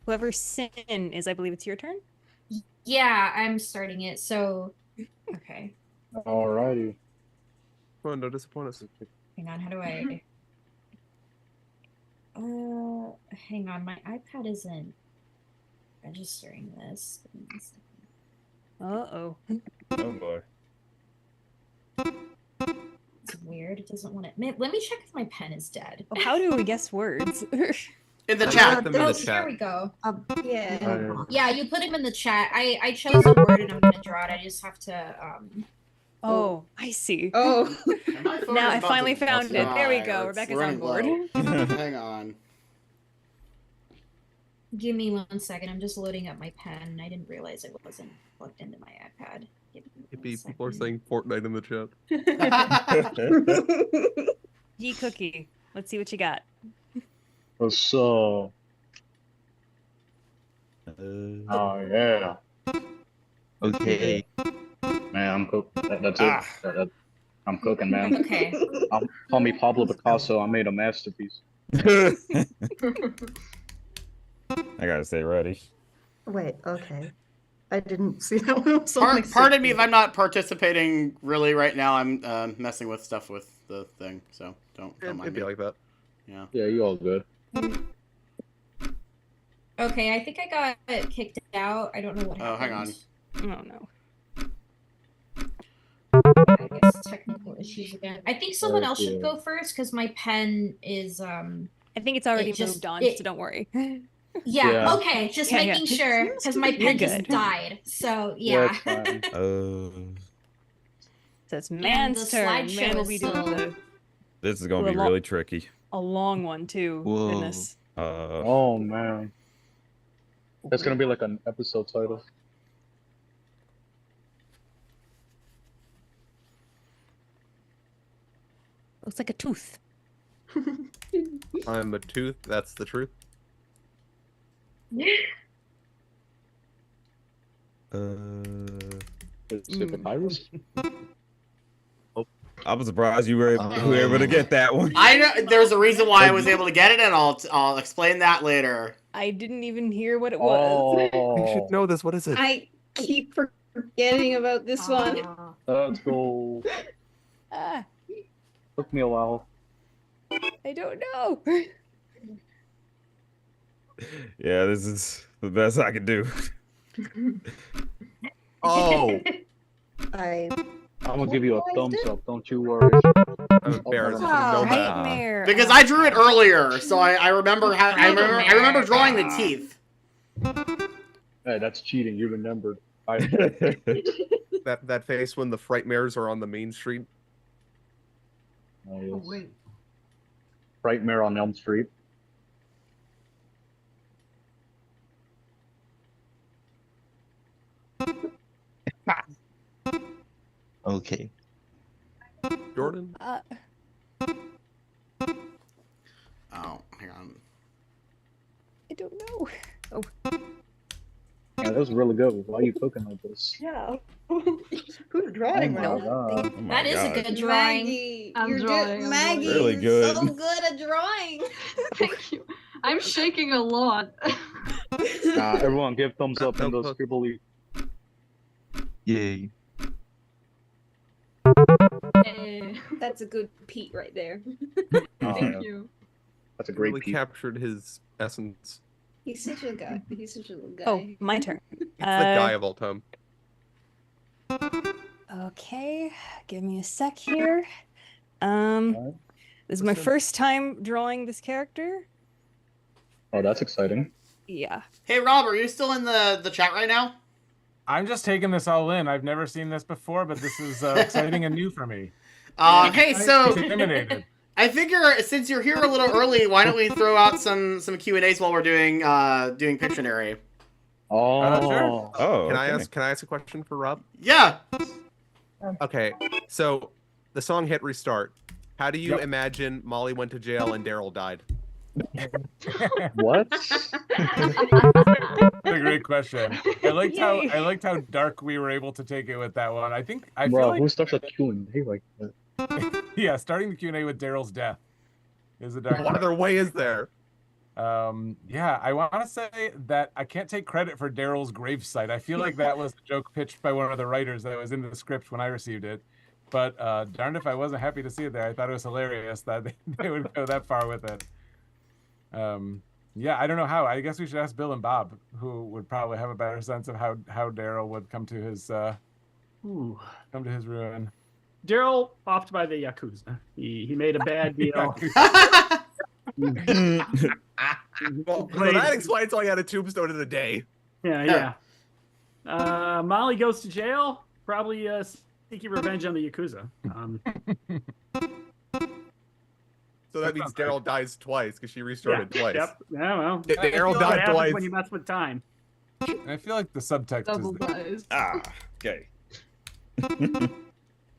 whoever sin is, I believe it's your turn. Yeah, I'm starting it. So, okay. Alrighty. Come on, don't disappoint us. Hang on. How do I? Hang on. My iPad isn't registering this. Uh-oh. Oh boy. It's weird. It doesn't want to. Let me check if my pen is dead. Oh, how do we guess words? In the I chat. put them in the Oh, chat. there we go. Yeah. Yeah, you put them in the chat. I chose a word and I'm gonna draw it. I just have to. Oh, I see. Oh. Now I finally found it. There we go. Rebecca's on board. Hang on. Give me 1 second. I'm just loading up my pen. I didn't realize it wasn't plugged into my iPad. Give me 1 People are saying Fortnite in the chat. G Cookie. Let's see what you got. So. Oh yeah. Okay. Man, I'm cooking. That's it. I'm cooking, man. Okay. Call me Pablo Picasso. I made a masterpiece. I gotta stay ready. Wait, okay. I didn't see that one. So Pardon me if I'm not participating really right now. I'm messing with stuff with the thing, so don't mind It'd be me. like that. Yeah. Yeah, you all good. Okay, I think I got kicked out. I don't know what happened. Oh, hang on. Oh no. I guess technical issues again. I think someone else should go first because my pen is I think it's already moved on, so don't worry. Yeah, okay, just Yeah, making sure because my You're pen just good. died. So yeah. So it's And Mann's the turn. slideshow Man will is be doing still- This is gonna be Well, really tricky. a long one too. Whoa. Goodness. Oh man, that's gonna be like an episode title. Looks like a tooth. I'm a tooth. That's the truth. Is it the virus? I was surprised you were able to get that one. I know there's a reason why I was able to get it, and I'll explain that later. I didn't even hear what it was. You should know this. What is it? I keep forgetting about this one. Let's go. Ah, Took me a while. I don't know. Yeah, this is the best I can do. Oh. I'm gonna give you a thumbs up. Don't you worry. I'm embarrassed. I should know that. Nightmare. Because I drew it earlier, so I remember how I remember drawing the teeth. Hey, that's cheating. You remembered. That face when the frightmares are on the main street. Oh, yes. wait. Frightmare on Elm Street. Okay. Jordan? Oh, hang on. I don't know. Oh. Yeah, that was really good. Why are you cooking like this? Yeah. Who's drawing Oh my right God. Oh my That is a God. good drawing. Maggie, I'm you're drawing, I'm Maggie Really is good. so good at drawing. Thank you. I'm shaking a lot. Everyone give thumbs up in the scribbly. Yay. That's a good Pete right there. Oh, Thank yeah. you. That's a great Really peep. captured his essence. He's such a guy. He's such a little guy. Oh, my turn. It's the guy of all time. Okay, give me a sec here. This is my first time drawing this character. Oh, that's exciting. Yeah. Hey Rob, are you still in the chat right now? I'm just taking this all in. I've never seen this before, but this is exciting and new for me. Hey, so Intimidated. I figure since you're here a little early, why don't we throw out some Q&As while we're doing Pictionary? Oh, sure. Oh, Can I okay. ask a question for Rob? Yeah. Okay. So the song hit restart. How do you Yep. imagine Molly went to jail and Daryl died? what? That's a great question. I liked how dark we were able to take it with that one. I feel Bro, like who starts a Q&A like that? yeah, starting the Q&A with Daryl's death is a dark. What other way is there? Yeah, I want to say that I can't take credit for Daryl's gravesite. I feel like that was a joke pitched by one of the writers that was in the script when I received it. But darned if I wasn't happy to see it there. I thought it was hilarious that they would go that far with it. Yeah, I don't know how. I guess we should ask Bill and Bob, who would probably have a better sense of how Daryl would come to his ruin. Daryl opted by the Yakuza. He made a bad deal. Well, so that explains why he had a tombstone in a day. Yeah. Molly goes to jail. Probably seeking revenge on the Yakuza. So that means Daryl dies twice because she restarted twice. Yep. Yeah, well. Daryl What died happens twice. when you mess with time. I feel like the subtext Double is dies. Okay.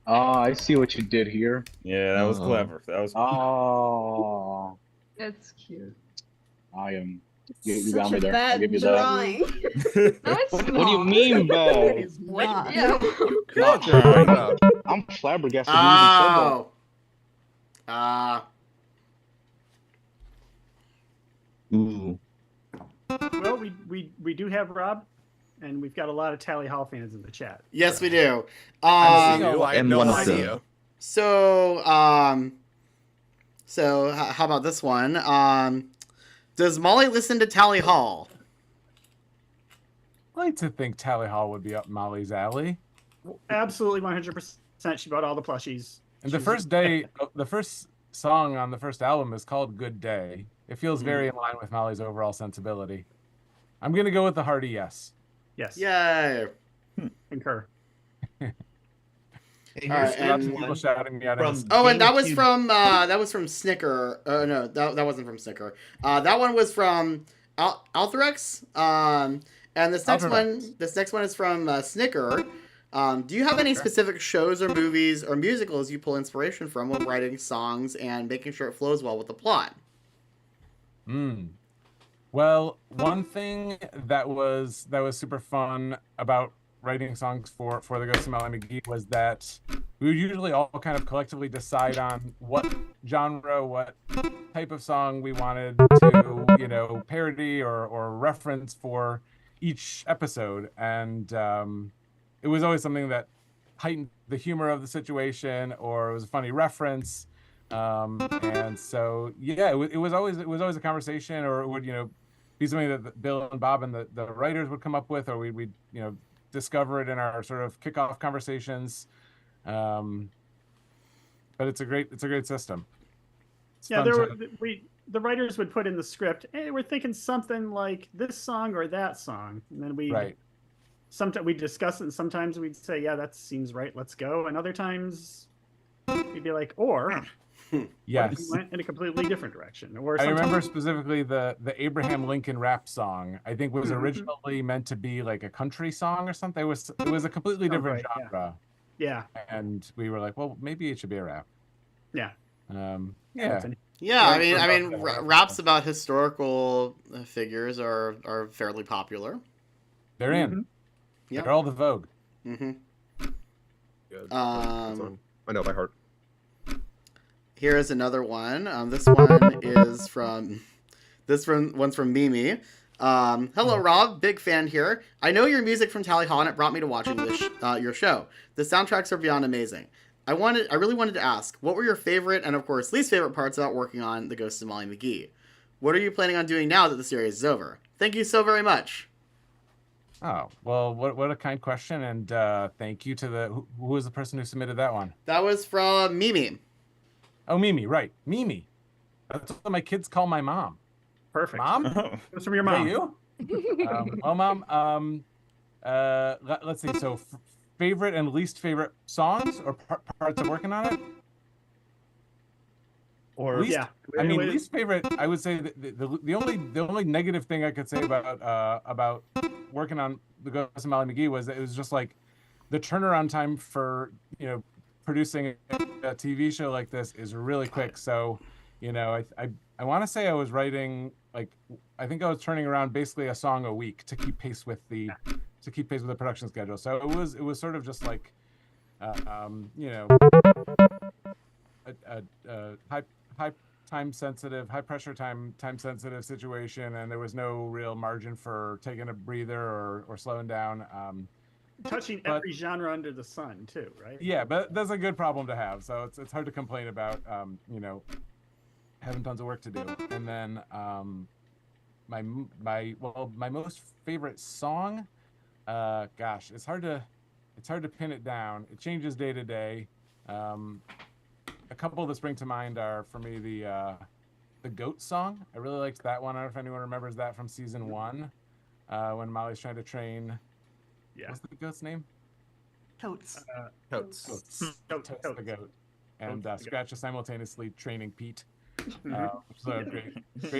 Ah, I see what you did here. Yeah, that was clever. That was. Oh, That's cute. I am. You Such got me a there. I'll bad give you drawing. that. No, it's What do you mean bad? It is not. Yeah. No, I'm flabbergasted. You even said that. Ooh. Well, we do have Rob, and we've got a lot of Tally Hall fans in the chat. Yes, we do. I had no idea. So how about this one? Does Molly listen to Tally Hall? I like to think Tally Hall would be up Molly's alley. Absolutely, 100%. She bought all the plushies. And the first day, the first song on the first album is called Good Day. It feels very in line with Molly's overall sensibility. I'm going to go with the hearty yes. Yes. Yay. Concur. Alright, and people shouting me out. and that was from Snicker. No, that wasn't from Snicker. That one was from Altherex. And this next one is from Snicker. Do you have any specific shows or movies or musicals you pull inspiration from when writing songs and making sure it flows well with the plot? Well, one thing that was super fun about writing songs for the Ghost and Molly McGee was that we would usually all kind of collectively decide on what genre, what type of song we wanted to, parody or reference for each episode. And it was always something that heightened the humor of the situation, or it was a funny reference. And so, yeah, it was always a conversation, or it would, be something that Bill and Bob and the writers would come up with, or we'd discover it in our sort of kickoff conversations. But it's a great system. The writers would put in the script, hey, we're thinking something like this song or that song, and then sometimes we'd discuss it, and sometimes we'd say, yeah, that seems right, let's go, and other times we'd be like, or yes, we went in a completely different direction. Or I remember specifically the Abraham Lincoln rap song. I think was originally meant to be like a country song or something. It was a completely different genre. Yeah. And we were like, well, maybe it should be a rap. Yeah. Yeah, I mean, raps about historical figures are fairly popular. They're in. Yeah, they're all the vogue. Good. I know by heart. Here is another one. This one's from Mimi. Hello, Rob. Big fan here. I know your music from Tally Hall, and it brought me to watching your show. The soundtracks are beyond amazing. I really wanted to ask, what were your favorite and, of course, least favorite parts about working on The Ghost of Molly McGee? What are you planning on doing now that the series is over? Thank you so very much. Oh, well, what a kind question, and thank you to who was the person who submitted that one? That was from Mimi. Oh, Mimi, right. Mimi. That's what my kids call my mom. Perfect. Mom? That's from your mom. You? Well, Mom, let's see. So, favorite and least favorite songs or parts of working on it? Or least favorite. I would say the only negative thing I could say about working on The Ghost and Molly McGee was that it was just like the turnaround time for producing a TV show like this is really quick. So, I want to say I was writing I think I was turning around basically a song a week to keep pace with the production schedule. So it was sort of just like high time sensitive, high pressure time sensitive situation, and there was no real margin for taking a breather or slowing down. Touching every genre under the sun too, right? Yeah, but that's a good problem to have. So it's hard to complain about having tons of work to do. And then my most favorite song, gosh, it's hard to pin it down. It changes day to day. A couple that spring to mind are, for me, the goat song. I really liked that one. I don't know if anyone remembers that from season 1, when Molly's trying to train. Yeah. What's the goat's name? Totes. Totes the goat. And Scratch is simultaneously training Pete. So a great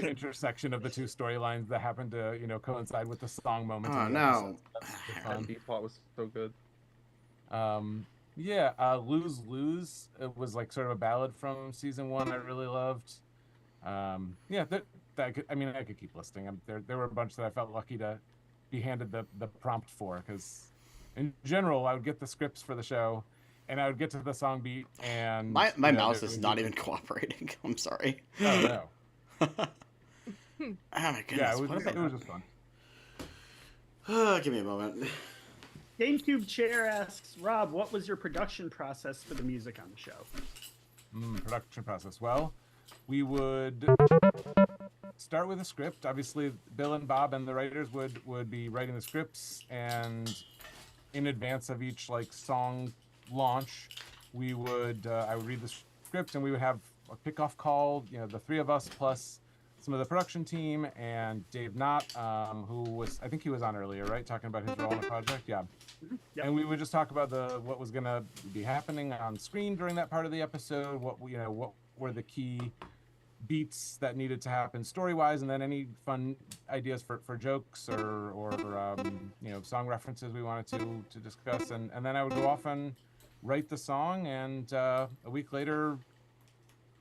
intersection of the two storylines that happened to coincide with the song moment. Oh no! That beat plot was so good. Lose Lose. It was like sort of a ballad from season 1 I really loved. I could keep listing. There were a bunch that I felt lucky to be handed the prompt for, because in general I would get the scripts for the show and I would get to the song beat, and my mouse is not even cooperating. I'm sorry. Oh no. Oh my goodness. Yeah, it was just fun. Give me a moment. GameCube Chair asks, Rob, what was your production process for the music on the show? Production process. Well, we would start with a script. Obviously, Bill and Bob and the writers would be writing the scripts, and in advance of each song launch, we would I would read the script, and we would have a kickoff call. You know, the three of us plus some of the production team and Dave Knott, who was, I think he was on earlier, right, talking about his role in the project. Yeah. Yep. And we would just talk about what was gonna be happening on screen during that part of the episode. What were the key beats that needed to happen story-wise, and then any fun ideas for jokes or song references we wanted to discuss, and then I would go off and write the song, and a week later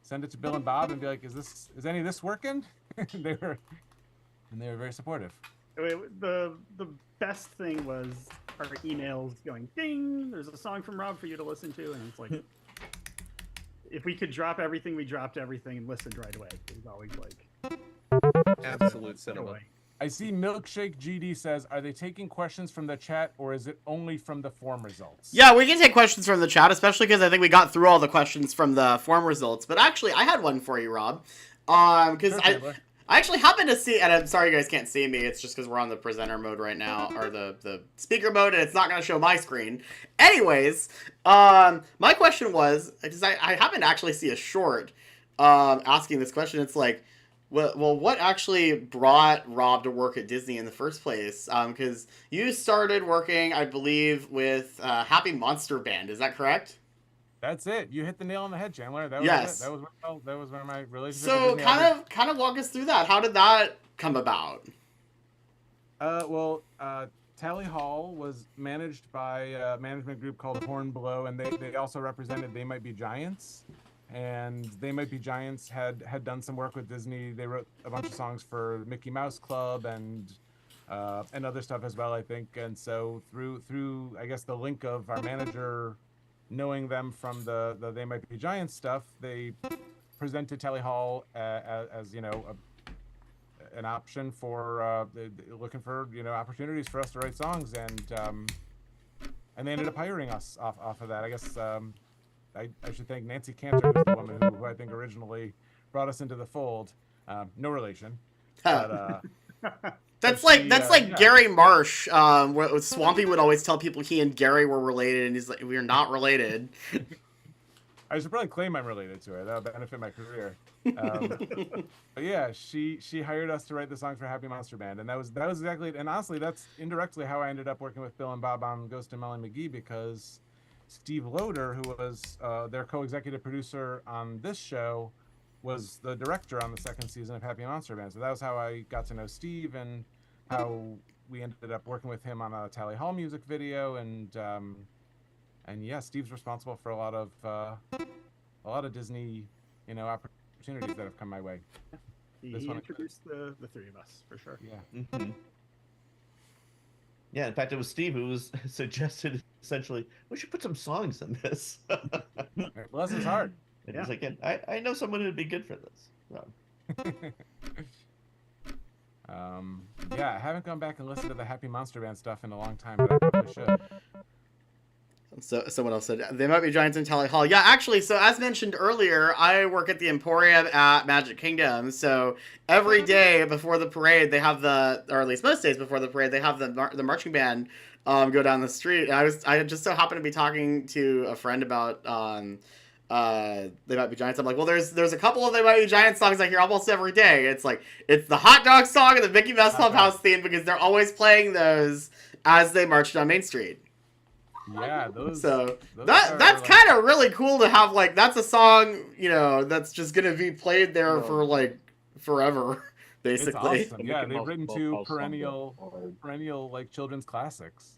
send it to Bill and Bob and be like, is any of this working? they were very supportive. The best thing was our emails going ding, there's a song from Rob for you to listen to, and it's like if we could drop everything, we dropped everything and listened right away. It was always like absolute cinema. I see Milkshake GD says, are they taking questions from the chat, or is it only from the form results? Yeah, we can take questions from the chat, especially because I think we got through all the questions from the form results. But actually, I had one for you, Rob. Because I actually happened to see, and I'm sorry you guys can't see me, it's just because we're on the presenter mode right now, or the speaker mode, and it's not going to show my screen. Anyways, my question was, because I happened to actually see a short asking this question. It's like, well, what actually brought Rob to work at Disney in the first place? Because you started working, I believe, with Happy Monster Band. Is that correct? That's it. You hit the nail on the head, Chandler. That was yes. It. That was where my relationship. So kind of walk us through that. How did that come about? Tally Hall was managed by a management group called Hornblow, and they also represented They Might Be Giants. And They Might Be Giants had done some work with Disney. They wrote a bunch of songs for Mickey Mouse Club and other stuff as well, I think. And so through I guess the link of our manager knowing them from the They Might Be Giants stuff, they presented Tally Hall as an option for looking for opportunities for us to write songs, and they ended up hiring us off of that. I guess. I should thank Nancy Cantor, who's the woman who I think originally brought us into the fold. No relation. But, that's like Gary Marsh. Swampy would always tell people he and Gary were related, and he's like, "We are not related." I should probably claim I'm related to her. That would benefit my career. But yeah, she hired us to write the songs for Happy Monster Band, and that was exactly it. And honestly, that's indirectly how I ended up working with Bill and Bob on Ghost and Molly McGee, because Steve Loader, who was their co-executive producer on this show, was the director on the second season of Happy Monster Band. So that was how I got to know Steve, and how we ended up working with him on a Tally Hall music video. And yeah, Steve's responsible for a lot of Disney, opportunities that have come my way. He introduced the three of us for sure. Yeah. Mm-hmm. Yeah, in fact, it was Steve who was suggested, essentially, we should put some songs in this. Well, this is hard. And he's like, I know someone who'd be good for this. So. Yeah, I haven't gone back and listened to the Happy Monster Band stuff in a long time, but I probably should. So someone else said They Might Be Giants in Tally Hall. Yeah, actually, so as mentioned earlier, I work at the Emporium at Magic Kingdom. So every day before the parade, they have or at least most days before the parade, they have the marching band go down the street. And I just so happened to be talking to a friend about They Might Be Giants. I'm like, well, there's a couple of They Might Be Giants songs I hear almost every day. It's like, it's the hot dog song and the Mickey Mouse Clubhouse theme, because they're always playing those as they march down Main Street. Yeah, that's kind of really cool to have. Like, that's a song, that's just gonna be played there for like forever, basically. It's awesome. Yeah, they've written two perennial like children's classics.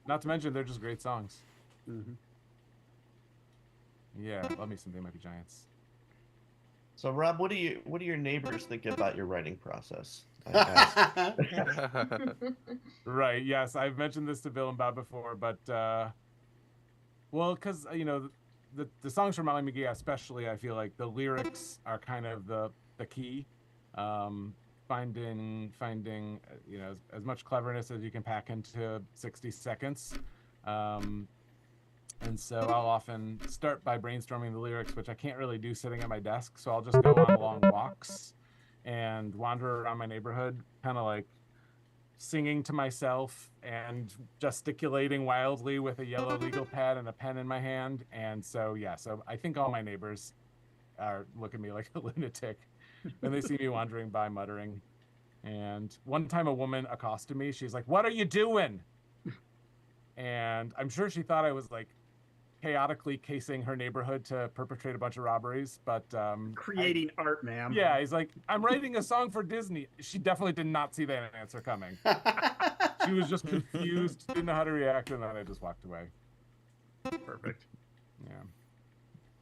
Not to mention, they're just great songs. Mm-hmm. Yeah, love me some They Might Be Giants. So, Rob, what do your neighbors think about your writing process? Right. Yes, I've mentioned this to Bill and Bob before, but because the songs from Molly McGee, especially, I feel like the lyrics are kind of the key. Finding as much cleverness as you can pack into 60 seconds. And so I'll often start by brainstorming the lyrics, which I can't really do sitting at my desk. So I'll just go on long walks and wander around my neighborhood, kind of like singing to myself and gesticulating wildly with a yellow legal pad and a pen in my hand. And so, yeah, so I think all my neighbors look at me like a lunatic when they see me wandering by muttering. And one time a woman accosted me. She's like, "What are you doing?" And I'm sure she thought I was like chaotically casing her neighborhood to perpetrate a bunch of robberies, but creating art, ma'am. Yeah, he's like, "I'm writing a song for Disney." She definitely did not see that answer coming. She was just confused, didn't know how to react, and then I just walked away. Perfect. Yeah.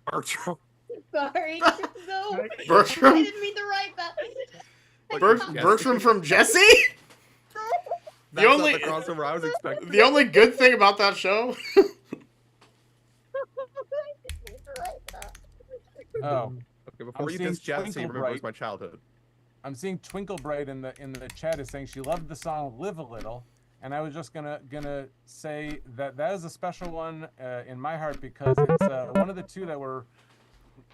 Bertram. Sorry. No. Bertram? I didn't mean to write that. Bertram from Jesse? That's not the crossover I was expecting. The only good thing about that show. Oh, okay. Before you diss Jesse, remember it was my childhood. I'm seeing Twinkle Bright in the chat is saying she loved the song "Live a Little," and I was just gonna say that is a special one in my heart because it's one of the two that were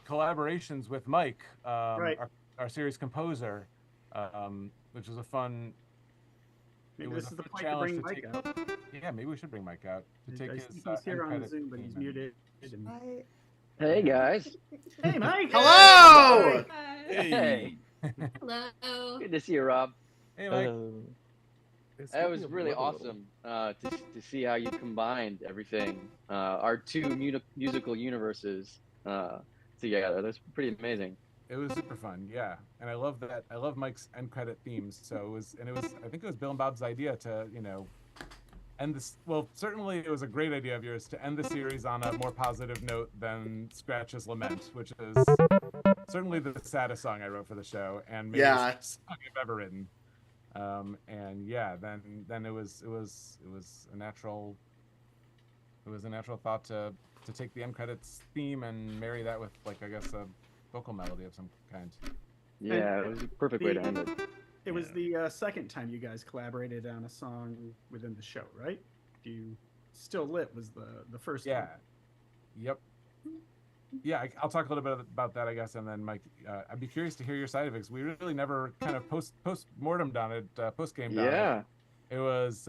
collaborations with Mike, Right. our series composer, which was a fun. Maybe it was this a is the fun point to challenge bring to Mike take. out. Yeah, maybe we should bring Mike out to take his. He's here on end-credit Zoom, but he's theme. muted. Hey guys. Hey, Mike. Hello. Hey. Hello. Good to see you, Rob. Hey, Mike. That was really awesome to see how you combined everything, our two musical universes together. That's pretty amazing. It was super fun, yeah, and I love that. I love Mike's end credit themes. So it was. I think it was Bill and Bob's idea to, end this. Well, certainly it was a great idea of yours to end the series on a more positive note than Scratch's Lament, which is certainly the saddest song I wrote for the show, and maybe the saddest song I've ever written. And yeah, then it was a natural thought to take the end credits theme and marry that with, like, I guess a vocal melody of some kind. Yeah, it was a perfect way to end it. It was the second time you guys collaborated on a song within the show, right? Still Lit was the first Yeah. one. Yep. Yeah, I'll talk a little bit about that, I guess, and then Mike, I'd be curious to hear your side of it because we really never kind of post-mortemed on it, post-game on it. Yeah. It was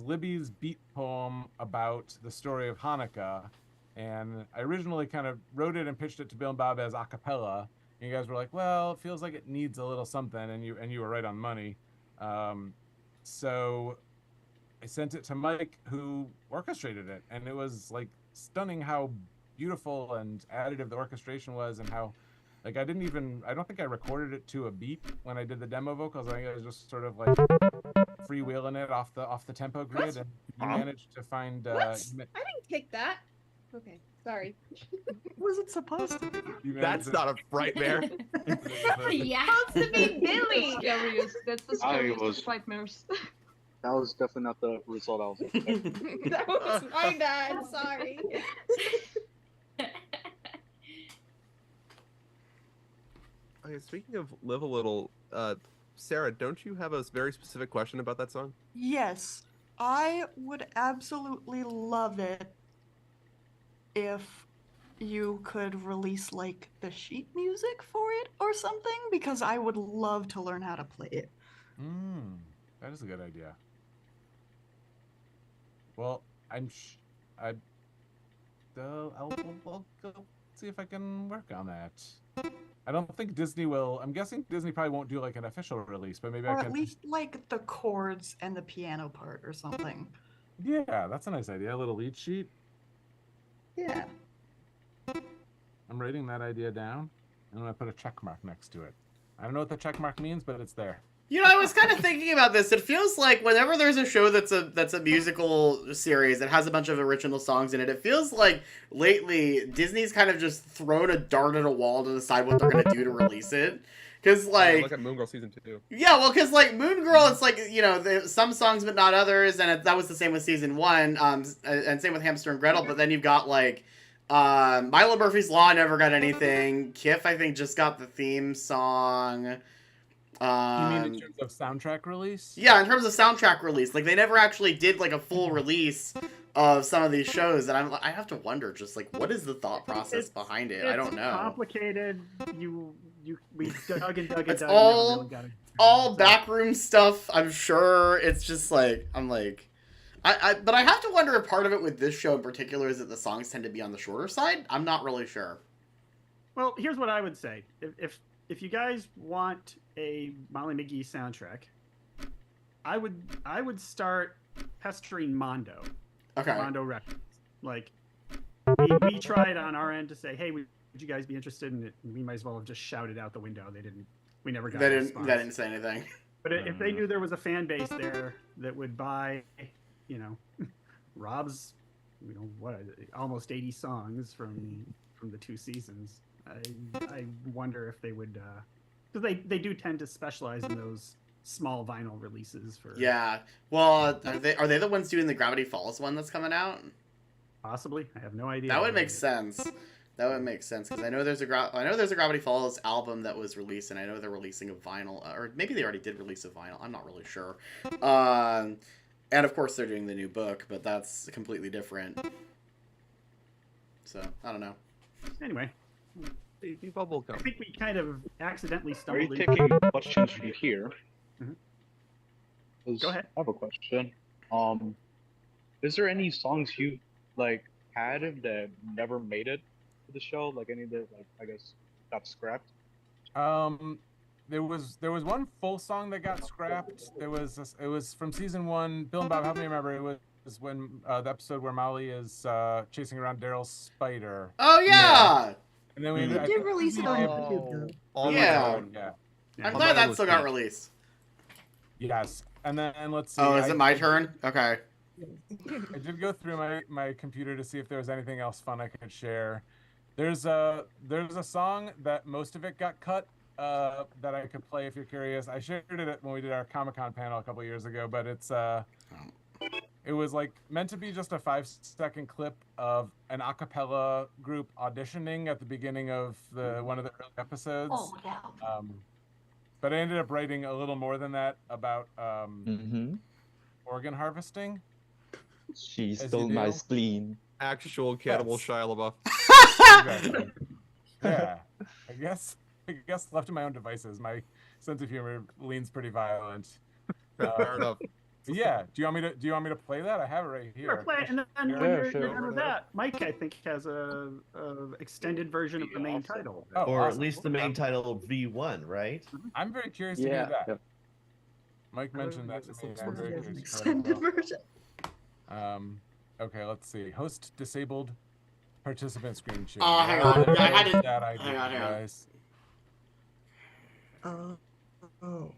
Libby's beat poem about the story of Hanukkah, and I originally kind of wrote it and pitched it to Bill and Bob as a cappella. And you guys were like, "Well, it feels like it needs a little something," and you were right on money. So I sent it to Mike, who orchestrated it, and it was like stunning how beautiful and additive the orchestration was, and how, like, I don't think I recorded it to a beat when I did the demo vocals. I think I was just sort of like freewheeling it off the tempo grid, and you managed to find. What? I didn't take that. Okay, sorry. What was it supposed to be? That's not a frightmare. Yeah, supposed to be Billy. Scariest. That's the scariest was- of nightmares. That was definitely not the result I was expecting. That was my bad. Sorry. Okay, speaking of Live a Little, Sarah, don't you have a very specific question about that song? Yes, I would absolutely love it if you could release like the sheet music for it or something, because I would love to learn how to play it. That is a good idea. Well, I'll go see if I can work on that. I don't think Disney will. I'm guessing Disney probably won't do like an official release, but maybe Or I can. at least like the chords and the piano part or something. Yeah, that's a nice idea. A little lead sheet. Yeah. I'm writing that idea down, and I'm gonna put a check mark next to it. I don't know what the check mark means, but it's there. I was kind of thinking about this. It feels like whenever there's a show that's a musical series that has a bunch of original songs in it, it feels like lately Disney's kind of just thrown a dart at a wall to decide what they're gonna do to release it. Because Look at Moon Girl season 2. Yeah, well, because like Moon Girl, it's like some songs but not others, and that was the same with season 1, and same with Hamster and Gretel. But then you've got like Milo Murphy's Law never got anything. Kif, I think, just got the theme song. You mean in terms of soundtrack release? Yeah, in terms of soundtrack release, like they never actually did like a full release of some of these shows, and I have to wonder, just like, what is the thought process behind it? I don't know. It's complicated. we dug and dug and It's dug. all and never really got it. all backroom stuff. I'm sure it's just like but I have to wonder if part of it with this show in particular is that the songs tend to be on the shorter side. I'm not really sure. Well, here's what I would say: if you guys want a Molly McGee soundtrack, I would start pestering Mondo. Okay. Mondo Records. Like we tried on our end to say, hey, would you guys be interested in it? And we might as well have just shouted out the window. They didn't. We never got. They a didn't. response. They didn't say anything. But if they knew there was a fan base there that would buy, Rob's, almost 80 songs from the 2 seasons, I wonder if they would, because they do tend to specialize in those small vinyl releases for. Yeah. Well, are they the ones doing the Gravity Falls one that's coming out? Possibly. I have no idea. That would make sense. That would make sense because I know there's a Gravity Falls album that was released, and I know they're releasing a vinyl, or maybe they already did release a vinyl. I'm not really sure. And of course they're doing the new book, but that's completely different. So I don't know. Anyway, baby bubblegum. I think we kind of accidentally Are stumbled. you taking questions from here? Go ahead. I have a question. Is there any songs you had that never made it to the show? Like any that I guess got scrapped? There was one full song that got scrapped. It was from season 1. Bill and Bob, help me remember. It was when the episode where Molly is chasing around Daryl's spider. Oh yeah. And then we did release it on YouTube though. Yeah. Yeah. I'm glad that still got released. Yes. And then let's see. Oh, is it my turn? Okay. I did go through my computer to see if there was anything else fun I could share. There's a song that most of it got cut that I could play if you're curious. I shared it when we did our Comic-Con panel a couple years ago, but it was meant to be just a 5-second clip of an a cappella group auditioning at the beginning of one of the early episodes. Oh yeah. But I ended up writing a little more than that about organ harvesting. She stole my spleen. Actual cannibal Shia LaBeouf. Exactly. Yeah, I guess left to my own devices, my sense of humor leans pretty violent. Fair enough. Yeah. Do you want me to play that? I have it right here. Sure, play it, and then when you're done with that, Mike, I think, has a extended version of the main title. Oh, or awesome. at least the main title V1, right? I'm very curious to hear that. Mike mentioned that to me. I'm very curious. Extended version. Okay, let's see. Host disabled participant screen share. Oh, hang on. I had it. That idea, Hang on. guys. Oh.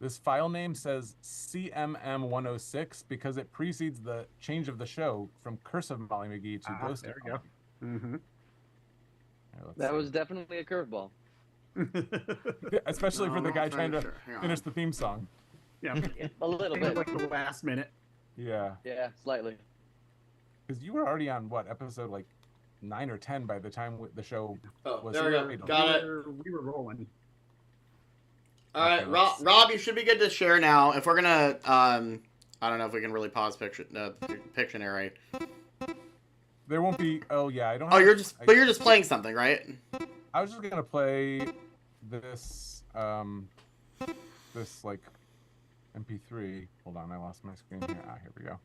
This file name says CMM106 because it precedes the change of the show from Curse of Molly McGee to Ghost of Molly. Mm-hmm. That was definitely a curveball. Especially for the guy trying to finish the theme song. Yeah. A little bit. Like the last minute. Yeah. Yeah, slightly. Because you were already on episode 9 or 10 by the time the show was. There we go. Got it. We were rolling. All right, Rob, you should be good to share now. If we're gonna, I don't know if we can really pause Pictionary. There won't be. Oh yeah, I don't. Oh, you're just playing something, right? I was just gonna play this this MP3. Hold on, I lost my screen here. Here we go.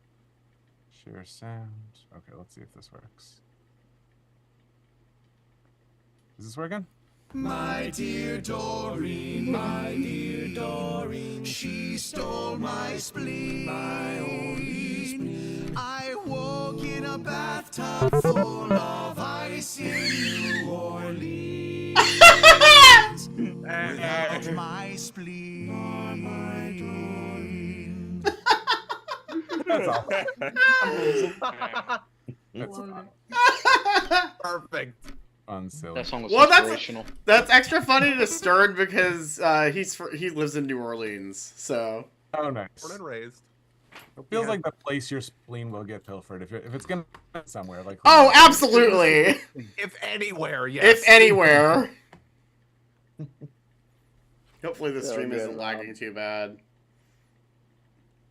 Share sound. Okay, let's see if this works. Is this working? My dear Doreen, she stole my spleen, my only spleen. I woke in a bathtub full of ice in New Orleans. Without my spleen, my Doreen. That's all. That's perfect. Unsilly. That song was Well, inspirational. that's extra funny to Stern because he lives in New Orleans, so. Oh, nice. Born and raised. It feels like the place your spleen will get pilfered if it's gonna be somewhere like. Oh, absolutely. If anywhere, yes. If anywhere. Hopefully the So stream good, isn't lagging too bad.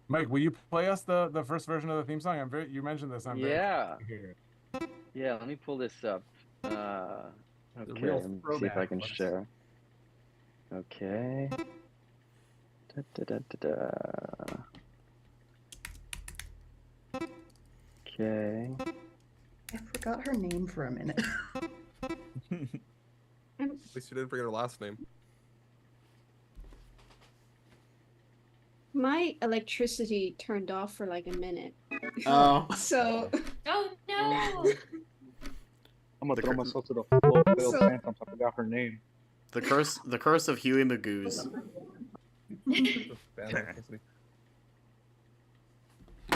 Mike, will you play us the first version of the theme song? You mentioned this. I'm very Yeah. excited to hear it. Yeah, let me pull this up. Okay, let me see if I can share. Okay. Da, da, da, da, da. Okay. I forgot her name for a minute. At least you didn't forget her last name. My electricity turned off for like a minute. Oh. So. Oh no! I'm gonna throw myself to the floor. Bill So- Phantoms, I forgot her name. The curse of Huey Magoo's.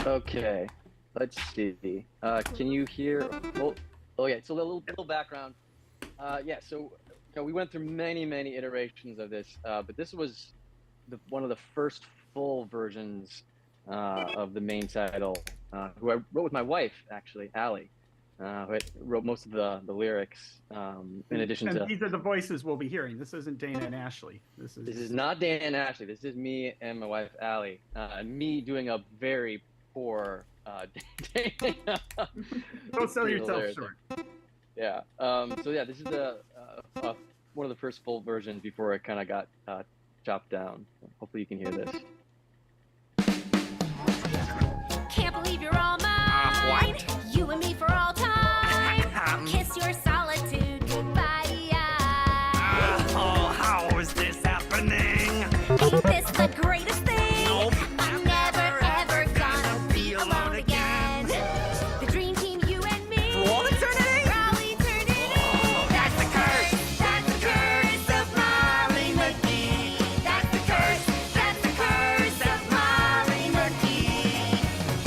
Okay, let's see. Can you hear? Oh yeah. So a little background. Yeah. So we went through many iterations of this, but this was one of the first full versions of the main title, who I wrote with my wife actually, Allie, who wrote most of the lyrics. In addition and to these are the voices we'll be hearing. This isn't Dana and Ashley. This is not Dan and Ashley. This is me and my wife Allie. Me doing a very poor Dana. Don't sell Doing yourself lyrics. short. Yeah. So yeah, this is one of the first full versions before it kind of got chopped down. Hopefully you can hear this. Can't believe you're all mine. You and me for all time. Kiss your solitude goodbye. Oh, how is this happening? Ain't this the greatest thing? Nope. I'm never ever gonna be alone again. The dream team, you and me. For all eternity? For all eternity. That's the curse. That's the curse of Molly McGee. That's the curse. That's the curse of Molly McGee.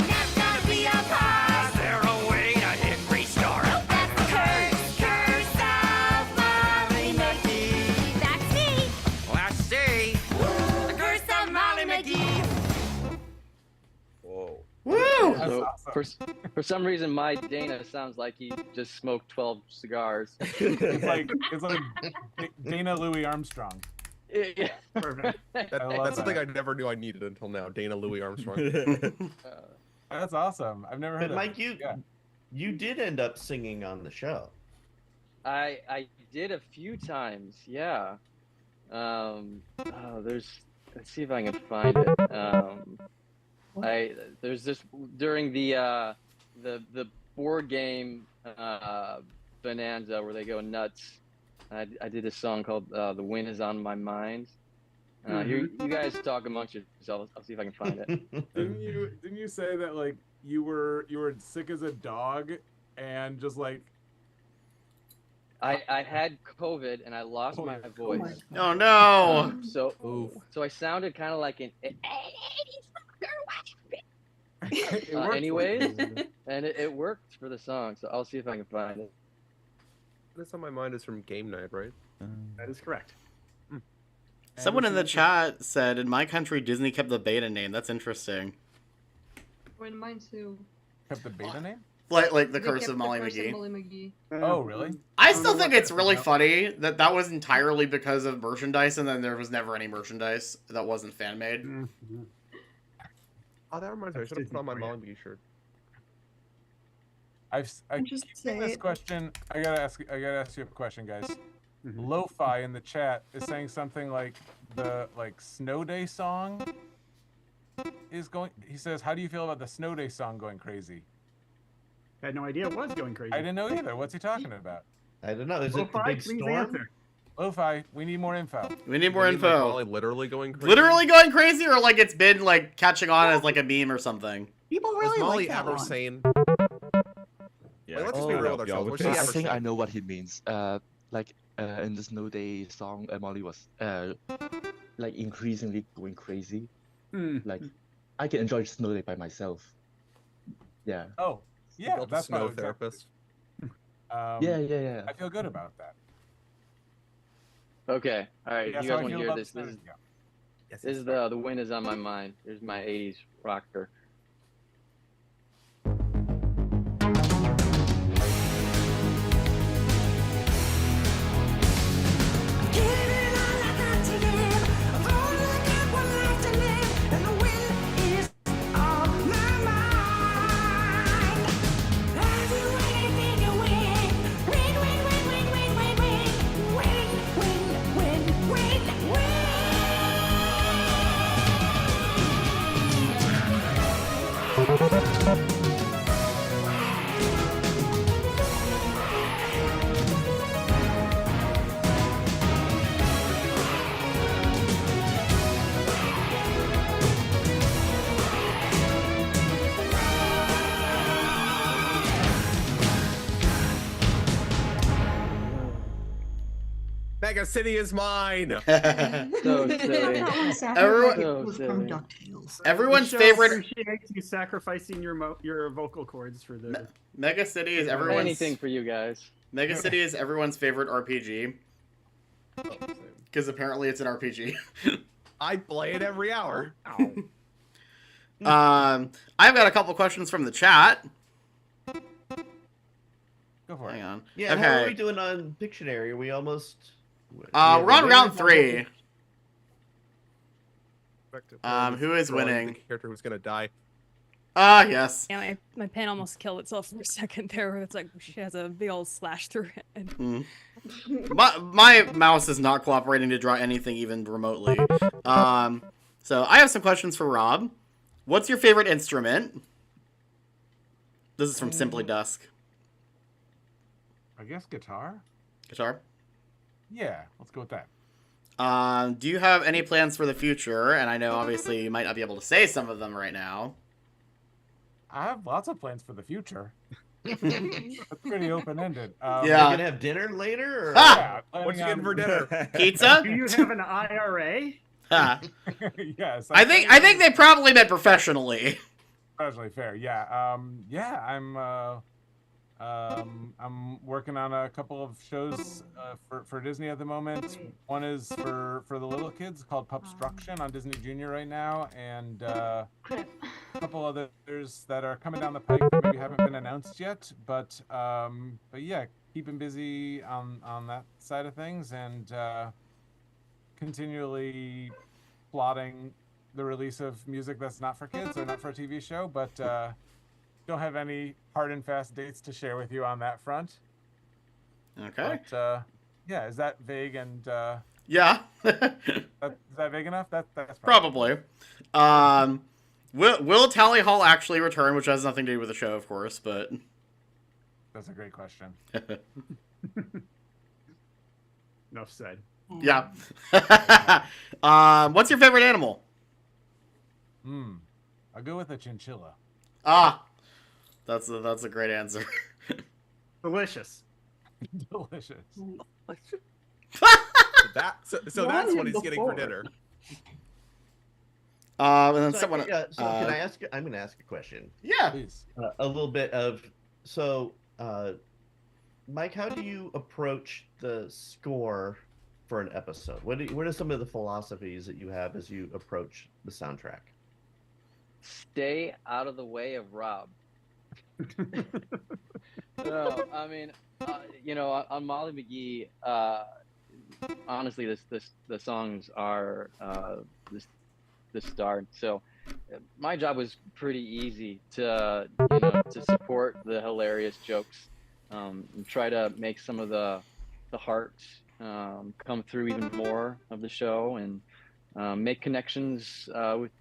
Never gonna be apart. Is there a way to hit restart? Nope, that's the curse of Molly McGee. That's me. Let's see. The curse of Molly McGee. Whoa. Woo! So for some reason, my Dana sounds like he just smoked 12 cigars. It's like Dana Louis Armstrong. Yeah. Perfect. That's something I never knew I needed until now. Dana Louis Armstrong. That's awesome. I've never heard But of Mike, it. you did end up singing on the show. I did a few times, yeah. Let's see if I can find it. There's this during the board game bonanza where they go nuts. I did a song called "The Wind Is on My Mind." You guys talk amongst yourselves. I'll see if I can find it. Didn't you say that like you were sick as a dog and just like I had COVID and I lost my voice. Oh no! So I sounded kind of like an anyways, and it worked for the song. So I'll see if I can find it. This on my mind is from Game Night, right? That is correct. Someone in the chat said, "In my country, Disney kept the beta name." That's interesting. Or in mine too. kept the beta name? Like the They Curse kept of the Molly Curse of McGee. Molly McGee. Oh, really? I still think it's really funny that that was entirely because of merchandise, and then there was never any merchandise that wasn't fan made. Oh, that reminds me. I should have put on my Molly McGee shirt. I just keep getting this question. I gotta ask you a question, guys. Lo-fi in the chat is saying something like the Snow Day song is going. He says, "How do you feel about the Snow Day song going crazy?" I had no idea it was going crazy. I didn't know either. What's he talking about? I don't know. Is it the Lo-fi, big please storm? answer. Lo-fi, we need more info. We need more info. Molly literally going crazy. Literally going crazy, or like it's been like catching on as like a meme or something. People Was really Molly like that ever one. sane? Yeah, Like, let's just be real with ourselves. Was she I ever think I sane? know what he means. In the Snow Day song, Molly was like increasingly going crazy. Like I can enjoy Snow Day by myself. Yeah. Oh, yeah, Built a that's snow my therapist. Yeah. I feel good about that. Okay, all right. Yeah, You so guys I want to feel hear about this? the This is, Snow Day, Yes, this is the wind is on my mind. Here's my '80s rocker. Mega City is mine. So silly. Everyone's The show favorite. appreciates you sacrificing your vocal cords for the Mega City is everyone's Anything for you guys. Mega City is everyone's favorite RPG. Because apparently it's an RPG. I play it every hour. I've got a couple questions from the chat. Go for it. Hang on. Yeah, okay. how are we doing on Pictionary? Are we almost? We're on round 3. Who is Drawing winning? The character who's gonna die. Yes. Yeah, my pen almost killed itself for a second there. It's like she has a big old slash through it. My mouse is not cooperating to draw anything even remotely. So I have some questions for Rob. What's your favorite instrument? This is from Simply Dusk. I guess guitar. Guitar? Yeah, let's go with that. Do you have any plans for the future? And I know obviously you might not be able to say some of them right now. I have lots of plans for the future. That's pretty open-ended. Yeah. You gonna have dinner later? Or? Yeah, What you getting for dinner? Pizza? Do you have an IRA? Yes. I think they probably meant professionally. Professionally fair. Yeah. I'm working on a couple of shows for Disney at the moment. One is for the little kids called Pupstruction on Disney Junior right now, and a couple others that are coming down the pike that maybe haven't been announced yet. But yeah, keeping busy on that side of things, and continually plotting the release of music that's not for kids or not for a TV show, but don't have any hard and fast dates to share with you on that front. Okay. But, yeah, is that vague and Yeah. is that vague enough? That's Probably. Will Tally Hall actually return, which has nothing to do with the show, of course, but That's a great question. Enough said. Yeah. What's your favorite animal? I'll go with a chinchilla. That's a great answer. Delicious. Delicious. So that's what he's getting for dinner. And then So, someone. can I ask? I'm going to ask a question. Yeah. Please. A little bit of Mike, how do you approach the score for an episode? What are some of the philosophies that you have as you approach the soundtrack? Stay out of the way of Rob. No, I mean, on Molly McGee, honestly, the songs are the start. So my job was pretty easy to support the hilarious jokes, and try to make some of the heart come through even more of the show, and make connections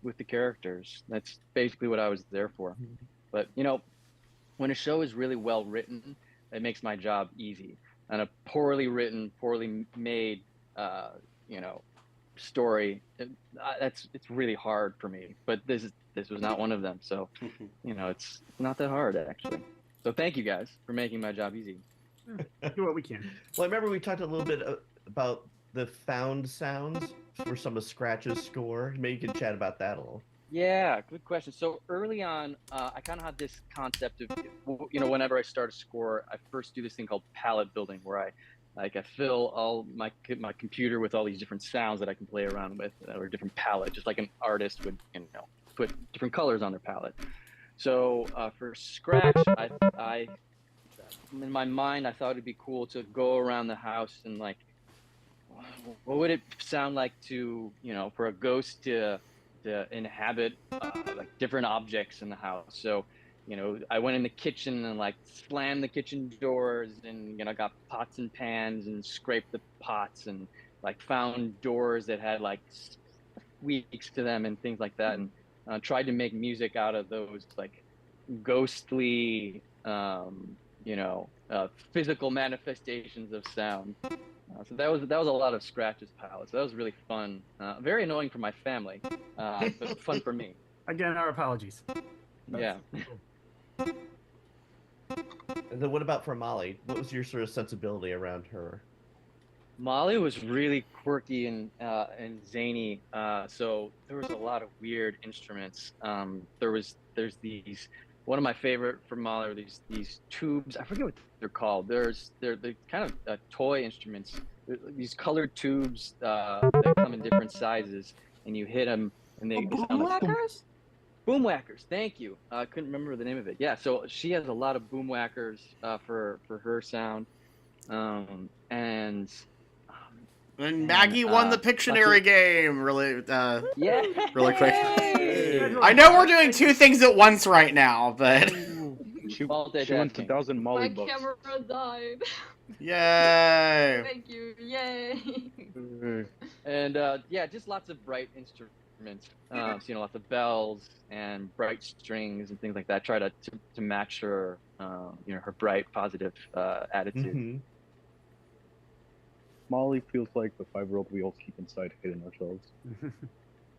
with the characters. That's basically what I was there for. But when a show is really well written, it makes my job easy. And a poorly written, poorly made, story, it's really hard for me. But this was not one of them. So, it's not that hard actually. So thank you guys for making my job easy. Do what we can. Well, I remember we talked a little bit about the found sounds for some of Scratch's score. Maybe you could chat about that a little. Yeah, good question. So early on, I kind of had this concept of, whenever I start a score, I first do this thing called palette building, where I fill all my computer with all these different sounds that I can play around with, or different palette, just like an artist would, put different colors on their palette. So for Scratch, I in my mind, I thought it'd be cool to go around the house and what would it sound like to, for a ghost to inhabit different objects in the house. So, I went in the kitchen and slammed the kitchen doors, and got pots and pans and scraped the pots, and found doors that had squeaks to them and things like that, and tried to make music out of those ghostly physical manifestations of sound. So that was a lot of Scratch's palette. So that was really fun. Very annoying for my family, but fun for me. Again, our apologies. Yeah. And then what about for Molly? What was your sort of sensibility around her? Molly was really quirky and zany. So there was a lot of weird instruments. There's these. One of my favorite from Molly are these tubes. I forget what they're called. They're kind of toy instruments. These colored tubes that come in different sizes, and you hit them, and they sound like Boomwhackers? Boom whackers. Thank you. I couldn't remember the name of it. Yeah. So she has a lot of boom whackers for her sound, and Maggie won the Pictionary game. Really, yeah, really quick. I know we're doing two things at once right now, but She won 2,000 Molly My books. camera died. yay! Thank you. Yay. And yeah, just lots of bright instruments. So, lots of bells and bright strings and things like that. Try to match her, her bright, positive attitude. Mm-hmm. Molly feels like the 5-year-old we all keep inside hidden ourselves.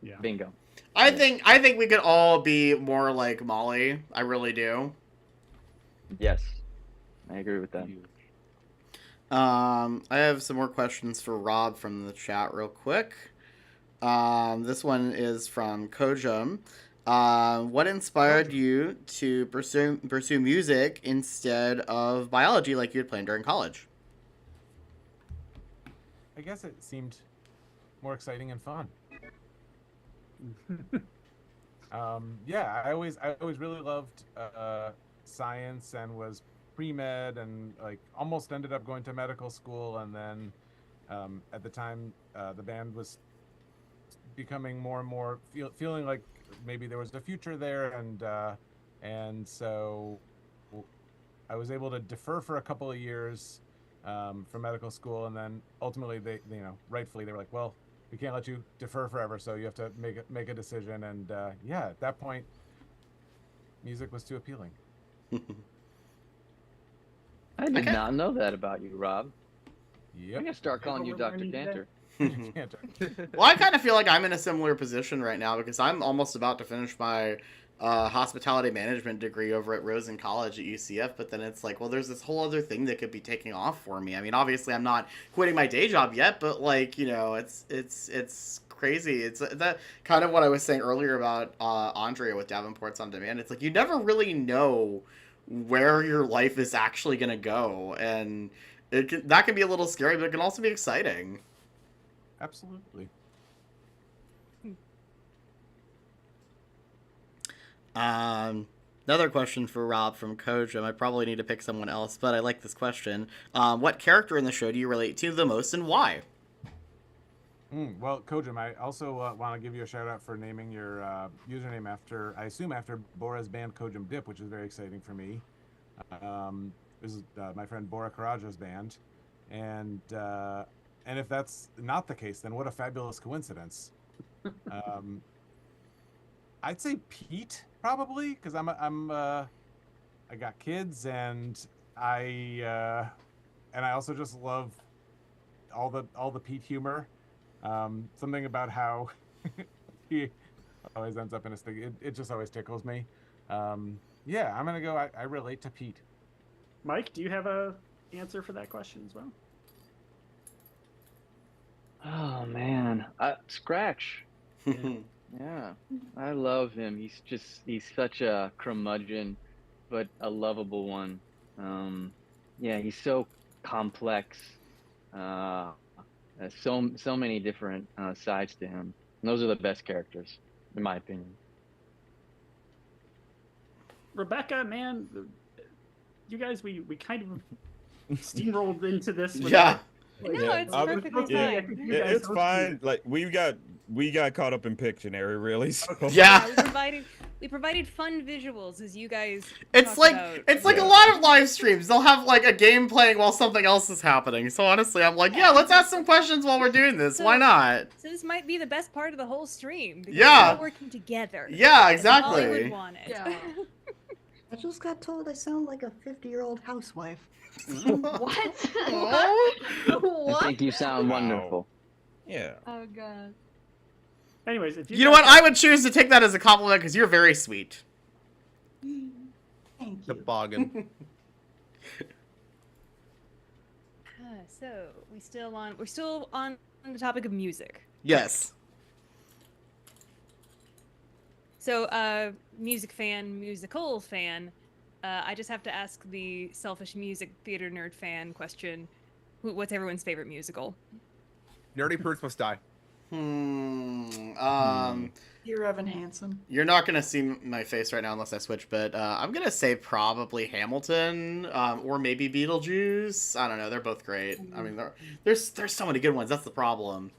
Yeah. Bingo. I think we could all be more like Molly. I really do. Yes, I agree with that. I have some more questions for Rob from the chat real quick. This one is from Kojum. What inspired you to pursue music instead of biology like you had planned during college? I guess it seemed more exciting and fun. Yeah, I always really loved science and was pre-med and like almost ended up going to medical school, and then at the time the band was becoming more and more feeling like maybe there was a future there, and so I was able to defer for a couple of years from medical school, and then ultimately they rightfully they were like, well, we can't let you defer forever, so you have to make a decision. And yeah, at that point music was too appealing. I did not know that about you, Rob. Yep. I'm gonna start calling you Dr. Cantor. Well, I kind of feel like I'm in a similar position right now because I'm almost about to finish my hospitality management degree over at Rosen College at UCF, but then it's like, well, there's this whole other thing that could be taking off for me. I mean, obviously I'm not quitting my day job yet, but like, it's crazy. It's that kind of what I was saying earlier about Andrea with Davenport's On Demand. It's like, you never really know where your life is actually going to go, and that can be a little scary, but it can also be exciting. Absolutely. Another question for Rob from Kojum. I probably need to pick someone else, but I like this question. What character in the show do you relate to the most, and why? Well, Kojum, I also want to give you a shout out for naming your username after, I assume, after Bora's band Kojum Dip, which is very exciting for me. This is my friend Bora Karaja's band, and if that's not the case, then what a fabulous coincidence. I'd say Pete, probably, because I got kids, and I also just love all the Pete humor. Something about how he always ends up in a stick. It just always tickles me. Yeah, I'm gonna go. I relate to Pete. Mike, do you have a answer for that question as well? Oh man, Scratch. Yeah, I love him. He's such a curmudgeon, but a lovable one. Yeah, he's so complex. So many different sides to him. And those are the best characters, in my opinion. Rebecca, man, you guys, we kind of steamrolled into this. Yeah. No, it's perfectly fine. It's fine. Like we got caught up in Pictionary, really. So. Yeah. We provided fun visuals as you guys. It's like a lot of live streams. They'll have like a game playing while something else is happening. So honestly, I'm like, yeah, let's ask some questions while we're doing this. Why not? So this might be the best part of the whole stream. Because Yeah. we're all working together. Yeah, exactly. That's all I would want it. Yeah. I just got told I sound like a 50-year-old housewife. What? I What? think you sound wonderful. Yeah. Oh god. Anyways, if You know what? I would choose to take that as a compliment because you're very sweet. Thank you. Toboggan. So we're still on the topic of music. Yes. So, musical fan, I just have to ask the selfish music theater nerd fan question. What's everyone's favorite musical? Nerdy Prudes Must Die. Dear Evan Hansen. You're not gonna see my face right now unless I switch, but I'm gonna say probably Hamilton, or maybe Beetlejuice. I don't know. They're both great. I mean, there's so many good ones. That's the problem.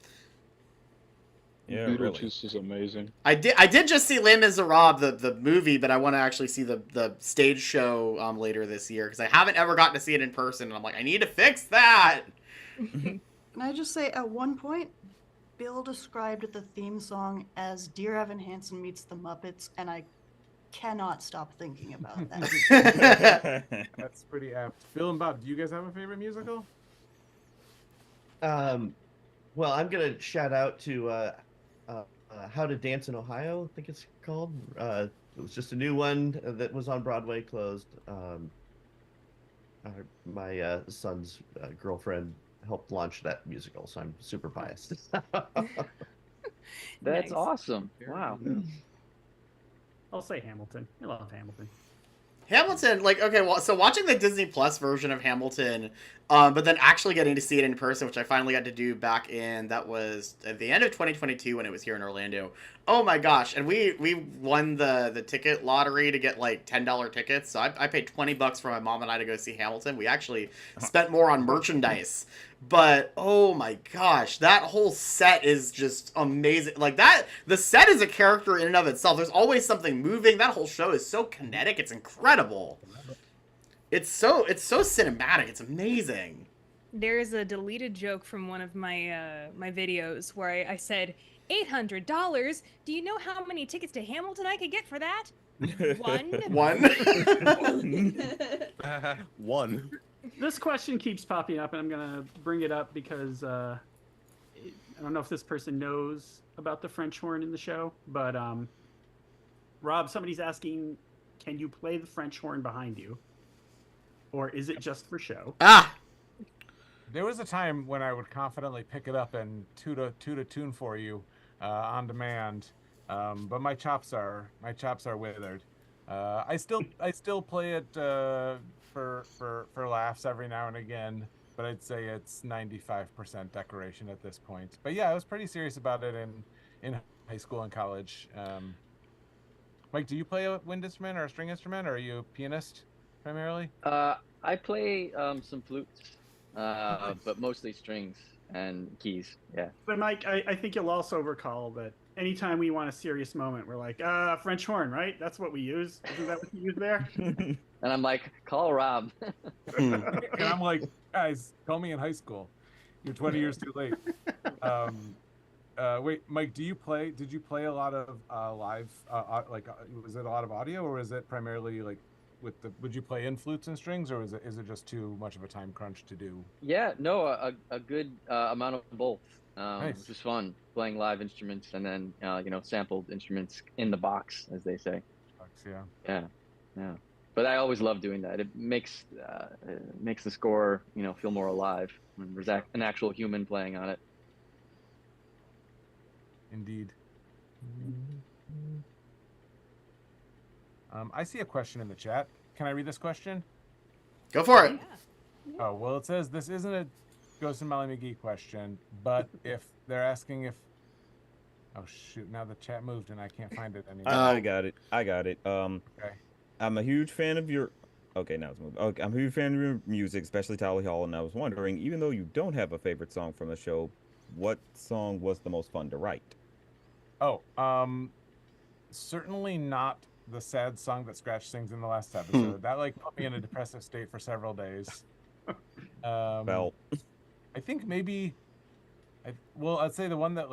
Yeah, Beetlejuice is amazing. I did just see Les Miserables, the movie, but I want to actually see the stage show later this year because I haven't ever gotten to see it in person, and I'm like, I need to fix that. Can I just say, at one point, Bill described the theme song as Dear Evan Hansen meets the Muppets, and I cannot stop thinking about that. That's pretty apt. Phil and Bob, do you guys have a favorite musical? Well, I'm gonna shout out to How to Dance in Ohio, I think it's called. It was just a new one that was on Broadway, closed. My son's girlfriend helped launch that musical, so I'm super biased. That's awesome. Wow. I'll say Hamilton. I love Hamilton. Hamilton, like, okay, well, so watching the Disney Plus version of Hamilton, but then actually getting to see it in person, which I finally got to do back that was at the end of 2022 when it was here in Orlando. Oh my gosh, and we won the ticket lottery to get, like, $10 tickets, so I paid $20 for my mom and I to go see Hamilton. We actually spent more on merchandise, but oh my gosh, that whole set is just amazing. Like, the set is a character in and of itself. There's always something moving. That whole show is so kinetic. It's incredible. It's so cinematic. It's amazing. There's a deleted joke from one of my my videos where I said, $800? Do you know how many tickets to Hamilton I could get for that? One. This question keeps popping up, and I'm gonna bring it up because I don't know if this person knows about the French horn in the show, but Rob, somebody's asking, can you play the French horn behind you, or is it just for show? There was a time when I would confidently pick it up and toot a tune for you on demand, but my chops are withered. I still play it for laughs every now and again, but I'd say it's 95% decoration at this point. But yeah, I was pretty serious about it in high school and college. Mike, do you play a wind instrument or a string instrument, or are you a pianist primarily? I play some flutes, but mostly strings and keys. Yeah. But Mike, I think you'll also recall that anytime we want a serious moment, we're like, French horn, right? That's what we use. Isn't that what you use there? And I'm like, call Rob. And I'm like, guys, call me in high school. You're 20 years too late. Wait, Mike, did you play a lot of live, was it a lot of audio, or was it primarily like would you play in flutes and strings, or is it just too much of a time crunch to do? Yeah, no, a good amount of both. Nice. Which is fun, playing live instruments and then sampled instruments in the box, as they say. Yeah. But I always love doing that. It makes the score feel more alive when there's an actual human playing on it. Indeed. I see a question in the chat. Can I read this question? Go for it. Oh, well, it says this isn't a Ghost and Molly McGee question, but if they're asking if... Oh, shoot. Now the chat moved and I can't find it anymore. I got it. Okay. I'm a huge fan of your... Okay, now it's moved. Okay, I'm a huge fan of your music, especially Tally Hall, and I was wondering, even though you don't have a favorite song from the show, what song was the most fun to write? Oh, certainly not the sad song that Scratch sings in the last episode. That put me in a depressive state for several days. Well, I think maybe, I'd say the one that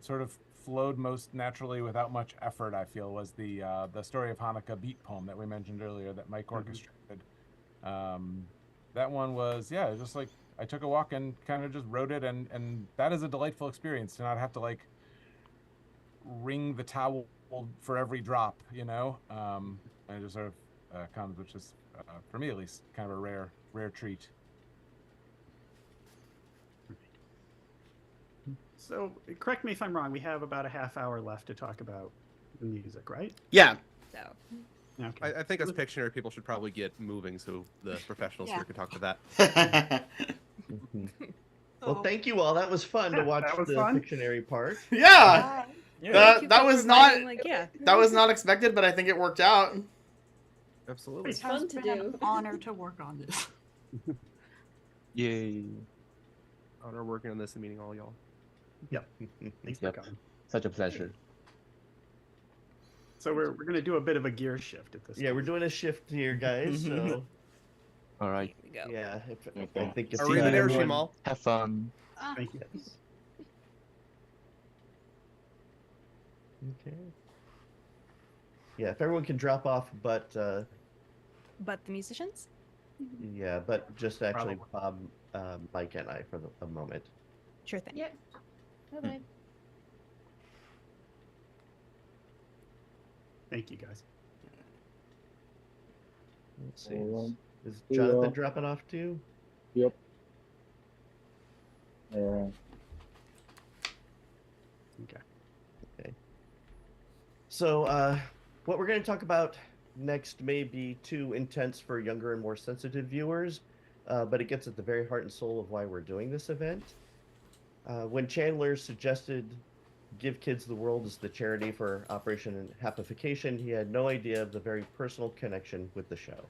sort of flowed most naturally without much effort, I feel, was the Story of Hanukkah beat poem that we mentioned earlier that Mike orchestrated. That one was, just like I took a walk and kind of just wrote it, and that is a delightful experience to not have to wring the towel for every drop, and it just sort of comes, which is for me at least kind of a rare treat. So, correct me if I'm wrong. We have about a half hour left to talk about the music, right? Yeah. So. Okay. I think as Pictionary people should probably get moving so the professionals here can talk to that. Well, thank you all. That was fun to watch was the fun. Pictionary part. Yeah. That was not yeah. that was not expected, but I think it worked out. Absolutely. It has been an honor to work on this. Yay. Honor working on this and meeting all y'all. Yep. Thanks for coming. Such a pleasure. So we're gonna do a bit of a gear shift at this. Yeah, we're doing a shift here, guys. So All right. yeah, I think it's Are we there, Shimal? Have fun. Thank you. Okay. Yeah, if everyone can drop off, but But the musicians? yeah, but just actually Bob, Mike, and I for a moment. Sure thing. Yep. Bye-bye. Thank you, guys. Let's see. Is Jonathan dropping off too? Yep. Okay. So, what we're going to talk about next may be too intense for younger and more sensitive viewers, but it gets at the very heart and soul of why we're doing this event. When Chandler suggested Give Kids the World as the charity for Operation Enhappification, he had no idea of the very personal connection with the show.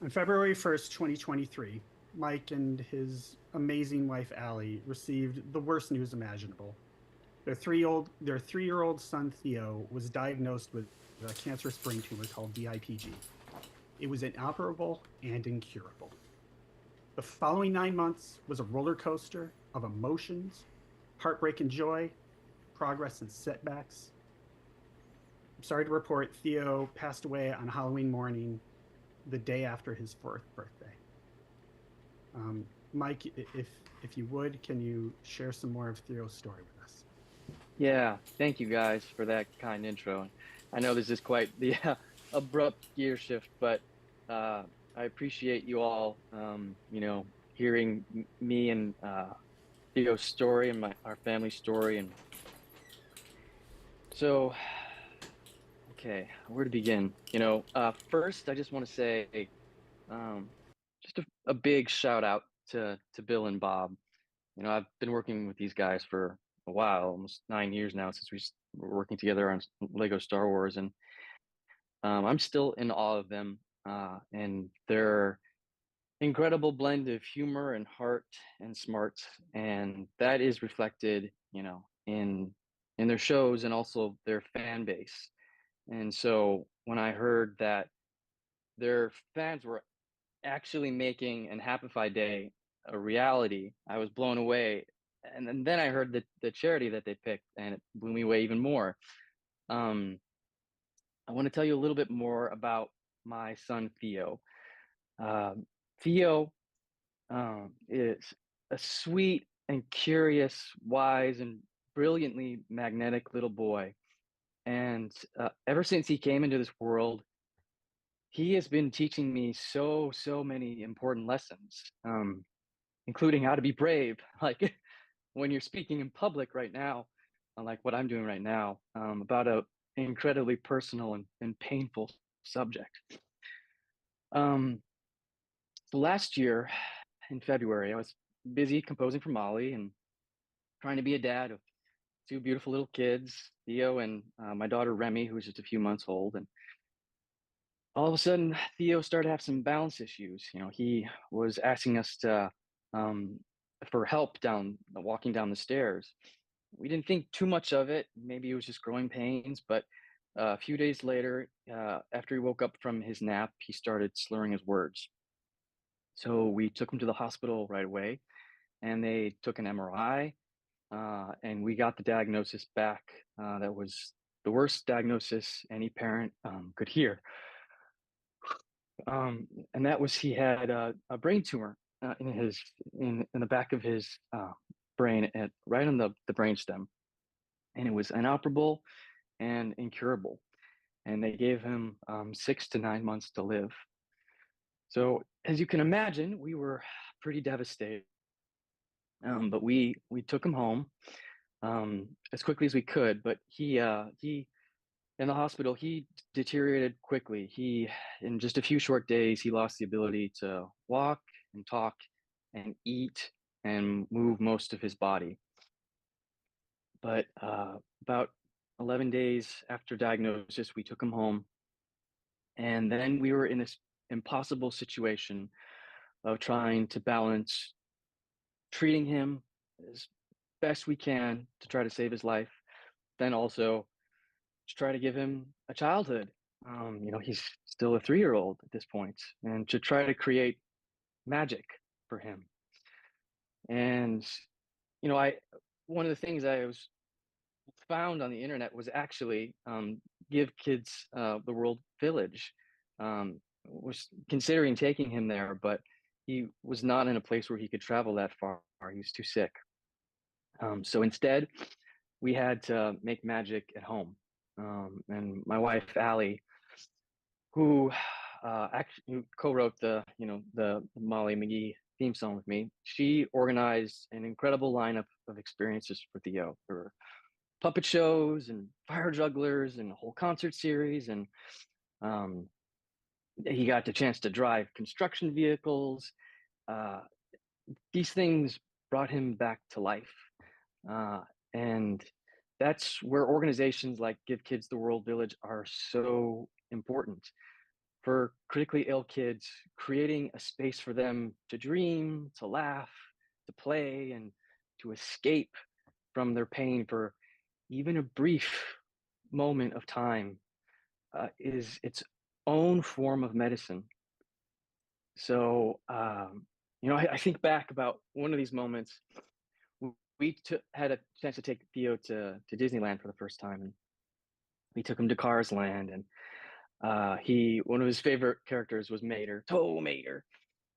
On February 1st, 2023, Mike and his amazing wife Allie received the worst news imaginable. Their three-year-old son Theo was diagnosed with a cancerous brain tumor called DIPG. It was inoperable and incurable. The following 9 months was a roller coaster of emotions, heartbreak and joy, progress and setbacks. I'm sorry to report Theo passed away on Halloween morning, the day after his 4th birthday. Mike, if you would, can you share some more of Theo's story with us? Yeah, thank you guys for that kind intro. I know this is quite the abrupt gear shift, but I appreciate you all, hearing me and Theo's story and our family story. And so, okay, where to begin? First, I just want to say just a big shout out to Bill and Bob. I've been working with these guys for a while, almost 9 years now since we were working together on Lego Star Wars, and I'm still in awe of them and their incredible blend of humor and heart and smarts, and that is reflected, in their shows and also their fan base. And so when I heard that their fans were actually making Enhappify Day a reality, I was blown away. And then I heard the charity that they picked, and it blew me away even more. I want to tell you a little bit more about my son Theo. Theo is a sweet and curious, wise, and brilliantly magnetic little boy. And ever since he came into this world, he has been teaching me so many important lessons, including how to be brave, like when you're speaking in public right now, like what I'm doing right now, about an incredibly personal and painful subject. So last year in February, I was busy composing for Molly and trying to be a dad of 2 beautiful little kids, Theo and my daughter Remy, who was just a few months old. And all of a sudden, Theo started to have some balance issues. He was asking us for help walking down the stairs. We didn't think too much of it. Maybe it was just growing pains, but a few days later, after he woke up from his nap, he started slurring his words. So we took him to the hospital right away, and they took an MRI, and we got the diagnosis back. That was the worst diagnosis any parent could hear. And that was he had a brain tumor in the back of his brain, right on the brainstem, and it was inoperable and incurable. And they gave him 6 to 9 months to live. So as you can imagine, we were pretty devastated. But we took him home as quickly as we could. But he in the hospital, he deteriorated quickly. In just a few short days, he lost the ability to walk and talk and eat and move most of his body. But about 11 days after diagnosis, we took him home. And then we were in this impossible situation of trying to balance treating him as best we can to try to save his life, then also to try to give him a childhood. He's still a 3-year-old at this point, and to try to create magic for him. And one of the things I was found on the internet was actually Give Kids the World Village. Was considering taking him there, but he was not in a place where he could travel that far. He was too sick. So instead, we had to make magic at home. And my wife, Allie, who actually co-wrote the Molly McGee theme song with me, she organized an incredible lineup of experiences for Theo. There were puppet shows and fire jugglers and a whole concert series, and he got the chance to drive construction vehicles. These things brought him back to life. And that's where organizations like Give Kids the World Village are so important. For critically ill kids, creating a space for them to dream, to laugh, to play, and to escape from their pain for even a brief moment of time is its own form of medicine. So, I think back about one of these moments. We had a chance to take Theo to Disneyland for the first time, and we took him to Cars Land, and one of his favorite characters was Mater, Tow Mater,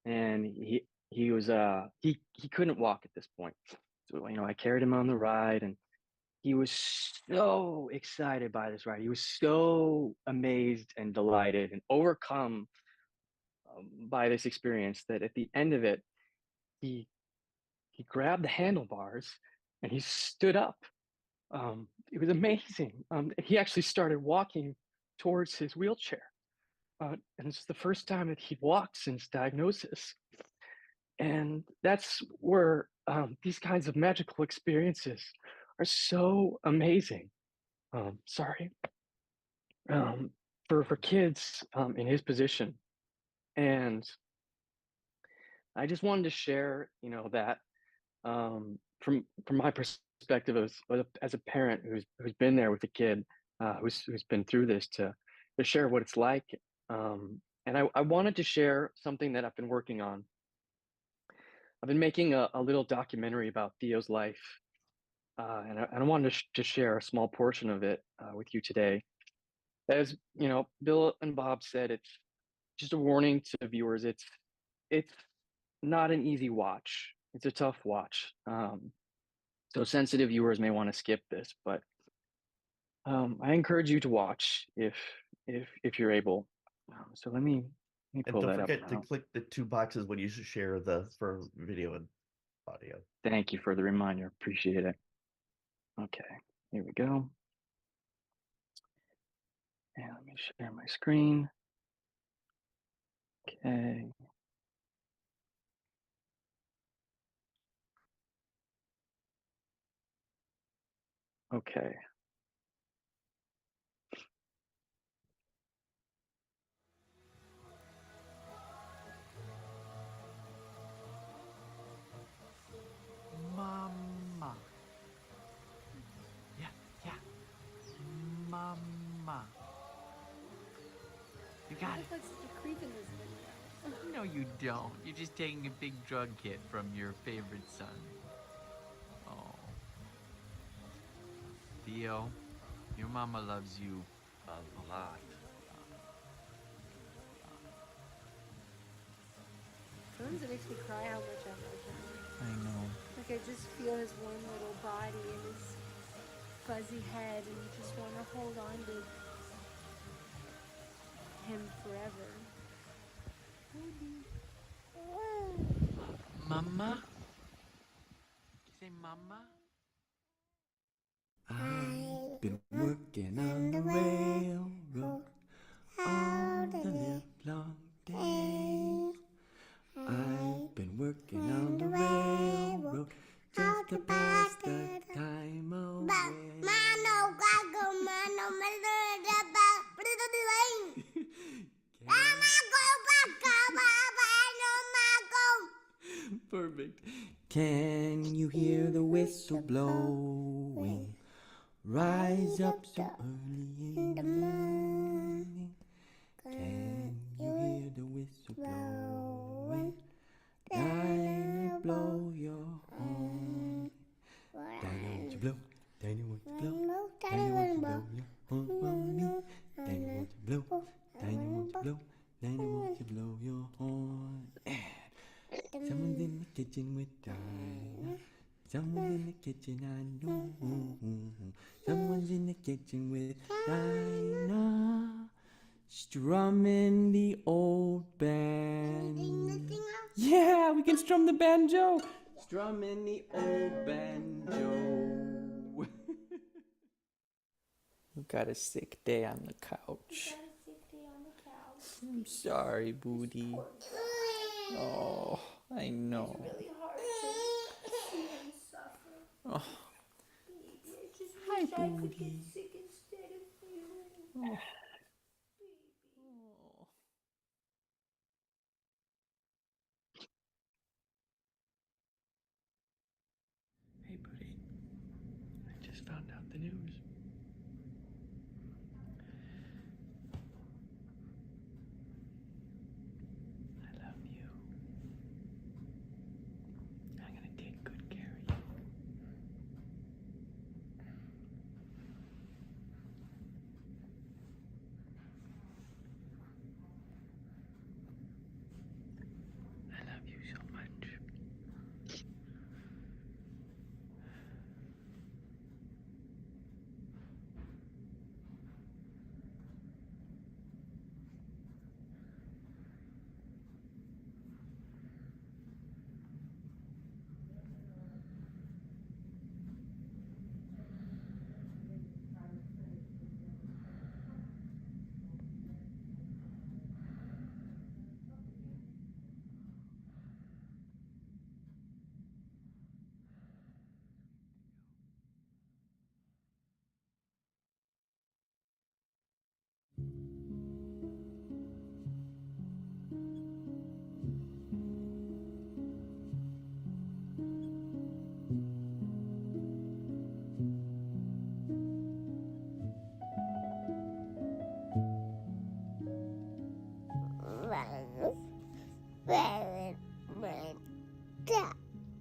and he was he couldn't walk at this point. So I carried him on the ride, and he was so excited by this ride. He was so amazed and delighted and overcome by this experience that at the end of it, he grabbed the handlebars and he stood up. It was amazing. He actually started walking towards his wheelchair. And it's the first time that he'd walked since diagnosis. And that's where these kinds of magical experiences are so amazing. For kids in his position. And I just wanted to share, that from my perspective as a parent who's been there with a kid who's been through this, to share what it's like. And I wanted to share something that I've been working on. I've been making a little documentary about Theo's life, and I wanted to share a small portion of it with you today. As Bill and Bob said, it's just a warning to viewers. It's not an easy watch. It's a tough watch. So sensitive viewers may want to skip this, but I encourage you to watch if you're able. So let me pull that up. And don't forget to click the 2 boxes when you share for video and audio. Thank you for the reminder. Appreciate it. Okay, here we go. And let me share my screen. Okay. Okay. Mama. Yeah. Mama. You got it. I look like such a creep in this video. No, you don't. You're just taking a big drug hit from your favorite son. Oh. Theo, your mama loves you a lot. Sometimes it makes me cry how much I love him. I know. Like I just feel his warm little body and his fuzzy head, and you just want to hold on to him forever. Mama? say mama? I've been working on the railroad all the live long day. I've been working on the railroad just to pass the time away. Perfect. Can you hear the whistle blowing? Rise up so early in the morning. Can you hear the whistle blowing? Dinah, blow your horn. Dinah, won't you blow? Dinah, won't you blow? Dinah, won't you blow your horn for me? Dinah, won't you blow? Dinah, won't you blow? Dinah, won't you blow your horn? Someone's in the kitchen with Dinah. Someone's in the kitchen, I know. Someone's in the kitchen with Dinah, strumming the old band. Yeah, we can strum the banjo. Strumming the old banjo. You got a sick day on the couch. I'm sorry, Booty. Oh, I know. Oh. Hi, Booty. Oh. Hey, Booty. I just found out the news. I love you. I'm gonna take good care of you. I love you so much.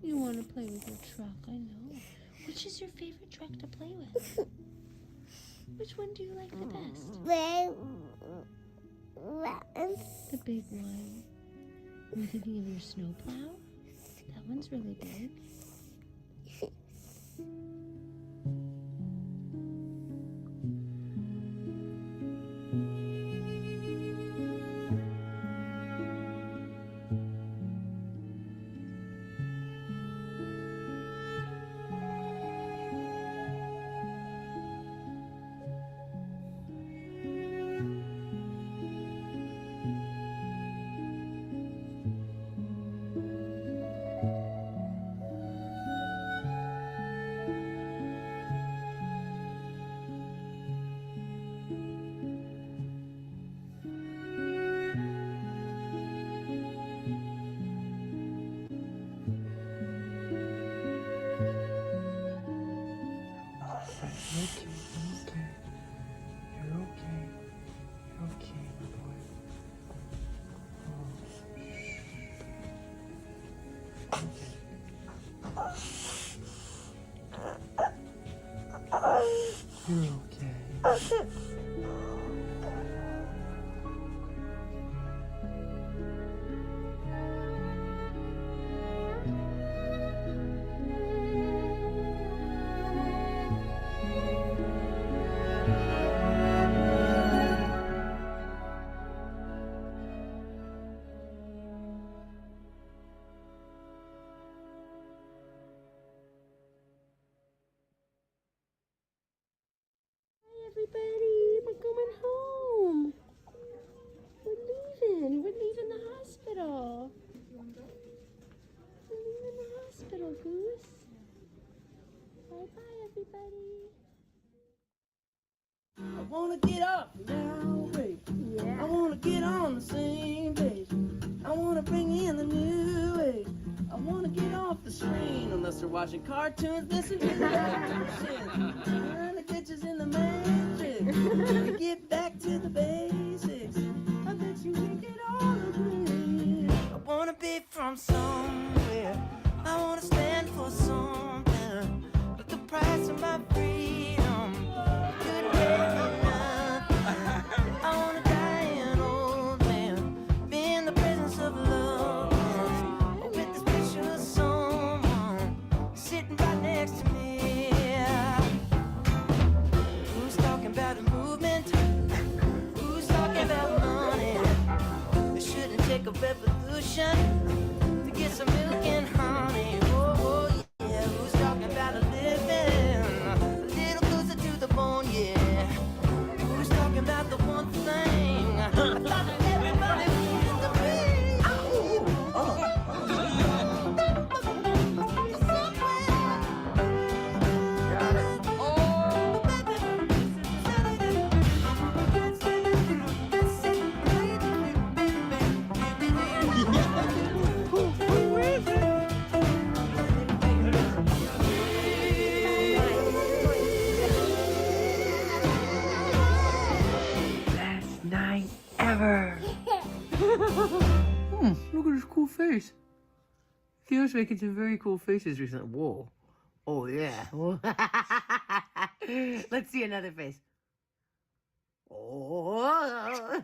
You want to play with your truck, I know. Which is your favorite truck to play with? Which one do you like the best? The big one. Are you thinking of your snowplow? That one's really big. You're okay. everybody. I wanna get up now, baby. Yeah. I wanna get on the same page. I wanna bring in the new age. I wanna get off the screen unless they're watching cartoons. Listen to the action. Turn the ditches in the matrix. To get back to the basics. I bet you we can all agree. I wanna be from somewhere. I wanna stand for something. But the price of my freedom could pay for nothing. I wanna die an old man, be in the presence of love, with the special someone sitting right next to me. Who's talking about a movement? Who's talking about money? They shouldn't take a revolution to get some milk and honey. Oh, yeah. Who's talking about a living a little closer to the bone? Yeah. Who's talking about the one thing I thought that everybody wanted to be? Best night ever. Look at his cool face. Theo's making some very cool faces recently. Whoa. Oh, yeah. Let's see another face. Oh.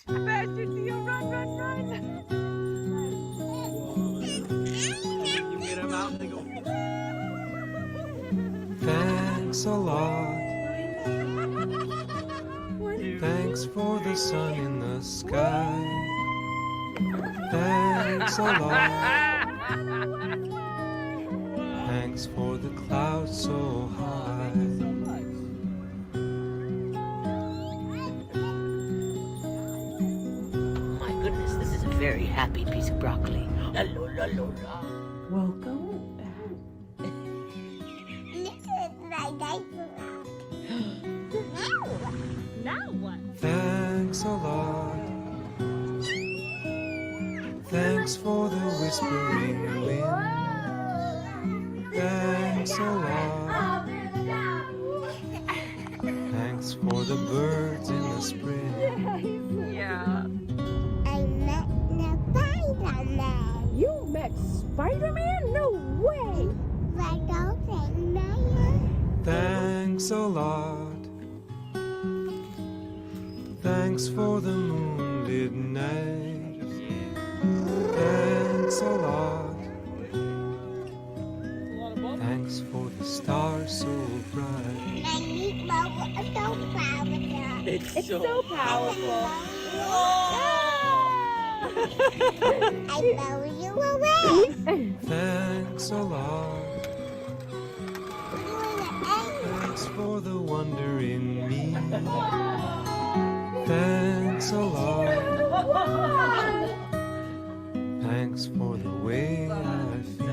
Faster, Theo. Run, run, run. You get him out and they go. Thanks a lot. Thanks for the sun in the sky. Thanks a lot. Thanks for the clouds so high. My goodness, this is a very happy piece of broccoli. La la la la la. Welcome back. This is my diaper. Now what? Thanks a lot. Thanks for the whispering wind. Thanks a lot. Thanks for the birds in the spring. Yeah. I met the Spider-Man. You met Spider-Man? No way. Thanks a lot. Thanks for the moonlit night. Thanks a lot. Thanks for the stars so bright. It's so powerful. I blow you away. Thanks a lot. Thanks for the wonder in me. Thanks a lot. Thanks for the way I feel.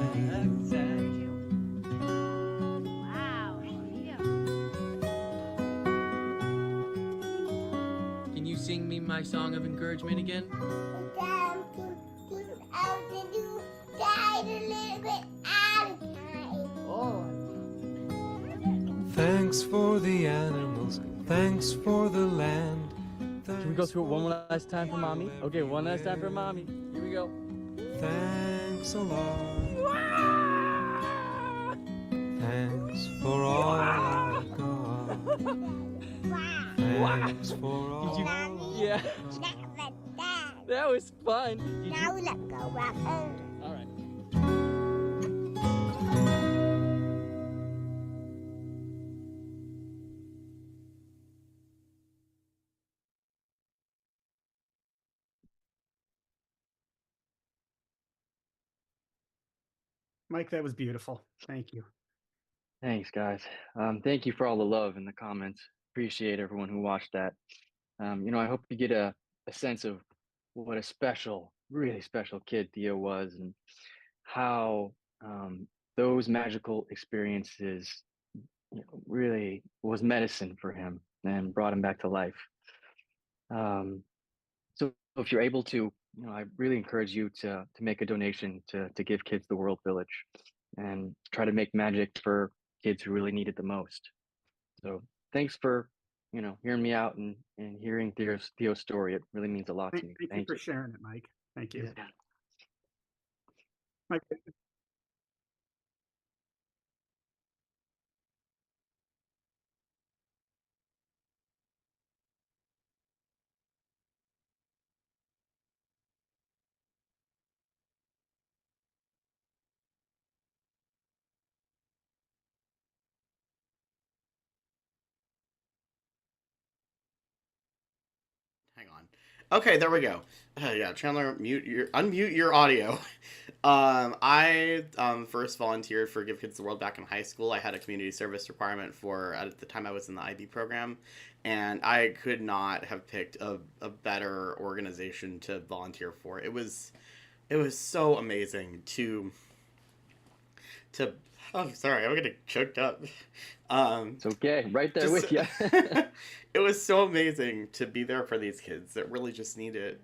Can you sing me my song of encouragement again? Thanks for the animals. Thanks for the land. Can we go through it one last time for mommy? Okay, one last time for mommy. Here we go. Thanks a lot. Thanks for all I got. Thanks for all. Yeah. That was fun. Now let's go back home. All right. Mike, that was beautiful. Thank you. Thanks, guys. Thank you for all the love in the comments. Appreciate everyone who watched that. I hope you get a sense of what a special, really special kid Theo was, and how those magical experiences, really was medicine for him and brought him back to life. So if you're able to, I really encourage you to make a donation to Give Kids the World Village and try to make magic for kids who really need it the most. So thanks for, hearing me out and hearing Theo's story. It really means a lot to me. Thank you for sharing it, Mike. Thank you. Yeah. Mike. Hang on. Okay, there we go. Yeah, Chandler, unmute your audio. I first volunteered for Give Kids the World back in high school. I had a community service requirement at the time I was in the IB program, and I could not have picked a better organization to volunteer for. It was so amazing to oh, sorry, I'm getting choked up. It's okay, right there with you. It was so amazing to be there for these kids that really just need it.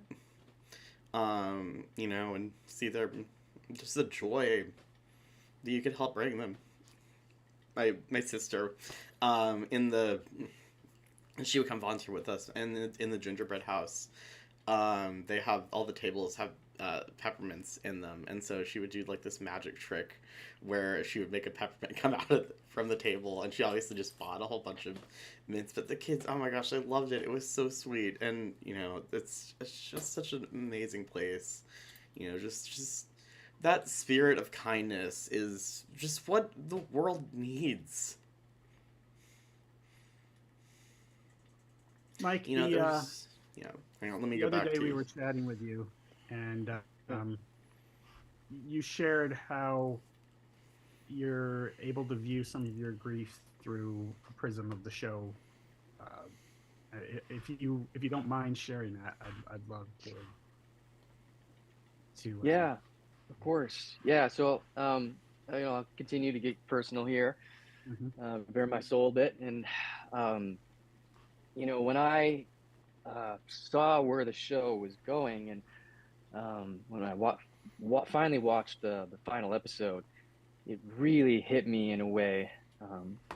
And see just the joy that you could help bring them. My sister, she would come volunteer with us in the gingerbread house. They have all the tables have peppermints in them, and so she would do like this magic trick where she would make a peppermint come out from the table, and she obviously just bought a whole bunch of mints. But the kids, oh my gosh, they loved it. It was so sweet, and it's just such an amazing place. Just that spirit of kindness is just what the world needs. Mike, hang on, let me go back to the other day we were chatting with you, and you shared how you're able to view some of your grief through a prism of the show. If you don't mind sharing that, I'd love to. Yeah, of course. Yeah. So I'll continue to get personal here, bare my soul a bit, and when I saw where the show was going, and when I finally watched the final episode, it really hit me in a way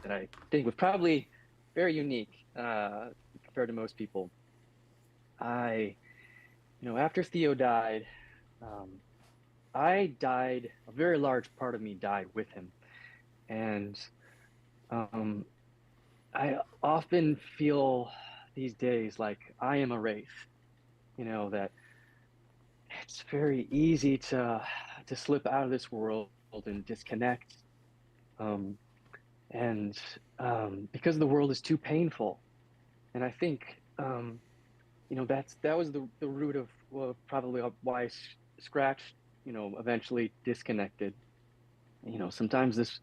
that I think was probably very unique compared to most people. After Theo died, I died. A very large part of me died with him, and I often feel these days like I am a wraith. That it's very easy to slip out of this world and disconnect, because the world is too painful. And I think that was the root of probably why Scratch eventually disconnected. Sometimes this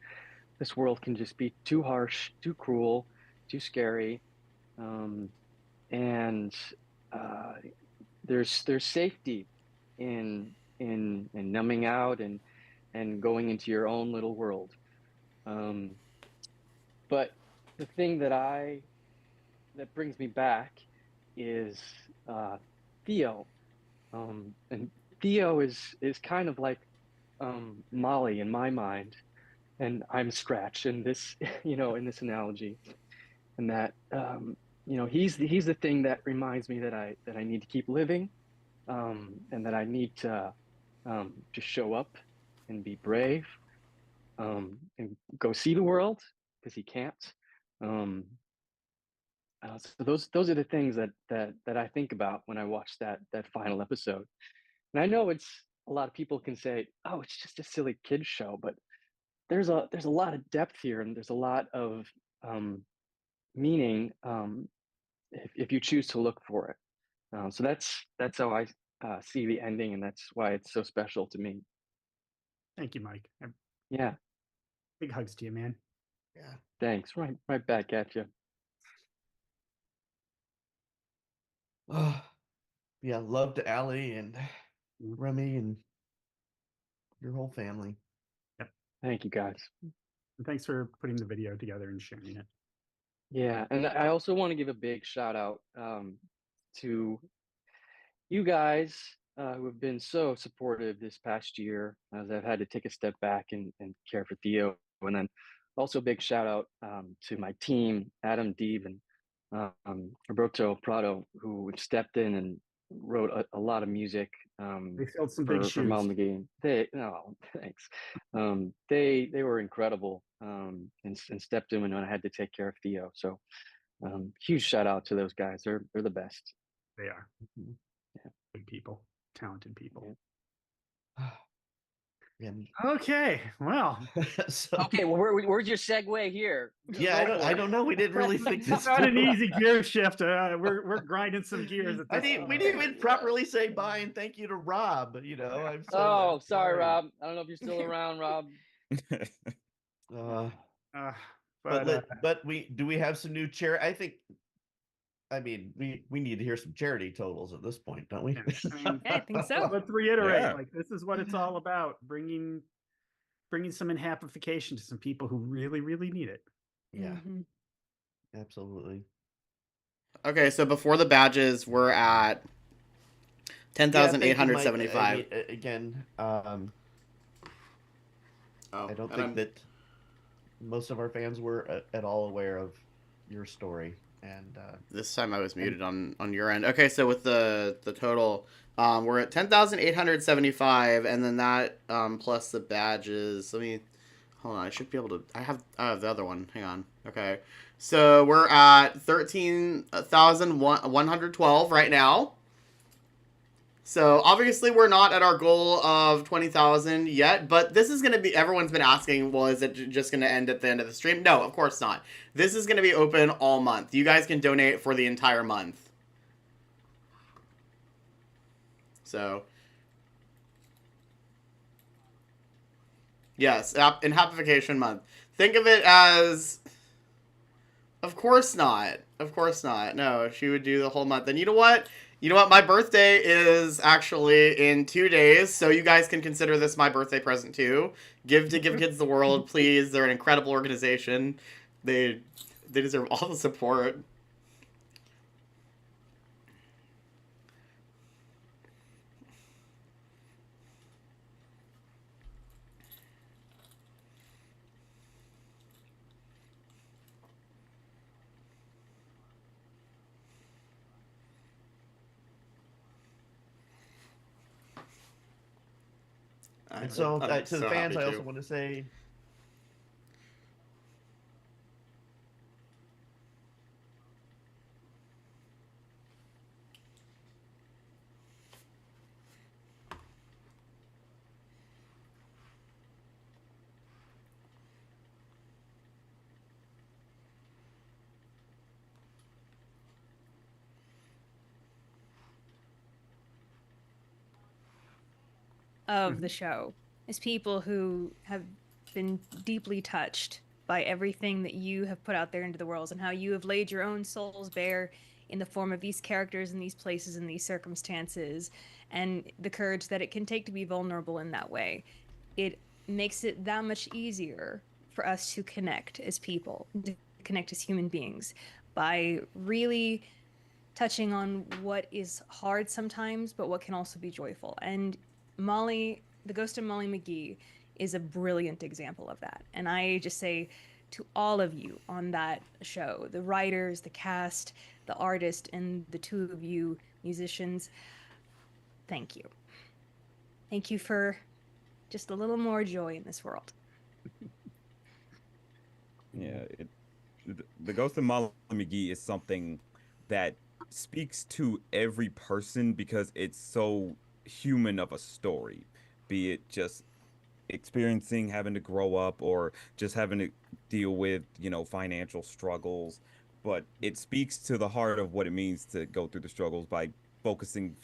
world can just be too harsh, too cruel, too scary, and there's safety in numbing out and going into your own little world. But the thing that brings me back is Theo, and Theo is kind of like Molly in my mind, and I'm Scratch in this in this analogy, and that he's the thing that reminds me that I need to keep living, and that I need to show up and be brave, and go see the world because he can't. So those are the things that I think about when I watch that final episode. And I know a lot of people can say, oh, it's just a silly kids show, but there's a lot of depth here, and there's a lot of meaning if you choose to look for it. So that's how I see the ending, and that's why it's so special to me. Thank you, Mike. Yeah. Big hugs to you, man. Yeah. Thanks. Right back at you. Yeah, love to Allie and Remy and your whole family. Yep. Thank you, guys. And thanks for putting the video together and sharing it. Yeah, and I also want to give a big shout out to you guys who have been so supportive this past year as I've had to take a step back and care for Theo. And then also a big shout out to my team, Adam, Deeb, and Roberto Prado, who stepped in and wrote a lot of music They filled some for, big for Molly shoes. McGee. Thanks. They were incredible and stepped in when I had to take care of Theo. So huge shout out to those guys. They're the best. They are. Yeah. Good people, talented people. Okay, well. Okay, well, where's your segue here? Yeah, I don't know. We didn't really think this. It's not an easy gear shift. We're grinding some gears. At this We didn't even properly say bye and thank you to Rob. You know, I'm so Oh, sorry, Rob. I don't know if you're still around, Rob. But we have some new charity? I mean, we need to hear some charity totals at this point, don't we? I think so. Let's reiterate. Yeah. Like, this is what it's all about: bringing some enhappification to some people who really, really need it. Yeah, absolutely. Okay, so before the badges, we're at 10,875. Again, Oh, I don't and think that most of our fans were at all aware of your story. And this time I was muted on your end. Okay, so with the total, we're at 10,875, and then that plus the badges. Let me hold on. I should be able to. I have the other one. Hang on. Okay, so we're at 13,112 right now. So obviously we're not at our goal of 20,000 yet, but this is going to be, everyone's been asking, well, is it just going to end at the end of the stream? No, of course not. This is going to be open all month. You guys can donate for the entire month. So, yes, Enhappification month. Think of it as, of course not. Of course not. No, she would do the whole month. And you know what? My birthday is actually in 2 days, so you guys can consider this my birthday present too. Give Kids the World, please. They're an incredible organization. They deserve all the support. And so, to the fans, I also want to say, of the show is people who have been deeply touched by everything that you have put out there into the world and how you have laid your own souls bare in the form of these characters and these places and these circumstances, and the courage that it can take to be vulnerable in that way. It makes it that much easier for us to connect as people, to connect as human beings, by really touching on what is hard sometimes, but what can also be joyful. And Molly, the Ghost and Molly McGee, is a brilliant example of that. And I just say to all of you on that show, the writers, the cast, the artist, and the two of you musicians, thank you. Thank you for just a little more joy in this world. Yeah, the Ghost of Molly McGee is something that speaks to every person because it's so human of a story, be it just experiencing having to grow up or just having to deal with, financial struggles. But it speaks to the heart of what it means to go through the struggles by focusing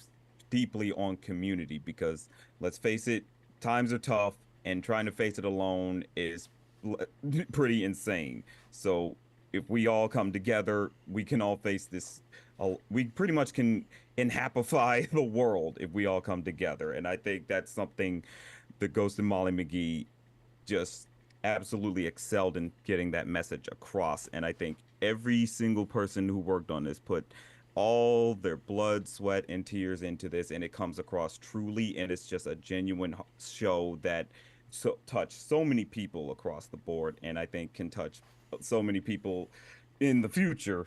deeply on community, because let's face it, times are tough and trying to face it alone is pretty insane. So if we all come together, we can all face this. We pretty much can enhappify the world if we all come together. And I think that's something the Ghost and Molly McGee just absolutely excelled in getting that message across. And I think every single person who worked on this put all their blood, sweat, and tears into this, and it comes across truly, and it's just a genuine show that touched so many people across the board, and I think can touch so many people in the future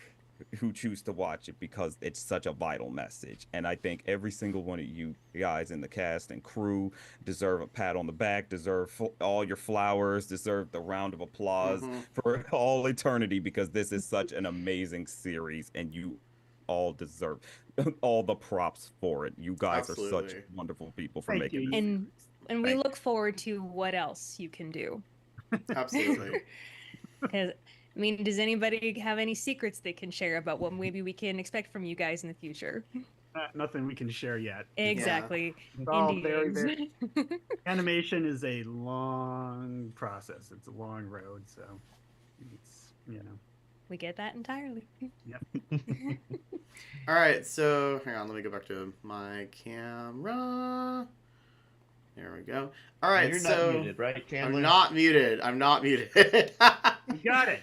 who choose to watch it, because it's such a vital message. And I think every single one of you guys in the cast and crew deserve a pat on the back, deserve all your flowers, deserve the round of applause for all eternity, because this is such an amazing series, and you all deserve all the props for it. You guys are such wonderful people for making this. And we look forward to what else you can do. Absolutely. Because, I mean, does anybody have any secrets they can share about what maybe we can expect from you guys in the future? Nothing we can share yet. Exactly. It's all Indeed. very. Animation is a long process. It's a long road, so it's, you know. We get that entirely. Yep. All right, so hang on, let me go back to my camera. There we go. All right, You're so not muted, right, Chandler? I'm not muted. I'm not muted. You got it.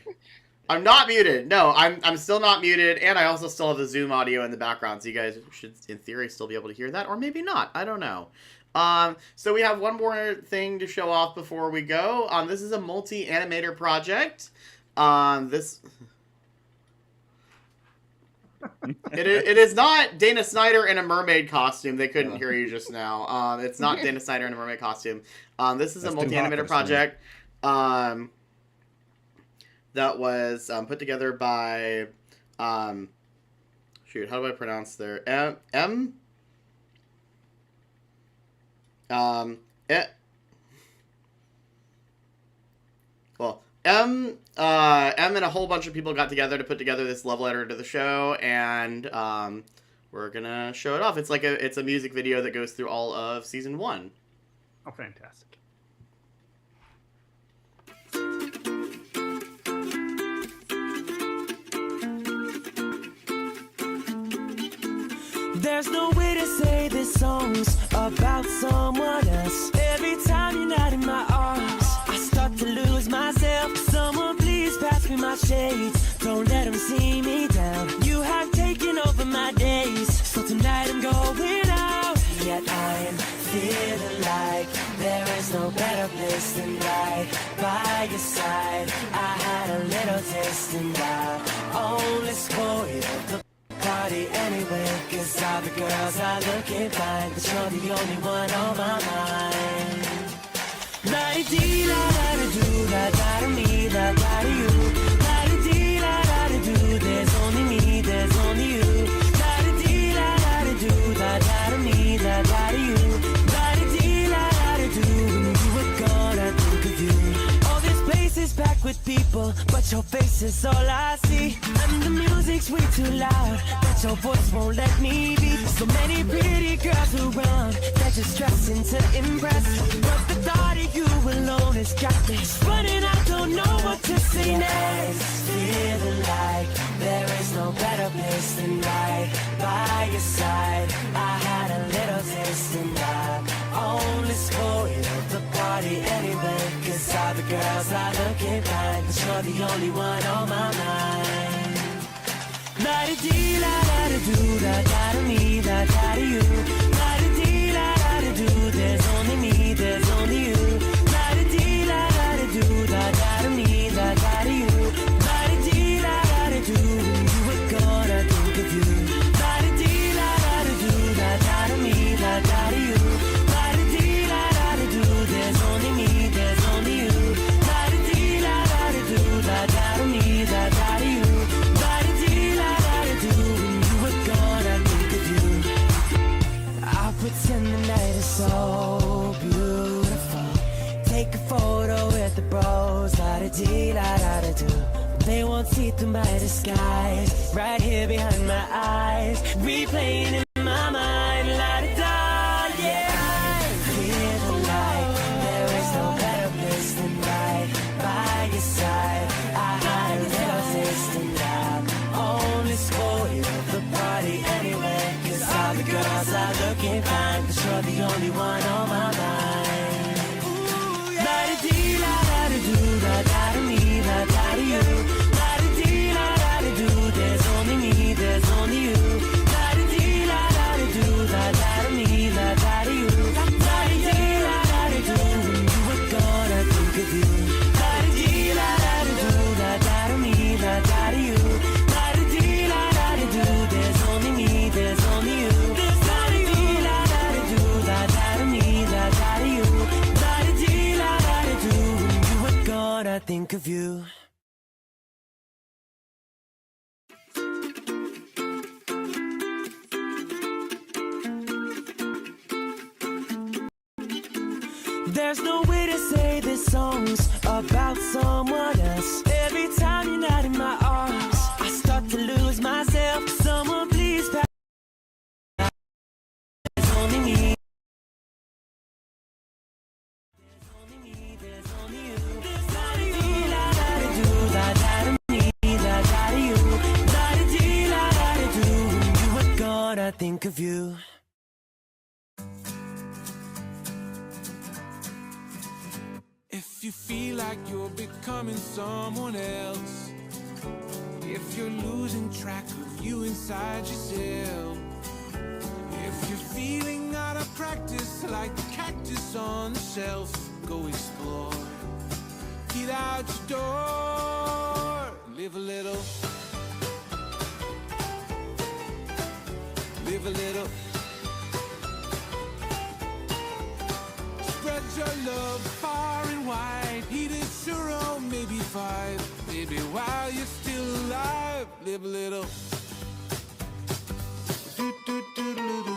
I'm not muted. No, I'm still not muted, and I also still have the Zoom audio in the background, so you guys should, in theory, still be able to hear that, or maybe not. I don't know. So we have one more thing to show off before we go. This is a multi-animator project. It is not Dana Snyder in a mermaid costume. They couldn't hear you just now. It's not Dana Snyder in a mermaid costume. This is a multi-animator project that was put together by shoot, how do I pronounce their M and a whole bunch of people got together to put together this love letter to the show, and we're gonna show it off. It's like it's a music video that goes through all of season 1. Oh, fantastic. There's no way to say this song's about someone else. Every time you're not in my arms, I start to lose myself. Someone please pass me my shades. Don't let them see me down. You have taken over my days, so tonight I'm going out. Yet I'm feeling like there is no better place than right by your side. I had a little taste and I only spoiled the party anyway, 'cause all the girls are looking fine, but you're the only one on my mind. La-di-dee, la-da-da-do, la-da-da-me, la-da-da-you. La-di-dee, la-da-da-do, there's only me, there's only you. La-di-dee, la-da-da-do, la-da-da-me, la-da-da-you. La-di-dee, la-da-da-do, when you were gone, I think of you. All this place is packed with people, but your face is all I see. And the music's way too loud, but your voice won't let me be. So many pretty girls around, they're just dressing to impress. But the thought of you alone has got me running, I don't know what to say next. Feeling like there is no better place than right by your side. I had a little taste and I only spoiled the party anyway, 'cause all the girls are looking fine, but you're the only one on my mind. La-di-dee, la-da-da-do, la-da-da-me, la-da-da-you. La-di-dee, la-da-da-do, there's only me, there's only you. La-di-dee, la-da-da-do, la-da-da-me, la-da-da-you. La-di-dee, la-da-da-do, when you were gone, I think of you. La-di-dee, la-da-da-do, la-da-da-me, la-da-da-you. La-di-dee, la-da-da-do, there's only me, there's only you. La-di-dee, la-da-da-do, la-da-da-me, la-da-da-you. Pretend the night is so beautiful. Take a photo with the bros. La-da-dee, la-da-da-do. They won't see through my disguise. Right here behind my eyes, replaying in my mind. La-da-da, yeah. Feeling like there is no better place than right by your side. I had a little taste and I only spoiled the party anyway, 'cause all the girls are looking fine, but you're the only one on my mind. La-da-dee, la think of you. There's no way to say this song's about someone else. Every time you're not in my arms, I start to lose myself. Someone please pass. There's only me. There's only me, there's only you. There's la-di-dee, la-da-di-do, la-da-di-me, la-da-di-you. La-di-dee, la-da-di-do. When you were gone, I think of you. If you feel like you're becoming someone else, if you're losing track of you inside yourself, if you're feeling out of practice like the cactus on the shelf, go explore. Get out your door, live a little. Live a little. Spread your love far and wide. Eat a churro, maybe 5. Maybe while you're still alive, live a little. Do, do, do, do, do.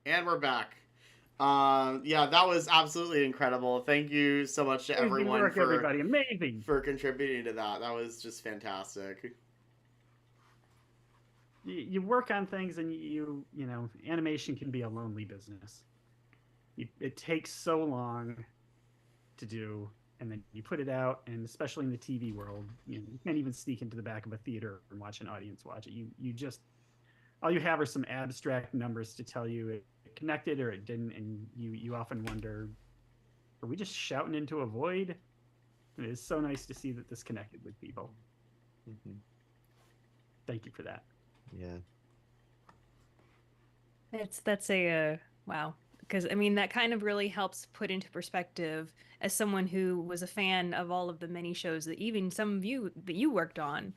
And we're back. Yeah, that was absolutely incredible. Thank you so much to Amazing everyone work, for everybody. Amazing for contributing to that. That was just fantastic. You work on things, and you know, animation can be a lonely business. It takes so long to do, and then you put it out, and especially in the TV world, you can't even sneak into the back of a theater and watch an audience watch it. You just, all you have are some abstract numbers to tell you it connected or it didn't, and you often wonder, are we just shouting into a void? And it is so nice to see that this connected with people. Mm-hmm. Thank you for that. Yeah. That's a wow, because I mean that kind of really helps put into perspective as someone who was a fan of all of the many shows that even some of you that you worked on,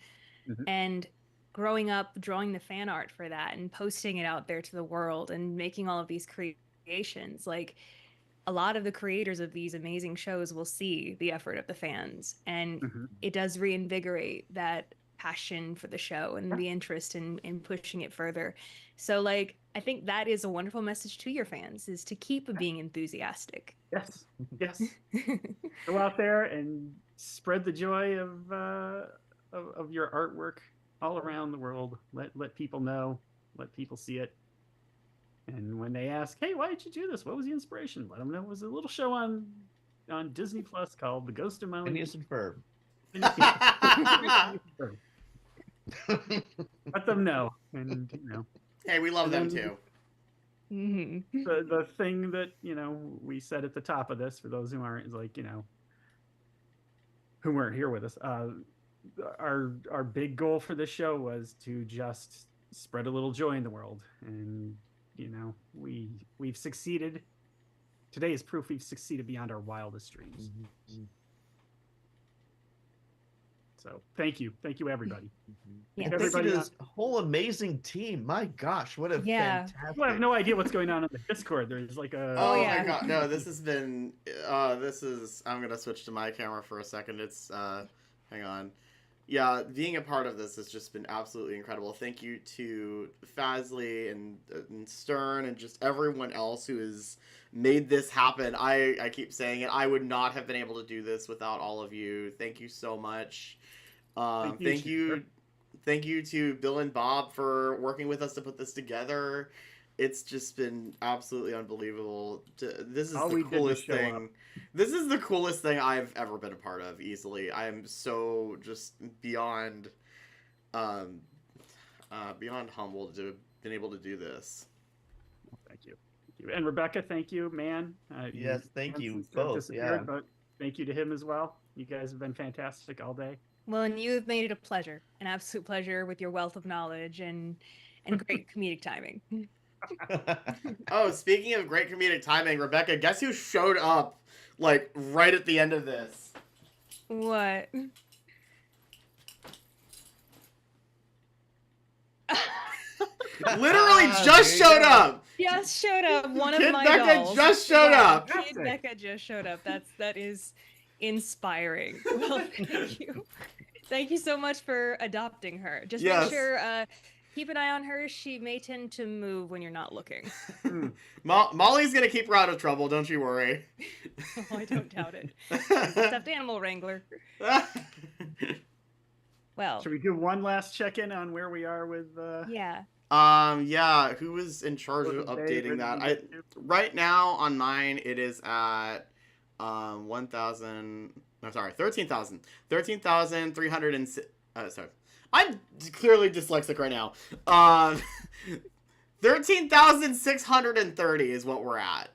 and growing up drawing the fan art for that and posting it out there to the world and making all of these creations. Like, a lot of the creators of these amazing shows will see the effort of the fans, and it does reinvigorate that passion for the show and the interest in pushing it further. So like, I think that is a wonderful message to your fans, is to keep being enthusiastic. Yes. Go out there and spread the joy of your artwork all around the world. Let people know, let people see it. And when they ask, hey, why did you do this? What was the inspiration? Let them know it was a little show on Disney Plus called The Ghost of Molly McGee. Let them know, and you know. Hey, we love them too. The thing that, you know, we said at the top of this, for those who aren't, is like, you know, who weren't here with us, our big goal for this show was to just spread a little joy in the world, and you know, we've succeeded. Today is proof we've succeeded beyond our wildest dreams. So thank you everybody. Yeah, thank you to this whole amazing team. My gosh, what a fantastic! I have no idea what's going on in the Discord. There's like a my god, no, this has been I'm gonna switch to my camera for a second. It's hang on. Yeah, being a part of this has just been absolutely incredible. Thank you to Fazly and Stern and just everyone else who has made this happen. I keep saying it. I would not have been able to do this without all of you. Thank you so much. Thank you to Bill and Bob for working with us to put this together. it's just been absolutely unbelievable. This is All the we did was coolest show up. thing. This is the coolest thing I've ever been a part of, easily. I am so just beyond humbled to have been able to do this. Thank you. Thank you. And Rebecca, thank you, man. Yes, thank you Hanson's both, disappeared, yeah. But thank you to him as well. You guys have been fantastic all day. Well, and you've made it a pleasure, an absolute pleasure with your wealth of knowledge and great comedic timing. Oh, speaking of great comedic timing, Rebecca, guess who showed up, like, right at the end of this? What? Literally just showed up! Just showed up. One of Kid my Becca dolls. just showed up. Kid Becca just showed up. That is inspiring. Well, thank you. Thank you so much for adopting her. Just Yes. make sure keep an eye on her. She may tend to move when you're not looking. Molly's gonna keep her out of trouble, don't you worry. Oh, I don't doubt it. She's a stuffed animal wrangler. Well, should we do one last check-in on where we are with? Yeah. Yeah. Who was in charge of updating that? Right now on mine it is at 1,000. No, sorry, 13,000. 13,300 sorry. I'm clearly dyslexic right now. 13,630 is what we're at.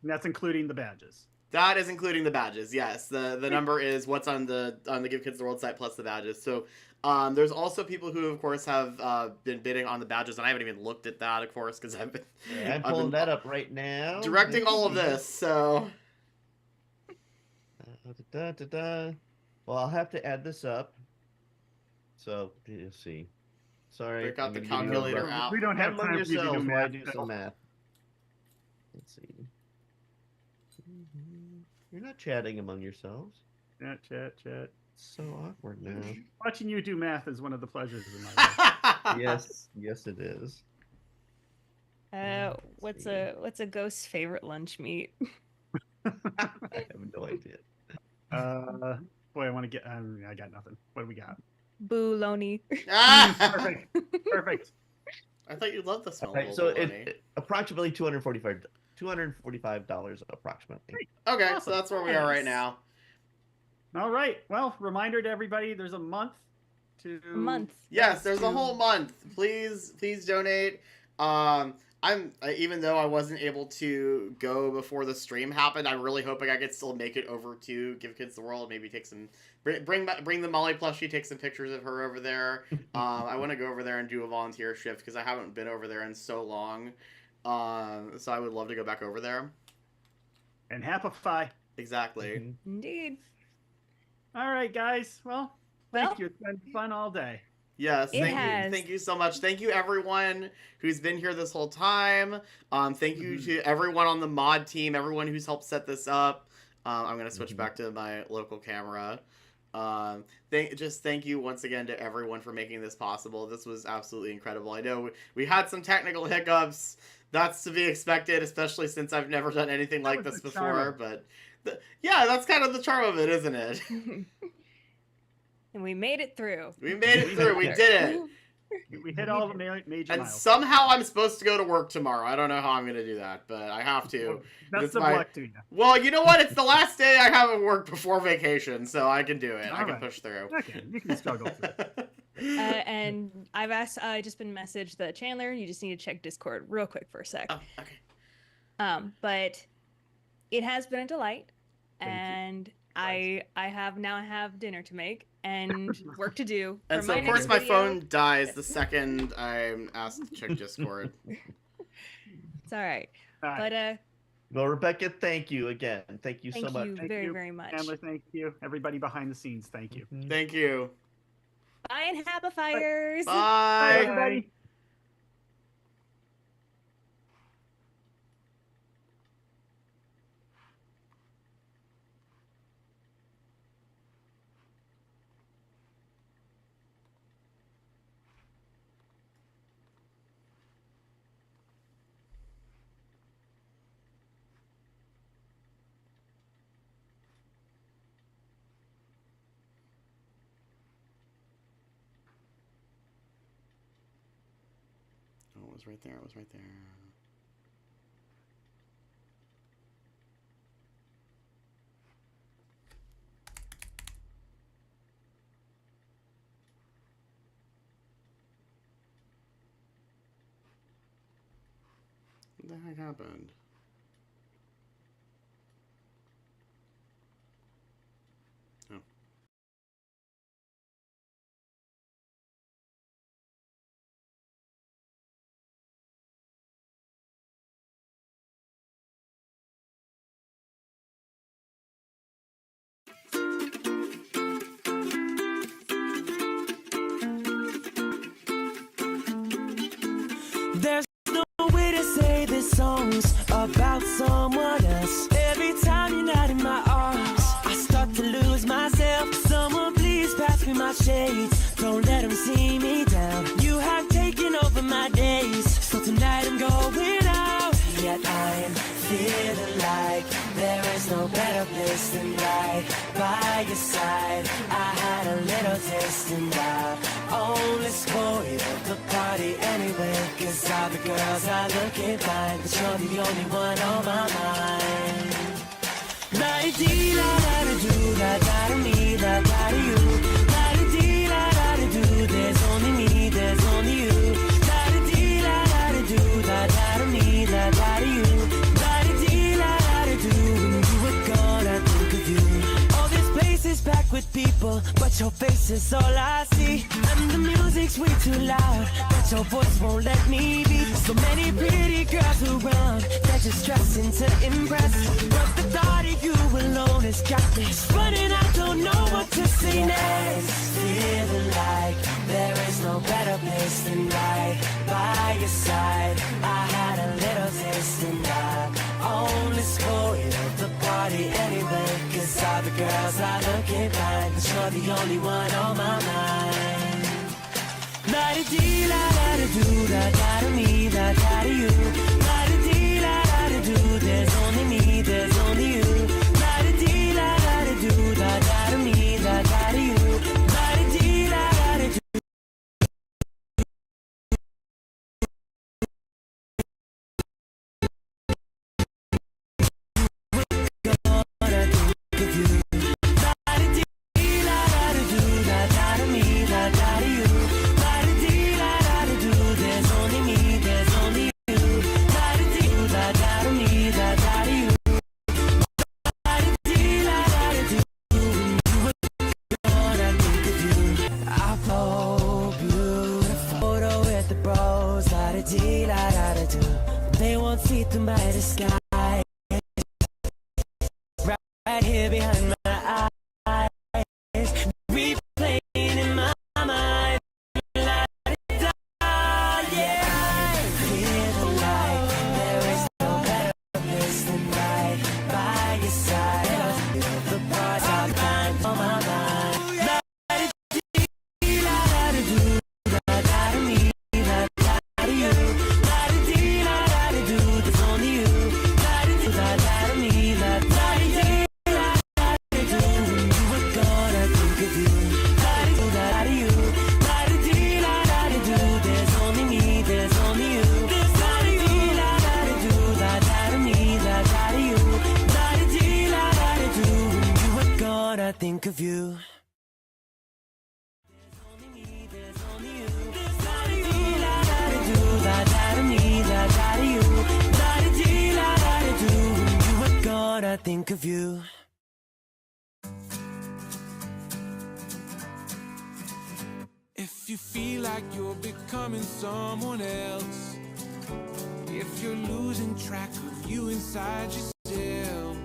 And that's including the badges. That is including the badges. Yes, the number is what's on the Give Kids the World site plus the badges. So there's also people who, of course, have been bidding on the badges, and I haven't even looked at that, of course, because I'm pulling that up right now. Directing all of this, so. Well, I'll have to add this up. So let's see. Sorry, Break out the I'm gonna give you calculator a- app. We don't have Among time for you to do yourselves while I math, do so- some math. Let's see. You're not chatting among yourselves. Chat. It's so awkward now. Watching you do math is one of the pleasures of my life. Yes, it is. What's a ghost's favorite lunch meat? I have no idea. Boy, I want to get. I got nothing. What do we got? Bologna. Perfect. I thought you loved the smell Right, of so bologna. it approximately $245 approximately. Okay, Awesome. so that's where we are right now. All right. Well, reminder to everybody: there's a month to. Yes, there's a whole month. Please donate. Even though I wasn't able to go before the stream happened, I'm really hoping I could still make it over to Give Kids the World. Maybe take some, bring the Molly plushie, take some pictures of her over there. I want to go over there and do a volunteer shift because I haven't been over there in so long. So I would love to go back over there. And Enhappify. Exactly. Indeed. All right, guys. Well, thank you. It's been fun all day. Yes, It has. Thank you so much. Thank you everyone who's been here this whole time. Thank you to everyone on the mod team, everyone who's helped set this up. I'm gonna switch back to my local camera. Thank you once again to everyone for making this possible. This was absolutely incredible. I know we had some technical hiccups. That's to be expected, especially since I've never done anything like this before. But yeah, that's kind of the charm of it, isn't it? And we made it through. We made it through. We did it. We hit all the major And milestones. somehow I'm supposed to go to work tomorrow. I don't know how I'm going to do that, but I have to. Best It's of luck to you. Well, you know what? It's the last day I haven't worked before vacation, so I can do it. I All can right. push through. Okay, you can struggle through. And I just been messaged the Chandler. You just need to check Discord real quick for a sec. Oh, okay. But it has been a delight, and I have dinner to make and work to do. And for so, my of course, next my video. phone dies the second I'm asked to check Discord. It's all right. But Well, Rebecca, thank you again. Thank you so Thank much. you very, very much. Chandler, thank you. Everybody behind the scenes, thank you. Thank you. Bye, Enhappifiers. Bye, everybody. was right there. It was right there. What the heck happened? Oh. There's no way to say this song's about someone else. Every time you're not in my arms, I start to lose myself. Someone please pass me my shades. Don't let them see me down. You have taken over my days, so tonight I'm going out. Yet I'm feeling like there is no better place than right by your side. I had a little taste and I only spoiled the party anyway. Cause all the girls are looking fine, but you're the only one on my mind. La-di-dee-la-da-da-do-da-da-da-me, da-da-da-you. La-di-dee-la-da-da-do, there's only me, there's only you. La-di-dee-la-da-da-do, da-da-da-me, da-da-da-you. La-di-dee-la-da-da-do, when you were gone, I think of you. All this place is packed with people, but your face is all I see. And the music's way too loud, but your voice won't let me be. So many pretty girls around, they're just dressing to impress. But the thought of you alone has got me spinning, I don't know what to say next. Feeling like there is no better place than right by your side. I had a little taste and I only spoiled the party anyway. Cause all the girls are looking fine, but you're the only one on my mind. La-di-dee-la-da-da-do, da-da-da-me, da-da-da-you. La-di-dee-la-da-da-do, there's only me, there's only you. La-di-dee-la-da-da-do, da-da-da-me, da-da-da-you. La-di-dee-la-da-da-do. They won't see through my disguise. Right here behind my eyes, replaying in my mind. Yeah, feeling like there is no better place than right by your side. The parts I find on my mind. Think of you. I think of you. If you feel like you're becoming someone else, if you're losing track of you inside yourself,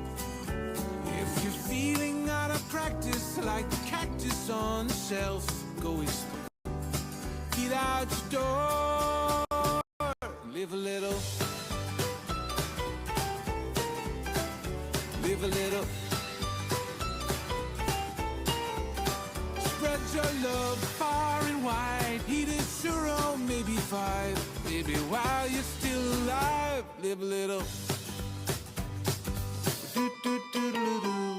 if you're feeling out of practice like the cactus on the shelf, go explore. Get out your door, live a little. Live a little. Spread your love far and wide. Eat a churro, maybe 5. Maybe while you're still alive, live a little. Do, do, do, do, do.